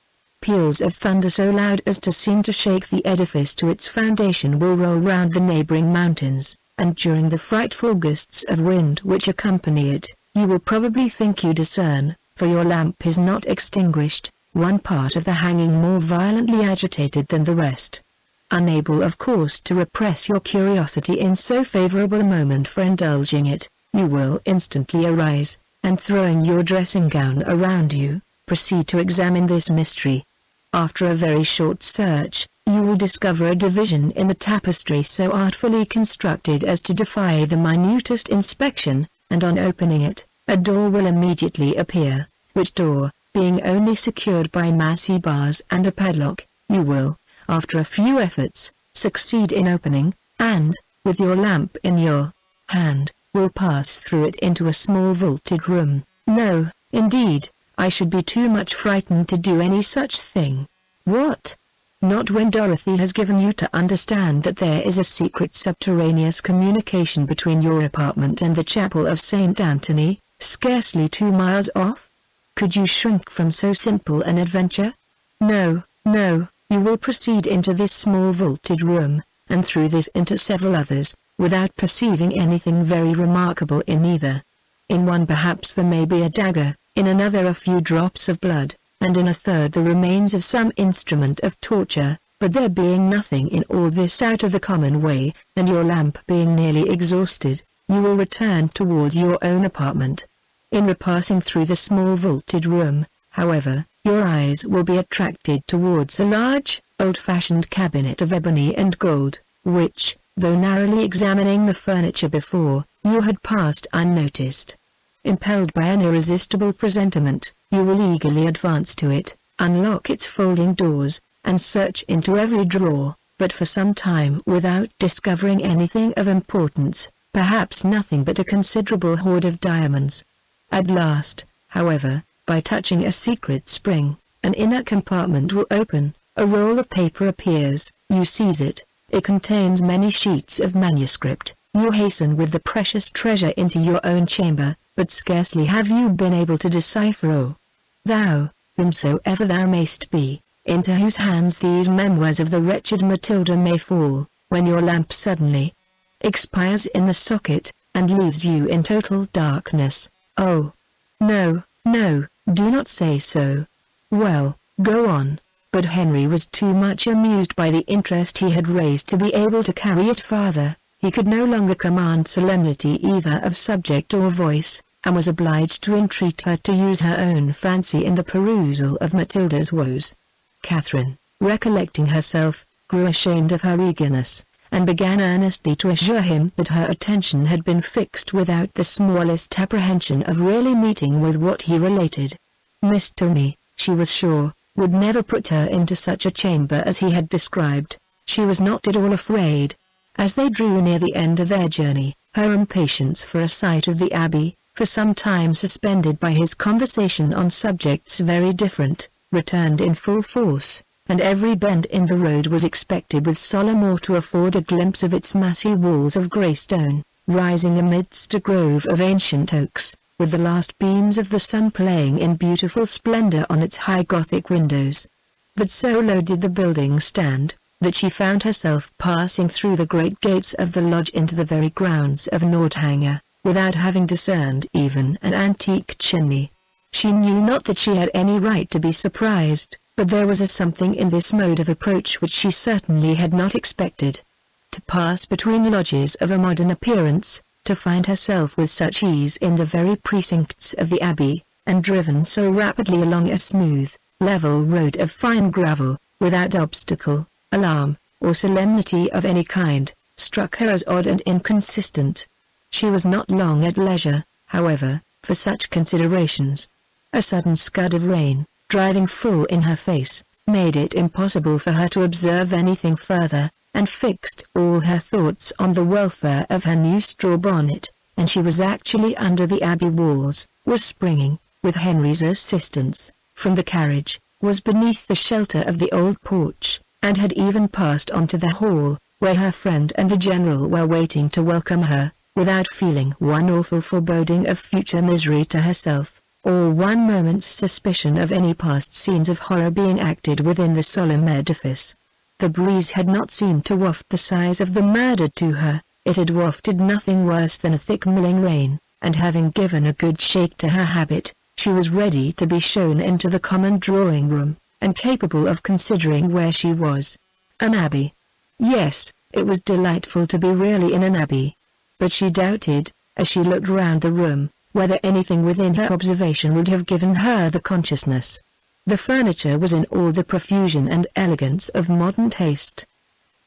Peals of thunder so loud as to seem to shake the edifice to its foundation will roll round the neighboring mountains, and during the frightful gusts of wind which accompany it, you will probably think you discern, for your lamp is not extinguished, one part of the hanging more violently agitated than the rest. Unable of course to repress your curiosity in so favorable a moment for indulging it, you will instantly arise, and throwing your dressing gown around you, proceed to examine this mystery. After a very short search, you will discover a division in the tapestry so artfully constructed as to defy the minutest inspection, and on opening it, a door will immediately appear, which door, being only secured by massy bars and a padlock, you will, after a few efforts, succeed in opening, and, with your lamp in your hand, will pass through it into a small vaulted room. No, indeed, I should be too much frightened to do any such thing. What? Not when Dorothy has given you to understand that there is a secret subterraneous communication between your apartment and the chapel of St. Anthony, scarcely 2 miles off? Could you shrink from so simple an adventure? No, no, you will proceed into this small vaulted room, and through this into several others, without perceiving anything very remarkable in either. In one perhaps there may be a dagger, in another a few drops of blood, and in a third the remains of some instrument of torture, but there being nothing in all this out of the common way, and your lamp being nearly exhausted, you will return towards your own apartment. In repassing through the small vaulted room, however, your eyes will be attracted towards a large, old-fashioned cabinet of ebony and gold, which, though narrowly examining the furniture before, you had passed unnoticed. Impelled by an irresistible presentiment, you will eagerly advance to it, unlock its folding doors, and search into every drawer, but for some time without discovering anything of importance, perhaps nothing but a considerable hoard of diamonds. At last, however, by touching a secret spring, an inner compartment will open, a roll of paper appears, you seize it, it contains many sheets of manuscript, you hasten with the precious treasure into your own chamber, but scarcely have you been able to decipher, oh, thou, whomsoever thou mayst be, into whose hands these memoirs of the wretched Matilda may fall, when your lamp suddenly expires in the socket, and leaves you in total darkness. Oh, no, no, do not say so. Well, go on, but Henry was too much amused by the interest he had raised to be able to carry it farther. He could no longer command solemnity either of subject or voice, and was obliged to entreat her to use her own fancy in the perusal of Matilda's woes. Catherine, recollecting herself, grew ashamed of her eagerness, and began earnestly to assure him that her attention had been fixed without the smallest apprehension of really meeting with what he related. Miss Tilney, she was sure, would never put her into such a chamber as he had described. She was not at all afraid. As they drew near the end of their journey, her impatience for a sight of the Abbey, for some time suspended by his conversation on subjects very different, returned in full force, and every bend in the road was expected with solemn awe to afford a glimpse of its massy walls of grey stone, rising amidst a grove of ancient oaks, with the last beams of the sun playing in beautiful splendor on its high Gothic windows. But so low did the building stand, that she found herself passing through the great gates of the lodge into the very grounds of Northanger, without having discerned even an antique chimney. She knew not that she had any right to be surprised, but there was a something in this mode of approach which she certainly had not expected. To pass between lodges of a modern appearance, to find herself with such ease in the very precincts of the Abbey, and driven so rapidly along a smooth, level road of fine gravel, without obstacle, alarm, or solemnity of any kind, struck her as odd and inconsistent. She was not long at leisure, however, for such considerations. A sudden scud of rain, driving full in her face, made it impossible for her to observe anything further, and fixed all her thoughts on the welfare of her new straw bonnet, and she was actually under the Abbey walls, was springing, with Henry's assistance, from the carriage, was beneath the shelter of the old porch, and had even passed on to the hall, where her friend and the General were waiting to welcome her, without feeling one awful foreboding of future misery to herself, or one moment's suspicion of any past scenes of horror being acted within the solemn edifice. The breeze had not seemed to waft the sighs of the murdered to her, it had wafted nothing worse than a thick milling rain, and having given a good shake to her habit, she was ready to be shown into the common drawing-room, and capable of considering where she was. An abbey. Yes, it was delightful to be really in an abbey. But she doubted, as she looked round the room, whether anything within her observation would have given her the consciousness. The furniture was in all the profusion and elegance of modern taste.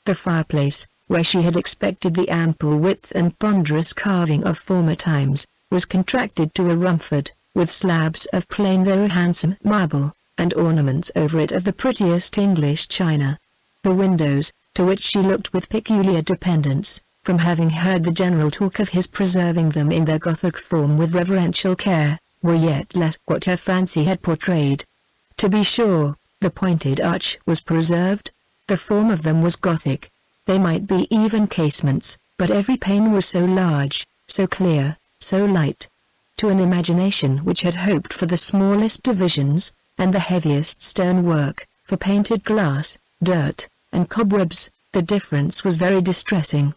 The fireplace, where she had expected the ample width and ponderous carving of former times, was contracted to a Rumford, with slabs of plain though handsome marble, and ornaments over it of the prettiest English china. The windows, to which she looked with peculiar dependence, from having heard the General talk of his preserving them in their Gothic form with reverential care, were yet less what her fancy had portrayed. To be sure, the pointed arch was preserved. The form of them was Gothic. They might be even casements, but every pane was so large, so clear, so light. To an imagination which had hoped for the smallest divisions, and the heaviest stone work, for painted glass, dirt, and cobwebs, the difference was very distressing.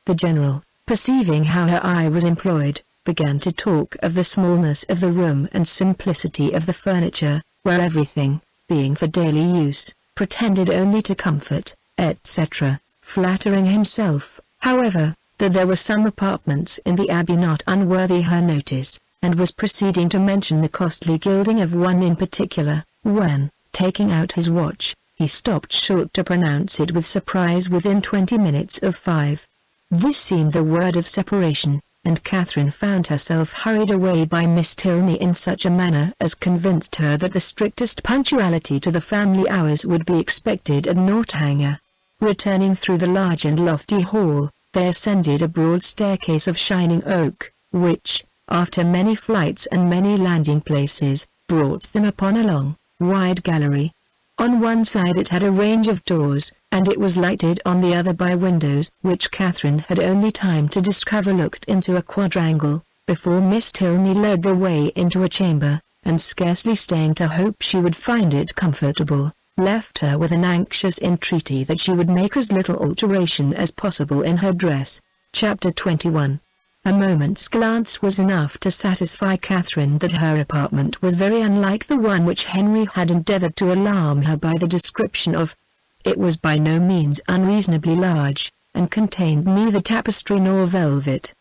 The General, perceiving how her eye was employed, began to talk of the smallness of the room and simplicity of the furniture, where everything, being for daily use, pretended only to comfort, etc., flattering himself, however, that there were some apartments in the Abbey not unworthy her notice, and was proceeding to mention the costly gilding of one in particular, when, taking out his watch, he stopped short to pronounce it with surprise within 20 minutes of 5. This seemed the word of separation, and Catherine found herself hurried away by Miss Tilney in such a manner as convinced her that the strictest punctuality to the family hours would be expected at Northanger. Returning through the large and lofty hall, they ascended a broad staircase of shining oak, which, after many flights and many landing places, brought them upon a long, wide gallery. On one side it had a range of doors, and it was lighted on the other by windows which Catherine had only time to discover looked into a quadrangle, before Miss Tilney led the way into a chamber, and scarcely staying to hope she would find it comfortable, left her with an anxious entreaty that she would make as little alteration as possible in her dress. Chapter 21. A moment's glance was enough to satisfy Catherine that her apartment was very unlike the one which Henry had endeavored to alarm her by the description of. It was by no means unreasonably large, and contained neither tapestry nor velvet.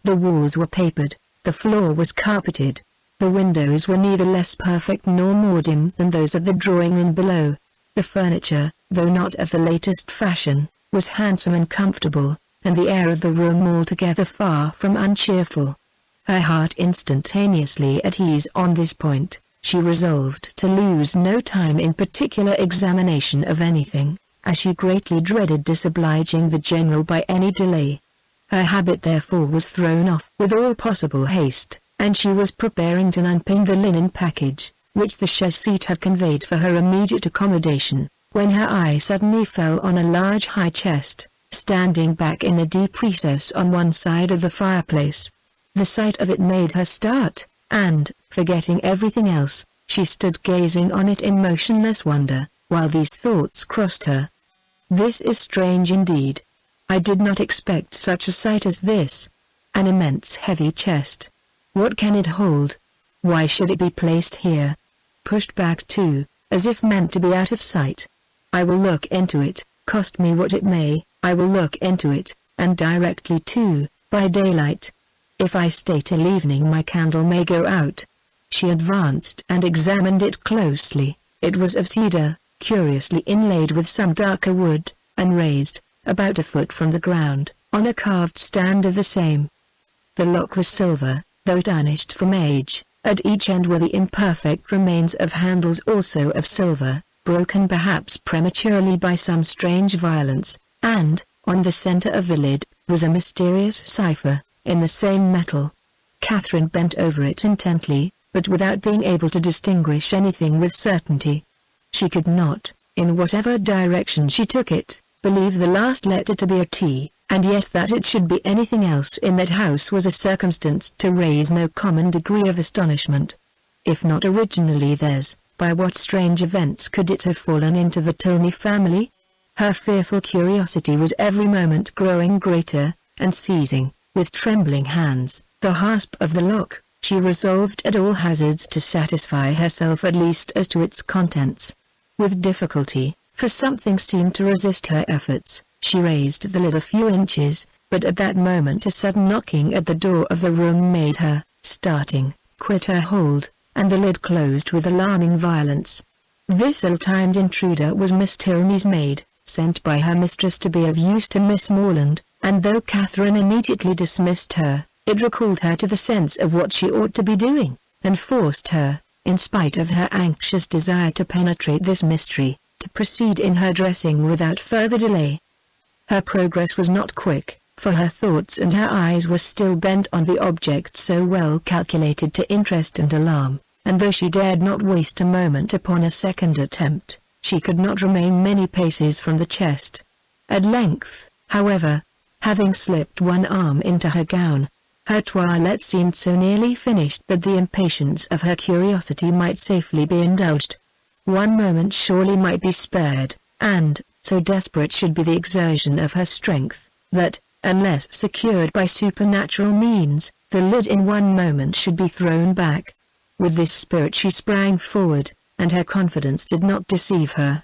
The walls were papered, the floor was carpeted. The windows were neither less perfect nor more dim than those of the drawing-room below. The furniture, though not of the latest fashion, was handsome and comfortable, and the air of the room altogether far from uncheerful. Her heart instantaneously at ease on this point, she resolved to lose no time in particular examination of anything, as she greatly dreaded disobliging the general by any delay. Her habit therefore was thrown off with all possible haste, and she was preparing to unpin the linen package, which the chaise seat had conveyed for her immediate accommodation, when her eye suddenly fell on a large high chest, standing back in a deep recess on one side of the fireplace. The sight of it made her start, and, forgetting everything else, she stood gazing on it in motionless wonder, while these thoughts crossed her. This is strange indeed. I did not expect such a sight as this. An immense heavy chest. What can it hold? Why should it be placed here? Pushed back too, as if meant to be out of sight. I will look into it, cost me what it may. I will look into it, and directly too, by daylight. If I stay till evening my candle may go out. She advanced and examined it closely. It was of cedar, curiously inlaid with some darker wood, and raised, about a foot from the ground, on a carved stand of the same. The lock was silver, though tarnished from age. At each end were the imperfect remains of handles also of silver, broken perhaps prematurely by some strange violence. And, on the center of the lid, was a mysterious cipher, in the same metal. Catherine bent over it intently, but without being able to distinguish anything with certainty. She could not, in whatever direction she took it, believe the last letter to be a T, and yet that it should be anything else in that house was a circumstance to raise no common degree of astonishment. If not originally theirs, by what strange events could it have fallen into the Tilney family? Her fearful curiosity was every moment growing greater, and seizing, with trembling hands, the hasp of the lock, she resolved at all hazards to satisfy herself at least as to its contents. With difficulty, for something seemed to resist her efforts, she raised the lid a few inches, but at that moment a sudden knocking at the door of the room made her, starting, quit her hold, and the lid closed with alarming violence. This ill-timed intruder was Miss Tilney's maid, sent by her mistress to be of use to Miss Morland, and though Catherine immediately dismissed her, it recalled her to the sense of what she ought to be doing, and forced her, in spite of her anxious desire to penetrate this mystery, to proceed in her dressing without further delay. Her progress was not quick, for her thoughts and her eyes were still bent on the object so well calculated to interest and alarm, and though she dared not waste a moment upon a second attempt, she could not remain many paces from the chest. At length, however, having slipped one arm into her gown, her toilette seemed so nearly finished that the impatience of her curiosity might safely be indulged. One moment surely might be spared, and, so desperate should be the exertion of her strength, that, unless secured by supernatural means, the lid in one moment should be thrown back. With this spirit she sprang forward, and her confidence did not deceive her.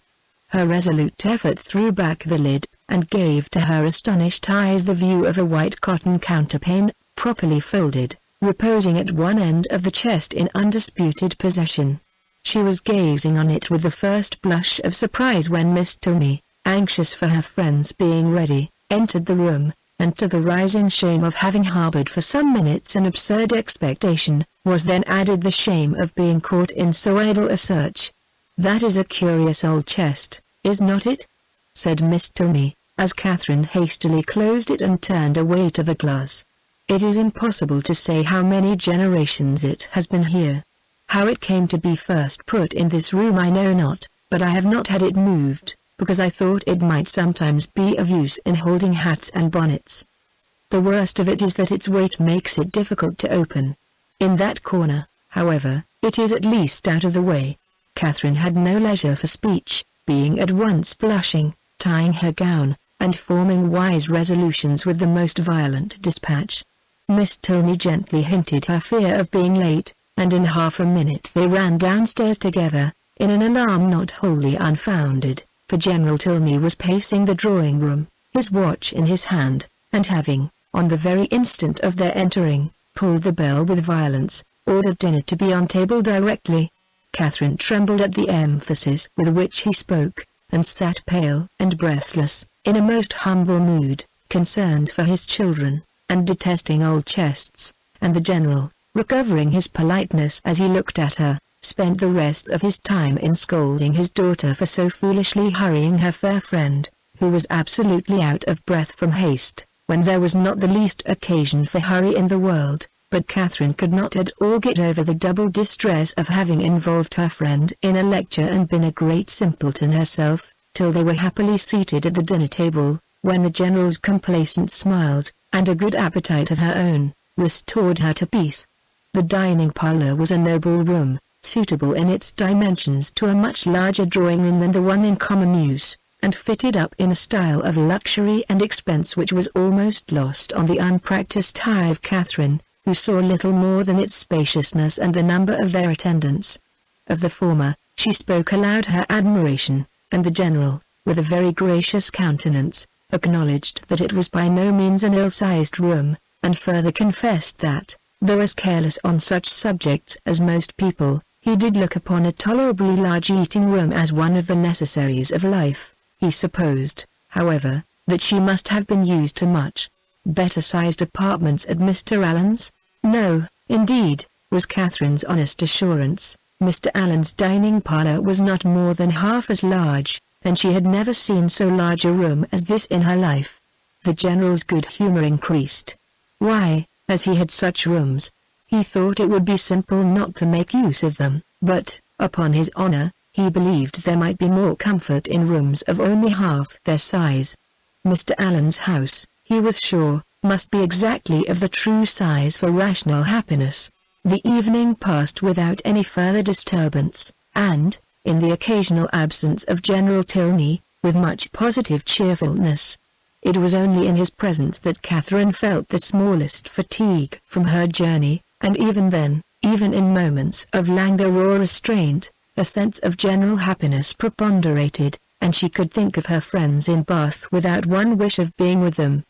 Her resolute effort threw back the lid, and gave to her astonished eyes the view of a white cotton counterpane, properly folded, reposing at one end of the chest in undisputed possession. She was gazing on it with the first blush of surprise when Miss Tilney, anxious for her friends being ready, entered the room, and to the rising shame of having harbored for some minutes an absurd expectation, was then added the shame of being caught in so idle a search. "That is a curious old chest, is not it?" said Miss Tilney, as Catherine hastily closed it and turned away to the glass. "It is impossible to say how many generations it has been here. How it came to be first put in this room I know not, but I have not had it moved, because I thought it might sometimes be of use in holding hats and bonnets. The worst of it is that its weight makes it difficult to open. In that corner, however, it is at least out of the way." Catherine had no leisure for speech, being at once blushing, tying her gown, and forming wise resolutions with the most violent dispatch. Miss Tilney gently hinted her fear of being late, and in half a minute they ran downstairs together, in an alarm not wholly unfounded, for General Tilney was pacing the drawing-room, his watch in his hand, and having, on the very instant of their entering, pulled the bell with violence, ordered dinner to be on table directly. Catherine trembled at the emphasis with which he spoke, and sat pale and breathless, in a most humble mood, concerned for his children, and detesting old chests, and the General, recovering his politeness as he looked at her, spent the rest of his time in scolding his daughter for so foolishly hurrying her fair friend, who was absolutely out of breath from haste, when there was not the least occasion for hurry in the world. But Catherine could not at all get over the double distress of having involved her friend in a lecture and been a great simpleton herself, till they were happily seated at the dinner table, when the General's complacent smiles, and a good appetite of her own, restored her to peace. The dining parlour was a noble room, suitable in its dimensions to a much larger drawing-room than the one in common use, and fitted up in a style of luxury and expense which was almost lost on the unpractised eye of Catherine, who saw little more than its spaciousness and the number of their attendants. Of the former, she spoke aloud her admiration, and the General, with a very gracious countenance, acknowledged that it was by no means an ill-sized room, and further confessed that, though as careless on such subjects as most people, he did look upon a tolerably large eating-room as one of the necessaries of life. He supposed, however, that she must have been used to much better-sized apartments at Mr. Allen's? No, indeed, was Catherine's honest assurance. Mr. Allen's dining parlour was not more than half as large, and she had never seen so large a room as this in her life. The General's good humour increased. Why, as he had such rooms, he thought it would be simple not to make use of them, but, upon his honour, he believed there might be more comfort in rooms of only half their size. Mr. Allen's house, he was sure, must be exactly of the true size for rational happiness. The evening passed without any further disturbance, and, in the occasional absence of General Tilney, with much positive cheerfulness. It was only in his presence that Catherine felt the smallest fatigue from her journey, and even then, even in moments of languor or restraint, a sense of general happiness preponderated, and she could think of her friends in Bath without one wish of being with them.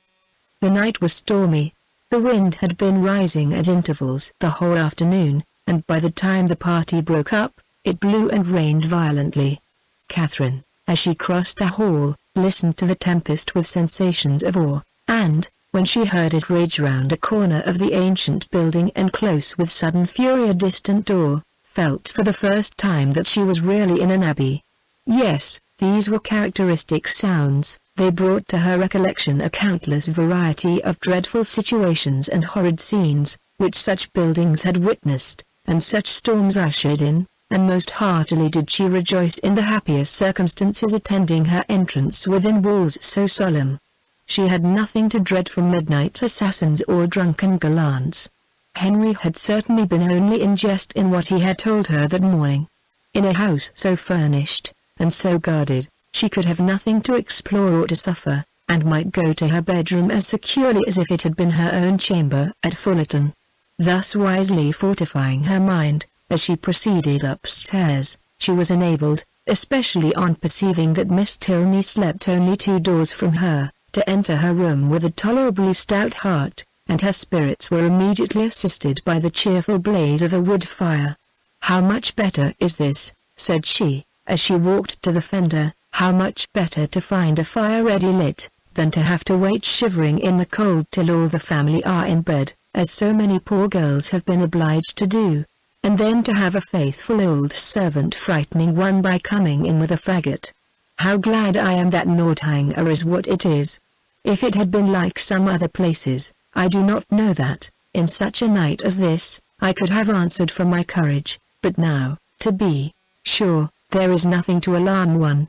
The night was stormy. The wind had been rising at intervals the whole afternoon, and by the time the party broke up, it blew and rained violently. Catherine, as she crossed the hall, listened to the tempest with sensations of awe, and, when she heard it rage round a corner of the ancient building and close with sudden fury a distant door, felt for the first time that she was really in an abbey. Yes, these were characteristic sounds. They brought to her recollection a countless variety of dreadful situations and horrid scenes, which such buildings had witnessed, and such storms ushered in, and most heartily did she rejoice in the happiest circumstances attending her entrance within walls so solemn. She had nothing to dread from midnight assassins or drunken gallants. Henry had certainly been only in jest in what he had told her that morning. In a house so furnished, and so guarded, she could have nothing to explore or to suffer, and might go to her bedroom as securely as if it had been her own chamber at Fullerton. Thus wisely fortifying her mind, as she proceeded upstairs, she was enabled, especially on perceiving that Miss Tilney slept only 2 doors from her, to enter her room with a tolerably stout heart, and her spirits were immediately assisted by the cheerful blaze of a wood fire. "How much better is this," said she, as she walked to the fender, "how much better to find a fire ready lit, than to have to wait shivering in the cold till all the family are in bed, as so many poor girls have been obliged to do, and then to have a faithful old servant frightening one by coming in with a faggot. How glad I am that Northanger is what it is. If it had been like some other places, I do not know that, in such a night as this, I could have answered for my courage, but now, to be sure, there is nothing to alarm one."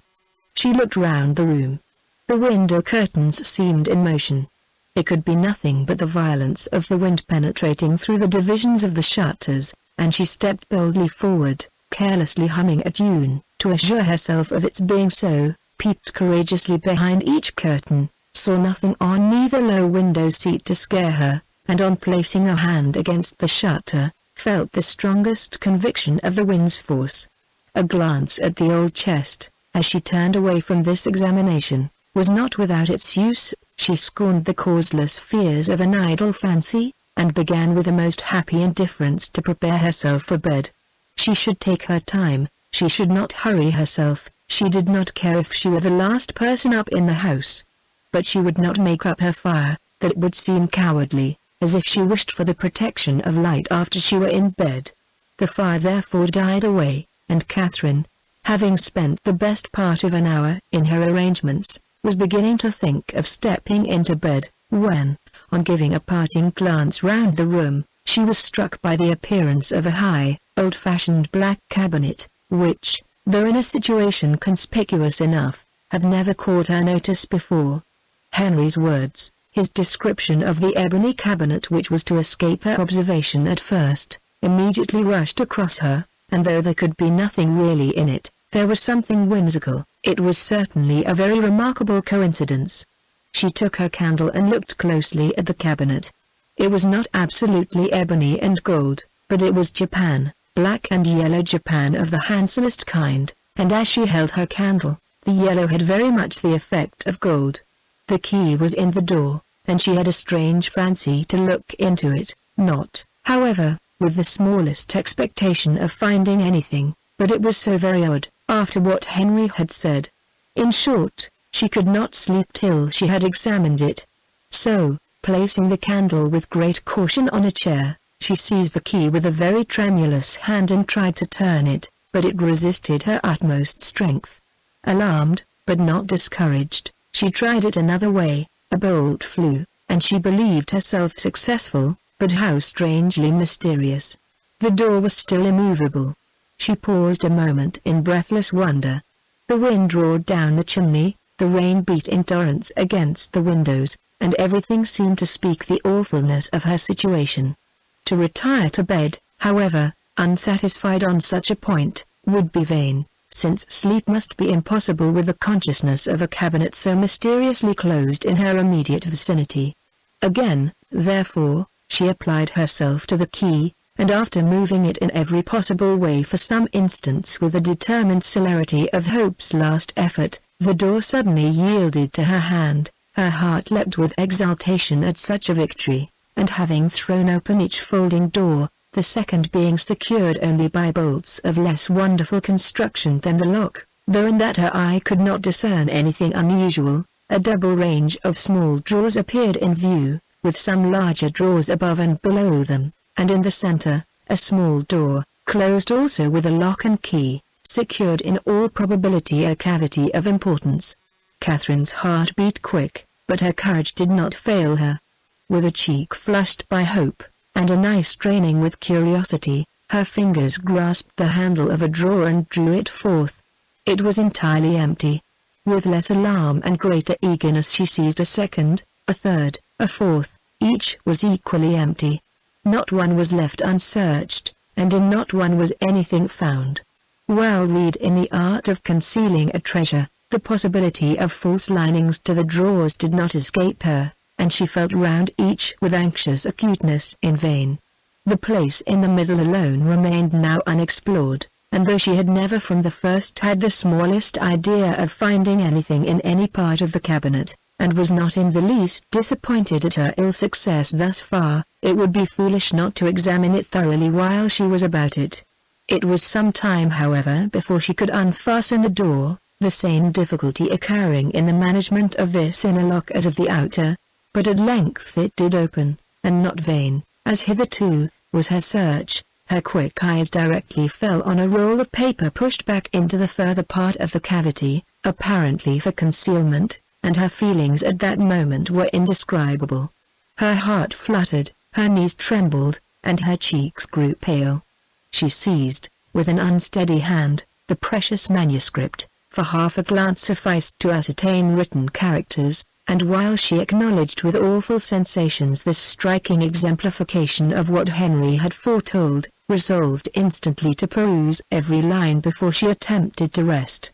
She looked round the room. The window curtains seemed in motion. It could be nothing but the violence of the wind penetrating through the divisions of the shutters, and she stepped boldly forward, carelessly humming a tune, to assure herself of its being so, peeped courageously behind each curtain, saw nothing on neither low window seat to scare her, and on placing a hand against the shutter, felt the strongest conviction of the wind's force. A glance at the old chest, as she turned away from this examination, was not without its use. She scorned the causeless fears of an idle fancy, and began with the most happy indifference to prepare herself for bed. She should take her time, she should not hurry herself, she did not care if she were the last person up in the house. But she would not make up her fire, that would seem cowardly, as if she wished for the protection of light after she were in bed. The fire therefore died away, and Catherine, having spent the best part of an hour in her arrangements, was beginning to think of stepping into bed, when, on giving a parting glance round the room, she was struck by the appearance of a high, old-fashioned black cabinet, which, though in a situation conspicuous enough, had never caught her notice before. Henry's words, his description of the ebony cabinet which was to escape her observation at first, immediately rushed across her, and though there could be nothing really in it, there was something whimsical. It was certainly a very remarkable coincidence. She took her candle and looked closely at the cabinet. It was not absolutely ebony and gold, but it was Japan, black and yellow Japan of the handsomest kind, and as she held her candle, the yellow had very much the effect of gold. The key was in the door, and she had a strange fancy to look into it, not, however, with the smallest expectation of finding anything, but it was so very odd, after what Henry had said. In short, she could not sleep till she had examined it. So, placing the candle with great caution on a chair, she seized the key with a very tremulous hand and tried to turn it, but it resisted her utmost strength. Alarmed, but not discouraged, she tried it another way. A bolt flew, and she believed herself successful, but how strangely mysterious. The door was still immovable. She paused a moment in breathless wonder. The wind roared down the chimney, the rain beat in torrents against the windows, and everything seemed to speak the awfulness of her situation. To retire to bed, however, unsatisfied on such a point, would be vain, since sleep must be impossible with the consciousness of a cabinet so mysteriously closed in her immediate vicinity. Again, therefore, she applied herself to the key, and after moving it in every possible way for some instants with the determined celerity of hope's last effort, the door suddenly yielded to her hand. Her heart leapt with exultation at such a victory, and having thrown open each folding door, the second being secured only by bolts of less wonderful construction than the lock, though in that her eye could not discern anything unusual, a double range of small drawers appeared in view, with some larger drawers above and below them, and in the center, a small door, closed also with a lock and key, secured in all probability a cavity of importance. Catherine's heart beat quick, but her courage did not fail her. With a cheek flushed by hope, and an eye straining with curiosity, her fingers grasped the handle of a drawer and drew it forth. It was entirely empty. With less alarm and greater eagerness she seized a second, a third, a fourth, each was equally empty. Not one was left unsearched, and in not one was anything found. Well read in the art of concealing a treasure, the possibility of false linings to the drawers did not escape her, and she felt round each with anxious acuteness in vain. The place in the middle alone remained now unexplored, and though she had never from the first had the smallest idea of finding anything in any part of the cabinet, and was not in the least disappointed at her ill success thus far, it would be foolish not to examine it thoroughly while she was about it. It was some time however before she could unfasten the door, the same difficulty occurring in the management of this inner lock as of the outer, but at length it did open, and not vain, as hitherto, was her search. Her quick eyes directly fell on a roll of paper pushed back into the further part of the cavity, apparently for concealment, and her feelings at that moment were indescribable. Her heart fluttered, her knees trembled, and her cheeks grew pale. She seized, with an unsteady hand, the precious manuscript, for half a glance sufficed to ascertain written characters, and while she acknowledged with awful sensations this striking exemplification of what Henry had foretold, resolved instantly to peruse every line before she attempted to rest.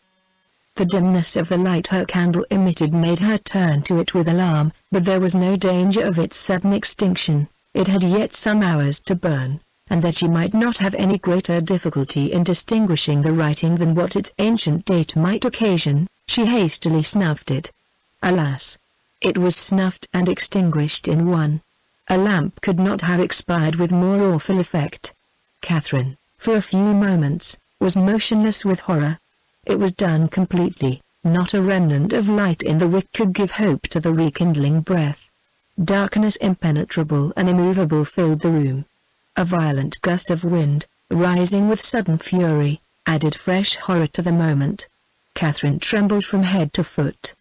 The dimness of the light her candle emitted made her turn to it with alarm, but there was no danger of its sudden extinction, it had yet some hours to burn, and that she might not have any greater difficulty in distinguishing the writing than what its ancient date might occasion, she hastily snuffed it. Alas! It was snuffed and extinguished in one. A lamp could not have expired with more awful effect. Catherine, for a few moments, was motionless with horror. It was done completely, not a remnant of light in the wick could give hope to the rekindling breath. Darkness impenetrable and immovable filled the room. A violent gust of wind, rising with sudden fury, added fresh horror to the moment. Catherine trembled from head to foot.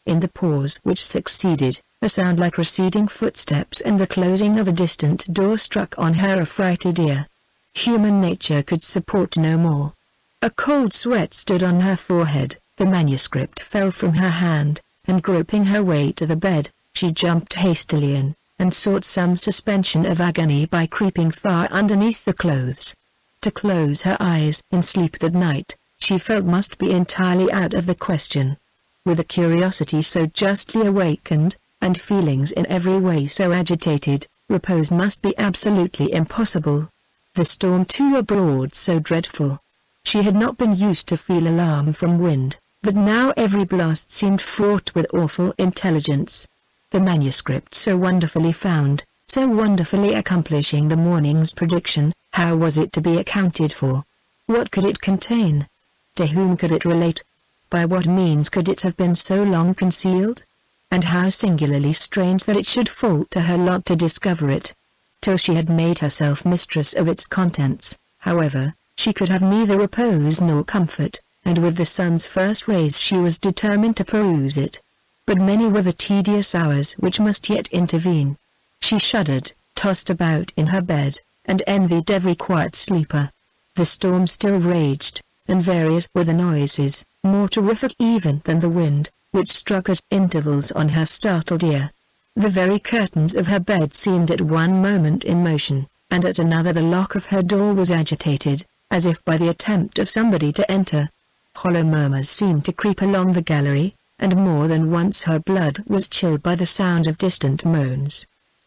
In the pause which succeeded, a sound like receding footsteps and the closing of a distant door struck on her affrighted ear. Human nature could support no more. A cold sweat stood on her forehead, the manuscript fell from her hand, and groping her way to the bed, she jumped hastily in, and sought some suspension of agony by creeping far underneath the clothes. To close her eyes in sleep that night, she felt must be entirely out of the question. With a curiosity so justly awakened, and feelings in every way so agitated, repose must be absolutely impossible. The storm too abroad so dreadful. She had not been used to feel alarm from wind, but now every blast seemed fraught with awful intelligence. The manuscript so wonderfully found, so wonderfully accomplishing the morning's prediction, how was it to be accounted for? What could it contain? To whom could it relate? By what means could it have been so long concealed? And how singularly strange that it should fall to her lot to discover it. Till she had made herself mistress of its contents, however, she could have neither repose nor comfort, and with the sun's first rays she was determined to peruse it. But many were the tedious hours which must yet intervene. She shuddered, tossed about in her bed, and envied every quiet sleeper. The storm still raged, and various were the noises, more terrific even than the wind, which struck at intervals on her startled ear. The very curtains of her bed seemed at one moment in motion, and at another the lock of her door was agitated, as if by the attempt of somebody to enter. Hollow murmurs seemed to creep along the gallery, and more than once her blood was chilled by the sound of distant moans.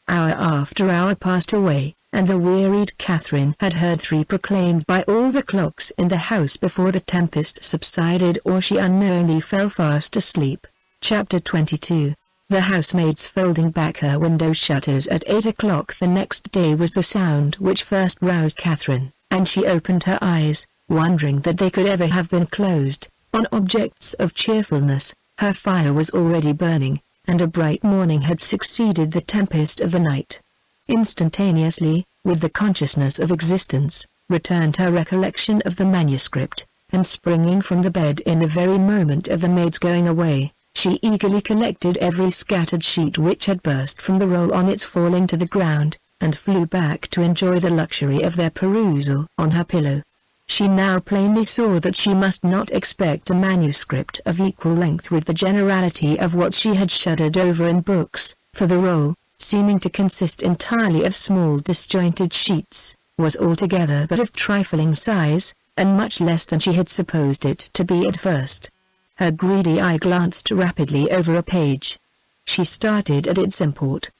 Hour after hour passed away, and the wearied Catherine had heard 3 proclaimed by all the clocks in the house before the tempest subsided or she unknowingly fell fast asleep. Chapter 22. The housemaid's folding back her window shutters at 8 o'clock the next day was the sound which first roused Catherine, and she opened her eyes, wondering that they could ever have been closed, on objects of cheerfulness. Her fire was already burning, and a bright morning had succeeded the tempest of the night. Instantaneously, with the consciousness of existence, returned her recollection of the manuscript, and springing from the bed in the very moment of the maid's going away, she eagerly collected every scattered sheet which had burst from the roll on its falling to the ground, and flew back to enjoy the luxury of their perusal on her pillow. She now plainly saw that she must not expect a manuscript of equal length with the generality of what she had shuddered over in books, for the roll, seeming to consist entirely of small disjointed sheets, was altogether but of trifling size, and much less than she had supposed it to be at first. Her greedy eye glanced rapidly over a page. She started at its import.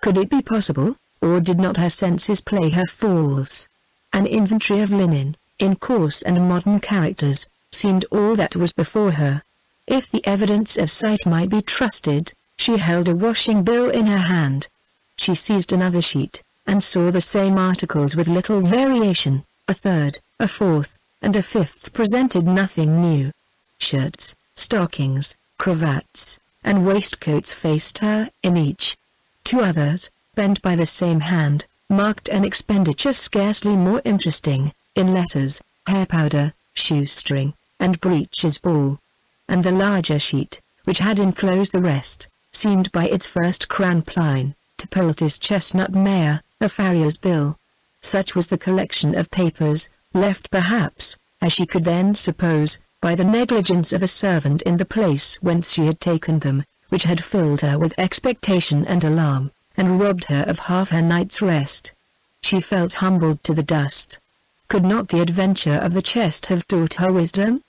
Could it be possible, or did not her senses play her false? An inventory of linen, in coarse and modern characters, seemed all that was before her. If the evidence of sight might be trusted, she held a washing bill in her hand. She seized another sheet, and saw the same articles with little variation. A third, a fourth, and a fifth presented nothing new. Shirts, stockings, cravats, and waistcoats faced her in each. 2 others, penned by the same hand, marked an expenditure scarcely more interesting, in letters, hair powder, shoestring, and breeches ball. And the larger sheet, which had enclosed the rest, seemed by its first cramp line, to poultice chestnut mare, a farrier's bill. Such was the collection of papers, left perhaps, as she could then suppose, by the negligence of a servant in the place whence she had taken them, which had filled her with expectation and alarm, and robbed her of half her night's rest. She felt humbled to the dust. Could not the adventure of the chest have taught her wisdom?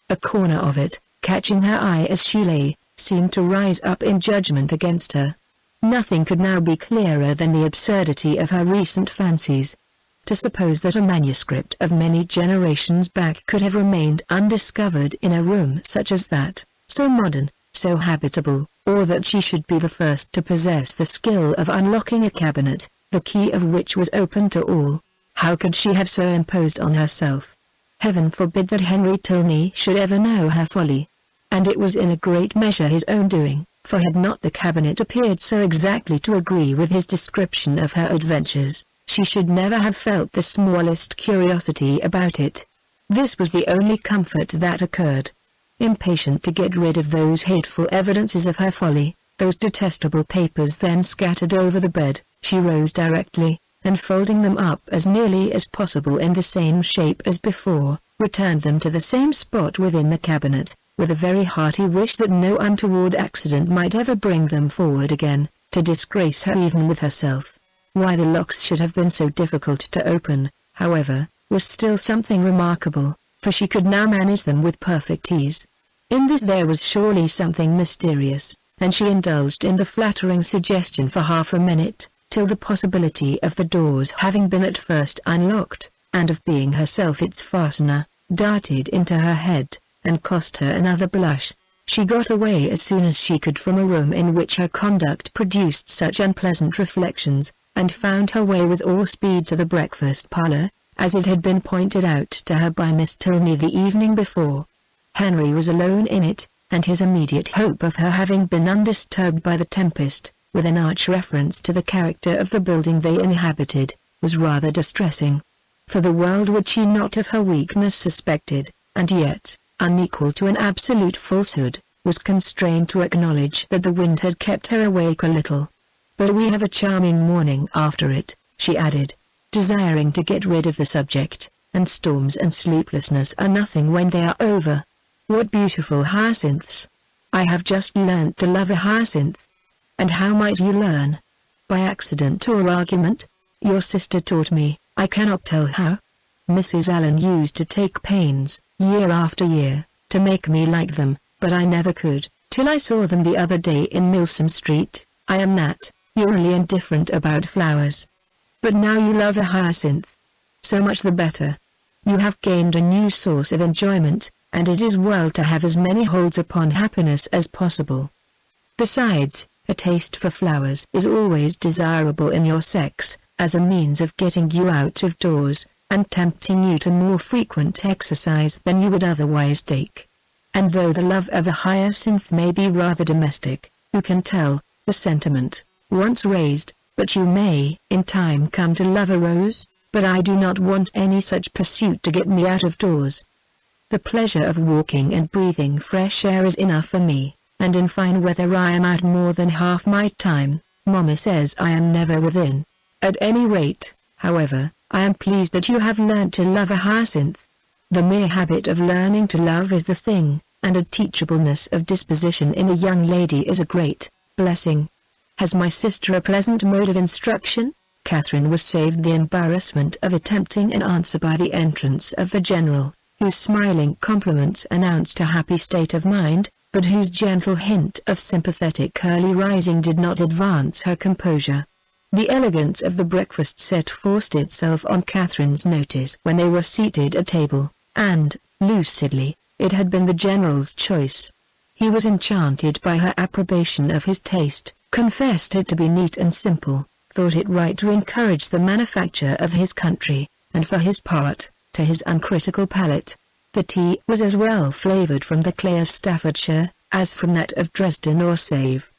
A corner of it, catching her eye as she lay, seemed to rise up in judgment against her. Nothing could now be clearer than the absurdity of her recent fancies. To suppose that a manuscript of many generations back could have remained undiscovered in a room such as that, so modern, so habitable, or that she should be the first to possess the skill of unlocking a cabinet, the key of which was open to all. How could she have so imposed on herself? Heaven forbid that Henry Tilney should ever know her folly. And it was in a great measure his own doing, for had not the cabinet appeared so exactly to agree with his description of her adventures, she should never have felt the smallest curiosity about it. This was the only comfort that occurred. Impatient to get rid of those hateful evidences of her folly, those detestable papers then scattered over the bed, she rose directly, and folding them up as nearly as possible in the same shape as before, returned them to the same spot within the cabinet, with a very hearty wish that no untoward accident might ever bring them forward again, to disgrace her even with herself. Why the locks should have been so difficult to open, however, was still something remarkable, for she could now manage them with perfect ease. In this there was surely something mysterious, and she indulged in the flattering suggestion for half a minute, till the possibility of the doors having been at first unlocked, and of being herself its fastener, darted into her head, and cost her another blush. She got away as soon as she could from a room in which her conduct produced such unpleasant reflections, and found her way with all speed to the breakfast parlour, as it had been pointed out to her by Miss Tilney the evening before. Henry was alone in it, and his immediate hope of her having been undisturbed by the tempest, with an arch reference to the character of the building they inhabited, was rather distressing. For the world would she not of her weakness suspected, and yet, unequal to an absolute falsehood, was constrained to acknowledge that the wind had kept her awake a little. But we have a charming morning after it, she added, desiring to get rid of the subject, and storms and sleeplessness are nothing when they are over. What beautiful hyacinths! I have just learnt to love a hyacinth. And how might you learn? By accident or argument? Your sister taught me, I cannot tell how. Mrs. Allen used to take pains, year after year, to make me like them, but I never could, till I saw them the other day in Milsom Street. I am naturally indifferent about flowers. But now you love a hyacinth. So much the better. You have gained a new source of enjoyment, and it is well to have as many holds upon happiness as possible. Besides, a taste for flowers is always desirable in your sex, as a means of getting you out of doors, and tempting you to more frequent exercise than you would otherwise take. And though the love of a hyacinth may be rather domestic, who can tell, the sentiment, once raised, but you may in time come to love a rose, but I do not want any such pursuit to get me out of doors. The pleasure of walking and breathing fresh air is enough for me, and in fine weather I am out more than half my time. Mamma says I am never within. At any rate, however, I am pleased that you have learnt to love a hyacinth. The mere habit of learning to love is the thing, and a teachableness of disposition in a young lady is a great blessing. Has my sister a pleasant mode of instruction? Catherine was saved the embarrassment of attempting an answer by the entrance of the General, whose smiling compliments announced a happy state of mind, but whose gentle hint of sympathetic early rising did not advance her composure. The elegance of the breakfast set forced itself on Catherine's notice when they were seated at table, and, lucidly, it had been the General's choice. He was enchanted by her approbation of his taste, confessed it to be neat and simple, thought it right to encourage the manufacture of his country, and for his part, to his uncritical palate, the tea was as well flavoured from the clay of Staffordshire, as from that of Dresden or Save.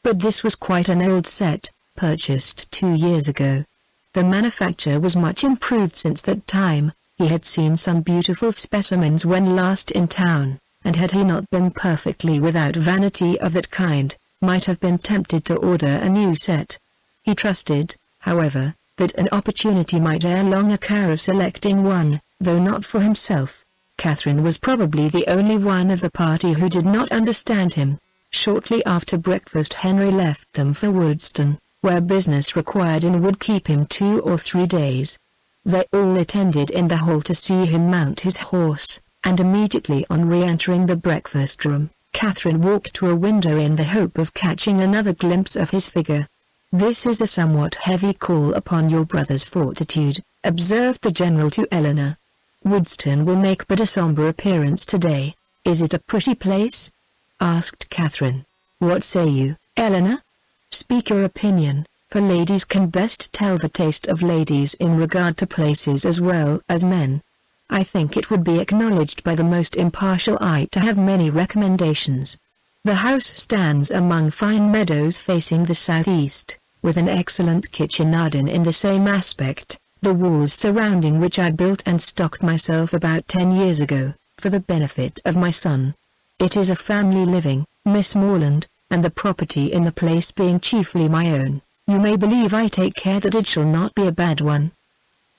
But this was quite an old set, purchased 2 years ago. The manufacture was much improved since that time. He had seen some beautiful specimens when last in town, and had he not been perfectly without vanity of that kind, might have been tempted to order a new set. He trusted, however, that an opportunity might ere long occur of selecting one, though not for himself. Catherine was probably the only one of the party who did not understand him. Shortly after breakfast Henry left them for Woodston, where business required and would keep him 2 or 3 days. They all attended in the hall to see him mount his horse, and immediately on re-entering the breakfast room, Catherine walked to a window in the hope of catching another glimpse of his figure. "This is a somewhat heavy call upon your brother's fortitude," observed the general to Eleanor. "Woodston will make but a somber appearance today. Is it a pretty place?" asked Catherine. "What say you, Eleanor? Speak your opinion, for ladies can best tell the taste of ladies in regard to places as well as men. I think it would be acknowledged by the most impartial eye to have many recommendations. The house stands among fine meadows facing the southeast, with an excellent kitchen-garden in the same aspect, the walls surrounding which I built and stocked myself about 10 years ago, for the benefit of my son. It is a family living, Miss Morland, and the property in the place being chiefly my own, you may believe I take care that it shall not be a bad one.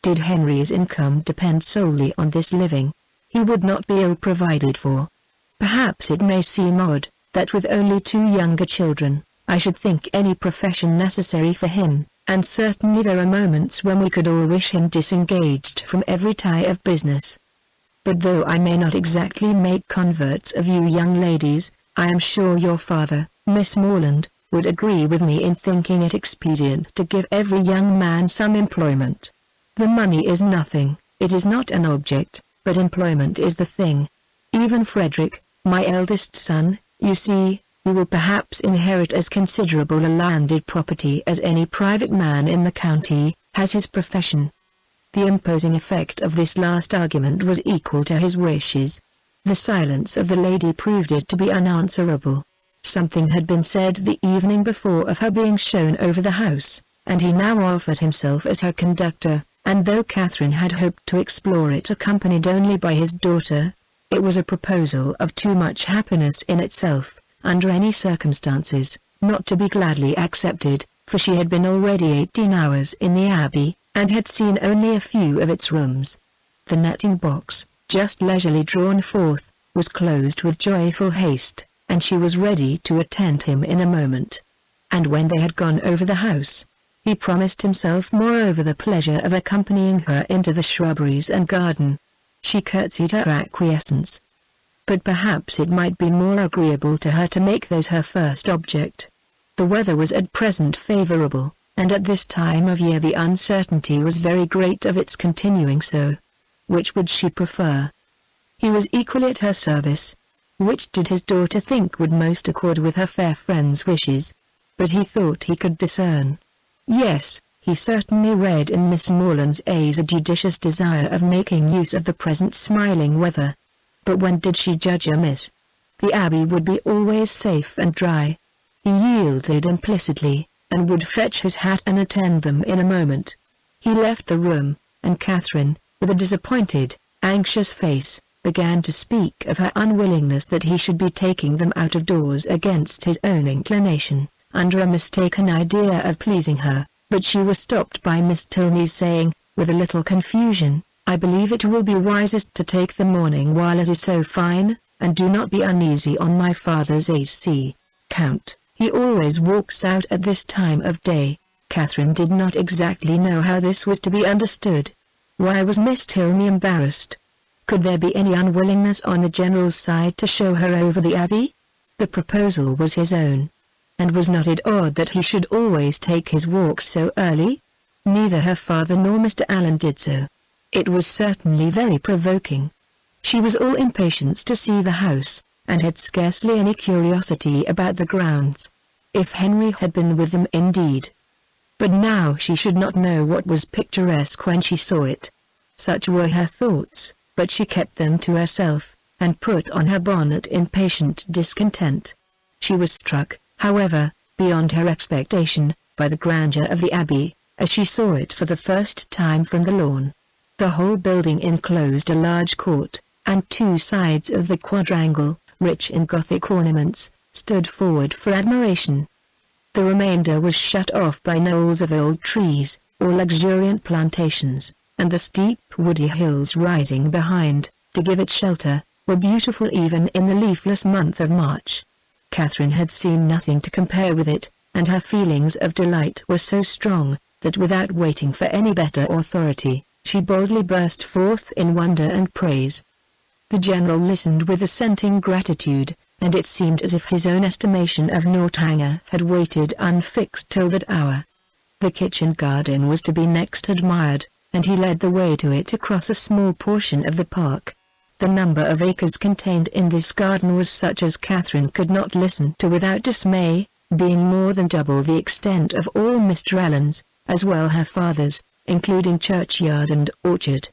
Did Henry's income depend solely on this living, he would not be ill provided for. Perhaps it may seem odd, that with only 2 younger children, I should think any profession necessary for him, and certainly there are moments when we could all wish him disengaged from every tie of business. But though I may not exactly make converts of you young ladies, I am sure your father, Miss Morland, would agree with me in thinking it expedient to give every young man some employment. The money is nothing, it is not an object, but employment is the thing. Even Frederick, my eldest son, you see, who will perhaps inherit as considerable a landed property as any private man in the county, has his profession." The imposing effect of this last argument was equal to his wishes. The silence of the lady proved it to be unanswerable. Something had been said the evening before of her being shown over the house, and he now offered himself as her conductor, and though Catherine had hoped to explore it accompanied only by his daughter, it was a proposal of too much happiness in itself, under any circumstances, not to be gladly accepted, for she had been already 18 hours in the Abbey, and had seen only a few of its rooms. The netting box, just leisurely drawn forth, was closed with joyful haste, and she was ready to attend him in a moment. And when they had gone over the house, he promised himself moreover the pleasure of accompanying her into the shrubberies and garden. She curtsied her acquiescence. But perhaps it might be more agreeable to her to make those her first object. The weather was at present favorable, and at this time of year the uncertainty was very great of its continuing so. Which would she prefer? He was equally at her service. Which did his daughter think would most accord with her fair friend's wishes? But he thought he could discern. Yes, he certainly read in Miss Morland's eyes a judicious desire of making use of the present smiling weather. But when did she judge amiss? The Abbey would be always safe and dry. He yielded implicitly, and would fetch his hat and attend them in a moment. He left the room, and Catherine, with a disappointed, anxious face, began to speak of her unwillingness that he should be taking them out of doors against his own inclination, under a mistaken idea of pleasing her, but she was stopped by Miss Tilney's saying, with a little confusion, "I believe it will be wisest to take the morning while it is so fine, and do not be uneasy on my father's AC, Count, he always walks out at this time of day." Catherine did not exactly know how this was to be understood. Why was Miss Tilney embarrassed? Could there be any unwillingness on the general's side to show her over the Abbey? The proposal was his own. And was not it odd that he should always take his walks so early? Neither her father nor Mr. Allen did so. It was certainly very provoking. She was all impatience to see the house, and had scarcely any curiosity about the grounds. If Henry had been with them indeed. But now she should not know what was picturesque when she saw it. Such were her thoughts, but she kept them to herself, and put on her bonnet in patient discontent. She was struck, however, beyond her expectation, by the grandeur of the Abbey, as she saw it for the first time from the lawn. The whole building enclosed a large court, and 2 sides of the quadrangle, rich in Gothic ornaments, stood forward for admiration. The remainder was shut off by knolls of old trees, or luxuriant plantations, and the steep woody hills rising behind, to give it shelter, were beautiful even in the leafless month of March. Catherine had seen nothing to compare with it, and her feelings of delight were so strong, that without waiting for any better authority, she boldly burst forth in wonder and praise. The general listened with assenting gratitude, and it seemed as if his own estimation of Northanger had waited unfixed till that hour. The kitchen garden was to be next admired, and he led the way to it across a small portion of the park. The number of acres contained in this garden was such as Catherine could not listen to without dismay, being more than double the extent of all Mr. Allen's, as well her father's, including churchyard and orchard.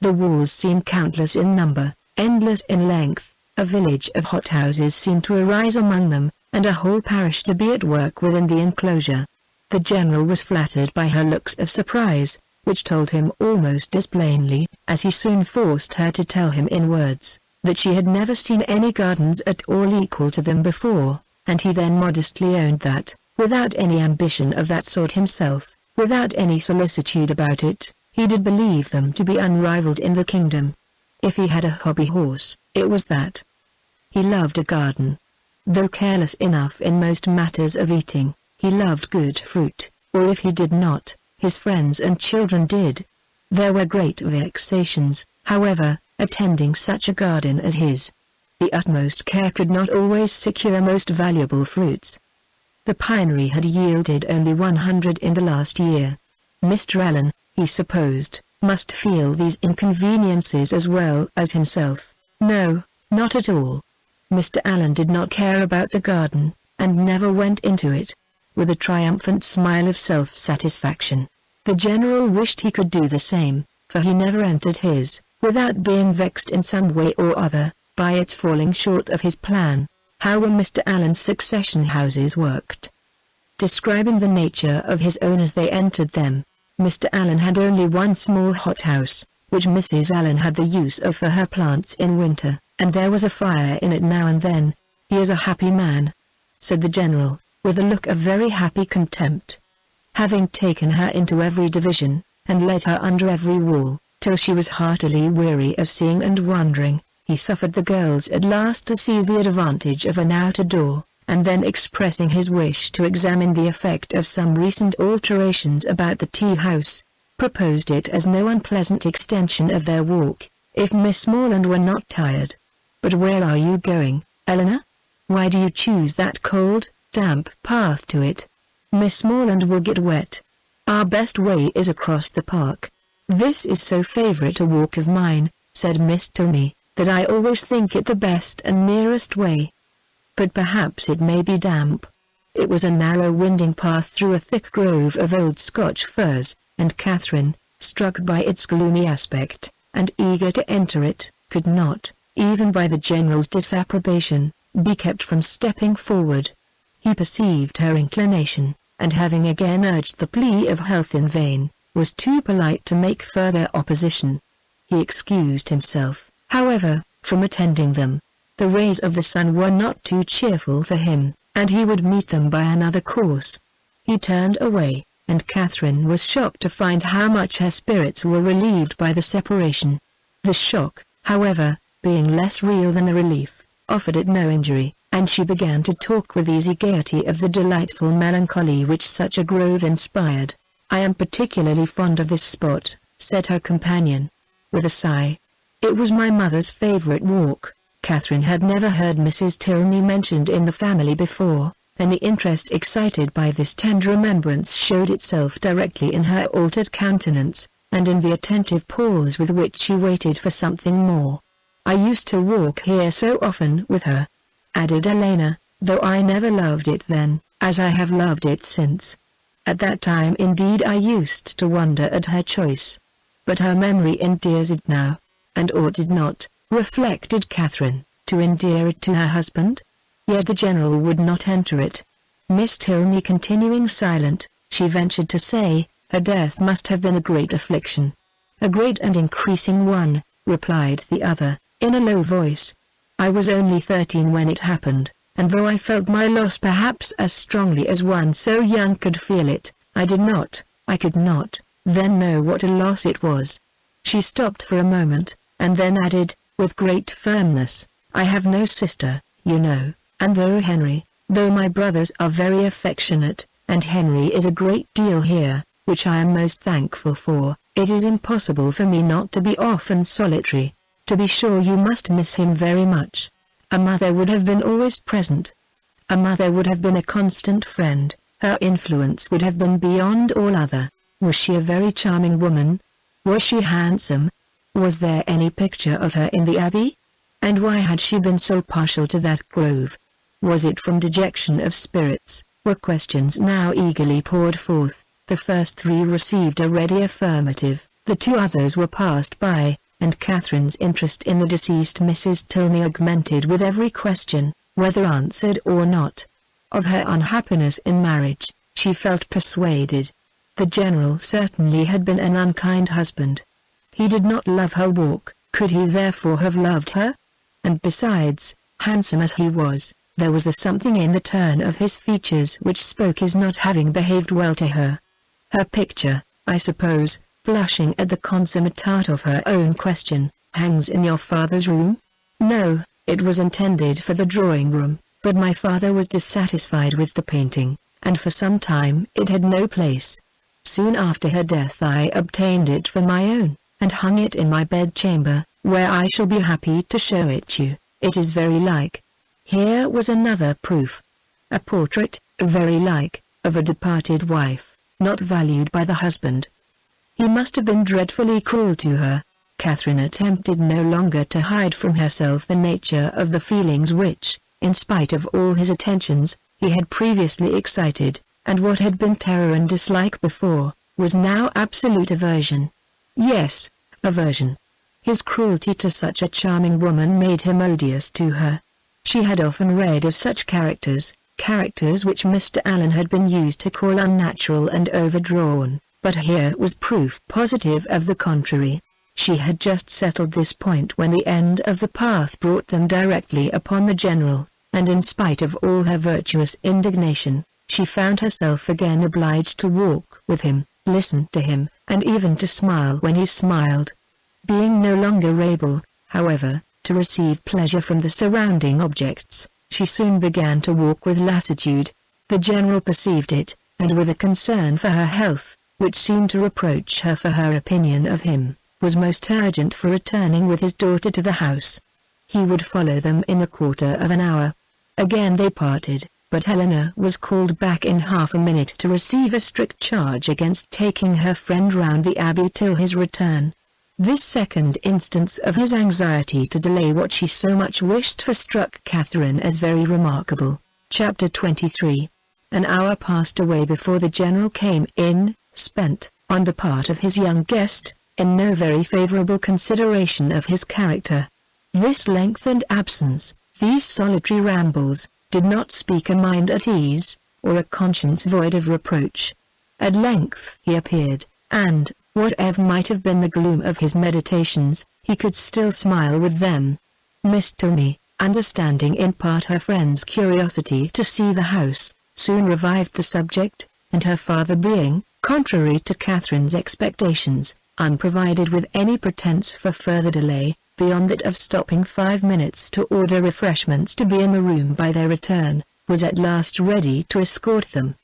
The walls seemed countless in number, endless in length, a village of hothouses seemed to arise among them, and a whole parish to be at work within the enclosure. The general was flattered by her looks of surprise, which told him almost as plainly, as he soon forced her to tell him in words, that she had never seen any gardens at all equal to them before, and he then modestly owned that, without any ambition of that sort himself, without any solicitude about it, he did believe them to be unrivaled in the kingdom. If he had a hobby horse, it was that. He loved a garden. Though careless enough in most matters of eating, he loved good fruit, or if he did not, his friends and children did. There were great vexations, however, attending such a garden as his. The utmost care could not always secure most valuable fruits. The pinery had yielded only 100 in the last year. Mr. Allen, he supposed, must feel these inconveniences as well as himself. No, not at all. Mr. Allen did not care about the garden, and never went into it. With a triumphant smile of self-satisfaction, the general wished he could do the same, for he never entered his, without being vexed in some way or other, by its falling short of his plan. How were Mr. Allen's succession houses worked? Describing the nature of his own as they entered them, Mr. Allen had only one small hothouse, which Mrs. Allen had the use of for her plants in winter, and there was a fire in it now and then. "He is a happy man," said the general, with a look of very happy contempt. Having taken her into every division, and led her under every wall, till she was heartily weary of seeing and wondering, he suffered the girls at last to seize the advantage of an outer door, and then expressing his wish to examine the effect of some recent alterations about the tea-house, proposed it as no unpleasant extension of their walk, if Miss Morland were not tired. "But where are you going, Eleanor? Why do you choose that cold, damp path to it? Miss Morland will get wet. Our best way is across the park." "This is so favourite a walk of mine," said Miss Tilney, "that I always think it the best and nearest way. But perhaps it may be damp." It was a narrow winding path through a thick grove of old Scotch firs, and Catherine, struck by its gloomy aspect, and eager to enter it, could not, even by the general's disapprobation, be kept from stepping forward. He perceived her inclination, and having again urged the plea of health in vain, was too polite to make further opposition. He excused himself, however, from attending them. The rays of the sun were not too cheerful for him, and he would meet them by another course. He turned away, and Catherine was shocked to find how much her spirits were relieved by the separation. The shock, however, being less real than the relief, offered it no injury, and she began to talk with easy gaiety of the delightful melancholy which such a grove inspired. "I am particularly fond of this spot," said her companion, with a sigh. "It was my mother's favourite walk." Catherine had never heard Mrs. Tilney mentioned in the family before, and the interest excited by this tender remembrance showed itself directly in her altered countenance, and in the attentive pause with which she waited for something more. "I used to walk here so often with her," added Elena, "though I never loved it then, as I have loved it since. At that time indeed I used to wonder at her choice. But her memory endears it now, and ought it not, reflected Catherine, to endear it to her husband? Yet the general would not enter it. Miss Tilney continuing silent, she ventured to say, "Her death must have been a great affliction." "A great and increasing one," replied the other, in a low voice. "I was only 13 when it happened, and though I felt my loss perhaps as strongly as one so young could feel it, I could not, then know what a loss it was." She stopped for a moment, and then added, with great firmness, "I have no sister, you know, and though my brothers are very affectionate, and Henry is a great deal here, which I am most thankful for, it is impossible for me not to be often solitary. To be sure you must miss him very much." A mother would have been always present. A mother would have been a constant friend. Her influence would have been beyond all other. Was she a very charming woman? Was she handsome? Was there any picture of her in the Abbey? And why had she been so partial to that grove? Was it from dejection of spirits? Were questions now eagerly poured forth. The first three received a ready affirmative, the two others were passed by, and Catherine's interest in the deceased Mrs. Tilney augmented with every question, whether answered or not. Of her unhappiness in marriage, she felt persuaded. The General certainly had been an unkind husband. He did not love her walk, could he therefore have loved her? And besides, handsome as he was, there was a something in the turn of his features which spoke his not having behaved well to her. Her picture, I suppose, blushing at the consummate art of her own question, hangs in your father's room? No, it was intended for the drawing-room, but my father was dissatisfied with the painting, and for some time it had no place. Soon after her death I obtained it for my own, and hung it in my bedchamber, where I shall be happy to show it you. It is very like. Here was another proof. A portrait, very like, of a departed wife, not valued by the husband. He must have been dreadfully cruel to her. Catherine attempted no longer to hide from herself the nature of the feelings which, in spite of all his attentions, he had previously excited, and what had been terror and dislike before, was now absolute aversion. Yes, aversion. His cruelty to such a charming woman made him odious to her. She had often read of such characters which Mr. Allen had been used to call unnatural and overdrawn, but here was proof positive of the contrary. She had just settled this point when the end of the path brought them directly upon the General, and in spite of all her virtuous indignation, she found herself again obliged to walk with him, listen to him, and even to smile when he smiled. Being no longer able, however, to receive pleasure from the surrounding objects, she soon began to walk with lassitude. The General perceived it, and with a concern for her health, which seemed to reproach her for her opinion of him, was most urgent for returning with his daughter to the house. He would follow them in a quarter of an hour. Again they parted, but Helena was called back in half a minute to receive a strict charge against taking her friend round the Abbey till his return. This second instance of his anxiety to delay what she so much wished for struck Catherine as very remarkable. Chapter 23. An hour passed away before the General came in, spent, on the part of his young guest, in no very favourable consideration of his character. This lengthened absence, these solitary rambles, did not speak a mind at ease, or a conscience void of reproach. At length he appeared, and, whatever might have been the gloom of his meditations, he could still smile with them. Miss Tilney, understanding in part her friend's curiosity to see the house, soon revived the subject, and her father being, contrary to Catherine's expectations, unprovided with any pretence for further delay, beyond that of stopping 5 minutes to order refreshments to be in the room by their return, was at last ready to escort them.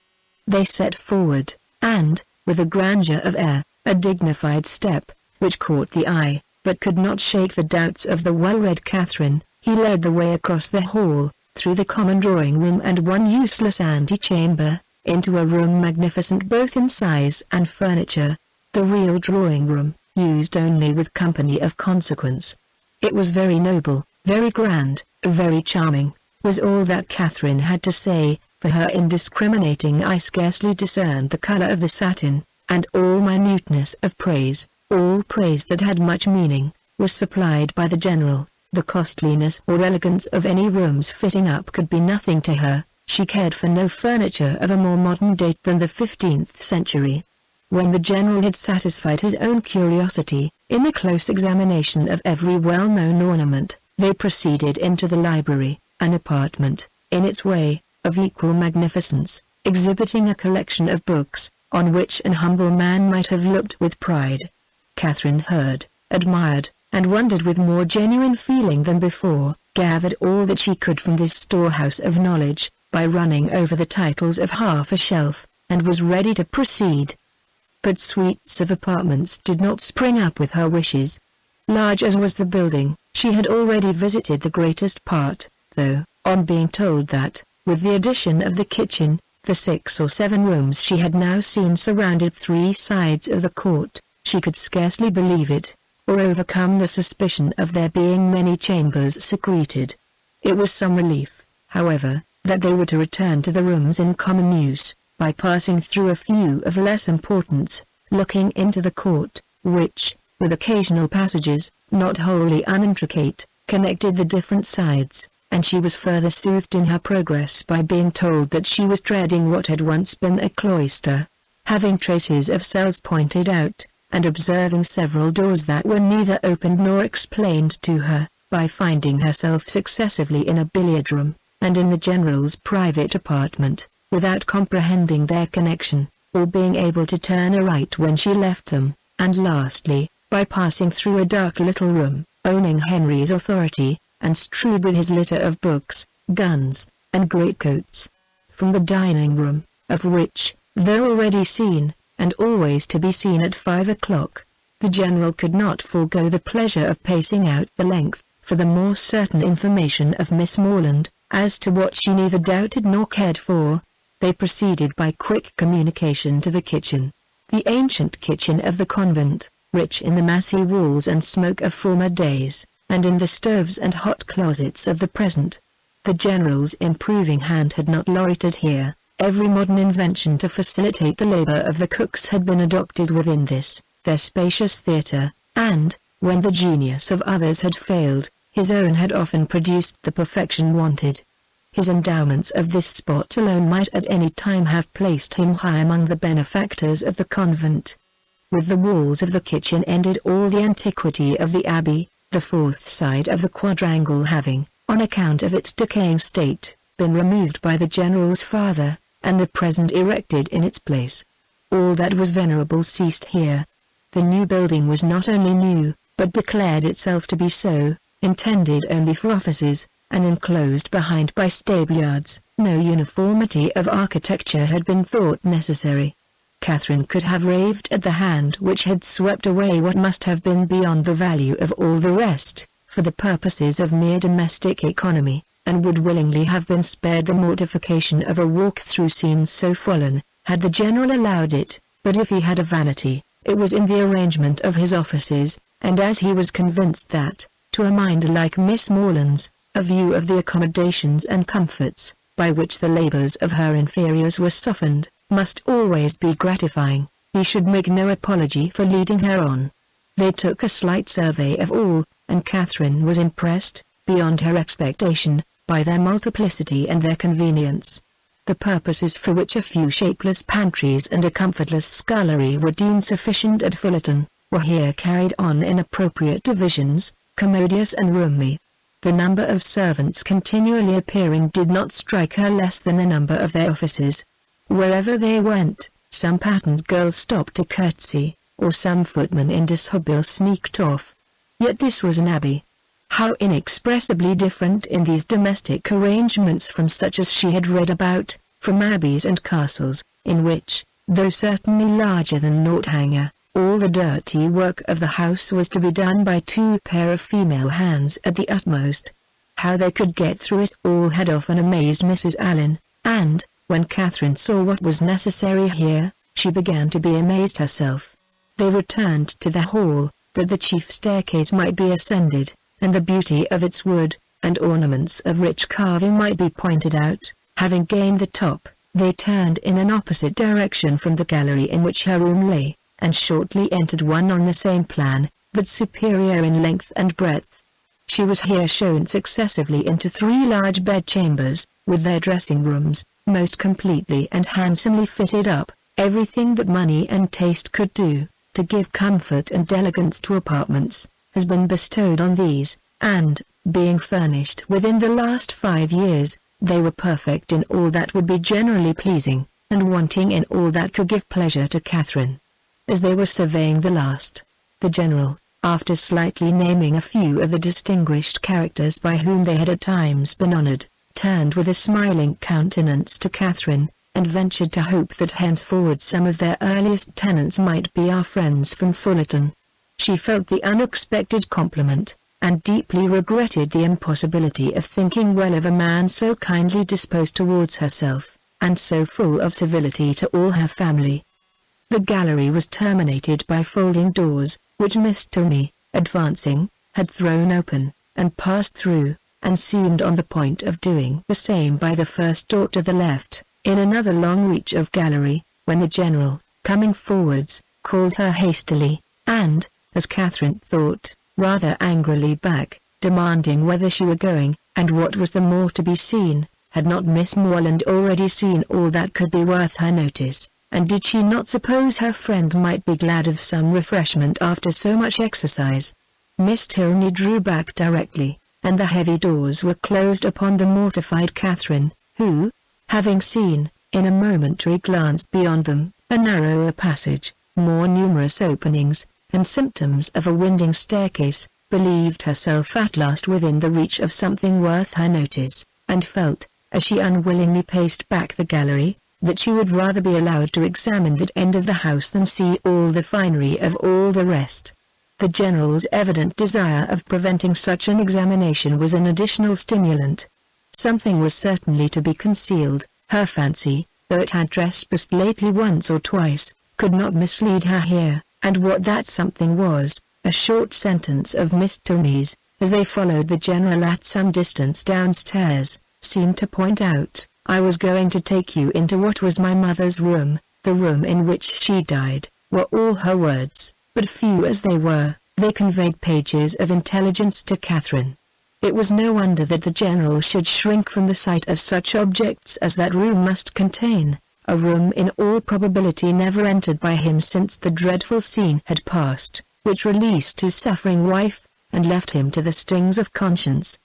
They set forward, and, with a grandeur of air, a dignified step, which caught the eye, but could not shake the doubts of the well-read Catherine, he led the way across the hall, through the common drawing-room and one useless ante-chamber, into a room magnificent both in size and furniture, the real drawing-room, used only with company of consequence. It was very noble, very grand, very charming, was all that Catherine had to say, for her indiscriminating eye scarcely discerned the colour of the satin, and all minuteness of praise, all praise that had much meaning, was supplied by the General. The costliness or elegance of any room's fitting up could be nothing to her. She cared for no furniture of a more modern date than the 15th century. When the General had satisfied his own curiosity, in the close examination of every well-known ornament, they proceeded into the library, an apartment, in its way, of equal magnificence, exhibiting a collection of books, on which an humble man might have looked with pride. Catherine heard, admired, and wondered with more genuine feeling than before, gathered all that she could from this storehouse of knowledge, by running over the titles of half a shelf, and was ready to proceed. But suites of apartments did not spring up with her wishes. Large as was the building, she had already visited the greatest part, though, on being told that, with the addition of the kitchen, the 6 or 7 rooms she had now seen surrounded 3 sides of the court. She could scarcely believe it, or overcome the suspicion of there being many chambers secreted. It was some relief, however, that they were to return to the rooms in common use, by passing through a few of less importance, looking into the court, which, with occasional passages, not wholly unintricate, connected the different sides, and she was further soothed in her progress by being told that she was treading what had once been a cloister. Having traces of cells pointed out, and observing several doors that were neither opened nor explained to her, by finding herself successively in a billiard room, and in the general's private apartment, without comprehending their connection, or being able to turn aright when she left them, and lastly, by passing through a dark little room, owning Henry's authority, and strewed with his litter of books, guns, and greatcoats. From the dining room, of which, though already seen, and always to be seen at 5 o'clock, the general could not forego the pleasure of pacing out the length, for the more certain information of Miss Morland, as to what she neither doubted nor cared for. They proceeded by quick communication to the kitchen, the ancient kitchen of the convent, rich in the massy walls and smoke of former days, and in the stoves and hot closets of the present. The general's improving hand had not loitered here. Every modern invention to facilitate the labor of the cooks had been adopted within this, their spacious theatre, and, when the genius of others had failed, his own had often produced the perfection wanted. His endowments of this spot alone might at any time have placed him high among the benefactors of the convent. With the walls of the kitchen ended all the antiquity of the Abbey, the fourth side of the quadrangle having, on account of its decaying state, been removed by the general's father, and the present erected in its place. All that was venerable ceased here. The new building was not only new, but declared itself to be so, intended only for offices, and enclosed behind by stableyards. No uniformity of architecture had been thought necessary. Catherine could have raved at the hand which had swept away what must have been beyond the value of all the rest, for the purposes of mere domestic economy, and would willingly have been spared the mortification of a walk through scenes so fallen, had the general allowed it. But if he had a vanity, it was in the arrangement of his offices, and as he was convinced that, to a mind like Miss Morland's, a view of the accommodations and comforts, by which the labors of her inferiors were softened, must always be gratifying, he should make no apology for leading her on. They took a slight survey of all, and Catherine was impressed, beyond her expectation, by their multiplicity and their convenience. The purposes for which a few shapeless pantries and a comfortless scullery were deemed sufficient at Fullerton, were here carried on in appropriate divisions, commodious and roomy. The number of servants continually appearing did not strike her less than the number of their offices. Wherever they went, some patterned girl stopped to curtsy, or some footman in dishabille sneaked off. Yet this was an abbey. How inexpressibly different in these domestic arrangements from such as she had read about, from abbeys and castles, in which, though certainly larger than Northanger, all the dirty work of the house was to be done by 2 pair of female hands at the utmost. How they could get through it all had often amazed Mrs. Allen, and, when Catherine saw what was necessary here, she began to be amazed herself. They returned to the hall, that the chief staircase might be ascended, and the beauty of its wood, and ornaments of rich carving might be pointed out. Having gained the top, they turned in an opposite direction from the gallery in which her room lay, and shortly entered one on the same plan, but superior in length and breadth. She was here shown successively into 3 large bedchambers, with their dressing rooms, most completely and handsomely fitted up, everything that money and taste could do, to give comfort and elegance to apartments, has been bestowed on these, and, being furnished within the last 5 years, they were perfect in all that would be generally pleasing, and wanting in all that could give pleasure to Catherine. As they were surveying the last, the general, after slightly naming a few of the distinguished characters by whom they had at times been honored, turned with a smiling countenance to Catherine, and ventured to hope that henceforward some of their earliest tenants might be our friends from Fullerton. She felt the unexpected compliment, and deeply regretted the impossibility of thinking well of a man so kindly disposed towards herself, and so full of civility to all her family. The gallery was terminated by folding doors, which Miss Tilney, advancing, had thrown open, and passed through, and seemed on the point of doing the same by the first door to the left, in another long reach of gallery, when the General, coming forwards, called her hastily, and, as Catherine thought, rather angrily back, demanding whether she were going, and what was the more to be seen. Had not Miss Morland already seen all that could be worth her notice, and did she not suppose her friend might be glad of some refreshment after so much exercise? Miss Tilney drew back directly, and the heavy doors were closed upon the mortified Catherine, who, having seen, in a momentary glance beyond them, a narrower passage, more numerous openings, and symptoms of a winding staircase, believed herself at last within the reach of something worth her notice, and felt, as she unwillingly paced back the gallery, that she would rather be allowed to examine that end of the house than see all the finery of all the rest. The General's evident desire of preventing such an examination was an additional stimulant. Something was certainly to be concealed. Her fancy, though it had trespassed lately once or twice, could not mislead her here, and what that something was, a short sentence of Miss Tilney's, as they followed the General at some distance downstairs, seemed to point out. "I was going to take you into what was my mother's room, the room in which she died," were all her words, but few as they were, they conveyed pages of intelligence to Catherine. It was no wonder that the General should shrink from the sight of such objects as that room must contain, a room in all probability never entered by him since the dreadful scene had passed, which released his suffering wife, and left him to the stings of conscience.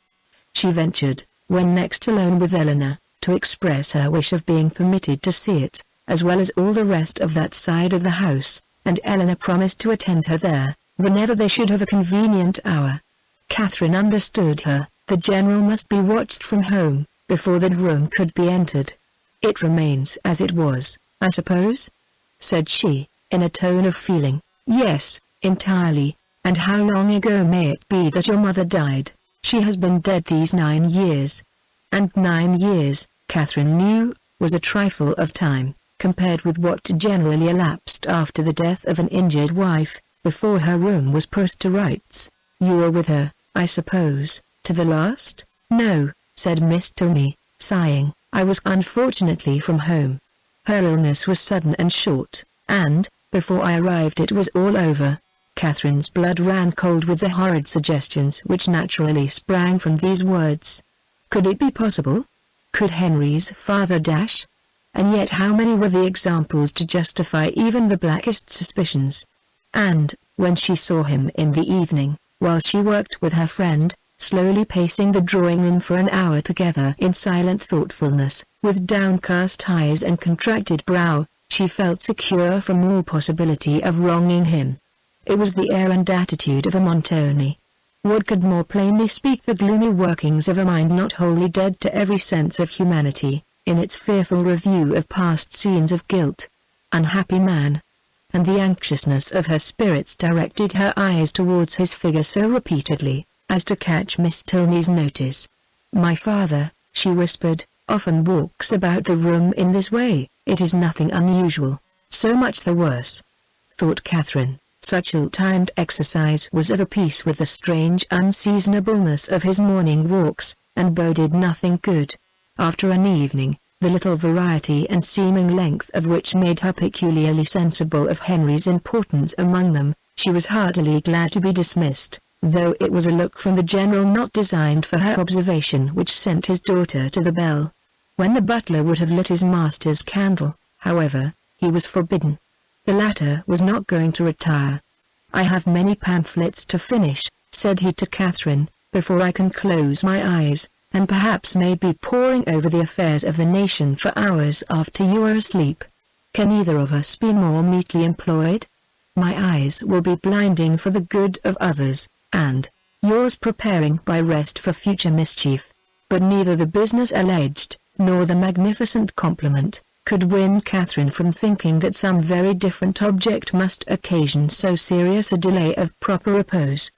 She ventured, when next alone with Eleanor, to express her wish of being permitted to see it, as well as all the rest of that side of the house, and Eleanor promised to attend her there, whenever they should have a convenient hour. Catherine understood her. The General must be watched from home, before that room could be entered. "It remains as it was, I suppose?" said she, in a tone of feeling. "Yes, entirely. And how long ago may it be that your mother died?" "She has been dead these 9 years." And 9 years, Catherine knew, was a trifle of time, compared with what generally elapsed after the death of an injured wife, before her room was put to rights. "You were with her, I suppose, to the last?" "No," said Miss Tilney, sighing, "I was unfortunately from home. Her illness was sudden and short, and, before I arrived it was all over." Catherine's blood ran cold with the horrid suggestions which naturally sprang from these words. Could it be possible? Could Henry's father dash? And yet how many were the examples to justify even the blackest suspicions? And, when she saw him in the evening, while she worked with her friend, slowly pacing the drawing-room for an hour together in silent thoughtfulness, with downcast eyes and contracted brow, she felt secure from all possibility of wronging him. It was the air and attitude of a Montoni. What could more plainly speak the gloomy workings of a mind not wholly dead to every sense of humanity, in its fearful review of past scenes of guilt? Unhappy man! And the anxiousness of her spirits directed her eyes towards his figure so repeatedly, as to catch Miss Tilney's notice. "My father," she whispered, "often walks about the room in this way. It is nothing unusual." "So much the worse," thought Catherine. Such ill-timed exercise was of a piece with the strange unseasonableness of his morning walks, and boded nothing good. After an evening, the little variety and seeming length of which made her peculiarly sensible of Henry's importance among them, she was heartily glad to be dismissed, though it was a look from the General not designed for her observation which sent his daughter to the bell. When the butler would have lit his master's candle, however, he was forbidden. The latter was not going to retire. "I have many pamphlets to finish," said he to Catherine, "before I can close my eyes, and perhaps may be poring over the affairs of the nation for hours after you are asleep. Can either of us be more meetly employed? My eyes will be blinding for the good of others, and yours preparing by rest for future mischief." But neither the business alleged, nor the magnificent compliment, could win Catherine from thinking that some very different object must occasion so serious a delay of proper repose.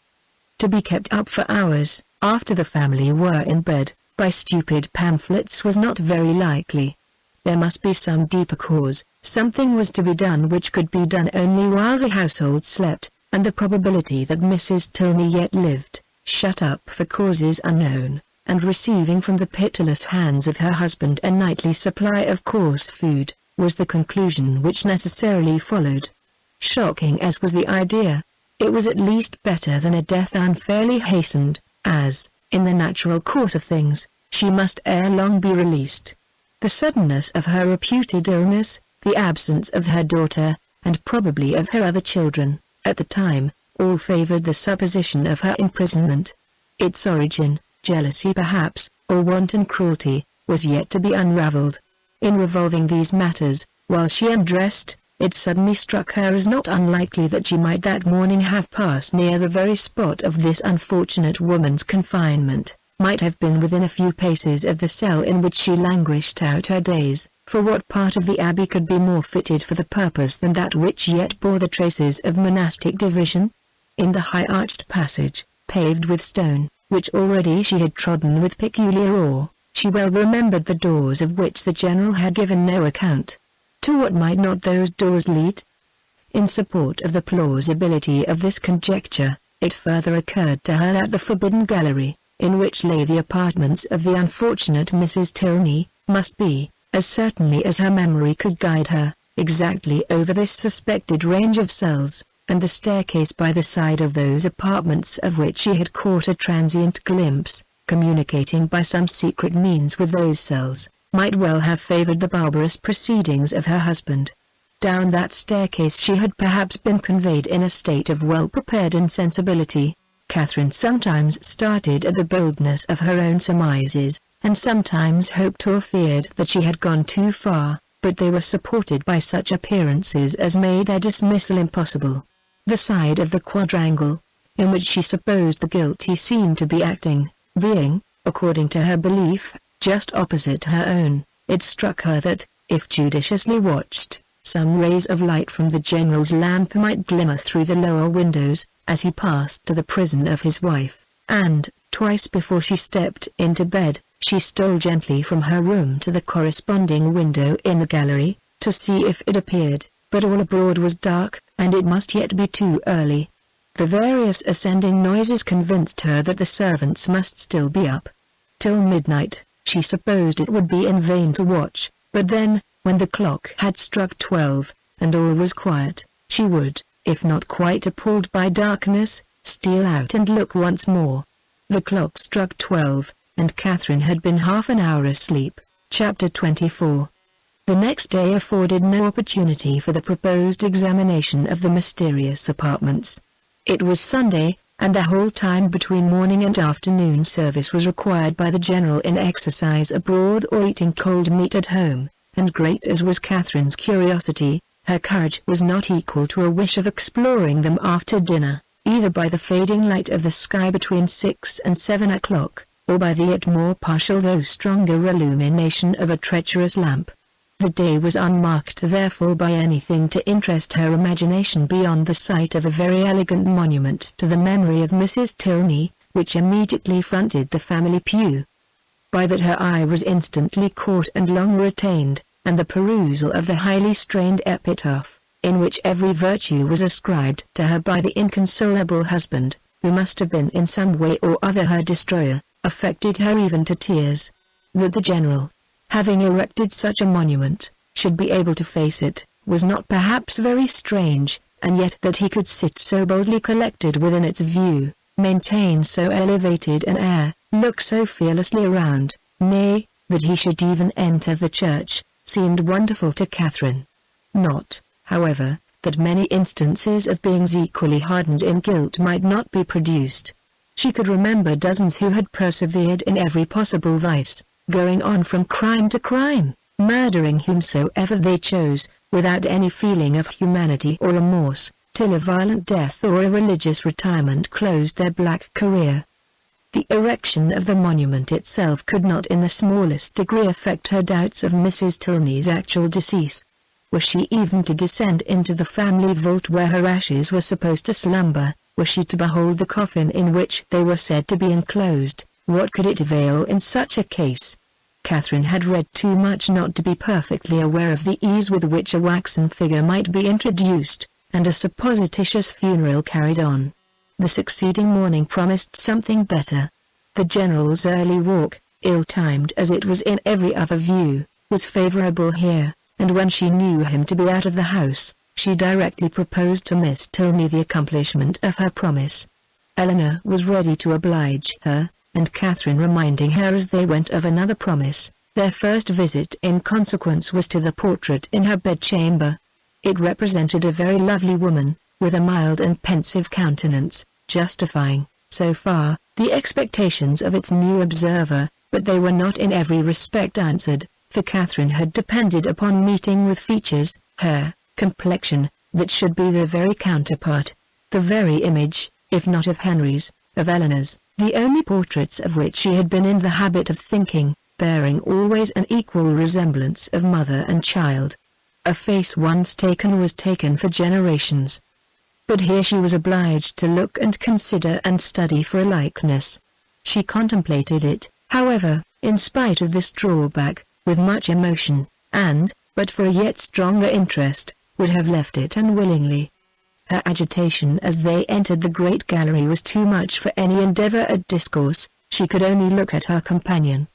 to be kept up for hours, after the family were in bed, by stupid pamphlets was not very likely. There must be some deeper cause, something was to be done which could be done only while the household slept, and the probability that Mrs. Tilney yet lived, shut up for causes unknown, and receiving from the pitiless hands of her husband a nightly supply of coarse food, was the conclusion which necessarily followed. Shocking as was the idea, it was at least better than a death unfairly hastened, as, in the natural course of things, she must ere long be released. The suddenness of her reputed illness, the absence of her daughter, and probably of her other children, at the time, all favored the supposition of her imprisonment. Its origin, jealousy perhaps, or wanton cruelty, was yet to be unravelled. In revolving these matters, while she undressed, it suddenly struck her as not unlikely that she might that morning have passed near the very spot of this unfortunate woman's confinement, might have been within a few paces of the cell in which she languished out her days, for what part of the Abbey could be more fitted for the purpose than that which yet bore the traces of monastic division? In the high arched passage, paved with stone, which already she had trodden with peculiar awe, she well remembered the doors of which the General had given no account. To what might not those doors lead? In support of the plausibility of this conjecture, it further occurred to her that the forbidden gallery, in which lay the apartments of the unfortunate Mrs. Tilney, must be, as certainly as her memory could guide her, exactly over this suspected range of cells, and the staircase by the side of those apartments of which she had caught a transient glimpse, communicating by some secret means with those cells, might well have favored the barbarous proceedings of her husband. Down that staircase she had perhaps been conveyed in a state of well-prepared insensibility. Catherine sometimes started at the boldness of her own surmises, and sometimes hoped or feared that she had gone too far, but they were supported by such appearances as made their dismissal impossible. The side of the quadrangle, in which she supposed the guilty seemed to be acting, being, according to her belief, just opposite her own, it struck her that, if judiciously watched, some rays of light from the General's lamp might glimmer through the lower windows, as he passed to the prison of his wife, and, twice before she stepped into bed, she stole gently from her room to the corresponding window in the gallery, to see if it appeared, but all abroad was dark, and it must yet be too early. The various ascending noises convinced her that the servants must still be up. Till midnight, she supposed it would be in vain to watch, but then, when the clock had struck 12, and all was quiet, she would, if not quite appalled by darkness, steal out and look once more. The clock struck 12, and Catherine had been half an hour asleep. Chapter 24. The next day afforded no opportunity for the proposed examination of the mysterious apartments. It was Sunday, and the whole time between morning and afternoon service was required by the General in exercise abroad or eating cold meat at home, and great as was Catherine's curiosity, her courage was not equal to a wish of exploring them after dinner, either by the fading light of the sky between 6 and 7 o'clock, or by the yet more partial though stronger illumination of a treacherous lamp. The day was unmarked therefore by anything to interest her imagination beyond the sight of a very elegant monument to the memory of Mrs. Tilney, which immediately fronted the family pew. By that her eye was instantly caught and long retained, and the perusal of the highly strained epitaph, in which every virtue was ascribed to her by the inconsolable husband, who must have been in some way or other her destroyer, affected her even to tears. That the General, having erected such a monument, should be able to face it, was not perhaps very strange, and yet that he could sit so boldly collected within its view, maintain so elevated an air, look so fearlessly around, nay, that he should even enter the church, seemed wonderful to Catherine. Not, however, that many instances of beings equally hardened in guilt might not be produced. She could remember dozens who had persevered in every possible vice, going on from crime to crime, murdering whomsoever they chose, without any feeling of humanity or remorse, till a violent death or a religious retirement closed their black career. The erection of the monument itself could not in the smallest degree affect her doubts of Mrs. Tilney's actual decease. Was she even to descend into the family vault where her ashes were supposed to slumber? Was she to behold the coffin in which they were said to be enclosed? What could it avail in such a case? Catherine had read too much not to be perfectly aware of the ease with which a waxen figure might be introduced, and a supposititious funeral carried on. The succeeding morning promised something better. The General's early walk, ill-timed as it was in every other view, was favorable here, and when she knew him to be out of the house, she directly proposed to Miss Tilney the accomplishment of her promise. Eleanor was ready to oblige her, and Catherine reminding her as they went of another promise. Their first visit in consequence was to the portrait in her bedchamber. It represented a very lovely woman, with a mild and pensive countenance, justifying, so far, the expectations of its new observer, but they were not in every respect answered, for Catherine had depended upon meeting with features, hair, complexion, that should be the very counterpart, the very image, if not of Henry's, of Eleanor's, the only portraits of which she had been in the habit of thinking, bearing always an equal resemblance of mother and child. A face once taken was taken for generations. But here she was obliged to look and consider and study for a likeness. She contemplated it, however, in spite of this drawback, with much emotion, and, but for a yet stronger interest, would have left it unwillingly. Her agitation as they entered the great gallery was too much for any endeavor at discourse. She could only look at her companion.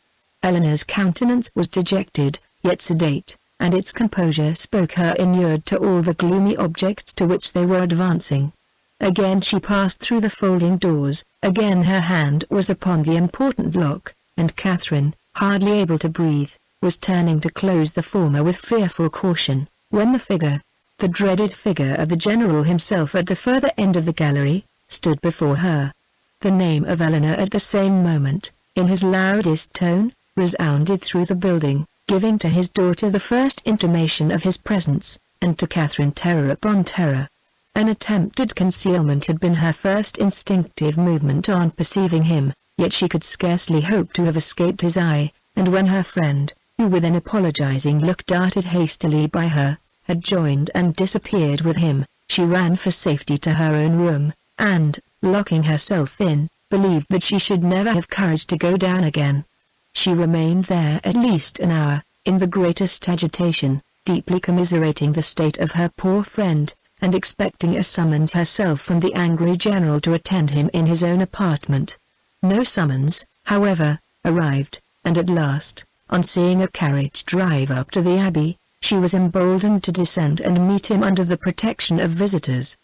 Eleanor's countenance was dejected, yet sedate, and its composure spoke her inured to all the gloomy objects to which they were advancing. Again she passed through the folding doors, again her hand was upon the important lock, and Catherine, hardly able to breathe, was turning to close the former with fearful caution, when the figure, the dreaded figure of the General himself at the further end of the gallery, stood before her. The name of Eleanor at the same moment, in his loudest tone, resounded through the building, giving to his daughter the first intimation of his presence, and to Catherine terror upon terror. An attempted concealment had been her first instinctive movement on perceiving him, yet she could scarcely hope to have escaped his eye, and when her friend, who with an apologizing look darted hastily by her, had joined and disappeared with him, she ran for safety to her own room, and, locking herself in, believed that she should never have courage to go down again. She remained there at least an hour, in the greatest agitation, deeply commiserating the state of her poor friend, and expecting a summons herself from the angry General to attend him in his own apartment. No summons, however, arrived, and at last, on seeing a carriage drive up to the Abbey, she was emboldened to descend and meet him under the protection of visitors.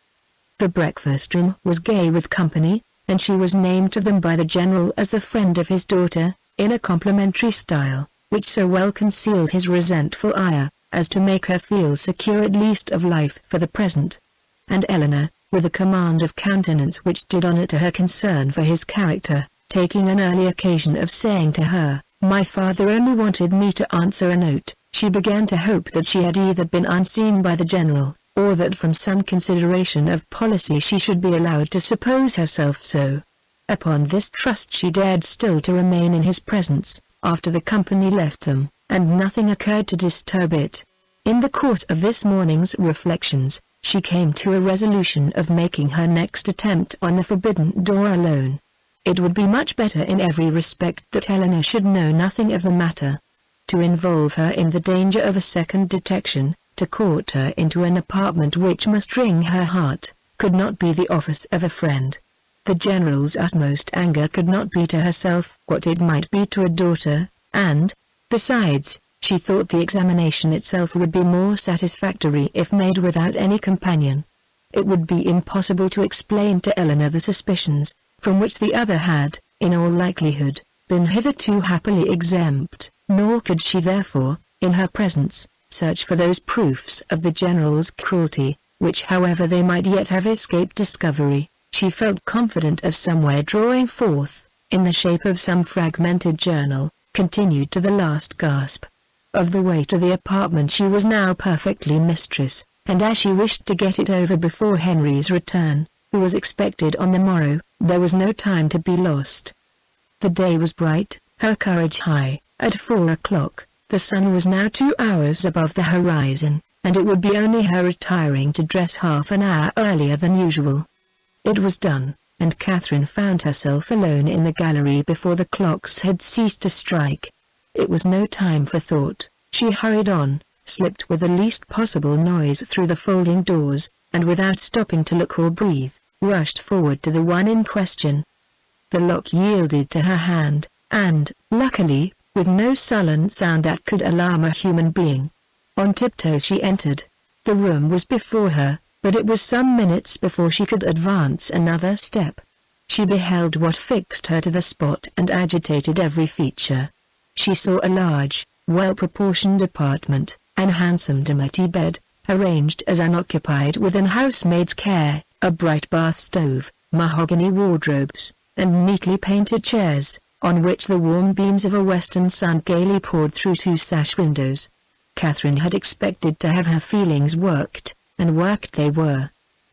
The breakfast room was gay with company, and she was named to them by the General as the friend of his daughter, in a complimentary style, which so well concealed his resentful ire, as to make her feel secure at least of life for the present. And Eleanor, with a command of countenance which did honor to her concern for his character, taking an early occasion of saying to her, "My father only wanted me to answer a note," she began to hope that she had either been unseen by the General, or that from some consideration of policy she should be allowed to suppose herself so. Upon this trust she dared still to remain in his presence, after the company left them, and nothing occurred to disturb it. In the course of this morning's reflections, she came to a resolution of making her next attempt on the forbidden door alone. It would be much better in every respect that Eleanor should know nothing of the matter. To involve her in the danger of a second detection, to court her into an apartment which must wring her heart, could not be the office of a friend. The General's utmost anger could not be to herself what it might be to a daughter, and, besides, she thought the examination itself would be more satisfactory if made without any companion. It would be impossible to explain to Eleanor the suspicions, from which the other had, in all likelihood, been hitherto happily exempt, nor could she therefore, in her presence, search for those proofs of the General's cruelty, which however they might yet have escaped discovery, she felt confident of somewhere drawing forth, in the shape of some fragmented journal, continued to the last gasp. Of the way to the apartment she was now perfectly mistress, and as she wished to get it over before Henry's return, who was expected on the morrow, there was no time to be lost. The day was bright, her courage high. At 4 o'clock, the sun was now 2 hours above the horizon, and it would be only her retiring to dress half an hour earlier than usual. It was done, and Catherine found herself alone in the gallery before the clocks had ceased to strike. It was no time for thought. She hurried on, slipped with the least possible noise through the folding doors, and without stopping to look or breathe, rushed forward to the one in question. The lock yielded to her hand, and, luckily, with no sullen sound that could alarm a human being. On tiptoe she entered. The room was before her, but it was some minutes before she could advance another step. She beheld what fixed her to the spot and agitated every feature. She saw a large, well-proportioned apartment, an handsome dimity bed, arranged as unoccupied with an housemaid's care, a bright bath stove, mahogany wardrobes, and neatly painted chairs, on which the warm beams of a western sun gaily poured through two sash windows. Catherine had expected to have her feelings worked, and worked they were.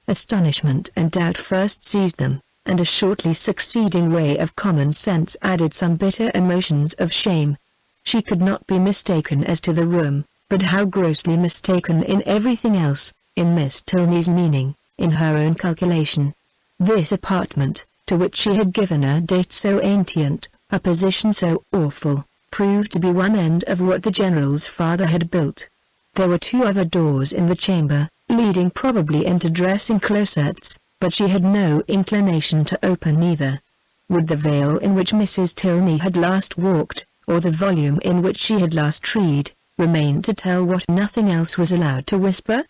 Astonishment and doubt first seized them, and a shortly succeeding ray of common sense added some bitter emotions of shame. She could not be mistaken as to the room, but how grossly mistaken in everything else, in Miss Tilney's meaning, in her own calculation. This apartment, to which she had given a date so ancient, a position so awful, proved to be one end of what the General's father had built. There were two other doors in the chamber, leading probably into dressing closets, but she had no inclination to open either. Would the veil in which Mrs. Tilney had last walked, or the volume in which she had last read, remain to tell what nothing else was allowed to whisper?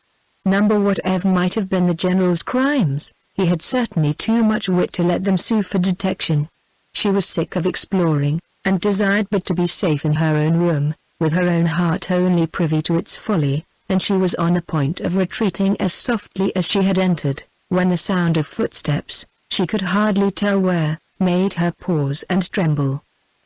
Number whatever might have been the General's crimes, he had certainly too much wit to let them sue for detection. She was sick of exploring, and desired but to be safe in her own room, with her own heart only privy to its folly, and she was on the point of retreating as softly as she had entered, when the sound of footsteps, she could hardly tell where, made her pause and tremble.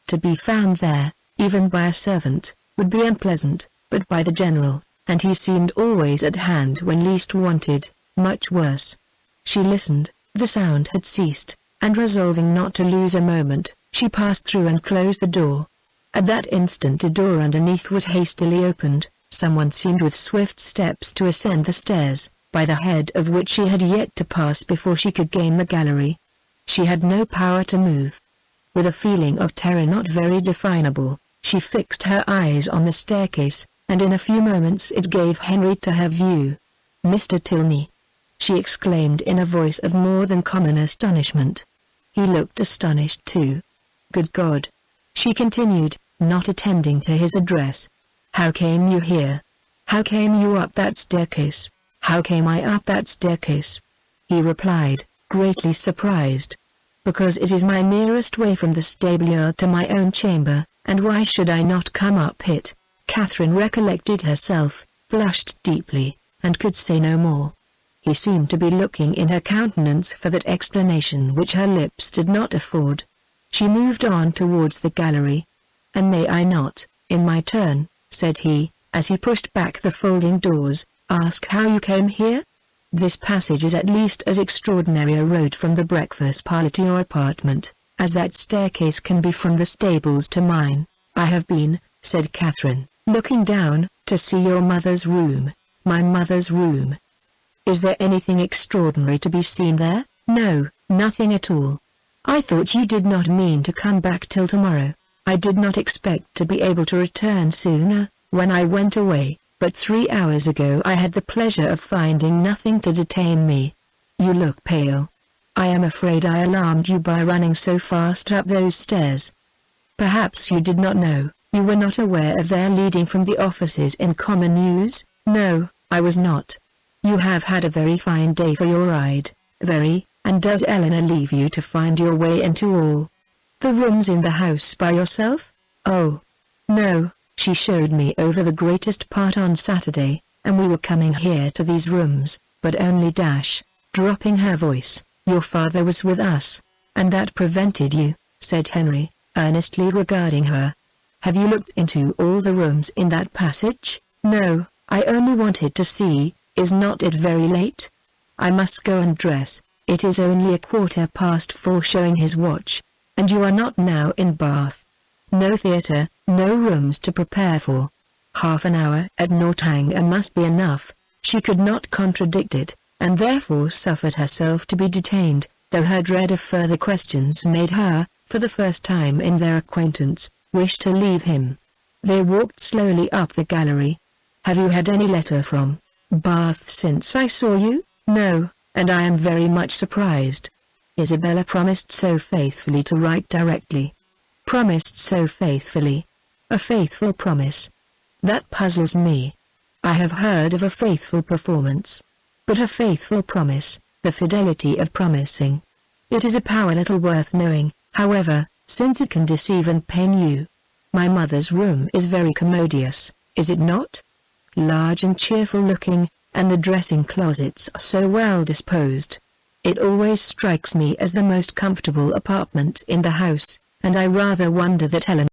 To be found there, even by a servant, would be unpleasant, but by the General, and he seemed always at hand when least wanted, much worse. She listened, the sound had ceased, and resolving not to lose a moment, she passed through and closed the door. At that instant a door underneath was hastily opened. Someone seemed with swift steps to ascend the stairs, by the head of which she had yet to pass before she could gain the gallery. She had no power to move. With a feeling of terror not very definable, she fixed her eyes on the staircase, and in a few moments it gave Henry to her view. "Mr. Tilney!" she exclaimed in a voice of more than common astonishment. He looked astonished too. "Good God!" she continued, not attending to his address. "How came you here? How came you up that staircase?" "How came I up that staircase?" he replied, greatly surprised. "Because it is my nearest way from the stable-yard to my own chamber, and why should I not come up it?" Catherine recollected herself, blushed deeply, and could say no more. He seemed to be looking in her countenance for that explanation which her lips did not afford. She moved on towards the gallery. "And may I not, in my turn," said he, as he pushed back the folding doors, "ask how you came here? This passage is at least as extraordinary a road from the breakfast parlour to your apartment, as that staircase can be from the stables to mine." "I have been," said Catherine, looking down, "to see your mother's room." "My mother's room? Is there anything extraordinary to be seen there?" "No, nothing at all." "I thought you did not mean to come back till tomorrow." "I did not expect to be able to return sooner, when I went away, but 3 hours ago I had the pleasure of finding nothing to detain me." "You look pale. I am afraid I alarmed you by running so fast up those stairs." "Perhaps you did not know, you were not aware of their leading from the offices in Common News?" "No, I was not." "You have had a very fine day for your ride." "Very, and does Eleanor leave you to find your way into all the rooms in the house by yourself?" "Oh, no, she showed me over the greatest part on Saturday, and we were coming here to these rooms, but only dropping her voice, "your father was with us." "And that prevented you," said Henry, earnestly regarding her. "Have you looked into all the rooms in that passage?" "No, I only wanted to see. Is not it very late? I must go and dress. It is only 4:15, showing his watch. And you are not now in Bath. No theatre, no rooms to prepare for." Half an hour at Northanger must be enough. She could not contradict it, and therefore suffered herself to be detained, though her dread of further questions made her, for the first time in their acquaintance, wish to leave him. They walked slowly up the gallery. "Have you had any letter from Bath since I saw you?" "No, and I am very much surprised. Isabella promised so faithfully to write directly." "Promised so faithfully? A faithful promise? That puzzles me. I have heard of a faithful performance. But a faithful promise, the fidelity of promising. It is a power little worth knowing, however, since it can deceive and pain you. My mother's room is very commodious, is it not? Large and cheerful looking, and the dressing closets are so well disposed. It always strikes me as the most comfortable apartment in the house, and I rather wonder that Helen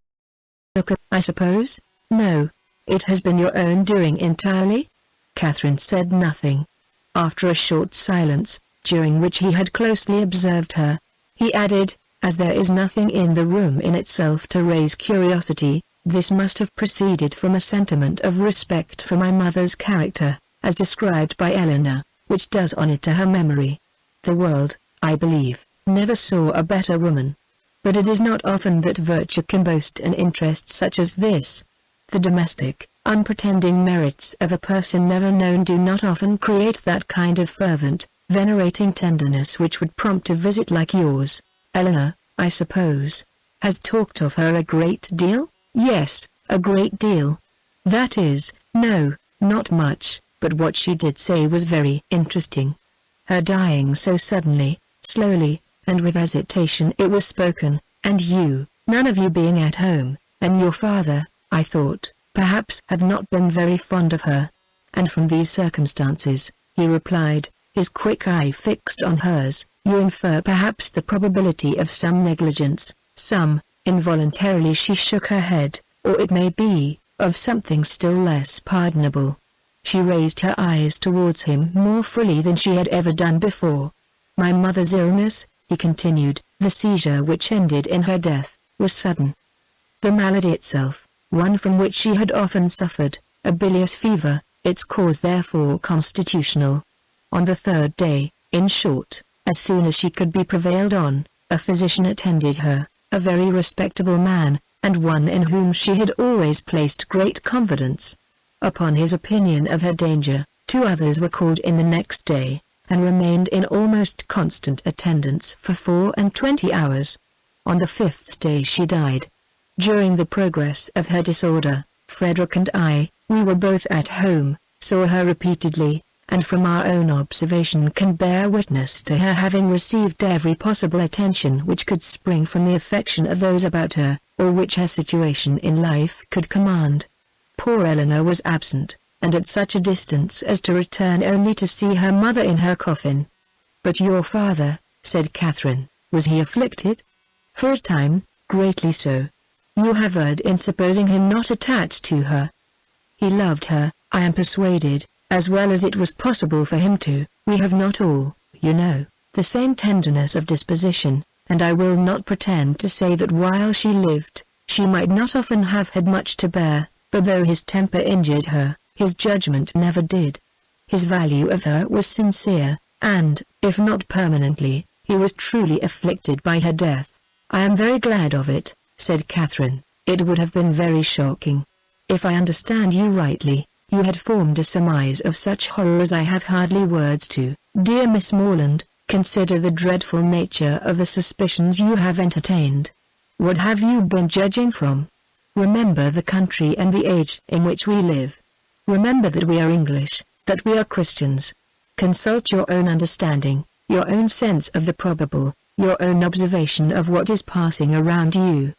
look at, I suppose? No. It has been your own doing entirely?" Catherine said nothing. After a short silence, during which he had closely observed her, he added, "As there is nothing in the room in itself to raise curiosity, this must have proceeded from a sentiment of respect for my mother's character, as described by Eleanor, which does honor to her memory. The world, I believe, never saw a better woman. But it is not often that virtue can boast an interest such as this. The domestic, unpretending merits of a person never known do not often create that kind of fervent, venerating tenderness which would prompt a visit like yours. Eleanor, I suppose, has talked of her a great deal?" "Yes, a great deal. That is, no, not much, but what she did say was very interesting. Her dying so suddenly, slowly, and with hesitation it was spoken, and you, none of you being at home, and your father, I thought, perhaps have not been very fond of her. And from these circumstances," he replied, his quick eye fixed on hers, "you infer perhaps the probability of some negligence, some," involuntarily she shook her head, "or it may be, of something still less pardonable." She raised her eyes towards him more fully than she had ever done before. "My mother's illness," he continued, "the seizure which ended in her death, was sudden. The malady itself, one from which she had often suffered, a bilious fever, its cause therefore constitutional. On the third day, in short, as soon as she could be prevailed on, a physician attended her, a very respectable man, and one in whom she had always placed great confidence. Upon his opinion of her danger, 2 others were called in the next day, and remained in almost constant attendance for 24 hours. On the 5th day she died. During the progress of her disorder, Frederick and I, we were both at home, saw her repeatedly, and from our own observation can bear witness to her having received every possible attention which could spring from the affection of those about her, or which her situation in life could command. Poor Eleanor was absent, and at such a distance as to return only to see her mother in her coffin." "But your father," said Catherine, "was he afflicted?" "For a time, greatly so. You have erred in supposing him not attached to her. He loved her, I am persuaded, as well as it was possible for him to. We have not all, you know, the same tenderness of disposition, and I will not pretend to say that while she lived, she might not often have had much to bear, but though his temper injured her, his judgment never did. His value of her was sincere, and, if not permanently, he was truly afflicted by her death." "I am very glad of it," said Catherine. "It would have been very shocking. If I understand you rightly, you had formed a surmise of such horror as I have hardly words to. Dear Miss Morland, consider the dreadful nature of the suspicions you have entertained. What have you been judging from? Remember the country and the age in which we live. Remember that we are English, that we are Christians. Consult your own understanding, your own sense of the probable, your own observation of what is passing around you.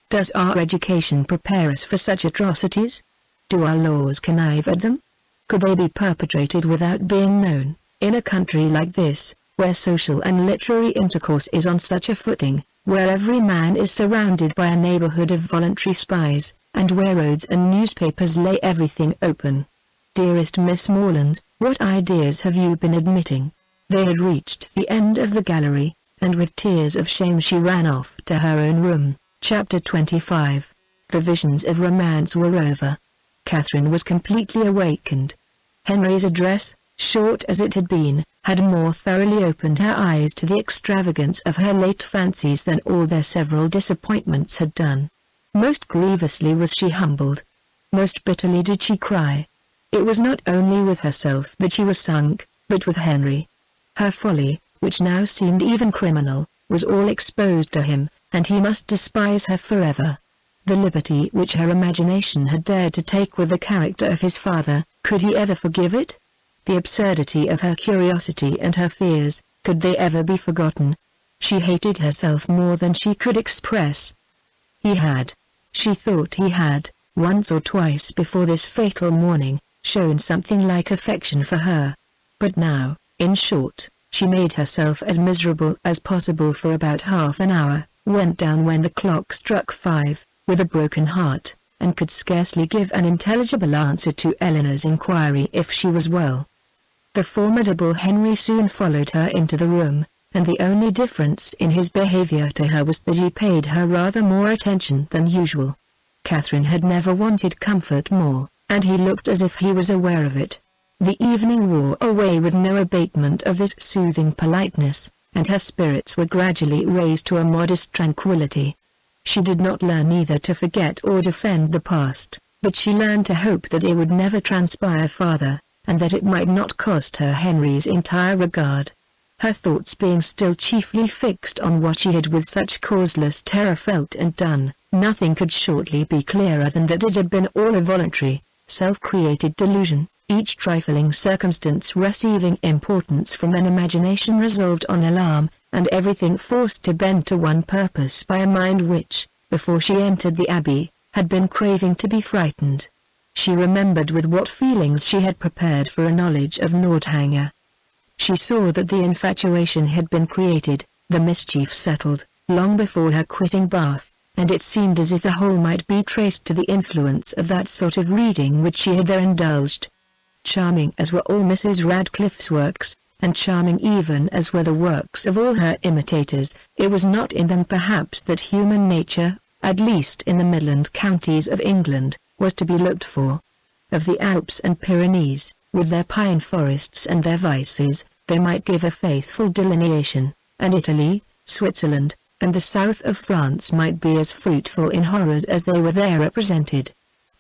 Does our education prepare us for such atrocities? Do our laws connive at them? Could they be perpetrated without being known, in a country like this, where social and literary intercourse is on such a footing, where every man is surrounded by a neighborhood of voluntary spies, and where roads and newspapers lay everything open? Dearest Miss Morland, what ideas have you been admitting?" They had reached the end of the gallery, and with tears of shame she ran off to her own room. Chapter 25. The visions of romance were over. Catherine was completely awakened. Henry's address, short as it had been, had more thoroughly opened her eyes to the extravagance of her late fancies than all their several disappointments had done. Most grievously was she humbled. Most bitterly did she cry. It was not only with herself that she was sunk, but with Henry. Her folly, which now seemed even criminal, was all exposed to him, and he must despise her forever. The liberty which her imagination had dared to take with the character of his father, could he ever forgive it? The absurdity of her curiosity and her fears, could they ever be forgotten? She hated herself more than she could express. He had, she thought he had, once or twice before this fatal morning, shown something like affection for her. But now, in short, she made herself as miserable as possible for about half an hour, went down when the clock struck 5, with a broken heart, and could scarcely give an intelligible answer to Eleanor's inquiry if she was well. The formidable Henry soon followed her into the room, and the only difference in his behavior to her was that he paid her rather more attention than usual. Catherine had never wanted comfort more, and he looked as if he was aware of it. The evening wore away with no abatement of this soothing politeness, and her spirits were gradually raised to a modest tranquillity. She did not learn either to forget or defend the past, but she learned to hope that it would never transpire farther, and that it might not cost her Henry's entire regard. Her thoughts being still chiefly fixed on what she had with such causeless terror felt and done, nothing could shortly be clearer than that it had been all a voluntary, self-created delusion, each trifling circumstance receiving importance from an imagination resolved on alarm, and everything forced to bend to one purpose by a mind which, before she entered the Abbey, had been craving to be frightened. She remembered with what feelings she had prepared for a knowledge of Northanger. She saw that the infatuation had been created, the mischief settled, long before her quitting Bath, and it seemed as if the whole might be traced to the influence of that sort of reading which she had there indulged. Charming as were all Mrs. Radcliffe's works, and charming even as were the works of all her imitators, it was not in them perhaps that human nature, at least in the Midland counties of England, was to be looked for. Of the Alps and Pyrenees, with their pine forests and their vices, they might give a faithful delineation, and Italy, Switzerland, and the south of France might be as fruitful in horrors as they were there represented.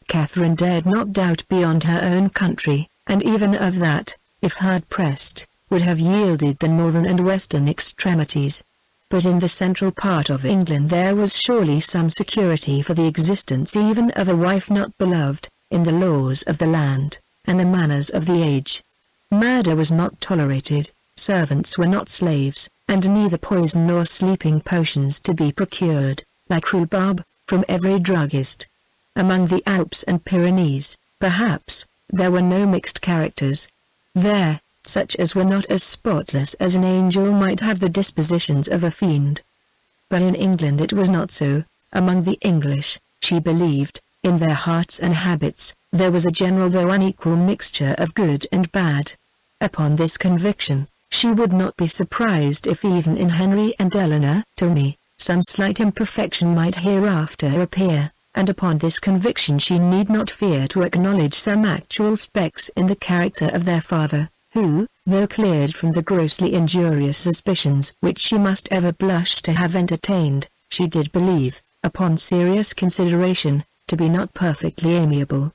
Catherine dared not doubt beyond her own country, and even of that, if hard pressed, would have yielded the northern and western extremities. But in the central part of England there was surely some security for the existence even of a wife not beloved, in the laws of the land, and the manners of the age. Murder was not tolerated, servants were not slaves, and neither poison nor sleeping potions to be procured, like rhubarb, from every druggist. Among the Alps and Pyrenees, perhaps, there were no mixed characters. There, such as were not as spotless as an angel might have the dispositions of a fiend. But in England it was not so. Among the English, she believed, in their hearts and habits, there was a general though unequal mixture of good and bad. Upon this conviction, she would not be surprised if even in Henry and Eleanor, some slight imperfection might hereafter appear, and upon this conviction she need not fear to acknowledge some actual specks in the character of their father, who, though cleared from the grossly injurious suspicions which she must ever blush to have entertained, she did believe, upon serious consideration, to be not perfectly amiable.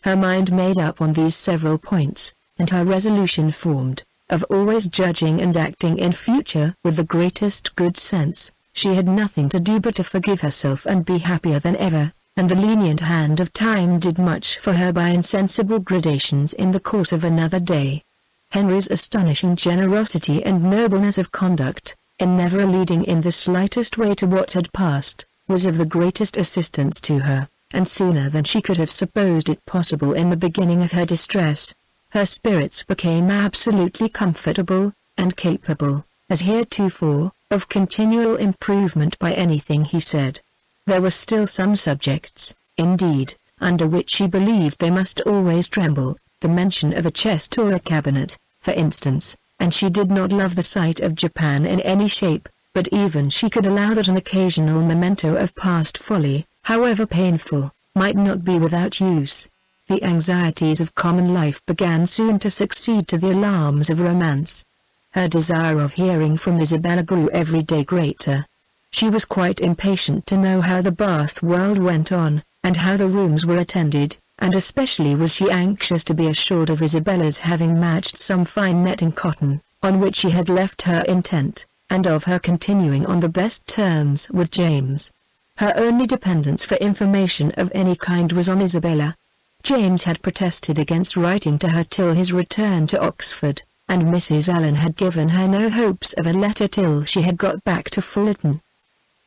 Her mind made up on these several points, and her resolution formed, of always judging and acting in future with the greatest good sense. She had nothing to do but to forgive herself and be happier than ever, and the lenient hand of time did much for her by insensible gradations in the course of another day. Henry's astonishing generosity and nobleness of conduct, in never alluding in the slightest way to what had passed, was of the greatest assistance to her, and sooner than she could have supposed it possible in the beginning of her distress, her spirits became absolutely comfortable, and capable, as heretofore, of continual improvement by anything he said. There were still some subjects, indeed, under which she believed they must always tremble, the mention of a chest or a cabinet, for instance, and she did not love the sight of Japan in any shape, but even she could allow that an occasional memento of past folly, however painful, might not be without use. The anxieties of common life began soon to succeed to the alarms of romance. Her desire of hearing from Isabella grew every day greater. She was quite impatient to know how the Bath world went on, and how the rooms were attended, and especially was she anxious to be assured of Isabella's having matched some fine netting cotton, on which she had left her intent, and of her continuing on the best terms with James. Her only dependence for information of any kind was on Isabella. James had protested against writing to her till his return to Oxford, and Mrs. Allen had given her no hopes of a letter till she had got back to Fullerton.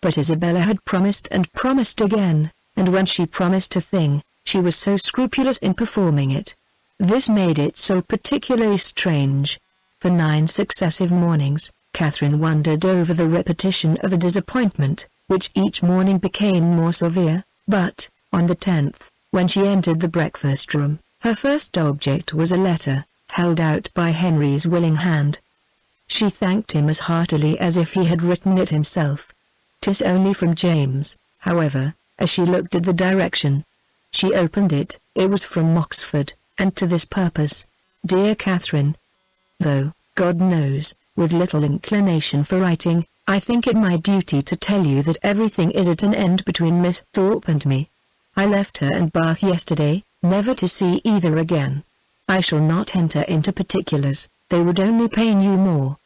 But Isabella had promised and promised again, and when she promised a thing, she was so scrupulous in performing it. This made it so particularly strange. For 9 successive mornings, Catherine wondered over the repetition of a disappointment, which each morning became more severe, but, on the 10th, when she entered the breakfast-room, her first object was a letter, held out by Henry's willing hand. She thanked him as heartily as if he had written it himself. 'Tis only from James, however, as she looked at the direction. She opened it. It was from Oxford, and to this purpose: Dear Catherine, though, God knows, with little inclination for writing, I think it my duty to tell you that everything is at an end between Miss Thorpe and me. I left her and Bath yesterday, never to see either again. I shall not enter into particulars, they would only pain you more.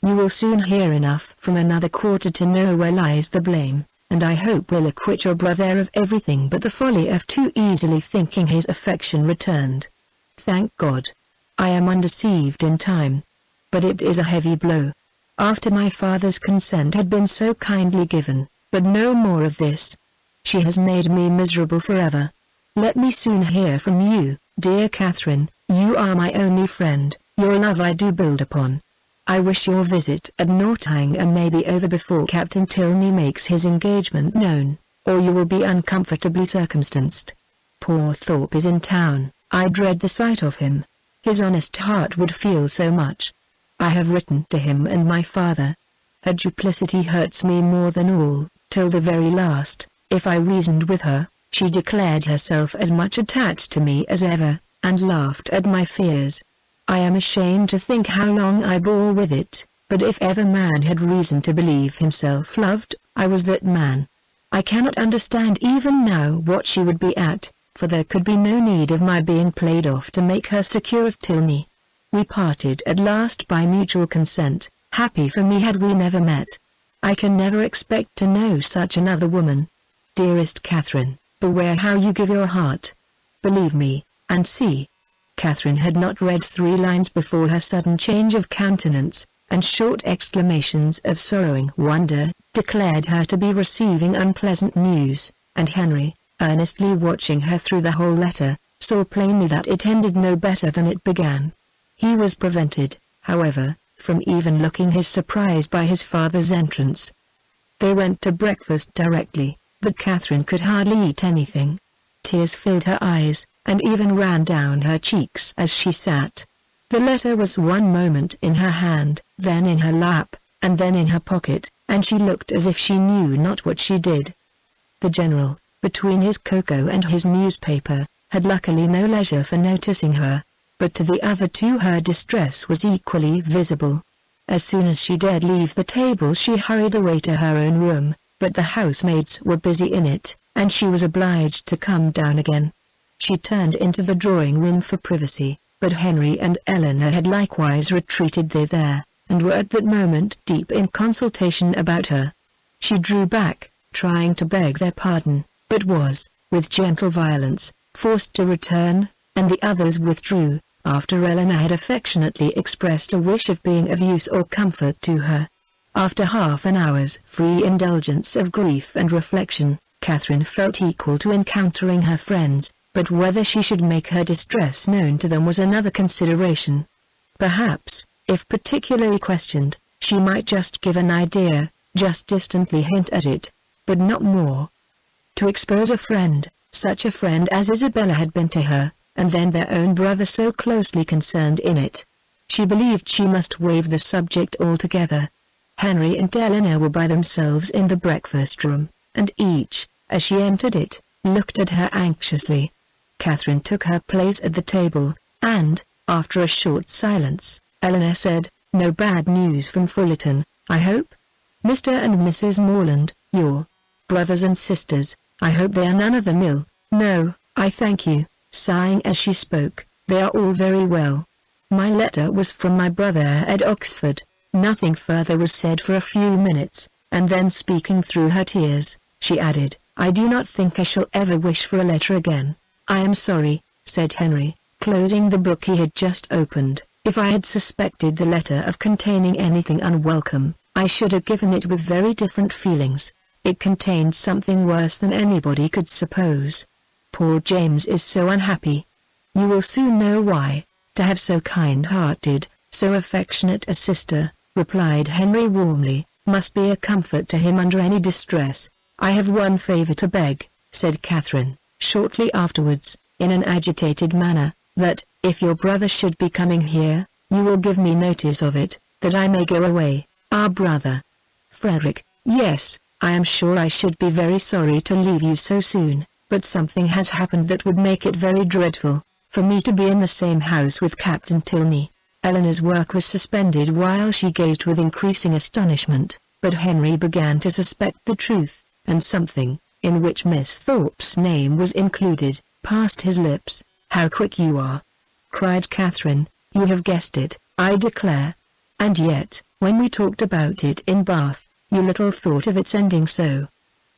You will soon hear enough from another quarter to know where lies the blame, and I hope will acquit your brother of everything but the folly of too easily thinking his affection returned. Thank God, I am undeceived in time. But it is a heavy blow. After my father's consent had been so kindly given, but no more of this. She has made me miserable forever. Let me soon hear from you, dear Catherine, you are my only friend, your love I do build upon. I wish your visit at Northanger may be over before Captain Tilney makes his engagement known, or you will be uncomfortably circumstanced. Poor Thorpe is in town, I dread the sight of him. His honest heart would feel so much. I have written to him and my father. Her duplicity hurts me more than all. Till the very last, if I reasoned with her, she declared herself as much attached to me as ever, and laughed at my fears. I am ashamed to think how long I bore with it, but if ever man had reason to believe himself loved, I was that man. I cannot understand even now what she would be at, for there could be no need of my being played off to make her secure of Tilney. We parted at last by mutual consent, happy for me had we never met. I can never expect to know such another woman. Dearest Catherine, beware how you give your heart. Believe me, and see. Catherine had not read 3 lines before her sudden change of countenance, and short exclamations of sorrowing wonder, declared her to be receiving unpleasant news, and Henry, earnestly watching her through the whole letter, saw plainly that it ended no better than it began. He was prevented, however, from even looking his surprise by his father's entrance. They went to breakfast directly, but Catherine could hardly eat anything. Tears filled her eyes, and even ran down her cheeks as she sat. The letter was one moment in her hand, then in her lap, and then in her pocket, and she looked as if she knew not what she did. The General, between his cocoa and his newspaper, had luckily no leisure for noticing her, but to the other two her distress was equally visible. As soon as she dared leave the table she hurried away to her own room, but the housemaids were busy in it, and she was obliged to come down again. She turned into the drawing-room for privacy, but Henry and Eleanor had likewise retreated thither, and were at that moment deep in consultation about her. She drew back, trying to beg their pardon, but was, with gentle violence, forced to return, and the others withdrew, after Eleanor had affectionately expressed a wish of being of use or comfort to her. After half an hour's free indulgence of grief and reflection, Catherine felt equal to encountering her friends, but whether she should make her distress known to them was another consideration. Perhaps, if particularly questioned, she might just give an idea, just distantly hint at it, but not more. To expose a friend, such a friend as Isabella had been to her, and then their own brother so closely concerned in it. She believed she must waive the subject altogether. Henry and Eleanor were by themselves in the breakfast-room, and each, as she entered it, looked at her anxiously. Catherine took her place at the table, and, after a short silence, Eleanor said, "No bad news from Fullerton, I hope? Mr. and Mrs. Morland, your brothers and sisters, I hope they are none of them ill?" "No, I thank you," sighing as she spoke, "they are all very well. My letter was from my brother at Oxford." Nothing further was said for a few minutes, and then speaking through her tears, she added, "I do not think I shall ever wish for a letter again." "I am sorry," said Henry, closing the book he had just opened. "If I had suspected the letter of containing anything unwelcome, I should have given it with very different feelings. It contained something worse than anybody could suppose. Poor James is so unhappy. You will soon know why. To have so kind-hearted, so affectionate a sister," replied Henry warmly, "must be a comfort to him under any distress." "I have one favor to beg," said Catherine, shortly afterwards, in an agitated manner, "that, if your brother should be coming here, you will give me notice of it, that I may go away." "Our brother? Frederick?" "Yes, I am sure I should be very sorry to leave you so soon, but something has happened that would make it very dreadful, for me to be in the same house with Captain Tilney." Eleanor's work was suspended while she gazed with increasing astonishment, but Henry began to suspect the truth, and something, in which Miss Thorpe's name was included, passed his lips. "How quick you are!" cried Catherine. "You have guessed it, I declare. And yet, when we talked about it in Bath, you little thought of its ending so.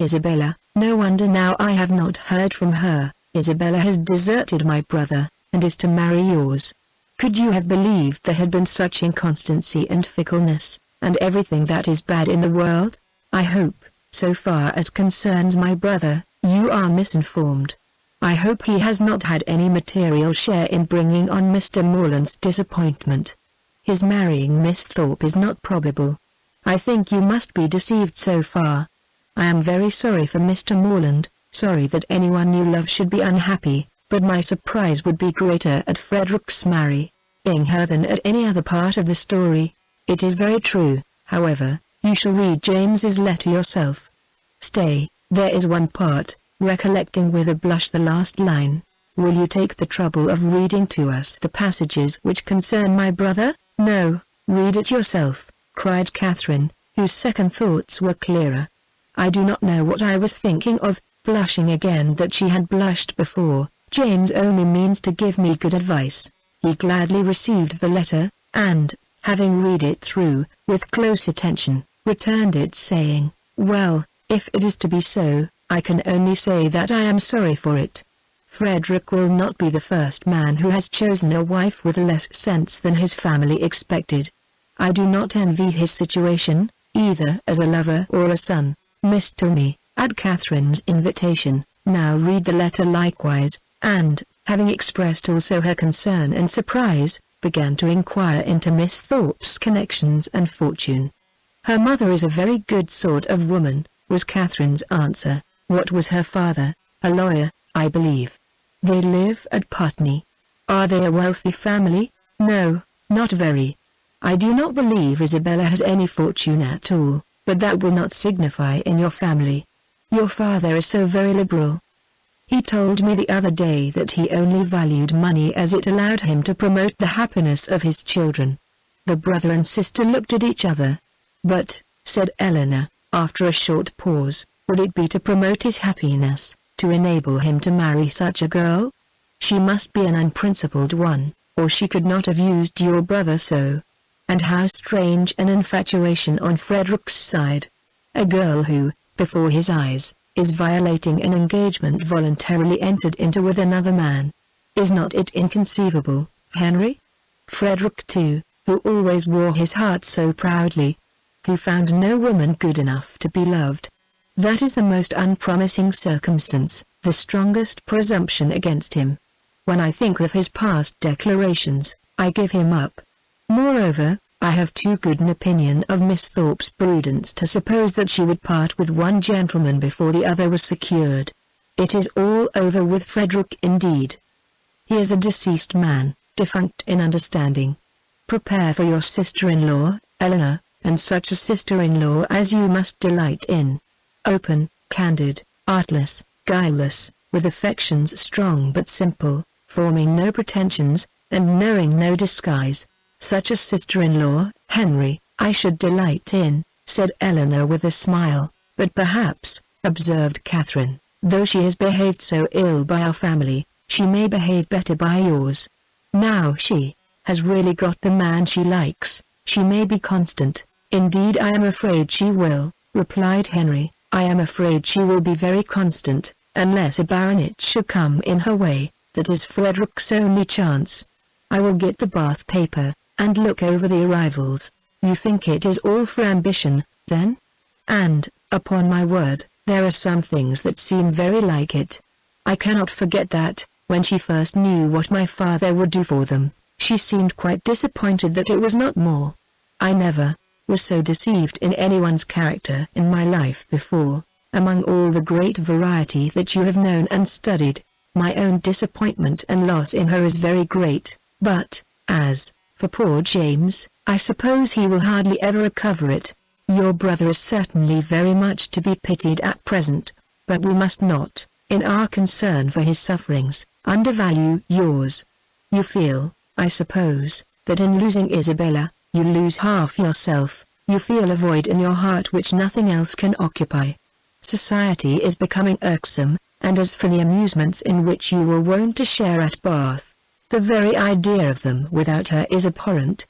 Isabella, no wonder now I have not heard from her. Isabella has deserted my brother, and is to marry yours. Could you have believed there had been such inconstancy and fickleness, and everything that is bad in the world? I hope, so far as concerns my brother, you are misinformed. I hope he has not had any material share in bringing on Mr. Morland's disappointment. His marrying Miss Thorpe is not probable. I think you must be deceived so far. I am very sorry for Mr. Morland, sorry that anyone you love should be unhappy, but my surprise would be greater at Frederick's marrying her than at any other part of the story. It is very true, however, you shall read James's letter yourself. Stay, there is one part," recollecting with a blush the last line. "Will you take the trouble of reading to us the passages which concern my brother?" "No, read it yourself," cried Catherine, whose second thoughts were clearer. "I do not know what I was thinking of," blushing again that she had blushed before. "James only means to give me good advice." He gladly received the letter, and, having read it through, with close attention, returned it saying, "Well, if it is to be so, I can only say that I am sorry for it. Frederick will not be the first man who has chosen a wife with less sense than his family expected. I do not envy his situation, either as a lover or a son. Miss Tilney, at Catherine's invitation, now read the letter likewise, and, having expressed also her concern and surprise, began to inquire into Miss Thorpe's connections and fortune. "Her mother is a very good sort of woman," was Catherine's answer. "What was her father? A lawyer, I believe. They live at Putney." "Are they a wealthy family?" "No, not very. I do not believe Isabella has any fortune at all, but that will not signify in your family. Your father is so very liberal. He told me the other day that he only valued money as it allowed him to promote the happiness of his children." The brother and sister looked at each other. "But," said Eleanor, after a short pause, "would it be to promote his happiness, to enable him to marry such a girl? She must be an unprincipled one, or she could not have used your brother so. And how strange an infatuation on Frederick's side. A girl who, before his eyes, is violating an engagement voluntarily entered into with another man. Is not it inconceivable, Henry? Frederick too, who always wore his heart so proudly, who found no woman good enough to be loved. That is the most unpromising circumstance, the strongest presumption against him. When I think of his past declarations, I give him up. Moreover, I have too good an opinion of Miss Thorpe's prudence to suppose that she would part with one gentleman before the other was secured. It is all over with Frederick indeed. He is a deceased man, defunct in understanding. Prepare for your sister-in-law, Eleanor, and such a sister-in-law as you must delight in. Open, candid, artless, guileless, with affections strong but simple, forming no pretensions, and knowing no disguise. Such a sister-in-law, Henry, I should delight in, said Eleanor with a smile. But perhaps, observed Catherine, though she has behaved so ill by our family, she may behave better by yours. Now she has really got the man she likes, she may be constant. Indeed I am afraid she will, replied Henry. I am afraid she will be very constant, unless a baronet should come in her way. That is Frederick's only chance. I will get the Bath paper, and look over the arrivals. You think it is all for ambition, then? And, upon my word, there are some things that seem very like it. I cannot forget that, when she first knew what my father would do for them, she seemed quite disappointed that it was not more. I never was so deceived in anyone's character in my life before. Among all the great variety that you have known and studied, my own disappointment and loss in her is very great. But, as for poor James, I suppose he will hardly ever recover it. Your brother is certainly very much to be pitied at present, but we must not, in our concern for his sufferings, undervalue yours. You feel, I suppose, that in losing Isabella, you lose half yourself. You feel a void in your heart which nothing else can occupy. Society is becoming irksome, and as for the amusements in which you were wont to share at Bath, the very idea of them without her is abhorrent.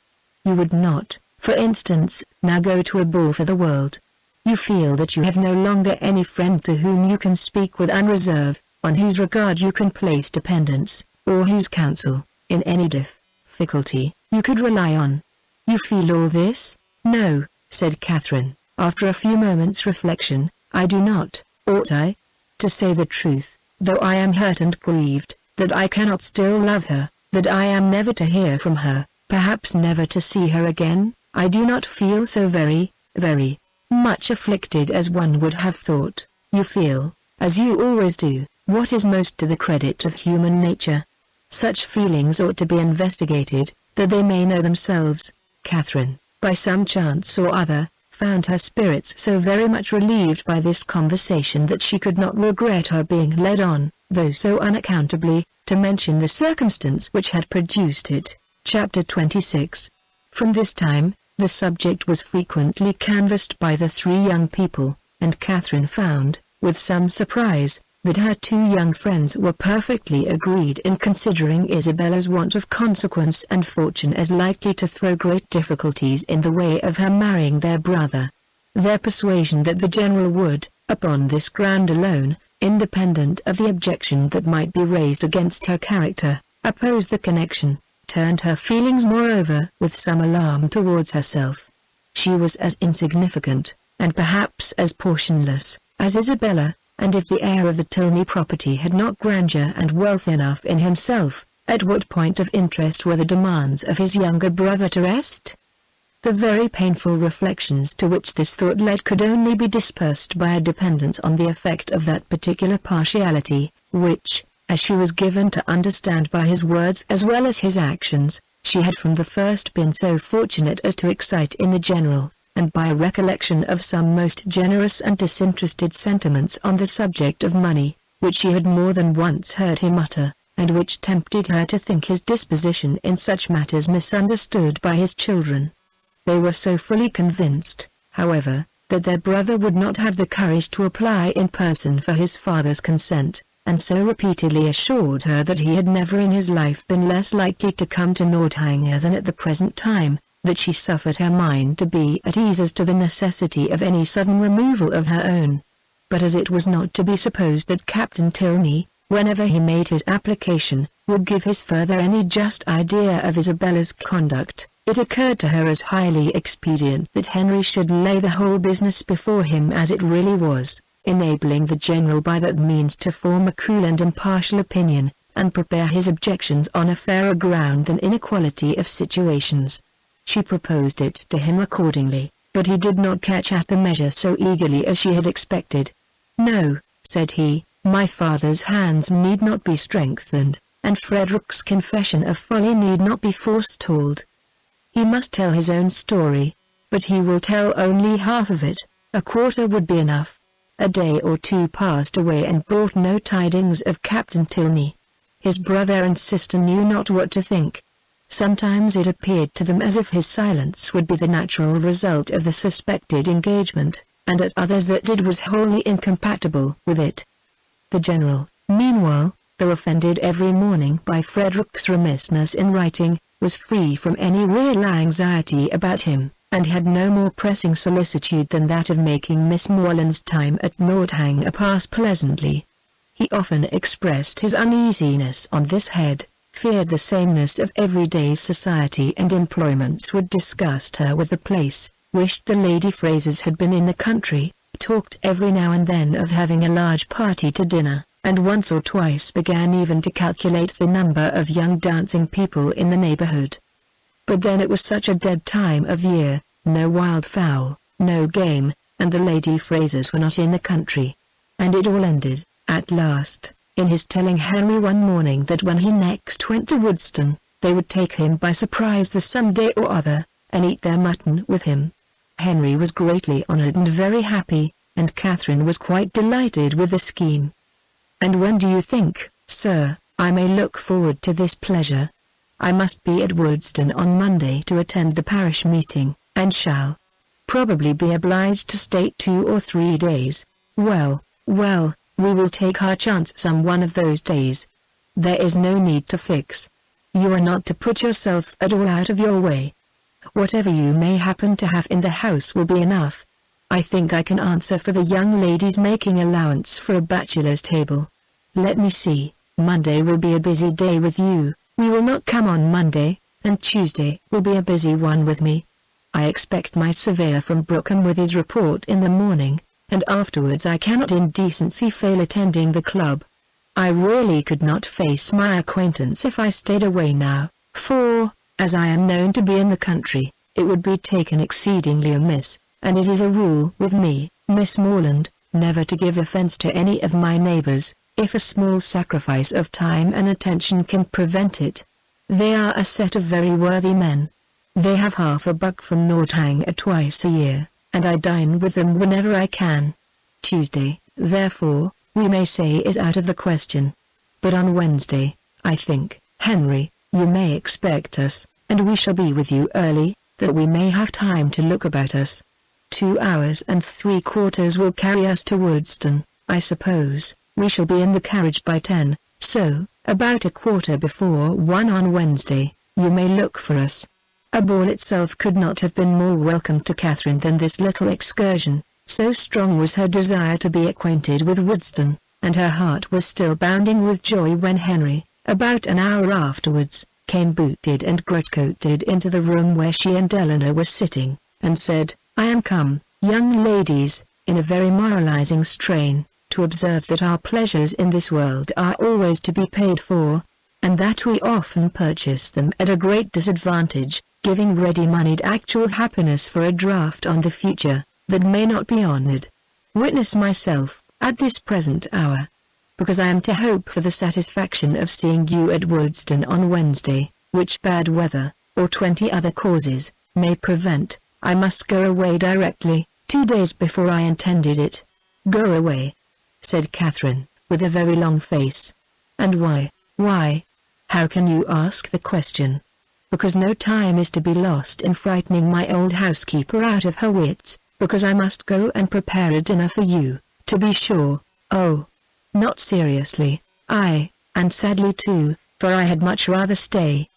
You would not, for instance, now go to a ball for the world. You feel that you have no longer any friend to whom you can speak with unreserve, on whose regard you can place dependence, or whose counsel, in any difficulty, you could rely on. You feel all this? No, said Catherine, after a few moments' reflection, I do not. Ought I? To say the truth, though I am hurt and grieved, that I cannot still love her, that I am never to hear from her, perhaps never to see her again, I do not feel so very, very much afflicted as one would have thought. You feel, as you always do, what is most to the credit of human nature. Such feelings ought to be investigated, that they may know themselves. Catherine, by some chance or other, found her spirits so very much relieved by this conversation that she could not regret her being led on, though so unaccountably, to mention the circumstance which had produced it. Chapter 26. From this time, the subject was frequently canvassed by the three young people, and Catherine found, with some surprise, that her two young friends were perfectly agreed in considering Isabella's want of consequence and fortune as likely to throw great difficulties in the way of her marrying their brother. Their persuasion that the General would, upon this ground alone, independent of the objection that might be raised against her character, oppose the connection, turned her feelings moreover with some alarm towards herself. She was as insignificant, and perhaps as portionless, as Isabella, and if the heir of the Tilney property had not grandeur and wealth enough in himself, at what point of interest were the demands of his younger brother to rest? The very painful reflections to which this thought led could only be dispersed by a dependence on the effect of that particular partiality, which, as she was given to understand by his words as well as his actions, she had from the first been so fortunate as to excite in the General, and by a recollection of some most generous and disinterested sentiments on the subject of money, which she had more than once heard him utter, and which tempted her to think his disposition in such matters misunderstood by his children. They were so fully convinced, however, that their brother would not have the courage to apply in person for his father's consent, and so repeatedly assured her that he had never in his life been less likely to come to Northanger than at the present time, that she suffered her mind to be at ease as to the necessity of any sudden removal of her own. But as it was not to be supposed that Captain Tilney, whenever he made his application, would give his further any just idea of Isabella's conduct, it occurred to her as highly expedient that Henry should lay the whole business before him as it really was, enabling the General by that means to form a cool and impartial opinion, and prepare his objections on a fairer ground than inequality of situations. She proposed it to him accordingly, but he did not catch at the measure so eagerly as she had expected. "No," said he, "my father's hands need not be strengthened, and Frederick's confession of folly need not be forestalled. He must tell his own story, but he will tell only half of it, a quarter would be enough. A day or two passed away and brought no tidings of Captain Tilney. His brother and sister knew not what to think. Sometimes it appeared to them as if his silence would be the natural result of the suspected engagement, and at others that it was wholly incompatible with it. The General, meanwhile, though offended every morning by Frederick's remissness in writing, was free from any real anxiety about him, and had no more pressing solicitude than that of making Miss Morland's time at Northanger pass pleasantly. He often expressed his uneasiness on this head, feared the sameness of everyday's society and employments would disgust her with the place, wished the Lady Frasers had been in the country, talked every now and then of having a large party to dinner, and once or twice began even to calculate the number of young dancing people in the neighborhood. But then it was such a dead time of year, no wild fowl, no game, and the Lady Frasers were not in the country. And it all ended, at last, in his telling Henry one morning that when he next went to Woodston, they would take him by surprise the some day or other, and eat their mutton with him. Henry was greatly honored and very happy, and Catherine was quite delighted with the scheme. "And when do you think, sir, I may look forward to this pleasure?" "I must be at Woodston on Monday to attend the parish meeting, and shall probably be obliged to stay 2 or 3 days." "Well, well, we will take our chance some one of those days. There is no need to fix. You are not to put yourself at all out of your way. Whatever you may happen to have in the house will be enough. I think I can answer for the young ladies making allowance for a bachelor's table. Let me see, Monday will be a busy day with you. We will not come on Monday, and Tuesday will be a busy one with me. I expect my surveyor from Brookham with his report in the morning, and afterwards I cannot in decency fail attending the club. I really could not face my acquaintance if I stayed away now, for, as I am known to be in the country, it would be taken exceedingly amiss, and it is a rule with me, Miss Morland, never to give offence to any of my neighbours, if a small sacrifice of time and attention can prevent it. They are a set of very worthy men. They have half a buck from Northanger twice a year, and I dine with them whenever I can. Tuesday, therefore, we may say is out of the question. But on Wednesday, I think, Henry, you may expect us, and we shall be with you early, that we may have time to look about us. 2 hours and 3/4 will carry us to Woodston, I suppose. We shall be in the carriage by 10, so, about 1:15 on Wednesday, you may look for us. A ball itself could not have been more welcome to Catherine than this little excursion, so strong was her desire to be acquainted with Woodston, and her heart was still bounding with joy when Henry, about an hour afterwards, came booted and greatcoated into the room where she and Eleanor were sitting, and said, "I am come, young ladies," in a very moralizing strain, "to observe that our pleasures in this world are always to be paid for, and that we often purchase them at a great disadvantage, giving ready-moneyed actual happiness for a draft on the future, that may not be honored. Witness myself, at this present hour. Because I am to hope for the satisfaction of seeing you at Woodston on Wednesday, which bad weather, or 20 other causes, may prevent, I must go away directly, 2 days before I intended it." "Go away?" said Catherine, with a very long face. "And why? Why? How can you ask the question?" "Because no time is to be lost in frightening my old housekeeper out of her wits, because I must go and prepare a dinner for you, to be sure." "Oh, not seriously." "Aye, and sadly too, for I had much rather stay."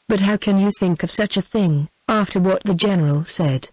"But how can you think of such a thing, after what the General said?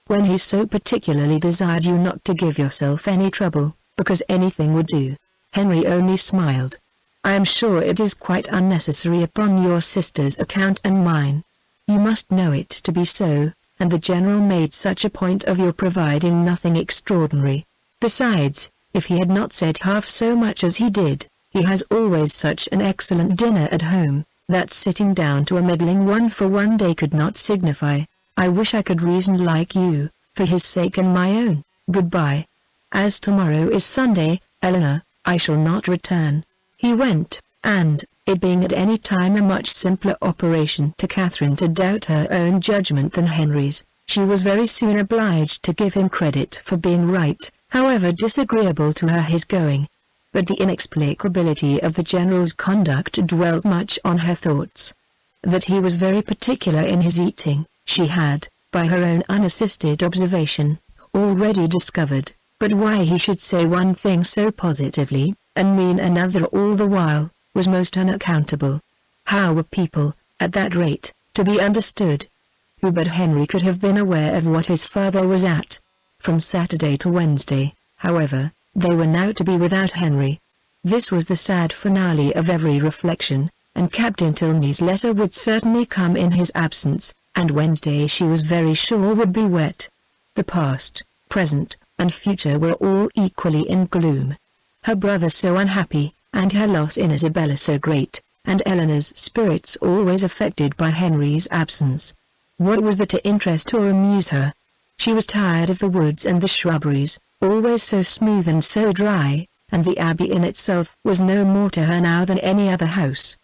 When he so particularly desired you not to give yourself any trouble, because anything would do." Henry only smiled. "I am sure it is quite unnecessary upon your sister's account and mine. You must know it to be so, and the General made such a point of your providing nothing extraordinary. Besides, if he had not said half so much as he did, he has always such an excellent dinner at home, that sitting down to a middling one for one day could not signify. I wish I could reason like you, for his sake and my own. Goodbye. As tomorrow is Sunday, Eleanor, I shall not return." He went, and, it being at any time a much simpler operation to Catherine to doubt her own judgment than Henry's, she was very soon obliged to give him credit for being right, however disagreeable to her his going. But the inexplicability of the General's conduct dwelt much on her thoughts. That he was very particular in his eating, she had, by her own unassisted observation, already discovered, but why he should say one thing so positively, and mean another all the while, was most unaccountable. How were people, at that rate, to be understood? Who but Henry could have been aware of what his father was at? From Saturday to Wednesday, however, they were now to be without Henry. This was the sad finale of every reflection, and Captain Tilney's letter would certainly come in his absence, and Wednesday she was very sure would be wet. The past, present, and future were all equally in gloom. Her brother so unhappy, and her loss in Isabella so great, and Eleanor's spirits always affected by Henry's absence. What was there to interest or amuse her? She was tired of the woods and the shrubberies, always so smooth and so dry, and the Abbey in itself was no more to her now than any other house.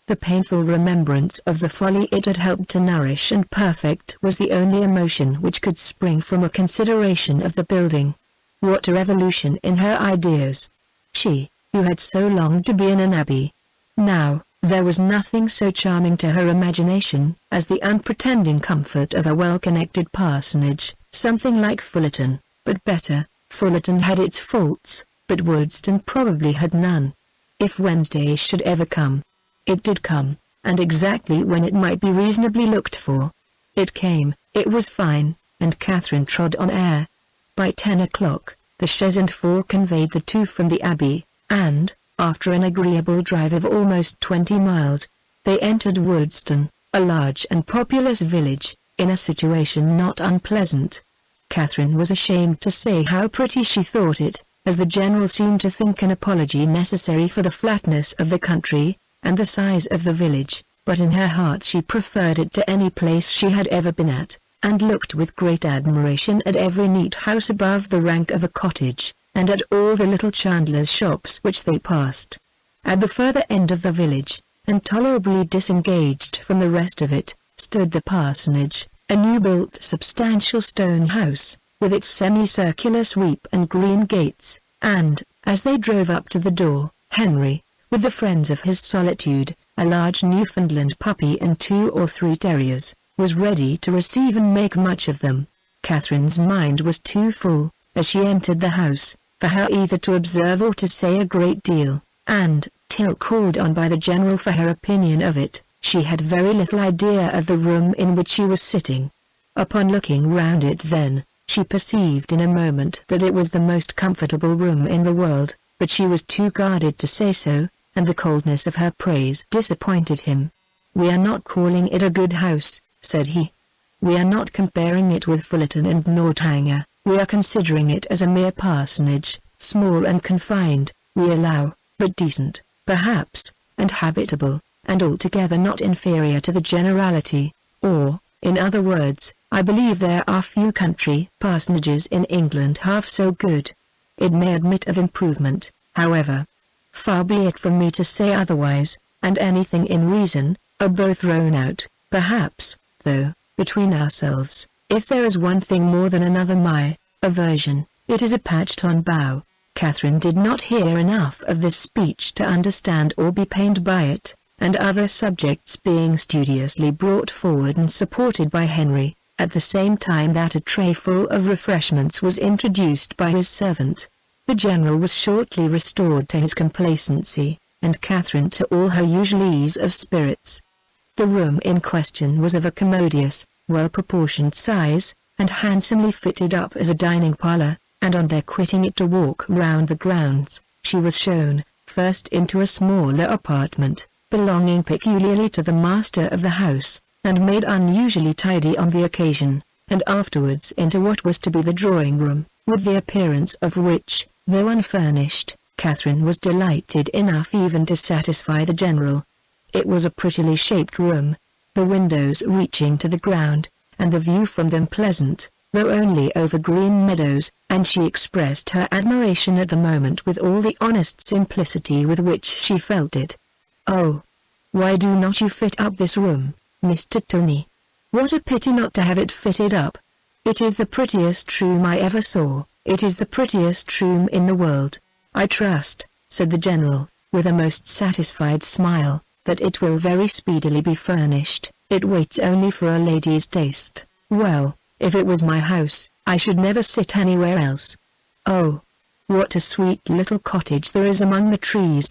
The painful remembrance of the folly it had helped to nourish and perfect was the only emotion which could spring from a consideration of the building. What a revolution in her ideas! She, who had so longed to be in an abbey. Now, there was nothing so charming to her imagination as the unpretending comfort of a well-connected parsonage, something like Fullerton, but better. Fullerton had its faults, but Woodston probably had none. If Wednesday should ever come. It did come, and exactly when it might be reasonably looked for. It came, it was fine, and Catherine trod on air. By 10 o'clock, the chaise and four conveyed the two from the Abbey, and, after an agreeable drive of almost 20 miles, they entered Woodston, a large and populous village, in a situation not unpleasant. Catherine was ashamed to say how pretty she thought it, as the General seemed to think an apology necessary for the flatness of the country, and the size of the village, but in her heart she preferred it to any place she had ever been at, and looked with great admiration at every neat house above the rank of a cottage, and at all the little chandlers' shops which they passed. At the further end of the village, and tolerably disengaged from the rest of it, stood the parsonage, a new-built substantial stone house, with its semicircular sweep and green gates, and, as they drove up to the door, Henry, with the friends of his solitude, a large Newfoundland puppy and 2 or 3 terriers, was ready to receive and make much of them. Catherine's mind was too full, as she entered the house, for her either to observe or to say a great deal, and, till called on by the General for her opinion of it, she had very little idea of the room in which she was sitting. Upon looking round it then, she perceived in a moment that it was the most comfortable room in the world, but she was too guarded to say so, and the coldness of her praise disappointed him. "We are not calling it a good house," said he. "We are not comparing it with Fullerton and Northanger, we are considering it as a mere parsonage, small and confined, we allow, but decent, perhaps, and habitable, and altogether not inferior to the generality, or, in other words, I believe there are few country parsonages in England half so good. It may admit of improvement, however. Far be it from me to say otherwise, and anything in reason, are both thrown out, perhaps, though, between ourselves, if there is one thing more than another my aversion, it is a patched-on bow." Catherine did not hear enough of this speech to understand or be pained by it, and other subjects being studiously brought forward and supported by Henry, at the same time that a tray full of refreshments was introduced by his servant. The General was shortly restored to his complacency, and Catherine to all her usual ease of spirits. The room in question was of a commodious, well-proportioned size, and handsomely fitted up as a dining parlour, and on their quitting it to walk round the grounds, she was shown, first into a smaller apartment, belonging peculiarly to the master of the house, and made unusually tidy on the occasion, and afterwards into what was to be the drawing-room, with the appearance of which, though unfurnished, Catherine was delighted enough even to satisfy the General. It was a prettily shaped room, the windows reaching to the ground, and the view from them pleasant, though only over green meadows, and she expressed her admiration at the moment with all the honest simplicity with which she felt it. "Oh, why do not you fit up this room, Mr. Tilney? What a pity not to have it fitted up. It is the prettiest room I ever saw, It is the prettiest room in the world. I trust," said the general, with a most satisfied smile, "that it will very speedily be furnished. It waits only for a lady's taste. Well, if it was my house, I should never sit anywhere else. Oh, what a sweet little cottage there is among the trees.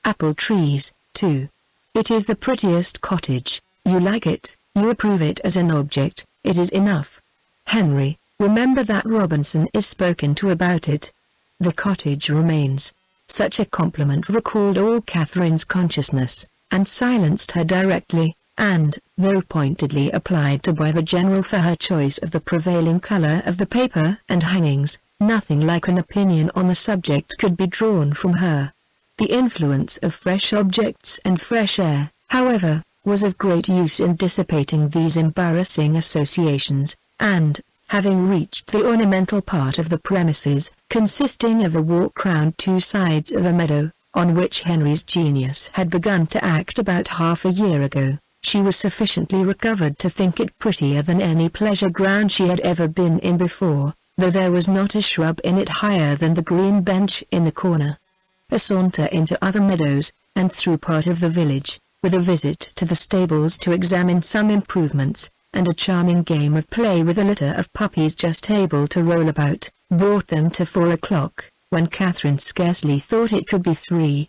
Apple trees, too. It is the prettiest cottage. You like it, you approve it as an object, it is enough. Henry, remember that Robinson is spoken to about it. The cottage remains." Such a compliment recalled all Catherine's consciousness, and silenced her directly, and, though pointedly applied to by the general for her choice of the prevailing color of the paper and hangings, nothing like an opinion on the subject could be drawn from her. The influence of fresh objects and fresh air, however, was of great use in dissipating these embarrassing associations, and, having reached the ornamental part of the premises, consisting of a walk round two sides of a meadow, on which Henry's genius had begun to act about half a year ago, she was sufficiently recovered to think it prettier than any pleasure ground she had ever been in before, though there was not a shrub in it higher than the green bench in the corner. A saunter into other meadows, and through part of the village, with a visit to the stables to examine some improvements, and a charming game of play with a litter of puppies just able to roll about, brought them to 4 o'clock, when Catherine scarcely thought it could be 3.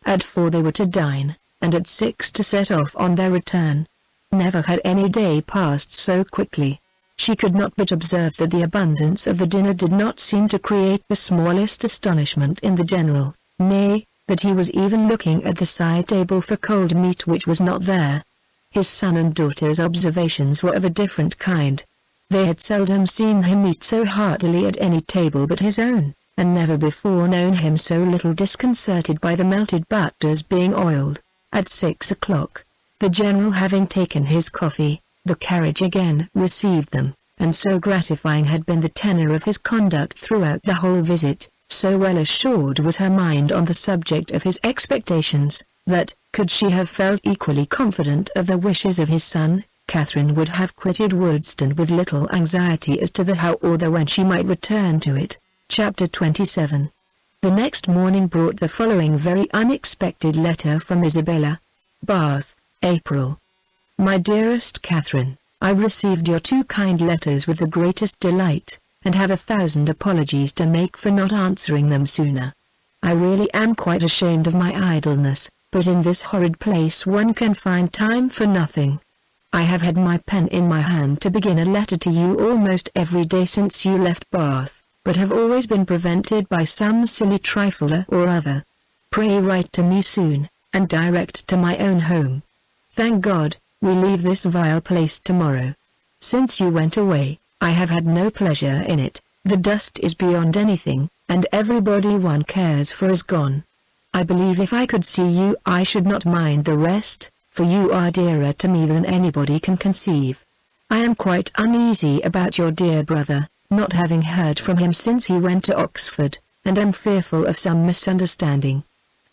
At 4 they were to dine, and at 6 to set off on their return. Never had any day passed so quickly. She could not but observe that the abundance of the dinner did not seem to create the smallest astonishment in the general, nay, that he was even looking at the side table for cold meat which was not there. His son and daughter's observations were of a different kind. They had seldom seen him eat so heartily at any table but his own, and never before known him so little disconcerted by the melted butters being oiled. At 6 o'clock, the general having taken his coffee, the carriage again received them, and so gratifying had been the tenor of his conduct throughout the whole visit, so well assured was her mind on the subject of his expectations, that, could she have felt equally confident of the wishes of his son, Catherine would have quitted Woodstown with little anxiety as to the how or the when she might return to it. Chapter 27. The next morning brought the following very unexpected letter from Isabella. Bath, April. My dearest Catherine, I received your 2 kind letters with the greatest delight, and have 1,000 apologies to make for not answering them sooner. I really am quite ashamed of my idleness, but in this horrid place one can find time for nothing. I have had my pen in my hand to begin a letter to you almost every day since you left Bath, but have always been prevented by some silly trifler or other. Pray write to me soon, and direct to my own home. Thank God, we leave this vile place tomorrow. Since you went away, I have had no pleasure in it. The dust is beyond anything, and everybody one cares for is gone. I believe if I could see you I should not mind the rest, for you are dearer to me than anybody can conceive. I am quite uneasy about your dear brother, not having heard from him since he went to Oxford, and am fearful of some misunderstanding.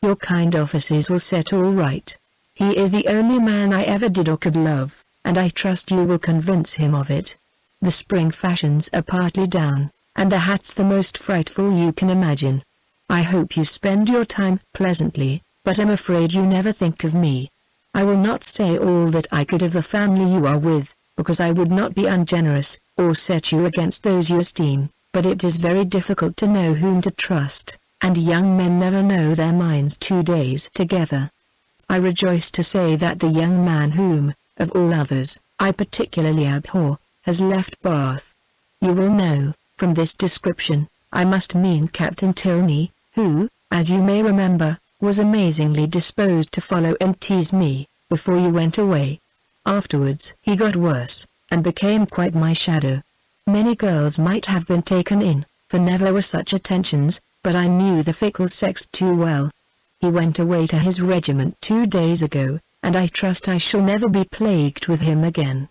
Your kind offices will set all right. He is the only man I ever did or could love, and I trust you will convince him of it. The spring fashions are partly down, and the hat's the most frightful you can imagine. I hope you spend your time pleasantly, but am afraid you never think of me. I will not say all that I could of the family you are with, because I would not be ungenerous, or set you against those you esteem, but it is very difficult to know whom to trust, and young men never know their minds 2 days together. I rejoice to say that the young man whom, of all others, I particularly abhor, has left Bath. You will know, from this description, I must mean Captain Tilney, who, as you may remember, was amazingly disposed to follow and tease me, before you went away. Afterwards he got worse, and became quite my shadow. Many girls might have been taken in, for never were such attentions, but I knew the fickle sex too well. He went away to his regiment 2 days ago, and I trust I shall never be plagued with him again.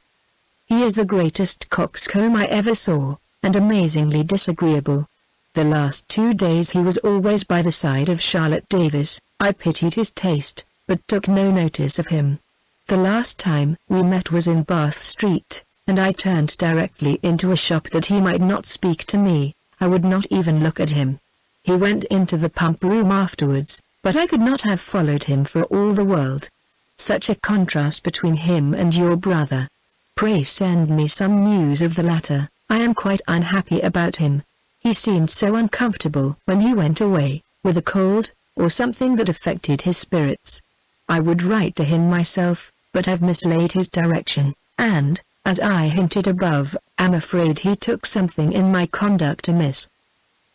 He is the greatest coxcomb I ever saw, and amazingly disagreeable. The last 2 days he was always by the side of Charlotte Davis. I pitied his taste, but took no notice of him. The last time we met was in Bath Street, and I turned directly into a shop that he might not speak to me, I would not even look at him. He went into the pump room afterwards, but I could not have followed him for all the world. Such a contrast between him and your brother. Pray send me some news of the latter. I am quite unhappy about him. He seemed so uncomfortable when he went away, with a cold, or something that affected his spirits. I would write to him myself, but I've mislaid his direction, and, as I hinted above, am afraid he took something in my conduct amiss.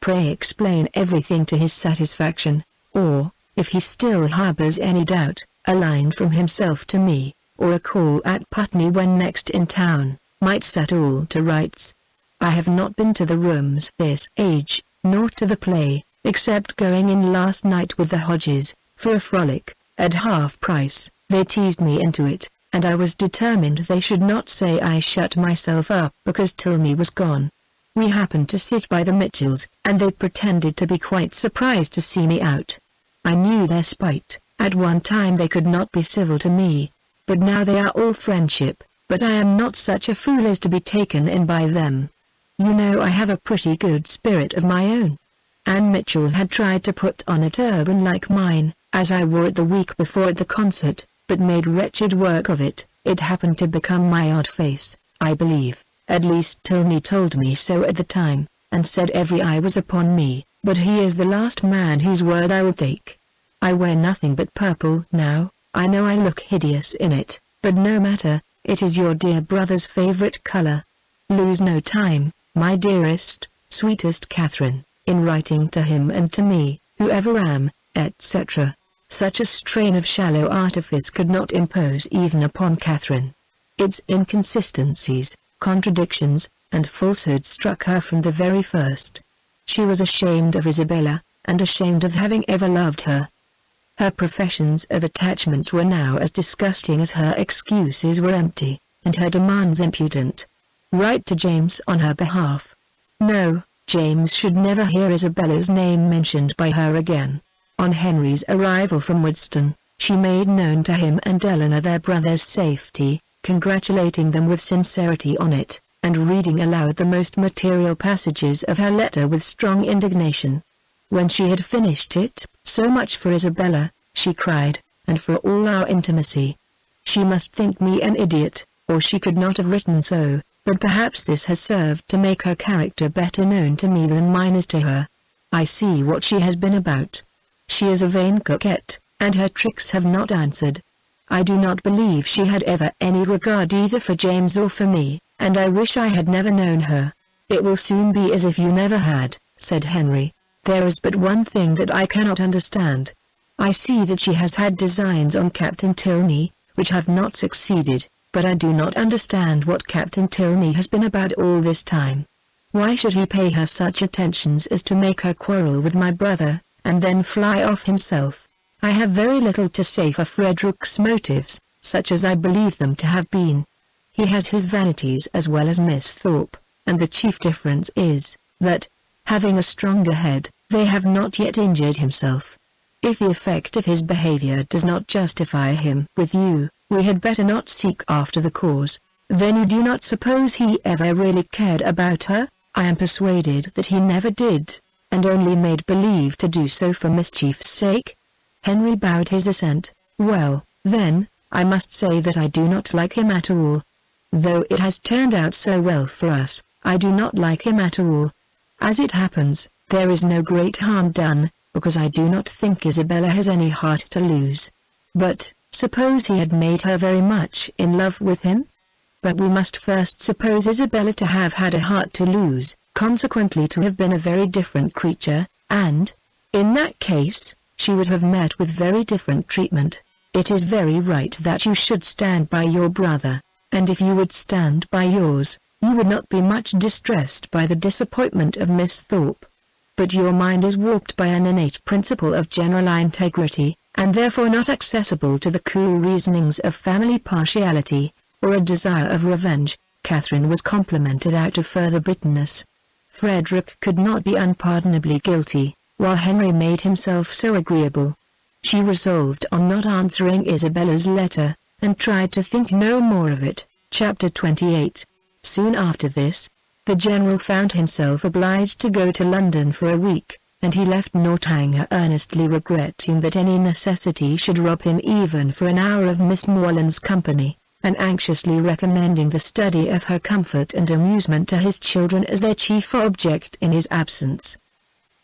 Pray explain everything to his satisfaction, or, if he still harbors any doubt, a line from himself to me, or a call at Putney when next in town, might set all to rights. I have not been to the rooms this age, nor to the play, except going in last night with the Hodges, for a frolic, at half price. They teased me into it, and I was determined they should not say I shut myself up because Tilney was gone. We happened to sit by the Mitchells, and they pretended to be quite surprised to see me out. I knew their spite. At one time they could not be civil to me, but now they are all friendship, but I am not such a fool as to be taken in by them. You know I have a pretty good spirit of my own. Anne Mitchell had tried to put on a turban like mine, as I wore it the week before at the concert, but made wretched work of it. It happened to become my odd face, I believe, at least Tilney told me so at the time, and said every eye was upon me, but he is the last man whose word I will take. I wear nothing but purple now. I know I look hideous in it, but no matter, it is your dear brother's favorite color. Lose no time, my dearest, sweetest Catherine, in writing to him and to me, whoever am, etc. Such a strain of shallow artifice could not impose even upon Catherine. Its inconsistencies, contradictions, and falsehoods struck her from the very first. She was ashamed of Isabella, and ashamed of having ever loved her. Her professions of attachment were now as disgusting as her excuses were empty, and her demands impudent. Write to James on her behalf. No, James should never hear Isabella's name mentioned by her again. On Henry's arrival from Woodstone, she made known to him and Eleanor their brother's safety, congratulating them with sincerity on it, and reading aloud the most material passages of her letter with strong indignation. When she had finished it, "So much for Isabella," she cried, "and for all our intimacy. She must think me an idiot, or she could not have written so, but perhaps this has served to make her character better known to me than mine is to her. I see what she has been about. She is a vain coquette, and her tricks have not answered. I do not believe she had ever any regard either for James or for me, and I wish I had never known her." "It will soon be as if you never had," said Henry. "There is but one thing that I cannot understand. I see that she has had designs on Captain Tilney, which have not succeeded, but I do not understand what Captain Tilney has been about all this time. Why should he pay her such attentions as to make her quarrel with my brother, and then fly off himself? I have very little to say for Frederick's motives, such as I believe them to have been. He has his vanities as well as Miss Thorpe, and the chief difference is, that, having a stronger head, they have not yet injured himself. If the effect of his behavior does not justify him with you, we had better not seek after the cause. Then you do not suppose he ever really cared about her? I am persuaded that he never did, and only made believe to do so for mischief's sake." Henry bowed his assent. "Well, then, I must say that I do not like him at all. Though it has turned out so well for us, I do not like him at all. As it happens, there is no great harm done, because I do not think Isabella has any heart to lose. But, suppose he had made her very much in love with him? But we must first suppose Isabella to have had a heart to lose, consequently to have been a very different creature, and, in that case, she would have met with very different treatment. It is very right that you should stand by your brother, and if you would stand by yours, you would not be much distressed by the disappointment of Miss Thorpe. But your mind is warped by an innate principle of general integrity, and therefore not accessible to the cool reasonings of family partiality, or a desire of revenge." Catherine was complimented out of further bitterness. Frederick could not be unpardonably guilty, while Henry made himself so agreeable. She resolved on not answering Isabella's letter, and tried to think no more of it. Chapter 28. Soon after this, the general found himself obliged to go to London for a week, and he left Northanger earnestly regretting that any necessity should rob him even for an hour of Miss Morland's company, and anxiously recommending the study of her comfort and amusement to his children as their chief object in his absence.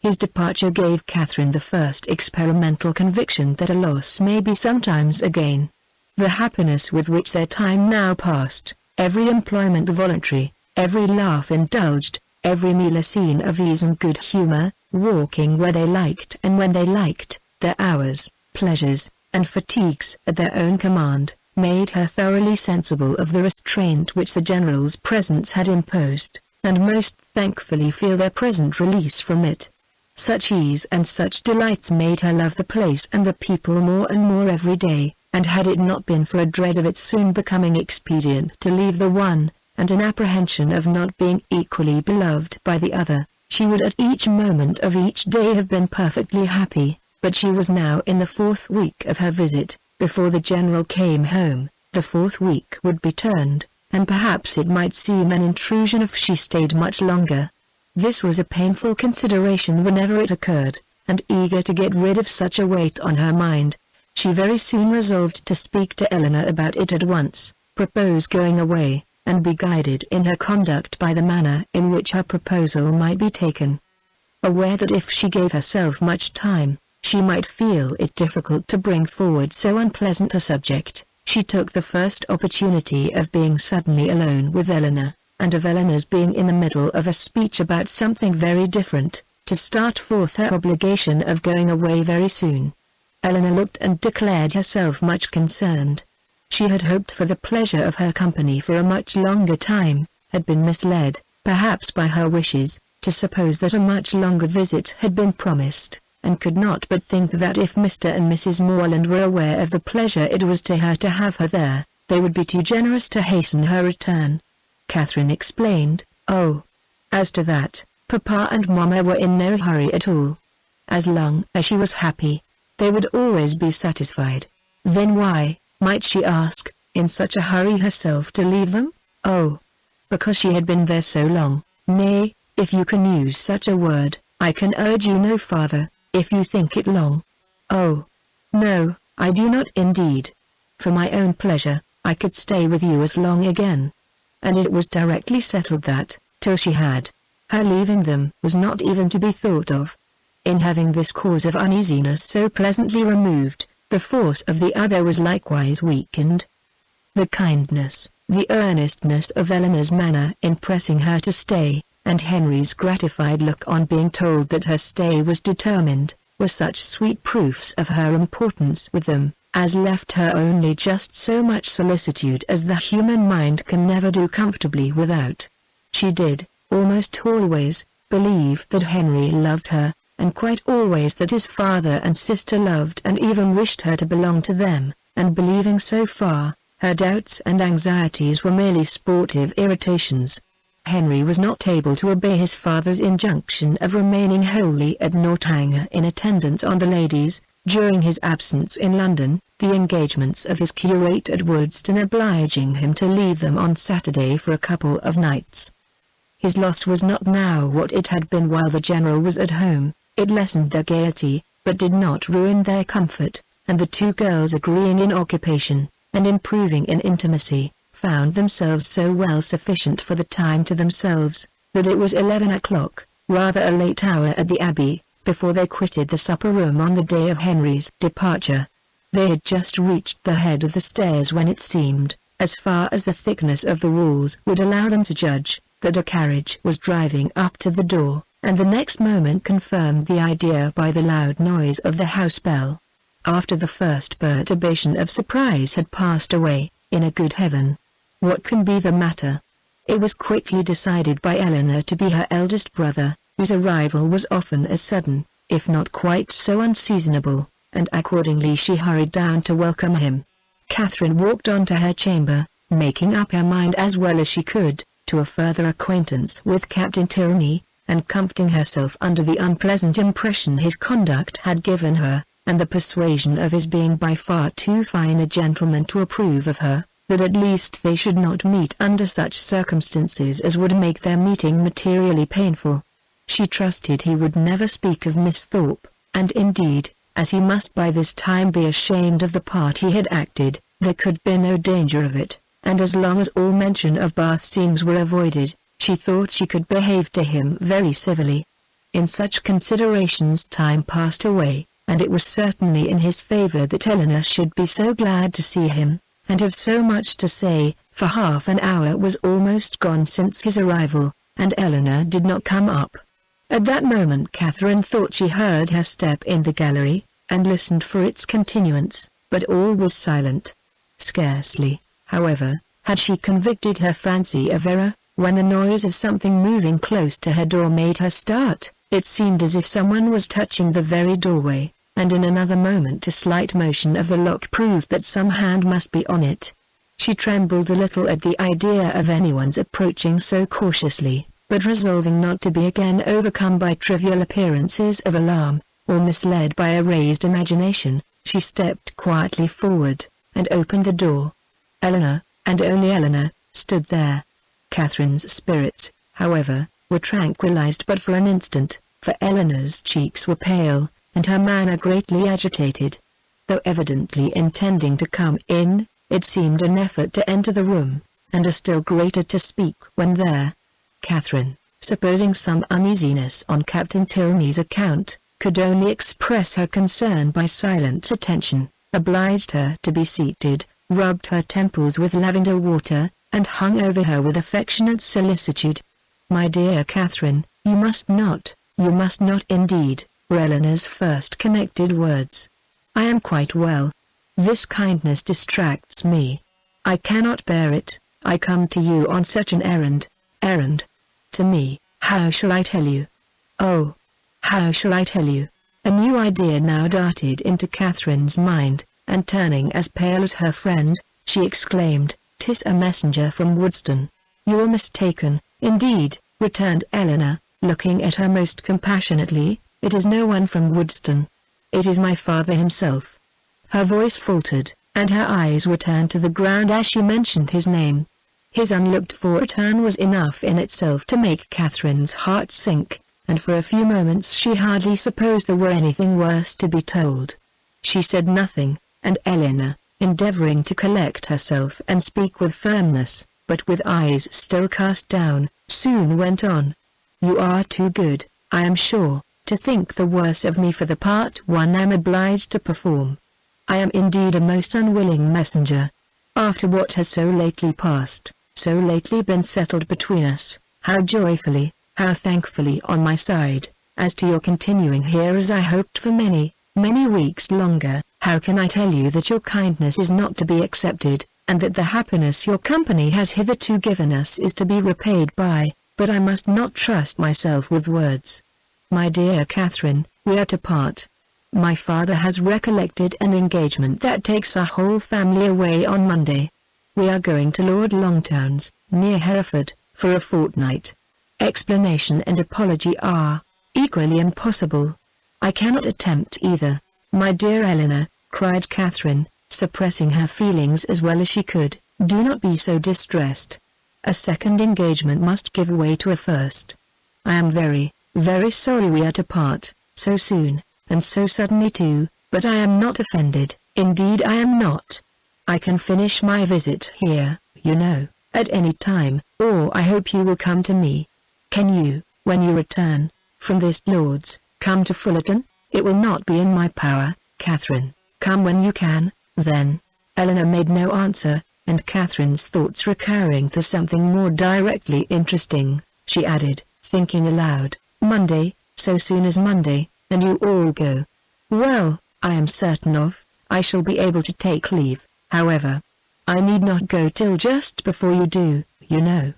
His departure gave Catherine the first experimental conviction that a loss may be sometimes a gain. The happiness with which their time now passed, every employment voluntary, every laugh indulged, every meal a scene of ease and good humor, walking where they liked and when they liked, their hours, pleasures, and fatigues at their own command, made her thoroughly sensible of the restraint which the general's presence had imposed, and most thankfully feel their present release from it. Such ease and such delights made her love the place and the people more and more every day, and had it not been for a dread of its soon becoming expedient to leave the one, and an apprehension of not being equally beloved by the other, she would at each moment of each day have been perfectly happy. But she was now in the 4th week of her visit. Before the general came home, the 4th week would be turned, and perhaps it might seem an intrusion if she stayed much longer. This was a painful consideration whenever it occurred, and eager to get rid of such a weight on her mind, she very soon resolved to speak to Eleanor about it at once, propose going away, and be guided in her conduct by the manner in which her proposal might be taken. Aware that if she gave herself much time, she might feel it difficult to bring forward so unpleasant a subject, she took the first opportunity of being suddenly alone with Eleanor, and of Eleanor's being in the middle of a speech about something very different, to start forth her obligation of going away very soon. Eleanor looked and declared herself much concerned. She had hoped for the pleasure of her company for a much longer time, had been misled, perhaps by her wishes, to suppose that a much longer visit had been promised, and could not but think that if Mr. and Mrs. Morland were aware of the pleasure it was to her to have her there, they would be too generous to hasten her return. Catherine explained, "Oh, as to that, Papa and Mamma were in no hurry at all. As long as she was happy, they would always be satisfied. Then why, might she ask, in such a hurry herself to leave them? Oh, because she had been there so long. Nay, if you can use such a word, I can urge you no farther, if you think it long." "Oh, no, I do not indeed. For my own pleasure, I could stay with you as long again." And it was directly settled that, till she had, her leaving them was not even to be thought of. In having this cause of uneasiness so pleasantly removed, the force of the other was likewise weakened. The kindness, the earnestness of Eleanor's manner in pressing her to stay, and Henry's gratified look on being told that her stay was determined, were such sweet proofs of her importance with them, as left her only just so much solicitude as the human mind can never do comfortably without. She did, almost always, believe that Henry loved her, and quite always that his father and sister loved and even wished her to belong to them, and believing so far, her doubts and anxieties were merely sportive irritations. Henry was not able to obey his father's injunction of remaining wholly at Northanger in attendance on the ladies. During his absence in London, the engagements of his curate at Woodstown obliging him to leave them on Saturday for a couple of nights. His loss was not now what it had been while the general was at home. It lessened their gaiety, but did not ruin their comfort, and the two girls agreeing in occupation, and improving in intimacy, found themselves so well sufficient for the time to themselves, that it was 11 o'clock, rather a late hour at the Abbey, before they quitted the supper-room on the day of Henry's departure. They had just reached the head of the stairs when it seemed, as far as the thickness of the walls would allow them to judge, that a carriage was driving up to the door, and the next moment confirmed the idea by the loud noise of the house bell. After the first perturbation of surprise had passed away, in a good heaven, what can be the matter? It was quickly decided by Eleanor to be her eldest brother, whose arrival was often as sudden, if not quite so unseasonable, and accordingly she hurried down to welcome him. Catherine walked on to her chamber, making up her mind as well as she could, to a further acquaintance with Captain Tilney, and comforting herself under the unpleasant impression his conduct had given her, and the persuasion of his being by far too fine a gentleman to approve of her, that at least they should not meet under such circumstances as would make their meeting materially painful. She trusted he would never speak of Miss Thorpe, and indeed, as he must by this time be ashamed of the part he had acted, there could be no danger of it, and as long as all mention of Bath scenes were avoided, she thought she could behave to him very civilly. In such considerations time passed away, and it was certainly in his favor that Eleanor should be so glad to see him, and have so much to say, for half an hour was almost gone since his arrival, and Eleanor did not come up. At that moment Catherine thought she heard her step in the gallery, and listened for its continuance, but all was silent. Scarcely, however, had she convicted her fancy of error, when the noise of something moving close to her door made her start. It seemed as if someone was touching the very doorway, and in another moment a slight motion of the lock proved that some hand must be on it. She trembled a little at the idea of anyone's approaching so cautiously, but resolving not to be again overcome by trivial appearances of alarm, or misled by a raised imagination, she stepped quietly forward, and opened the door. Eleanor, and only Eleanor, stood there. Catherine's spirits, however, were tranquilized but for an instant, for Eleanor's cheeks were pale, and her manner greatly agitated. Though evidently intending to come in, it seemed an effort to enter the room, and a still greater to speak when there. Catherine, supposing some uneasiness on Captain Tilney's account, could only express her concern by silent attention, obliged her to be seated, rubbed her temples with lavender water, and hung over her with affectionate solicitude. "My dear Catherine, you must not indeed," were Eleanor's first connected words. "I am quite well. This kindness distracts me. I cannot bear it. I come to you on such an errand. To me, how shall I tell you? Oh, how shall I tell you?" A new idea now darted into Catherine's mind, and turning as pale as her friend, she exclaimed, "'Tis a messenger from Woodston." "You're mistaken, indeed," returned Eleanor, looking at her most compassionately. "It is no one from Woodston. It is my father himself." Her voice faltered, and her eyes were turned to the ground as she mentioned his name. His unlooked-for return was enough in itself to make Catherine's heart sink, and for a few moments she hardly supposed there were anything worse to be told. She said nothing, and Eleanor, endeavoring to collect herself and speak with firmness, but with eyes still cast down, soon went on. "You are too good, I am sure, to think the worse of me for the part one am obliged to perform. I am indeed a most unwilling messenger. After what has so lately passed, so lately been settled between us, how joyfully, how thankfully on my side, as to your continuing here as I hoped for many, many weeks longer, how can I tell you that your kindness is not to be accepted, and that the happiness your company has hitherto given us is to be repaid by, but I must not trust myself with words. My dear Catherine, we are to part. My father has recollected an engagement that takes our whole family away on Monday. We are going to Lord Longtown's, near Hereford, for a fortnight. Explanation and apology are equally impossible. I cannot attempt either." "My dear Eleanor," cried Catherine, suppressing her feelings as well as she could, "do not be so distressed. A second engagement must give way to a first. I am very, very sorry we are to part, so soon, and so suddenly too, but I am not offended, indeed I am not. I can finish my visit here, you know, at any time, or I hope you will come to me. Can you, when you return from this Lord's, come to Fullerton? It will not be in my power, Catherine. Come when you can, then." Eleanor made no answer, and Catherine's thoughts recurring to something more directly interesting, she added, thinking aloud, "Monday, so soon as Monday, and you all go. Well, I am certain I shall be able to take leave, however. I need not go till just before you do, you know.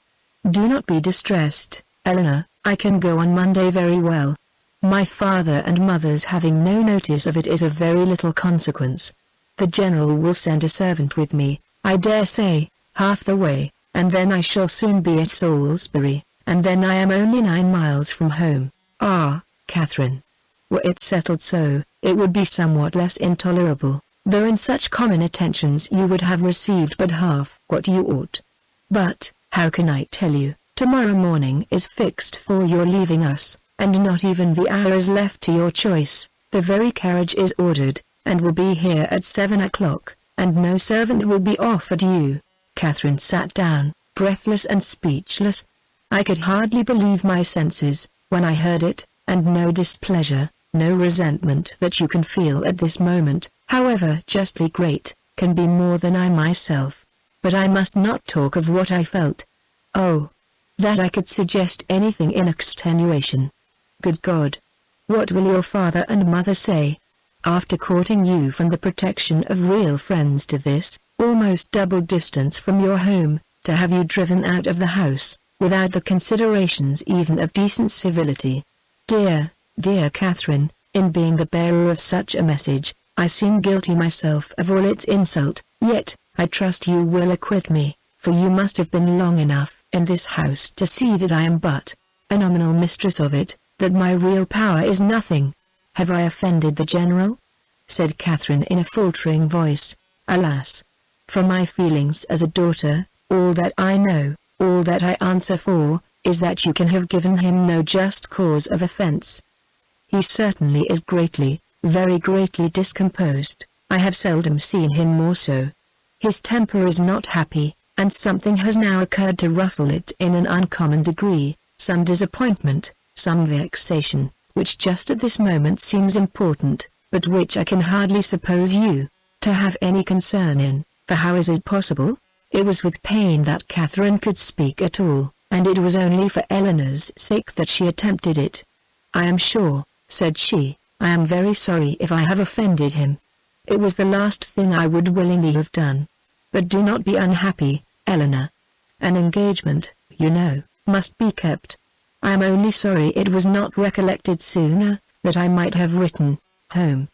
Do not be distressed, Eleanor, I can go on Monday very well. My father and mother's having no notice of it is of very little consequence. The General will send a servant with me, I dare say, half the way, and then I shall soon be at Salisbury, and then I am only 9 miles from home. Ah, Catherine! Were it settled so, it would be somewhat less intolerable. though in such common attentions you would have received but half what you ought. But, how can I tell you, tomorrow morning is fixed for your leaving us, and not even the hour is left to your choice. The very carriage is ordered, and will be here at 7 o'clock, and no servant will be offered you." Catherine sat down, breathless and speechless. I could hardly believe my senses, when I heard it, and no displeasure, no resentment that you can feel at this moment, however justly great, can be more than I myself. But I must not talk of what I felt. Oh, that I could suggest anything in extenuation. Good God! What will your father and mother say? After courting you from the protection of real friends to this, almost double distance from your home, to have you driven out of the house, without the considerations even of decent civility. Dear, dear Catherine, in being the bearer of such a message, I seem guilty myself of all its insult, yet, I trust you will acquit me, for you must have been long enough in this house to see that I am but a nominal mistress of it, that my real power is nothing. Have I offended the General? Said Catherine in a faltering voice. Alas! For my feelings as a daughter, all that I know, all that I answer for, is that you can have given him no just cause of offense. He certainly is greatly, very greatly discomposed. I have seldom seen him more so. His temper is not happy, and something has now occurred to ruffle it in an uncommon degree, some disappointment, some vexation, which just at this moment seems important, but which I can hardly suppose you to have any concern in, for how is it possible? It was with pain that Catherine could speak at all, and it was only for Eleanor's sake that she attempted it. I am sure, said she, I am very sorry if I have offended him. It was the last thing I would willingly have done. But do not be unhappy, Eleanor. An engagement, you know, must be kept. I am only sorry it was not recollected sooner, that I might have written home.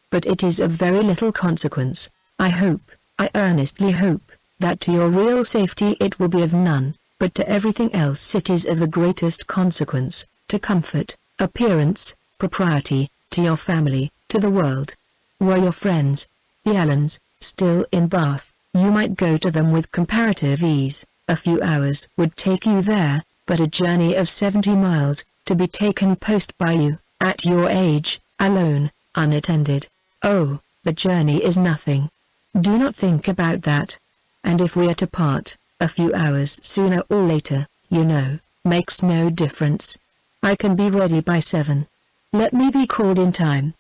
But it is of very little consequence. I hope, I earnestly hope, that to your real safety it will be of none, but to everything else it is of the greatest consequence, to comfort, appearance, propriety, to your family, to the world. Were your friends, the Allens, still in Bath, you might go to them with comparative ease. A few hours would take you there, but a journey of 70 miles, to be taken post by you, at your age, alone, unattended. Oh, the journey is nothing. Do not think about that. And if we are to part, a few hours sooner or later, you know, makes no difference. I can be ready by 7. Let me be called in time.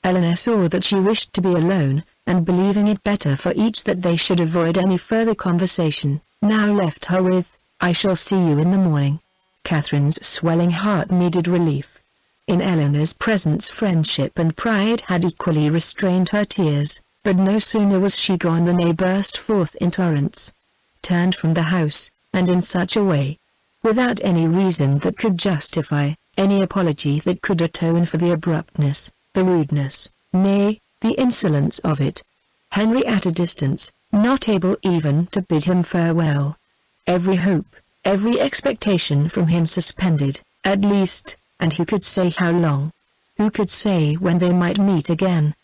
Eleanor saw that she wished to be alone, and believing it better for each that they should avoid any further conversation, now left her with, I shall see you in the morning. Catherine's swelling heart needed relief. In Eleanor's presence friendship and pride had equally restrained her tears, but no sooner was she gone than they burst forth in torrents. Turned from the house, and in such a way, without any reason that could justify, any apology that could atone for the abruptness, the rudeness, nay, the insolence of it. Henry at a distance, not able even to bid him farewell. Every hope, every expectation from him suspended, at least, and who could say how long? Who could say when they might meet again?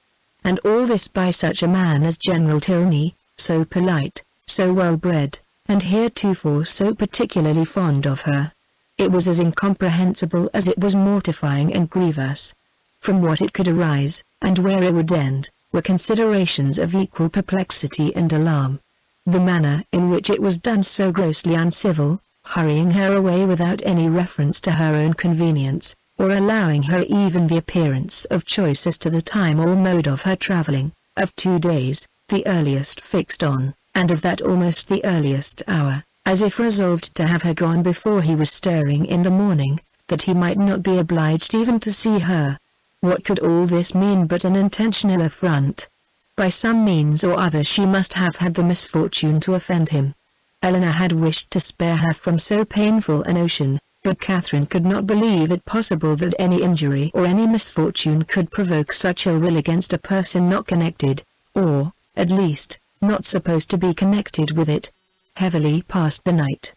And all this by such a man as General Tilney, so polite, so well-bred, and heretofore so particularly fond of her. It was as incomprehensible as it was mortifying and grievous. From what it could arise, and where it would end, were considerations of equal perplexity and alarm. The manner in which it was done so grossly uncivil, hurrying her away without any reference to her own convenience, or allowing her even the appearance of choice as to the time or mode of her travelling, of 2 days, the earliest fixed on, and of that almost the earliest hour, as if resolved to have her gone before he was stirring in the morning, that he might not be obliged even to see her. What could all this mean but an intentional affront? By some means or other she must have had the misfortune to offend him. Eleanor had wished to spare her from so painful an ocean, but Catherine could not believe it possible that any injury or any misfortune could provoke such ill will against a person not connected, or, at least, not supposed to be connected with it. Heavily passed the night.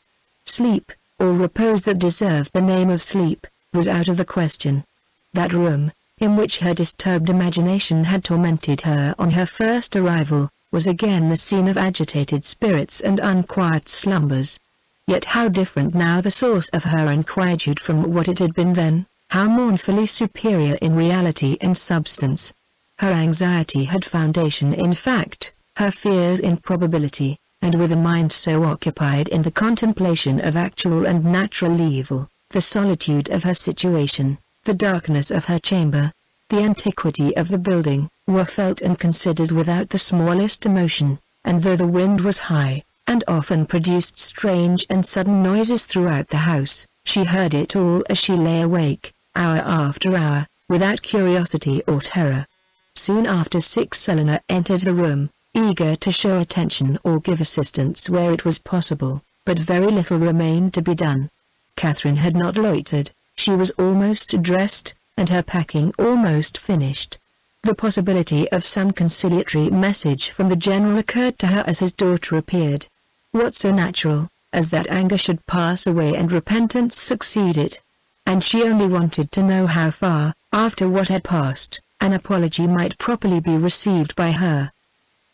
Sleep, or repose that deserved the name of sleep, was out of the question. That room, in which her disturbed imagination had tormented her on her first arrival, was again the scene of agitated spirits and unquiet slumbers. Yet how different now the source of her inquietude from what it had been then, how mournfully superior in reality and substance. Her anxiety had foundation in fact, her fears in probability, and with a mind so occupied in the contemplation of actual and natural evil, the solitude of her situation, the darkness of her chamber, the antiquity of the building, were felt and considered without the smallest emotion, and though the wind was high, and often produced strange and sudden noises throughout the house, she heard it all as she lay awake, hour after hour, without curiosity or terror. Soon after 6 Eleanor entered the room, eager to show attention or give assistance where it was possible, but very little remained to be done. Catherine had not loitered, she was almost dressed, and her packing almost finished. The possibility of some conciliatory message from the General occurred to her as his daughter appeared. What so natural, as that anger should pass away and repentance succeed it? And she only wanted to know how far, after what had passed, an apology might properly be received by her.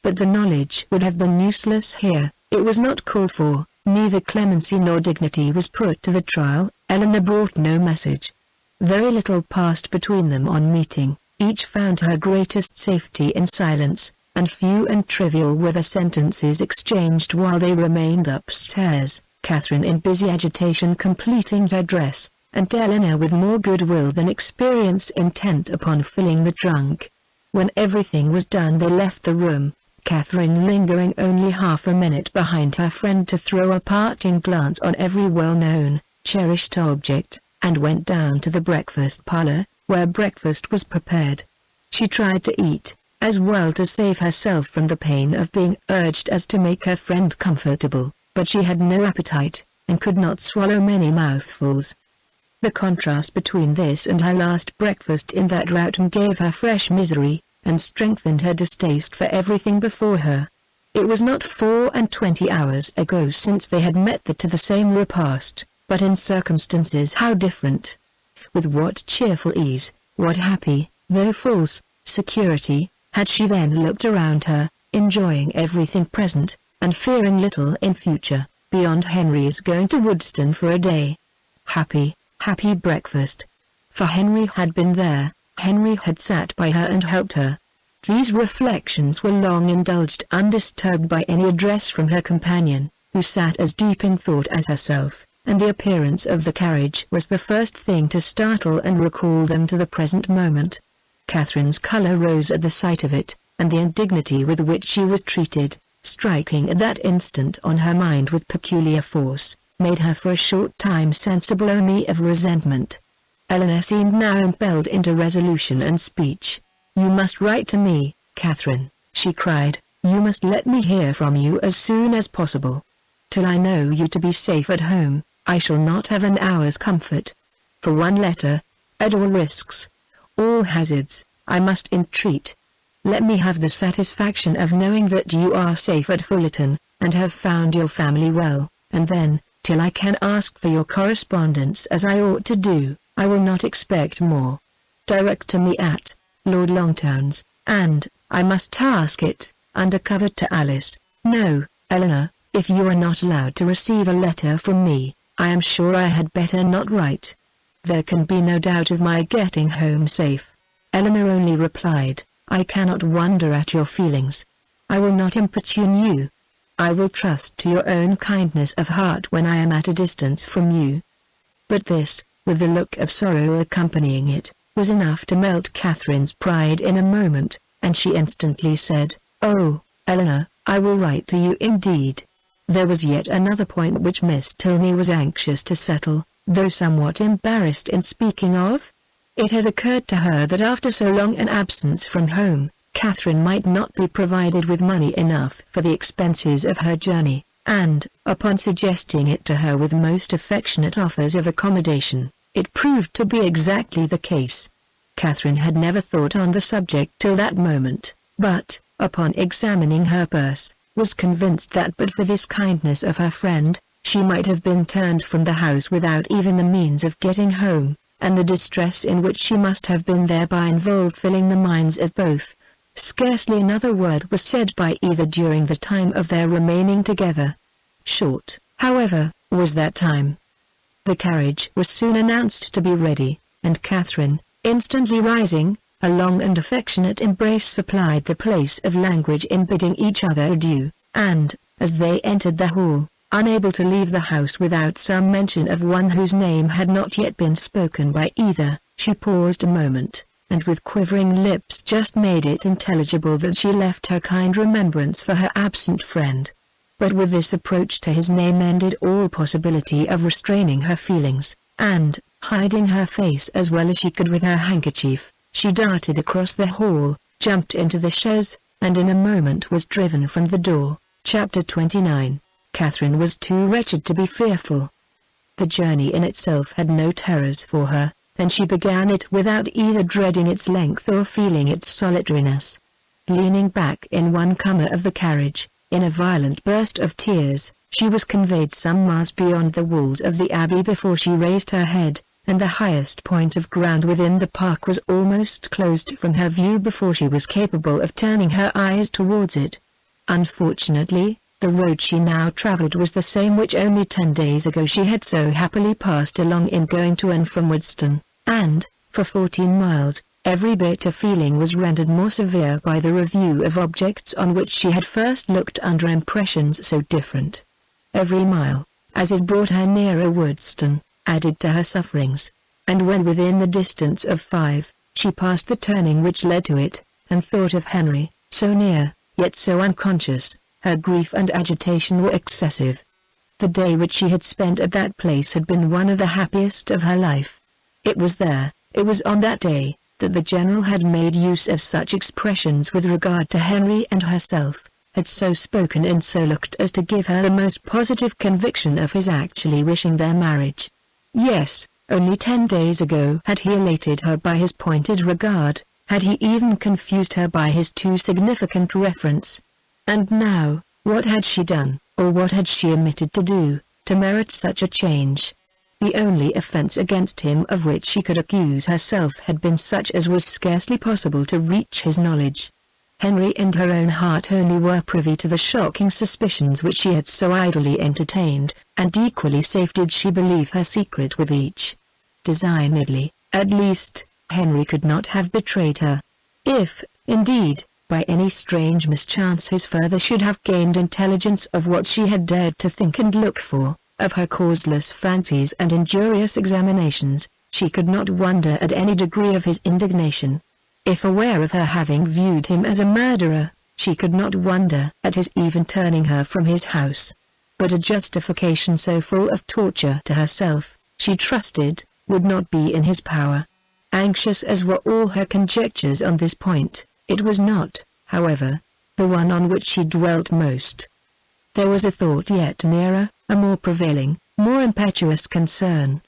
But the knowledge would have been useless here, it was not called for, neither clemency nor dignity was put to the trial. Eleanor brought no message. Very little passed between them on meeting, each found her greatest safety in silence, and few and trivial were the sentences exchanged while they remained upstairs, Catherine in busy agitation completing her dress, and Eleanor with more goodwill than experience intent upon filling the trunk. When everything was done they left the room, Catherine lingering only half a minute behind her friend to throw a parting glance on every well-known, cherished object, and went down to the breakfast parlor, where breakfast was prepared. She tried to eat, as well to save herself from the pain of being urged as to make her friend comfortable, but she had no appetite, and could not swallow many mouthfuls. The contrast between this and her last breakfast in that room gave her fresh misery, and strengthened her distaste for everything before her. It was not 24 hours ago since they had met to the same repast, but in circumstances how different! With what cheerful ease, what happy, though false, security, had she then looked around her, enjoying everything present, and fearing little in future, beyond Henry's going to Woodstone for a day. Happy, happy breakfast. For Henry had been there, Henry had sat by her and helped her. These reflections were long indulged undisturbed by any address from her companion, who sat as deep in thought as herself, and the appearance of the carriage was the first thing to startle and recall them to the present moment. Catherine's colour rose at the sight of it, and the indignity with which she was treated, striking at that instant on her mind with peculiar force, made her for a short time sensible only of resentment. Eleanor seemed now impelled into resolution and speech. "You must write to me, Catherine," she cried. "You must let me hear from you as soon as possible. Till I know you to be safe at home, I shall not have an hour's comfort. For one letter, at all risks, all hazards, I must entreat. Let me have the satisfaction of knowing that you are safe at Fullerton, and have found your family well, and then, till I can ask for your correspondence as I ought to do, I will not expect more. Direct to me at Lord Longtown's, and, I must ask it, under cover to Alice. No, Eleanor, if you are not allowed to receive a letter from me, I am sure I had better not write. There can be no doubt of my getting home safe." Eleanor only replied, "I cannot wonder at your feelings. I will not importune you. I will trust to your own kindness of heart when I am at a distance from you." But this, with the look of sorrow accompanying it, was enough to melt Catherine's pride in a moment, and she instantly said, "Oh, Eleanor, I will write to you indeed." There was yet another point which Miss Tilney was anxious to settle, though somewhat embarrassed in speaking of. It had occurred to her that after so long an absence from home, Catherine might not be provided with money enough for the expenses of her journey, and, upon suggesting it to her with most affectionate offers of accommodation, it proved to be exactly the case. Catherine had never thought on the subject till that moment, but, upon examining her purse, was convinced that but for this kindness of her friend, she might have been turned from the house without even the means of getting home, and the distress in which she must have been thereby involved filling the minds of both. Scarcely another word was said by either during the time of their remaining together. Short, however, was that time. The carriage was soon announced to be ready, and Catherine, instantly rising, a long and affectionate embrace supplied the place of language in bidding each other adieu, and, as they entered the hall, unable to leave the house without some mention of one whose name had not yet been spoken by either, she paused a moment, and with quivering lips just made it intelligible that she left her kind remembrance for her absent friend. But with this approach to his name ended all possibility of restraining her feelings, and, hiding her face as well as she could with her handkerchief, she darted across the hall, jumped into the chaise, and in a moment was driven from the door. Chapter 29. Catherine was too wretched to be fearful. The journey in itself had no terrors for her, and she began it without either dreading its length or feeling its solitariness. Leaning back in one corner of the carriage, in a violent burst of tears, she was conveyed some miles beyond the walls of the Abbey before she raised her head, and the highest point of ground within the park was almost closed from her view before she was capable of turning her eyes towards it. Unfortunately, the road she now travelled was the same which only 10 days ago she had so happily passed along in going to and from Woodstock, and, for 14 miles, every bit of feeling was rendered more severe by the review of objects on which she had first looked under impressions so different. Every mile, as it brought her nearer Woodstock, added to her sufferings, and when within the distance of 5, she passed the turning which led to it, and thought of Henry, so near, yet so unconscious. Her grief and agitation were excessive. The day which she had spent at that place had been one of the happiest of her life. It was on that day, that the General had made use of such expressions with regard to Henry and herself, had so spoken and so looked as to give her the most positive conviction of his actually wishing their marriage. Yes, only 10 days ago had he elated her by his pointed regard, had he even confused her by his too significant reference. And now, what had she done, or what had she omitted to do, to merit such a change? The only offence against him of which she could accuse herself had been such as was scarcely possible to reach his knowledge. Henry and her own heart only were privy to the shocking suspicions which she had so idly entertained, and equally safe did she believe her secret with each. Designedly, at least, Henry could not have betrayed her. If, indeed, by any strange mischance his father should have gained intelligence of what she had dared to think and look for, of her causeless fancies and injurious examinations, she could not wonder at any degree of his indignation. If aware of her having viewed him as a murderer, she could not wonder at his even turning her from his house. But a justification so full of torture to herself, she trusted, would not be in his power. Anxious as were all her conjectures on this point, it was not, however, the one on which she dwelt most. There was a thought yet nearer, a more prevailing, more impetuous concern.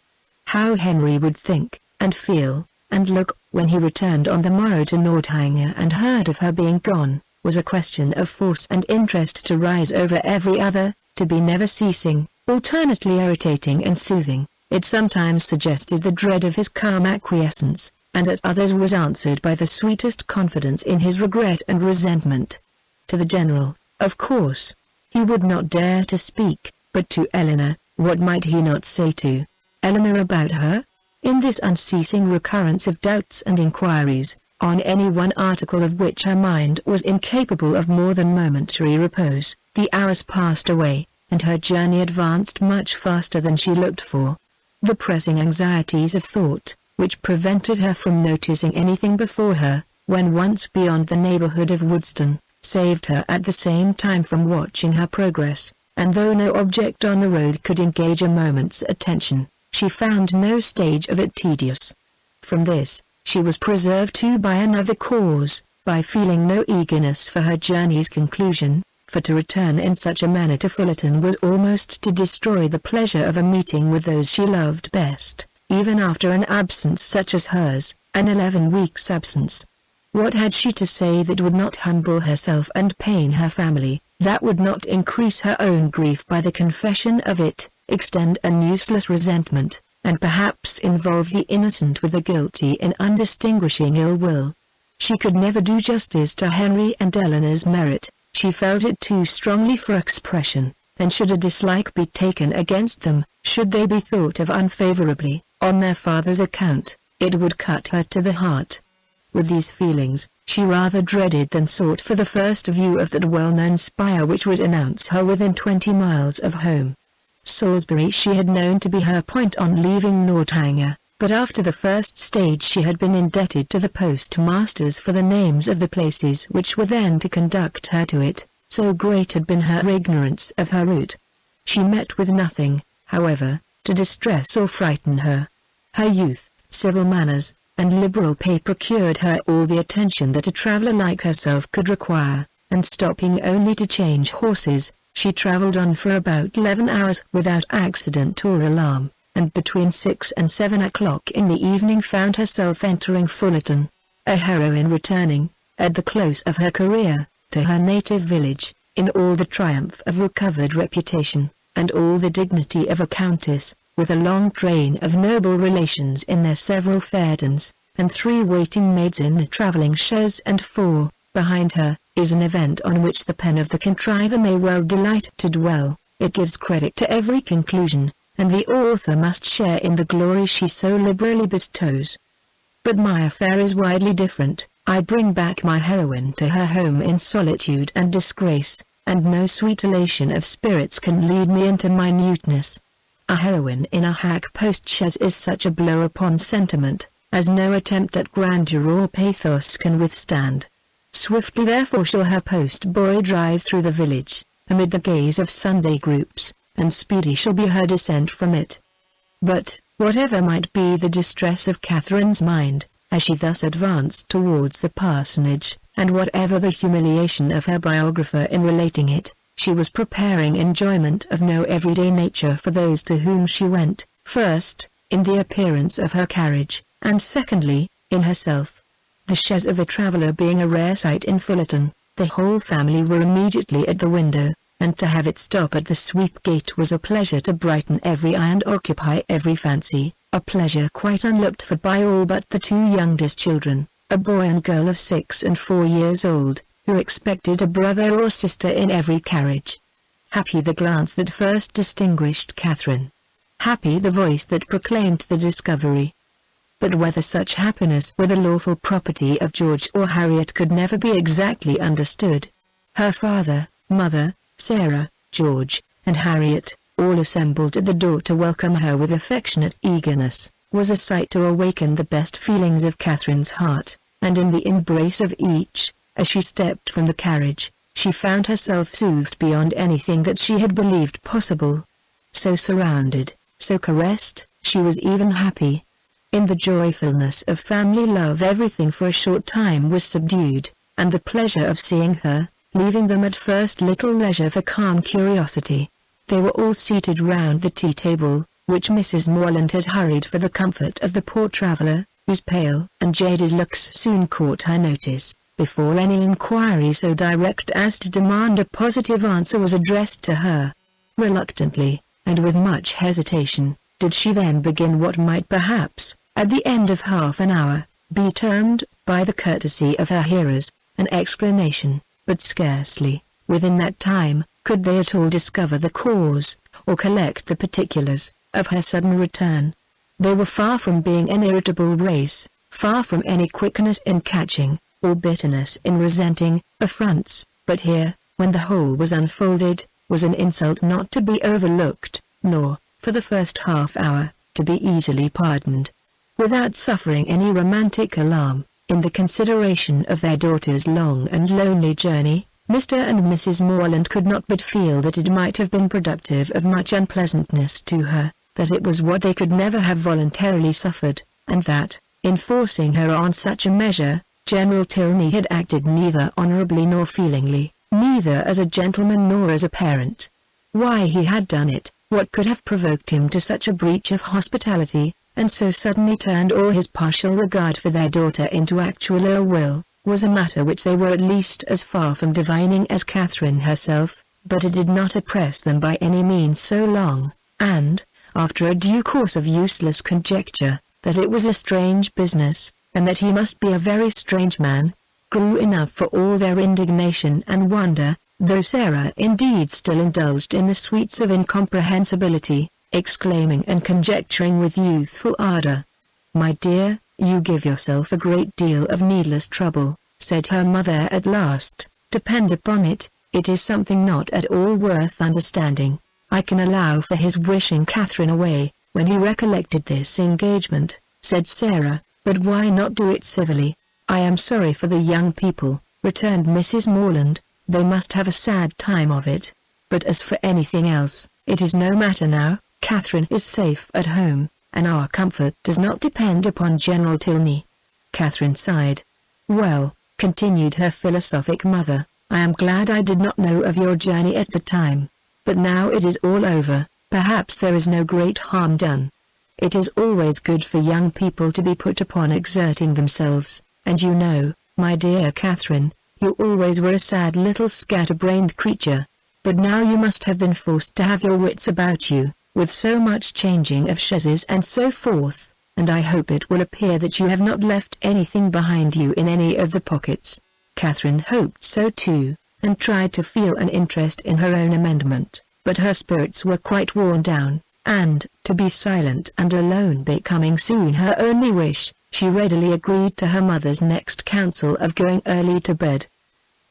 How Henry would think, and feel, and look, when he returned on the morrow to Northanger and heard of her being gone, was a question of force and interest to rise over every other, to be never ceasing, alternately irritating and soothing. It sometimes suggested the dread of his calm acquiescence, and at others was answered by the sweetest confidence in his regret and resentment. To the General, of course, he would not dare to speak, but to Eleanor, what might he not say to Eleanor about her? In this unceasing recurrence of doubts and inquiries, on any one article of which her mind was incapable of more than momentary repose, the hours passed away, and her journey advanced much faster than she looked for. The pressing anxieties of thought, which prevented her from noticing anything before her, when once beyond the neighborhood of Woodstock, saved her at the same time from watching her progress, and though no object on the road could engage a moment's attention, she found no stage of it tedious. From this, she was preserved too by another cause, by feeling no eagerness for her journey's conclusion, for to return in such a manner to Fullerton was almost to destroy the pleasure of a meeting with those she loved best, even after an absence such as hers, an 11 weeks' absence. What had she to say that would not humble herself and pain her family, that would not increase her own grief by the confession of it, extend an useless resentment, and perhaps involve the innocent with the guilty in undistinguishing ill will. She could never do justice to Henry and Eleanor's merit. She felt it too strongly for expression, and should a dislike be taken against them, should they be thought of unfavorably, on their father's account, it would cut her to the heart. With these feelings, she rather dreaded than sought for the first view of that well-known spire which would announce her within 20 miles of home. Salisbury she had known to be her point on leaving Northanger, but after the first stage she had been indebted to the postmasters for the names of the places which were then to conduct her to it, so great had been her ignorance of her route. She met with nothing, however, to distress or frighten her. Her youth, civil manners, and liberal pay procured her all the attention that a traveller like herself could require, and stopping only to change horses, she travelled on for about 11 hours without accident or alarm, and between 6 and 7 o'clock in the evening found herself entering Fullerton, a heroine returning, at the close of her career, to her native village, in all the triumph of recovered reputation, and all the dignity of a countess, with a long train of noble relations in their several phaetons, and 3 waiting maids in a travelling chaise and 4, behind her, is an event on which the pen of the contriver may well delight to dwell. It gives credit to every conclusion, and the author must share in the glory she so liberally bestows. But my affair is widely different. I bring back my heroine to her home in solitude and disgrace, and no sweet elation of spirits can lead me into minuteness. A heroine in a hack post-chaise is such a blow upon sentiment, as no attempt at grandeur or pathos can withstand. Swiftly therefore shall her post-boy drive through the village, amid the gaze of Sunday groups, and speedy shall be her descent from it. But, whatever might be the distress of Catherine's mind, as she thus advanced towards the parsonage, and whatever the humiliation of her biographer in relating it, she was preparing enjoyment of no everyday nature for those to whom she went, first, in the appearance of her carriage, and secondly, in herself. The chaise of a traveller being a rare sight in Fullerton, the whole family were immediately at the window, and to have it stop at the sweep gate was a pleasure to brighten every eye and occupy every fancy, a pleasure quite unlooked for by all but the 2 youngest children, a boy and girl of 6 and 4 years old, who expected a brother or sister in every carriage. Happy the glance that first distinguished Catherine. Happy the voice that proclaimed the discovery. But whether such happiness were the lawful property of George or Harriet could never be exactly understood. Her father, mother, Sarah, George, and Harriet, all assembled at the door to welcome her with affectionate eagerness, was a sight to awaken the best feelings of Catherine's heart, and in the embrace of each, as she stepped from the carriage, she found herself soothed beyond anything that she had believed possible. So surrounded, so caressed, she was even happy. In the joyfulness of family love everything for a short time was subdued, and the pleasure of seeing her, leaving them at first little leisure for calm curiosity. They were all seated round the tea-table, which Mrs. Morland had hurried for the comfort of the poor traveller, whose pale and jaded looks soon caught her notice, before any inquiry so direct as to demand a positive answer was addressed to her. Reluctantly, and with much hesitation, did she then begin what might perhaps, at the end of half an hour, be termed, by the courtesy of her hearers, an explanation, but scarcely, within that time, could they at all discover the cause, or collect the particulars, of her sudden return. They were far from being an irritable race, far from any quickness in catching, or bitterness in resenting, affronts, but here, when the whole was unfolded, was an insult not to be overlooked, nor, for the first half hour, to be easily pardoned. Without suffering any romantic alarm, in the consideration of their daughter's long and lonely journey, Mr. and Mrs. Morland could not but feel that it might have been productive of much unpleasantness to her, that it was what they could never have voluntarily suffered, and that, in forcing her on such a measure, General Tilney had acted neither honourably nor feelingly, neither as a gentleman nor as a parent. Why he had done it, what could have provoked him to such a breach of hospitality, and so suddenly turned all his partial regard for their daughter into actual ill will, was a matter which they were at least as far from divining as Catherine herself, but it did not oppress them by any means so long, and, after a due course of useless conjecture, that it was a strange business, and that he must be a very strange man, grew enough for all their indignation and wonder, though Sarah indeed still indulged in the sweets of incomprehensibility, exclaiming and conjecturing with youthful ardor. "My dear, you give yourself a great deal of needless trouble," said her mother at last. "Depend upon it, it is something not at all worth understanding. I can allow for his wishing Catherine away, when he recollected this engagement," said Sarah, "but why not do it civilly?" "I am sorry for the young people," returned Mrs. Morland, "they must have a sad time of it. But as for anything else, it is no matter now. Catherine is safe at home, and our comfort does not depend upon General Tilney." Catherine sighed. "Well," continued her philosophic mother, "I am glad I did not know of your journey at the time. But now it is all over, perhaps there is no great harm done. It is always good for young people to be put upon exerting themselves, and you know, my dear Catherine, you always were a sad little scatterbrained creature. But now you must have been forced to have your wits about you, with so much changing of chaises and so forth, and I hope it will appear that you have not left anything behind you in any of the pockets." Catherine hoped so too, and tried to feel an interest in her own amendment, but her spirits were quite worn down, and, to be silent and alone becoming soon her only wish, she readily agreed to her mother's next counsel of going early to bed.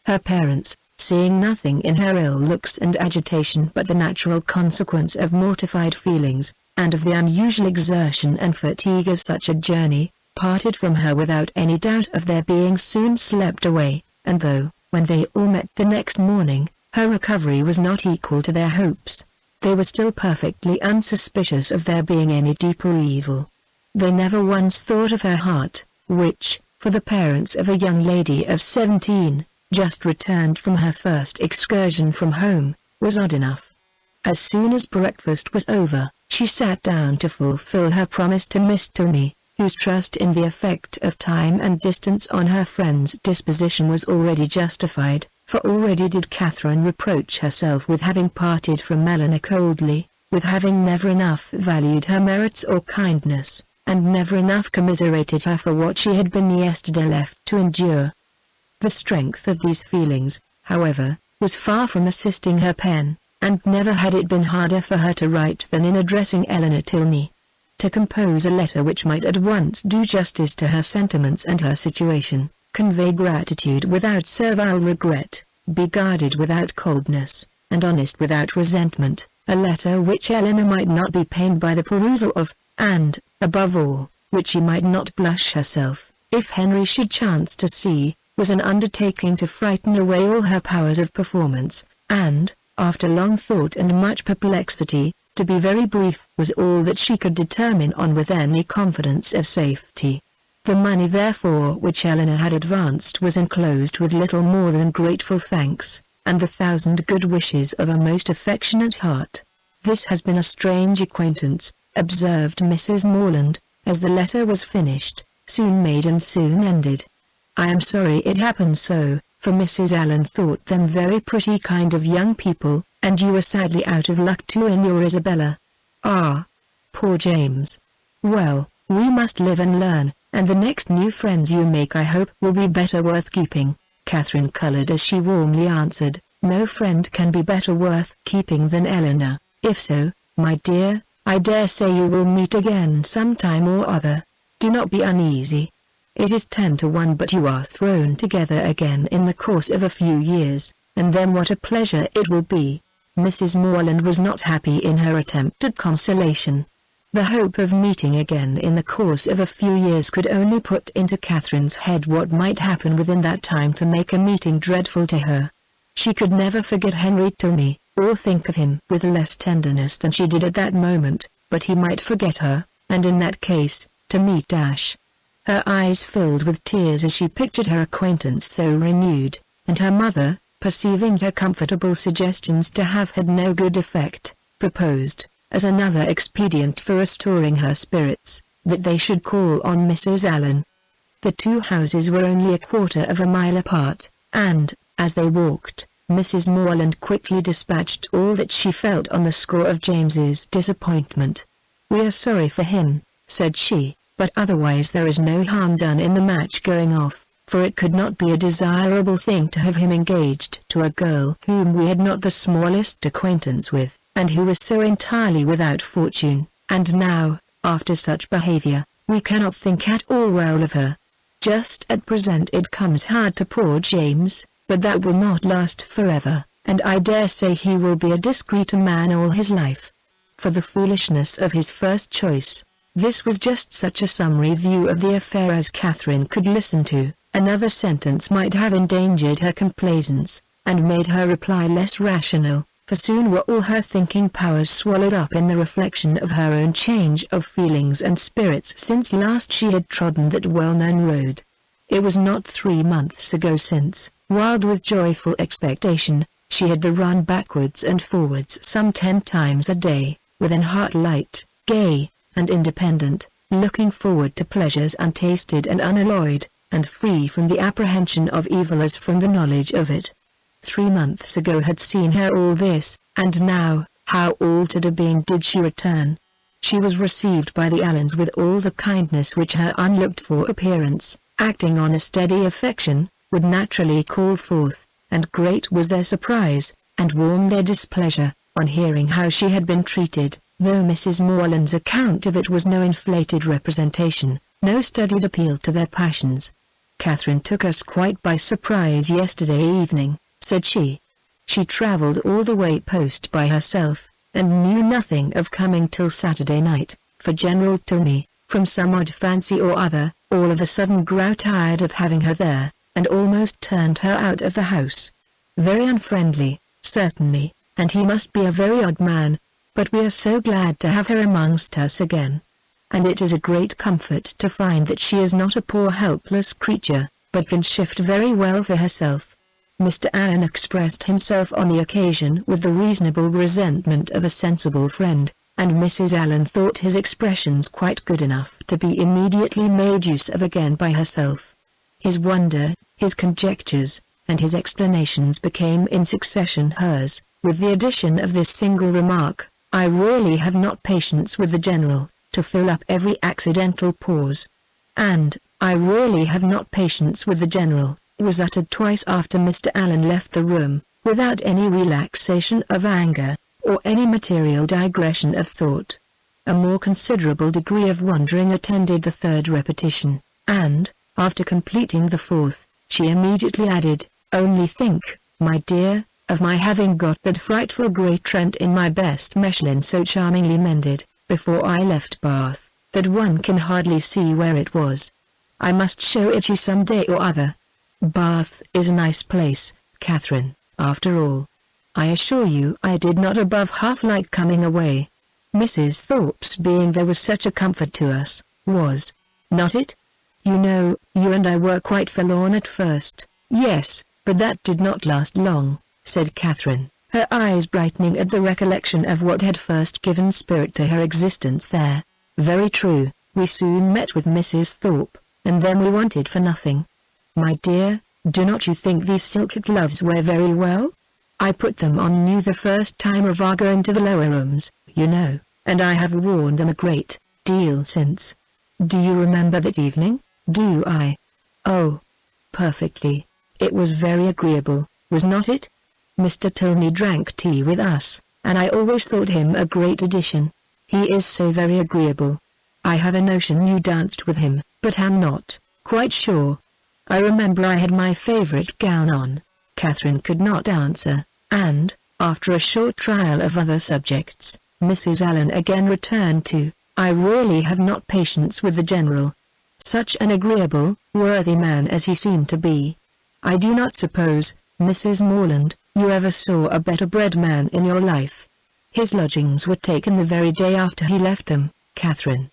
Her parents, seeing nothing in her ill looks and agitation but the natural consequence of mortified feelings, and of the unusual exertion and fatigue of such a journey, parted from her without any doubt of their being soon slept away, and though, when they all met the next morning, her recovery was not equal to their hopes, they were still perfectly unsuspicious of there being any deeper evil. They never once thought of her heart, which, for the parents of a young lady of 17, just returned from her first excursion from home, was odd enough. As soon as breakfast was over, she sat down to fulfill her promise to Miss Tilney, whose trust in the effect of time and distance on her friend's disposition was already justified, for already did Catherine reproach herself with having parted from Eleanor coldly, with having never enough valued her merits or kindness, and never enough commiserated her for what she had been yesterday left to endure. The strength of these feelings, however, was far from assisting her pen, and never had it been harder for her to write than in addressing Eleanor Tilney. To compose a letter which might at once do justice to her sentiments and her situation, convey gratitude without servile regret, be guarded without coldness, and honest without resentment, a letter which Eleanor might not be pained by the perusal of, and, above all, which she might not blush herself, if Henry should chance to see, was an undertaking to frighten away all her powers of performance, and, after long thought and much perplexity, to be very brief was all that she could determine on with any confidence of safety. The money therefore which Eleanor had advanced was enclosed with little more than grateful thanks, and the 1,000 good wishes of a most affectionate heart. "This has been a strange acquaintance," observed Mrs. Morland, as the letter was finished, "soon made and soon ended. I am sorry it happened so, for Mrs. Allen thought them very pretty kind of young people, and you were sadly out of luck too in your Isabella. Ah, poor James. Well, we must live and learn, and the next new friends you make I hope will be better worth keeping." Catherine colored as she warmly answered, "No friend can be better worth keeping than Eleanor. If so, my dear, I dare say you will meet again some time or other. Do not be uneasy. It is 10 to 1 but you are thrown together again in the course of a few years, and then what a pleasure it will be." Mrs. Morland was not happy in her attempt at consolation. The hope of meeting again in the course of a few years could only put into Catherine's head what might happen within that time to make a meeting dreadful to her. She could never forget Henry Tilney, or think of him with less tenderness than she did at that moment, but he might forget her, and in that case, to meet Dash. Her eyes filled with tears as she pictured her acquaintance so renewed, and her mother, perceiving her comfortable suggestions to have had no good effect, proposed, as another expedient for restoring her spirits, that they should call on Mrs. Allen. The two houses were only a quarter of a mile apart, and, as they walked, Mrs. Morland quickly dispatched all that she felt on the score of James's disappointment, "We are sorry for him," said she, "but otherwise there is no harm done in the match going off, for it could not be a desirable thing to have him engaged to a girl whom we had not the smallest acquaintance with, and who was so entirely without fortune, and now, after such behavior, we cannot think at all well of her. Just at present it comes hard to poor James, but that will not last forever, and I dare say he will be a discreet man all his life. For the foolishness of his first choice." This was just such a summary view of the affair as Catherine could listen to. Another sentence might have endangered her complaisance, and made her reply less rational, for soon were all her thinking powers swallowed up in the reflection of her own change of feelings and spirits since last she had trodden that well-known road. It was not 3 months ago since, wild with joyful expectation, she had the run backwards and forwards some 10 times a day, with an heart light, gay, and independent, looking forward to pleasures untasted and unalloyed, and free from the apprehension of evil as from the knowledge of it. 3 months ago had seen her all this, and now, how altered a being did she return. She was received by the Allens with all the kindness which her unlooked-for appearance, acting on a steady affection, would naturally call forth, and great was their surprise, and warm their displeasure, on hearing how she had been treated, though Mrs. Morland's account of it was no inflated representation, no studied appeal to their passions. "Catherine took us quite by surprise yesterday evening," said she. "She travelled all the way post by herself, and knew nothing of coming till Saturday night, for General Tilney, from some odd fancy or other, all of a sudden grew tired of having her there, and almost turned her out of the house. Very unfriendly, certainly, and he must be a very odd man, but we are so glad to have her amongst us again. And it is a great comfort to find that she is not a poor helpless creature, but can shift very well for herself." Mr. Allen expressed himself on the occasion with the reasonable resentment of a sensible friend, and Mrs. Allen thought his expressions quite good enough to be immediately made use of again by herself. His wonder, his conjectures, and his explanations became in succession hers, with the addition of this single remark, "I really have not patience with the General," to fill up every accidental pause. And, "I really have not patience with the General," was uttered twice after Mr. Allen left the room, without any relaxation of anger, or any material digression of thought. A more considerable degree of wondering attended the third repetition, and, after completing the fourth, she immediately added, "Only think, my dear, of my having got that frightful grey Trent in my best Mechlin so charmingly mended, before I left Bath, that one can hardly see where it was. I must show it you some day or other. Bath is a nice place, Catherine, after all. I assure you I did not above half like coming away. Mrs. Thorpe's being there was such a comfort to us, was not it? You know, you and I were quite forlorn at first." "Yes, but that did not last long," said Catherine, her eyes brightening at the recollection of what had first given spirit to her existence there. "Very true, we soon met with Mrs. Thorpe, and then we wanted for nothing. My dear, do not you think these silk gloves wear very well? I put them on new the first time of our going to the lower rooms, you know, and I have worn them a great deal since. Do you remember that evening? Do I?" "Oh, perfectly. It was very agreeable, was not it? Mr. Tilney drank tea with us, and I always thought him a great addition. He is so very agreeable. I have a notion you danced with him, but am not quite sure. I remember I had my favorite gown on." Catherine could not answer, and, after a short trial of other subjects, Mrs. Allen again returned to, "I really have not patience with the General. Such an agreeable, worthy man as he seemed to be. I do not suppose, Mrs. Morland, you ever saw a better bred man in your life. His lodgings were taken the very day after he left them, Catherine.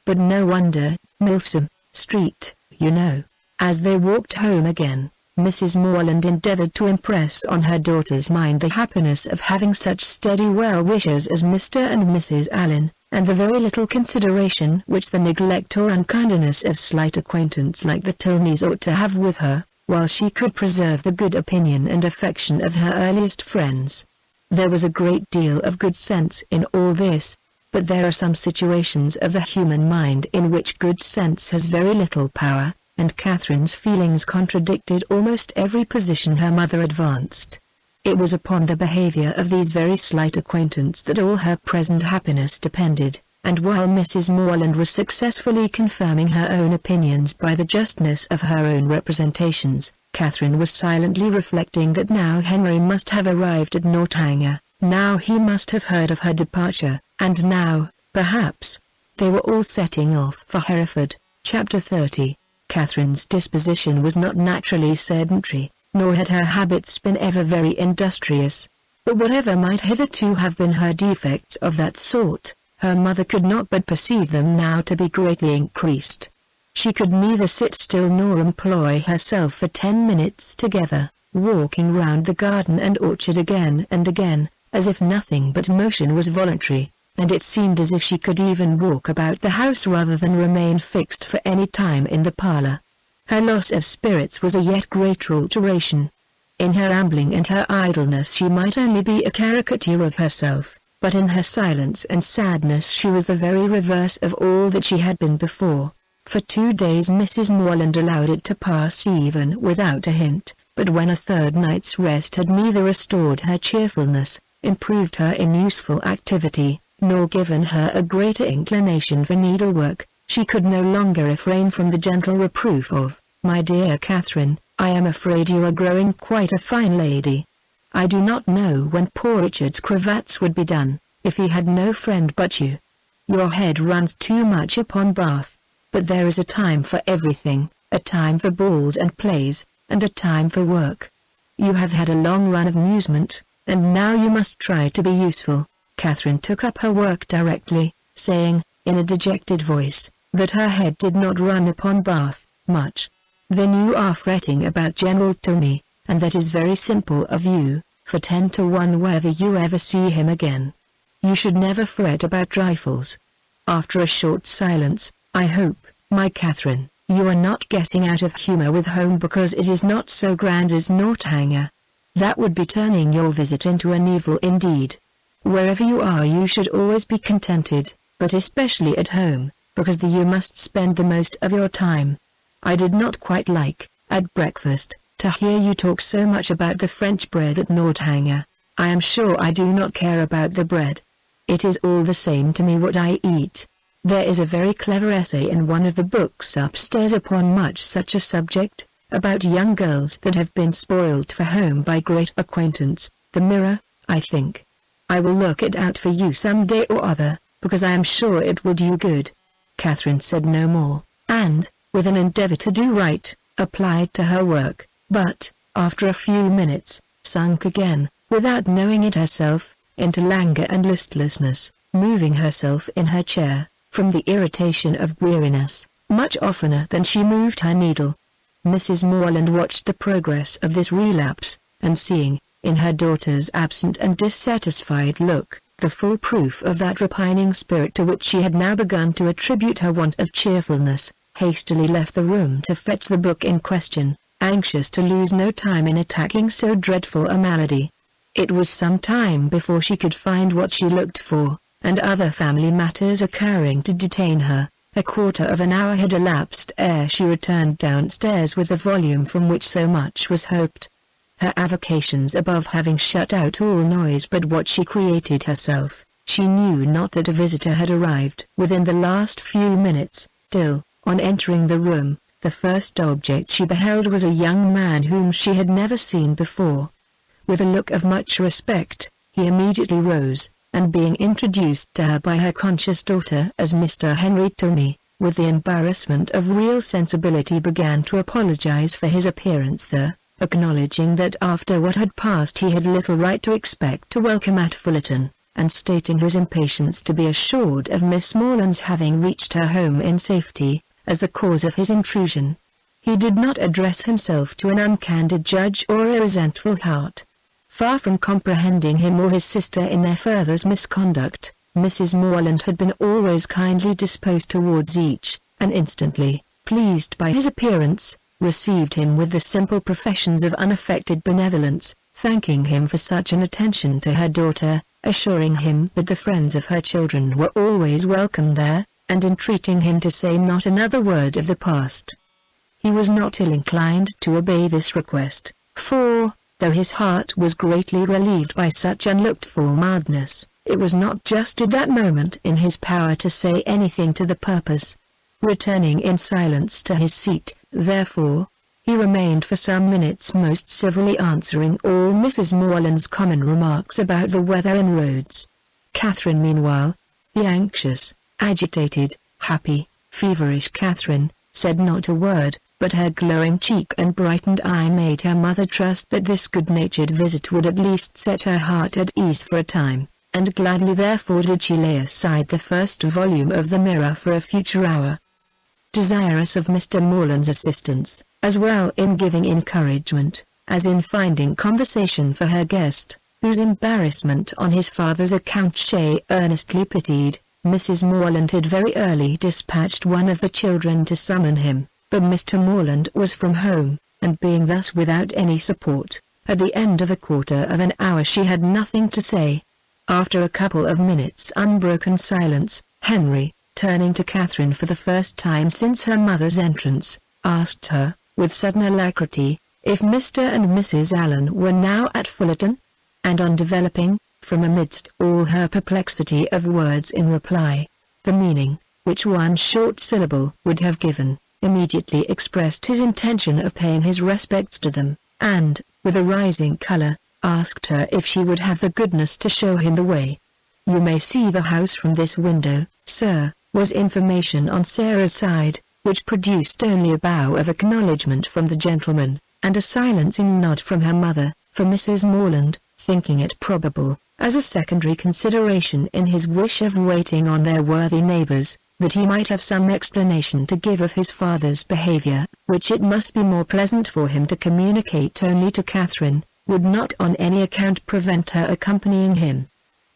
But no wonder, Milsom Street, you know." As they walked home again, Mrs. Morland endeavored to impress on her daughter's mind the happiness of having such steady well-wishers as Mr. and Mrs. Allen, and the very little consideration which the neglect or unkindness of slight acquaintance like the Tilneys ought to have with her, while she could preserve the good opinion and affection of her earliest friends. There was a great deal of good sense in all this. But there are some situations of the human mind in which good sense has very little power, and Catherine's feelings contradicted almost every position her mother advanced. It was upon the behavior of these very slight acquaintance that all her present happiness depended, and while Mrs. Morland was successfully confirming her own opinions by the justness of her own representations, Catherine was silently reflecting that now Henry must have arrived at Northanger, now he must have heard of her departure, and now, perhaps, they were all setting off for Hereford. Chapter 30. Catherine's disposition was not naturally sedentary, nor had her habits been ever very industrious. But whatever might hitherto have been her defects of that sort, her mother could not but perceive them now to be greatly increased. She could neither sit still nor employ herself for 10 minutes together, walking round the garden and orchard again and again, as if nothing but motion was voluntary, and it seemed as if she could even walk about the house rather than remain fixed for any time in the parlour. Her loss of spirits was a yet greater alteration. In her ambling and her idleness she might only be a caricature of herself, but in her silence and sadness she was the very reverse of all that she had been before. For 2 days Mrs. Morland allowed it to pass even without a hint, but when a third night's rest had neither restored her cheerfulness, improved her in useful activity, nor given her a greater inclination for needlework, she could no longer refrain from the gentle reproof of, "My dear Catherine, I am afraid you are growing quite a fine lady. I do not know when poor Richard's cravats would be done, if he had no friend but you. Your head runs too much upon Bath. But there is a time for everything, a time for balls and plays, and a time for work. You have had a long run of amusement, and now you must try to be useful." Catherine took up her work directly, saying, in a dejected voice, that her head did not run upon Bath much. "Then you are fretting about General Tilney, and that is very simple of you, for 10 to 1 whether you ever see him again. You should never fret about trifles." After a short silence, "I hope, my Catherine, you are not getting out of humor with home because it is not so grand as Northanger. That would be turning your visit into an evil indeed. Wherever you are you should always be contented, but especially at home, because there you must spend the most of your time. I did not quite like, at breakfast, to hear you talk so much about the French bread at Northanger. I am sure I do not care about the bread. It is all the same to me what I eat. There is a very clever essay in one of the books upstairs upon much such a subject, about young girls that have been spoiled for home by great acquaintance, the Mirror, I think. I will look it out for you some day or other, because I am sure it will do you good." Catherine said no more, and, with an endeavour to do right, applied to her work, but, after a few minutes, sunk again, without knowing it herself, into languor and listlessness, moving herself in her chair, from the irritation of weariness, much oftener than she moved her needle. Mrs. Morland watched the progress of this relapse, and seeing, in her daughter's absent and dissatisfied look, the full proof of that repining spirit to which she had now begun to attribute her want of cheerfulness, hastily left the room to fetch the book in question, anxious to lose no time in attacking so dreadful a malady. It was some time before she could find what she looked for, and other family matters occurring to detain her, a quarter of an hour had elapsed ere she returned downstairs with the volume from which so much was hoped. Her avocations above having shut out all noise but what she created herself, she knew not that a visitor had arrived within the last few minutes, till, on entering the room, the first object she beheld was a young man whom she had never seen before. With a look of much respect, he immediately rose, and being introduced to her by her conscious daughter as Mr. Henry Tilney, with the embarrassment of real sensibility began to apologize for his appearance there, acknowledging that after what had passed he had little right to expect a welcome at Fullerton, and stating his impatience to be assured of Miss Morland's having reached her home in safety, as the cause of his intrusion. He did not address himself to an uncandid judge or a resentful heart. Far from comprehending him or his sister in their father's misconduct, Mrs. Morland had been always kindly disposed towards each, and instantly, pleased by his appearance, received him with the simple professions of unaffected benevolence, thanking him for such an attention to her daughter, assuring him that the friends of her children were always welcome there, and entreating him to say not another word of the past. He was not ill-inclined to obey this request, for, though his heart was greatly relieved by such unlooked-for mildness, it was not just at that moment in his power to say anything to the purpose. Returning in silence to his seat, therefore, he remained for some minutes most civilly answering all Mrs. Morland's common remarks about the weather and roads. Catherine meanwhile, the anxious, agitated, happy, feverish Catherine, said not a word, but her glowing cheek and brightened eye made her mother trust that this good-natured visit would at least set her heart at ease for a time, and gladly therefore did she lay aside the first volume of the Mirror for a future hour. Desirous of Mr. Morland's assistance, as well in giving encouragement, as in finding conversation for her guest, whose embarrassment on his father's account she earnestly pitied, Mrs. Morland had very early dispatched one of the children to summon him, but Mr. Morland was from home, and being thus without any support, at the end of a quarter of an hour she had nothing to say. After a couple of minutes' unbroken silence, Henry, turning to Catherine for the first time since her mother's entrance, asked her, with sudden alacrity, if Mr. and Mrs. Allen were now at Fullerton, and on developing, from amidst all her perplexity of words in reply, the meaning, which one short syllable would have given, immediately expressed his intention of paying his respects to them, and, with a rising colour, asked her if she would have the goodness to show him the way. "You may see the house from this window, sir," was information on Sarah's side, which produced only a bow of acknowledgment from the gentleman, and a silencing nod from her mother, for Mrs. Morland, thinking it probable, as a secondary consideration in his wish of waiting on their worthy neighbours, that he might have some explanation to give of his father's behaviour, which it must be more pleasant for him to communicate only to Catherine, would not on any account prevent her accompanying him.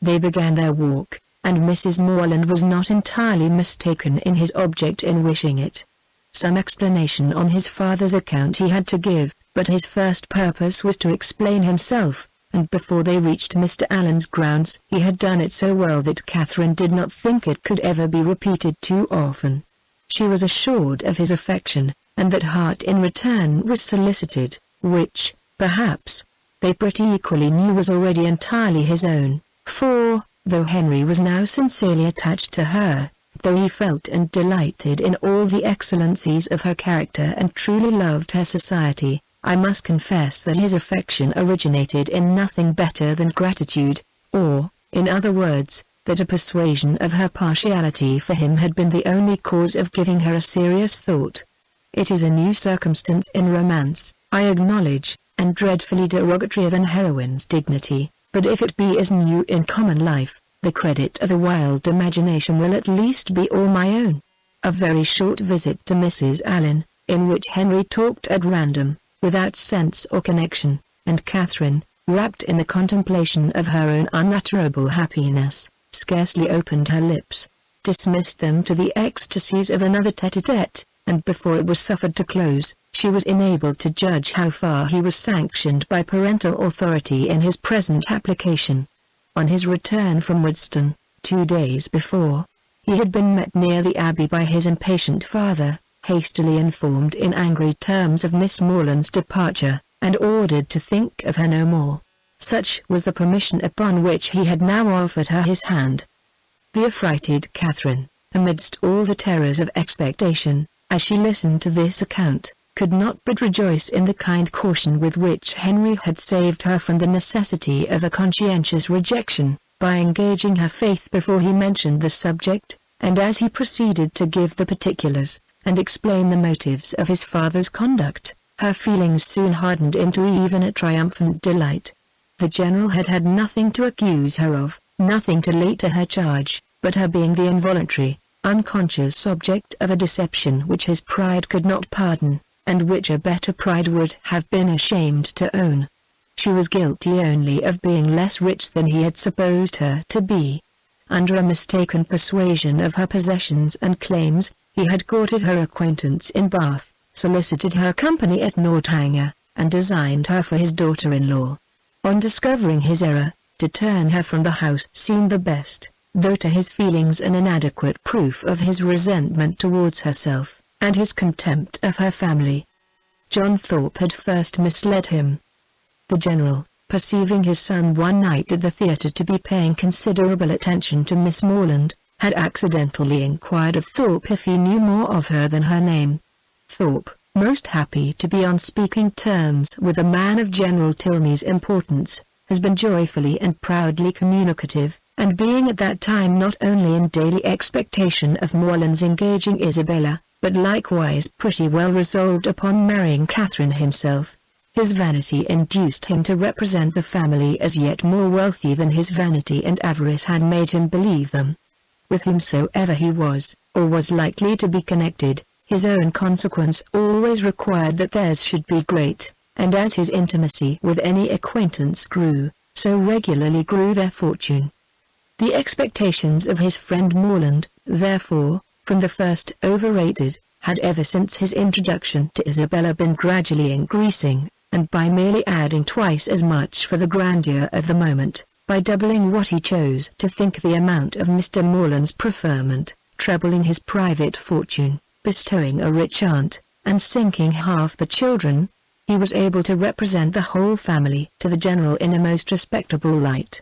They began their walk, and Mrs. Morland was not entirely mistaken in his object in wishing it. Some explanation on his father's account he had to give, but his first purpose was to explain himself, and before they reached Mr. Allen's grounds he had done it so well that Catherine did not think it could ever be repeated too often. She was assured of his affection, and that heart in return was solicited, which, perhaps, they pretty equally knew was already entirely his own, for, though Henry was now sincerely attached to her, though he felt and delighted in all the excellencies of her character and truly loved her society, I must confess that his affection originated in nothing better than gratitude, or, in other words, that a persuasion of her partiality for him had been the only cause of giving her a serious thought. It is a new circumstance in romance, I acknowledge, and dreadfully derogatory of an heroine's dignity, but if it be as new in common life, the credit of a wild imagination will at least be all my own. A very short visit to Mrs. Allen, in which Henry talked at random, without sense or connection, and Catherine, wrapped in the contemplation of her own unutterable happiness, scarcely opened her lips, dismissed them to the ecstasies of another tete-a-tete, and before it was suffered to close, she was enabled to judge how far he was sanctioned by parental authority in his present application. On his return from Woodstone, 2 days before, he had been met near the Abbey by his impatient father, hastily informed in angry terms of Miss Morland's departure, and ordered to think of her no more. Such was the permission upon which he had now offered her his hand. The affrighted Catherine, amidst all the terrors of expectation, as she listened to this account, could not but rejoice in the kind caution with which Henry had saved her from the necessity of a conscientious rejection, by engaging her faith before he mentioned the subject, and as he proceeded to give the particulars, and explain the motives of his father's conduct, her feelings soon hardened into even a triumphant delight. The General had had nothing to accuse her of, nothing to lay to her charge, but her being the involuntary, unconscious object of a deception which his pride could not pardon, and which a better pride would have been ashamed to own. She was guilty only of being less rich than he had supposed her to be. Under a mistaken persuasion of her possessions and claims, he had courted her acquaintance in Bath, solicited her company at Northanger, and designed her for his daughter-in-law. On discovering his error, to turn her from the house seemed the best, though to his feelings an inadequate proof of his resentment towards herself, and his contempt of her family. John Thorpe had first misled him. The General, perceiving his son one night at the theatre to be paying considerable attention to Miss Morland, had accidentally inquired of Thorpe if he knew more of her than her name. Thorpe, most happy to be on speaking terms with a man of General Tilney's importance, has been joyfully and proudly communicative, and being at that time not only in daily expectation of Morland's engaging Isabella, but likewise pretty well resolved upon marrying Catherine himself, his vanity induced him to represent the family as yet more wealthy than his vanity and avarice had made him believe them. With whomsoever he was, or was likely to be connected, his own consequence always required that theirs should be great, and as his intimacy with any acquaintance grew, so regularly grew their fortune. The expectations of his friend Morland, therefore, from the first overrated, had ever since his introduction to Isabella been gradually increasing, and by merely adding twice as much for the grandeur of the moment, by doubling what he chose to think the amount of Mr. Morland's preferment, trebling his private fortune, bestowing a rich aunt, and sinking half the children, he was able to represent the whole family to the General in a most respectable light.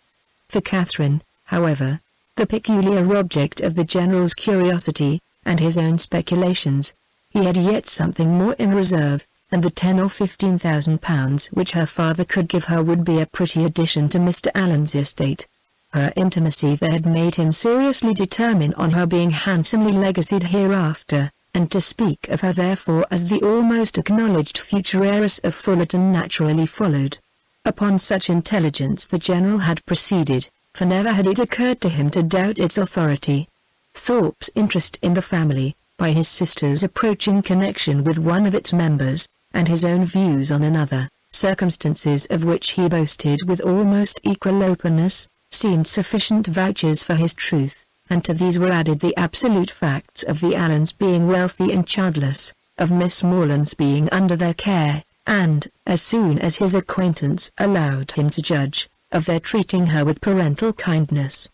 For Catherine, however, the peculiar object of the General's curiosity, and his own speculations, he had yet something more in reserve, and the £10,000 or £15,000 which her father could give her would be a pretty addition to Mr. Allen's estate. Her intimacy there had made him seriously determine on her being handsomely legacied hereafter, and to speak of her therefore as the almost acknowledged future heiress of Fullerton naturally followed. Upon such intelligence the General had proceeded, for never had it occurred to him to doubt its authority. Thorpe's interest in the family, by his sister's approaching connection with one of its members, and his own views on another, circumstances of which he boasted with almost equal openness, seemed sufficient vouchers for his truth, and to these were added the absolute facts of the Allens being wealthy and childless, of Miss Morland's being under their care, and, as soon as his acquaintance allowed him to judge, of their treating her with parental kindness.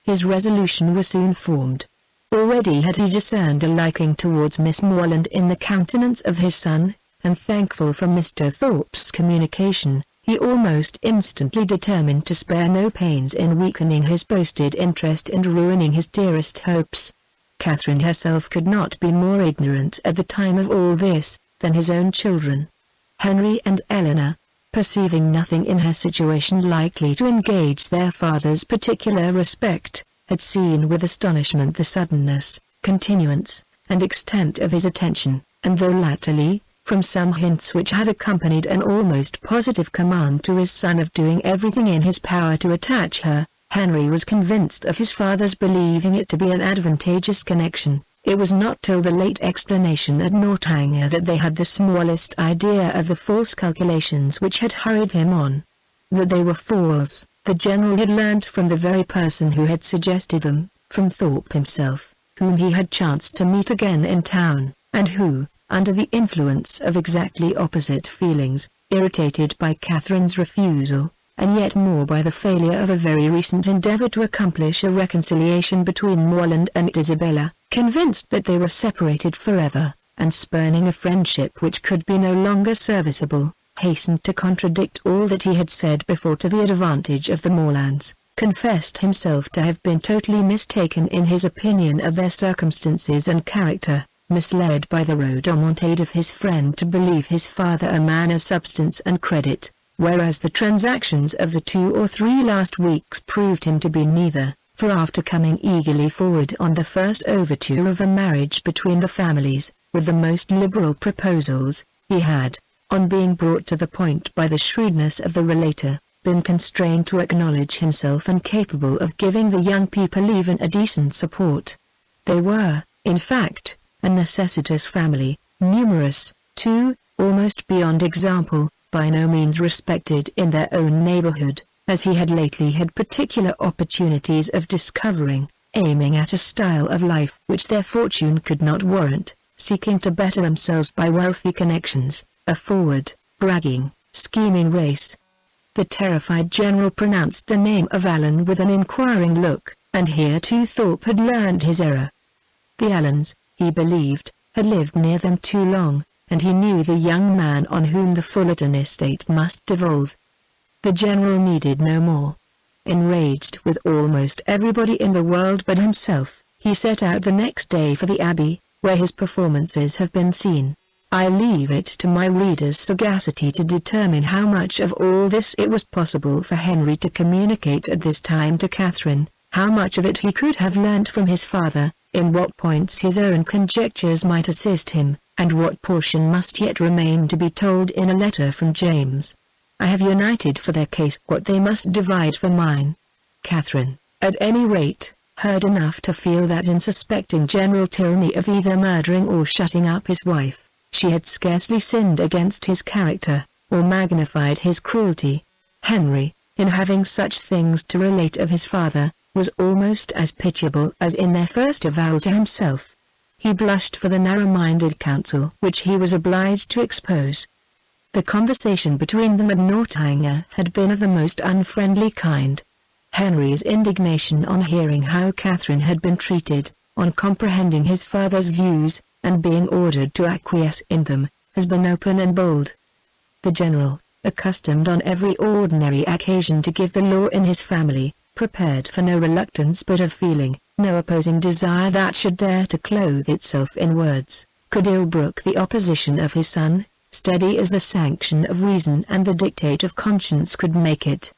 His resolution was soon formed. Already had he discerned a liking towards Miss Morland in the countenance of his son, and thankful for Mr. Thorpe's communication, he almost instantly determined to spare no pains in weakening his boasted interest and ruining his dearest hopes. Catherine herself could not be more ignorant at the time of all this, than his own children. Henry and Eleanor, perceiving nothing in her situation likely to engage their father's particular respect, had seen with astonishment the suddenness, continuance, and extent of his attention, and though latterly, from some hints which had accompanied an almost positive command to his son of doing everything in his power to attach her, Henry was convinced of his father's believing it to be an advantageous connection. It was not till the late explanation at Northanger that they had the smallest idea of the false calculations which had hurried him on. That they were false, the General had learnt from the very person who had suggested them, from Thorpe himself, whom he had chanced to meet again in town, and who, under the influence of exactly opposite feelings, irritated by Catherine's refusal, and yet more by the failure of a very recent endeavour to accomplish a reconciliation between Morland and Isabella, convinced that they were separated forever, and spurning a friendship which could be no longer serviceable, hastened to contradict all that he had said before to the advantage of the Morlands, confessed himself to have been totally mistaken in his opinion of their circumstances and character, misled by the rhodomontade of his friend to believe his father a man of substance and credit, whereas the transactions of the 2 or 3 last weeks proved him to be neither, for after coming eagerly forward on the first overture of a marriage between the families, with the most liberal proposals, he had, on being brought to the point by the shrewdness of the relator, been constrained to acknowledge himself incapable of giving the young people even a decent support. They were, in fact, a necessitous family, numerous, too, almost beyond example, by no means respected in their own neighborhood, as he had lately had particular opportunities of discovering, aiming at a style of life which their fortune could not warrant, seeking to better themselves by wealthy connections, a forward, bragging, scheming race. The terrified general pronounced the name of Allen with an inquiring look, and here too Thorpe had learned his error. The Allens, he believed, had lived near them too long, and he knew the young man on whom the Fullerton estate must devolve. The general needed no more. Enraged with almost everybody in the world but himself, he set out the next day for the Abbey, where his performances have been seen. I leave it to my reader's sagacity to determine how much of all this it was possible for Henry to communicate at this time to Catherine, how much of it he could have learnt from his father, in what points his own conjectures might assist him, and what portion must yet remain to be told in a letter from James. I have united for their case what they must divide for mine. Catherine, at any rate, heard enough to feel that in suspecting General Tilney of either murdering or shutting up his wife, she had scarcely sinned against his character, or magnified his cruelty. Henry, in having such things to relate of his father, was almost as pitiable as in their first avowal to himself. He blushed for the narrow-minded counsel which he was obliged to expose. The conversation between them at Northanger had been of the most unfriendly kind. Henry's indignation on hearing how Catherine had been treated, on comprehending his father's views, and being ordered to acquiesce in them, has been open and bold. The general, accustomed on every ordinary occasion to give the law in his family, prepared for no reluctance but of feeling, no opposing desire that should dare to clothe itself in words, could ill brook the opposition of his son, steady as the sanction of reason and the dictate of conscience could make it.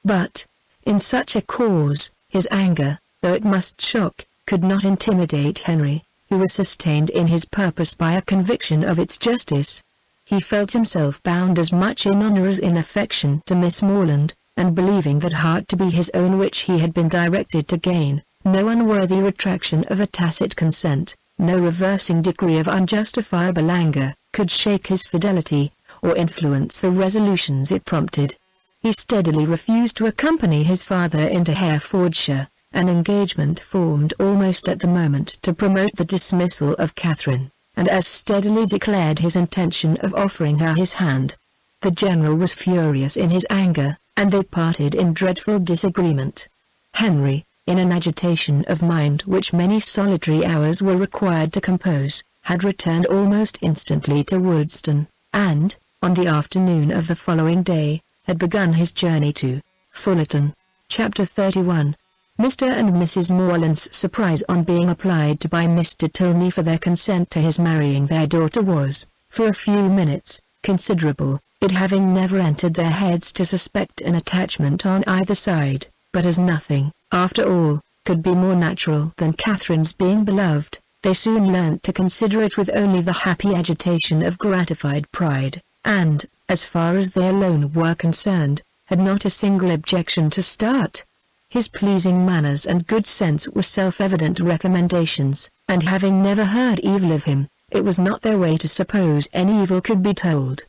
But, in such a cause, his anger, though it must shock, could not intimidate Henry, who was sustained in his purpose by a conviction of its justice. He felt himself bound as much in honour as in affection to Miss Morland, and believing that heart to be his own which he had been directed to gain, no unworthy retraction of a tacit consent, no reversing degree of unjustifiable anger, could shake his fidelity, or influence the resolutions it prompted. He steadily refused to accompany his father into Herefordshire, an engagement formed almost at the moment to promote the dismissal of Catherine, and as steadily declared his intention of offering her his hand. The general was furious in his anger, and they parted in dreadful disagreement. Henry, in an agitation of mind which many solitary hours were required to compose, had returned almost instantly to Woodston, and, on the afternoon of the following day, had begun his journey to Fullerton. Chapter 31. Mr. and Mrs. Morland's surprise on being applied to by Mr. Tilney for their consent to his marrying their daughter was, for a few minutes, considerable, it having never entered their heads to suspect an attachment on either side, but as nothing, after all, could be more natural than Catherine's being beloved, they soon learnt to consider it with only the happy agitation of gratified pride, and, as far as they alone were concerned, had not a single objection to start. His pleasing manners and good sense were self-evident recommendations, and having never heard evil of him, it was not their way to suppose any evil could be told.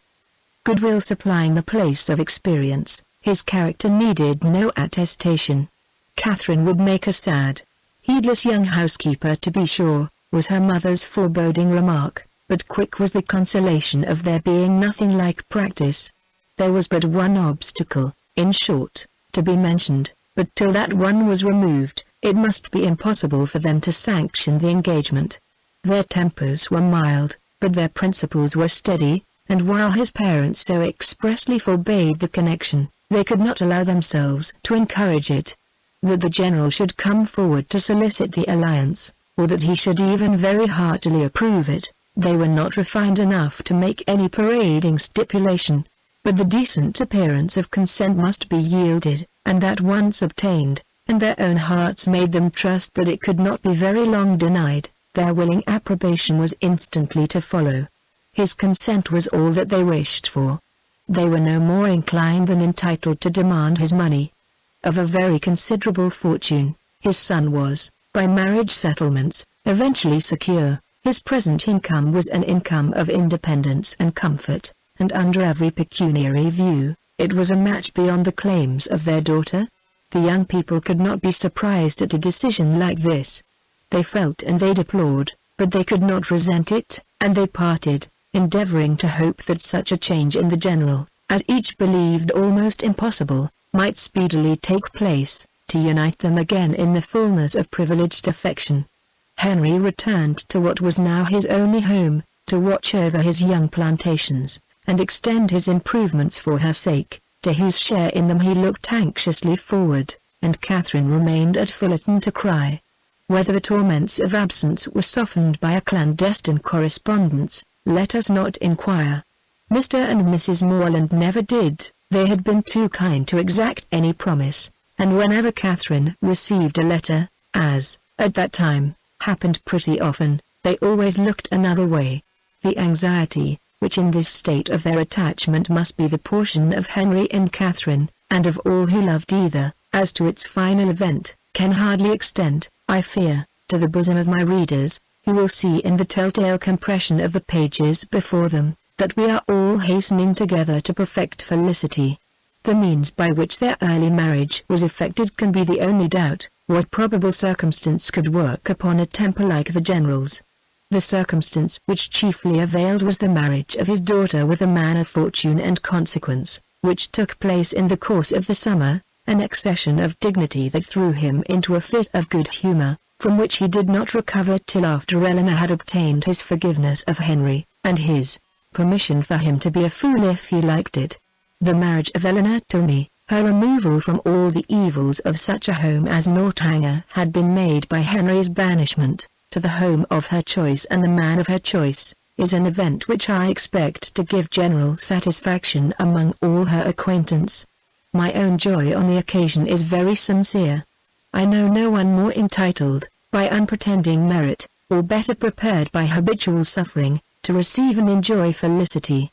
Goodwill supplying the place of experience, his character needed no attestation. Catherine would make a sad, heedless young housekeeper to be sure, was her mother's foreboding remark, but quick was the consolation of there being nothing like practice. There was but one obstacle, in short, to be mentioned, but till that one was removed, it must be impossible for them to sanction the engagement. Their tempers were mild, but their principles were steady, and while his parents so expressly forbade the connection, they could not allow themselves to encourage it. That the general should come forward to solicit the alliance, or that he should even very heartily approve it, they were not refined enough to make any parading stipulation. But the decent appearance of consent must be yielded, and that once obtained, and their own hearts made them trust that it could not be very long denied, their willing approbation was instantly to follow. His consent was all that they wished for. They were no more inclined than entitled to demand his money. Of a very considerable fortune, his son was, by marriage settlements, eventually secure. His present income was an income of independence and comfort, and under every pecuniary view, it was a match beyond the claims of their daughter. The young people could not be surprised at a decision like this. They felt and they deplored, but they could not resent it, and they parted, endeavoring to hope that such a change in the general, as each believed almost impossible, might speedily take place, to unite them again in the fullness of privileged affection. Henry returned to what was now his only home, to watch over his young plantations, and extend his improvements for her sake, to whose share in them he looked anxiously forward, and Catherine remained at Fullerton to cry. Whether the torments of absence were softened by a clandestine correspondence, let us not inquire. Mr. and Mrs. Morland never did, they had been too kind to exact any promise, and whenever Catherine received a letter, as, at that time, happened pretty often, they always looked another way. The anxiety, which in this state of their attachment must be the portion of Henry and Catherine, and of all who loved either, as to its final event, can hardly extend, I fear, to the bosom of my readers, who will see in the telltale compression of the pages before them, that we are all hastening together to perfect felicity. The means by which their early marriage was effected can be the only doubt. What probable circumstance could work upon a temper like the General's? The circumstance which chiefly availed was the marriage of his daughter with a man of fortune and consequence, which took place in the course of the summer, an accession of dignity that threw him into a fit of good humor, from which he did not recover till after Eleanor had obtained his forgiveness of Henry, and his permission for him to be a fool if he liked it. The marriage of Eleanor to me, her removal from all the evils of such a home as Northanger had been made by Henry's banishment, to the home of her choice and the man of her choice, is an event which I expect to give general satisfaction among all her acquaintance. My own joy on the occasion is very sincere. I know no one more entitled, by unpretending merit, or better prepared by habitual suffering, to receive and enjoy felicity.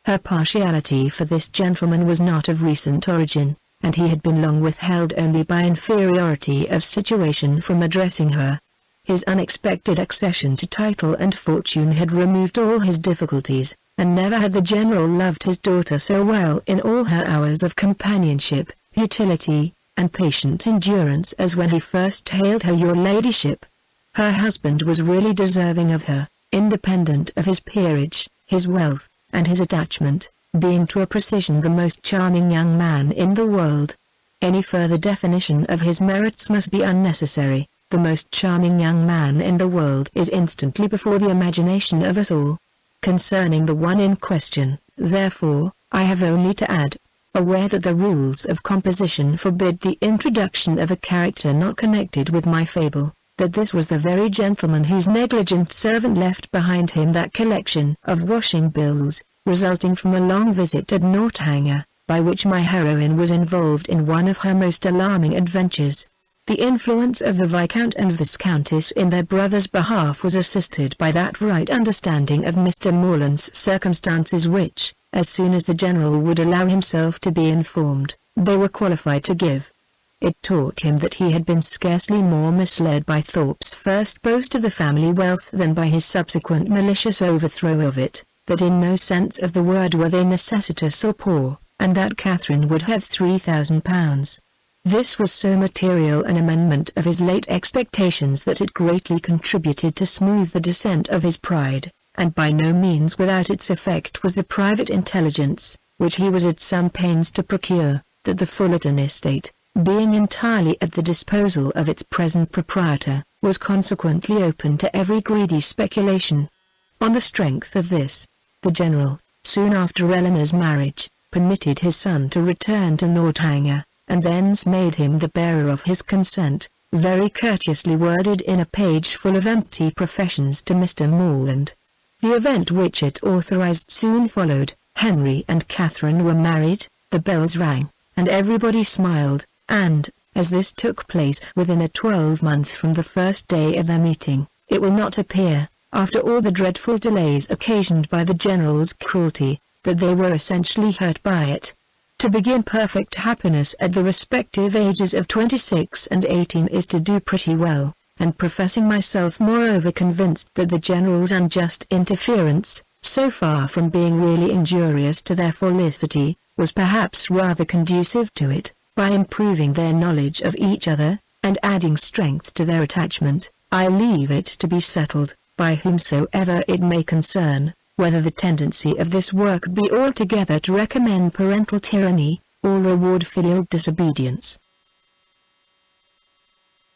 Her partiality for this gentleman was not of recent origin, and he had been long withheld only by inferiority of situation from addressing her. His unexpected accession to title and fortune had removed all his difficulties, and never had the General loved his daughter so well in all her hours of companionship, utility, and patient endurance as when he first hailed her your ladyship. Her husband was really deserving of her, independent of his peerage, his wealth, and his attachment, being to a precision the most charming young man in the world. Any further definition of his merits must be unnecessary. The most charming young man in the world is instantly before the imagination of us all. Concerning the one in question, therefore, I have only to add, aware that the rules of composition forbid the introduction of a character not connected with my fable, that this was the very gentleman whose negligent servant left behind him that collection of washing bills, resulting from a long visit at Northanger, by which my heroine was involved in one of her most alarming adventures. The influence of the Viscount and Viscountess in their brother's behalf was assisted by that right understanding of Mr. Morland's circumstances which, as soon as the General would allow himself to be informed, they were qualified to give. It taught him that he had been scarcely more misled by Thorpe's first boast of the family wealth than by his subsequent malicious overthrow of it, that in no sense of the word were they necessitous or poor, and that Catherine would have £3,000. This was so material an amendment of his late expectations that it greatly contributed to smooth the descent of his pride, and by no means without its effect was the private intelligence, which he was at some pains to procure, that the Fullerton estate, being entirely at the disposal of its present proprietor, was consequently open to every greedy speculation. On the strength of this, the General, soon after Eleanor's marriage, permitted his son to return to Northanger, and thence made him the bearer of his consent, very courteously worded in a page full of empty professions to Mr. Morland. The event which it authorized soon followed. Henry and Catherine were married, the bells rang, and everybody smiled, and, as this took place within a 12-month from the first day of their meeting, it will not appear, after all the dreadful delays occasioned by the General's cruelty, that they were essentially hurt by it. To begin perfect happiness at the respective ages of 26 and 18 is to do pretty well, and professing myself moreover convinced that the General's unjust interference, so far from being really injurious to their felicity, was perhaps rather conducive to it, by improving their knowledge of each other, and adding strength to their attachment, I leave it to be settled, by whomsoever it may concern, whether the tendency of this work be altogether to recommend parental tyranny, or reward filial disobedience.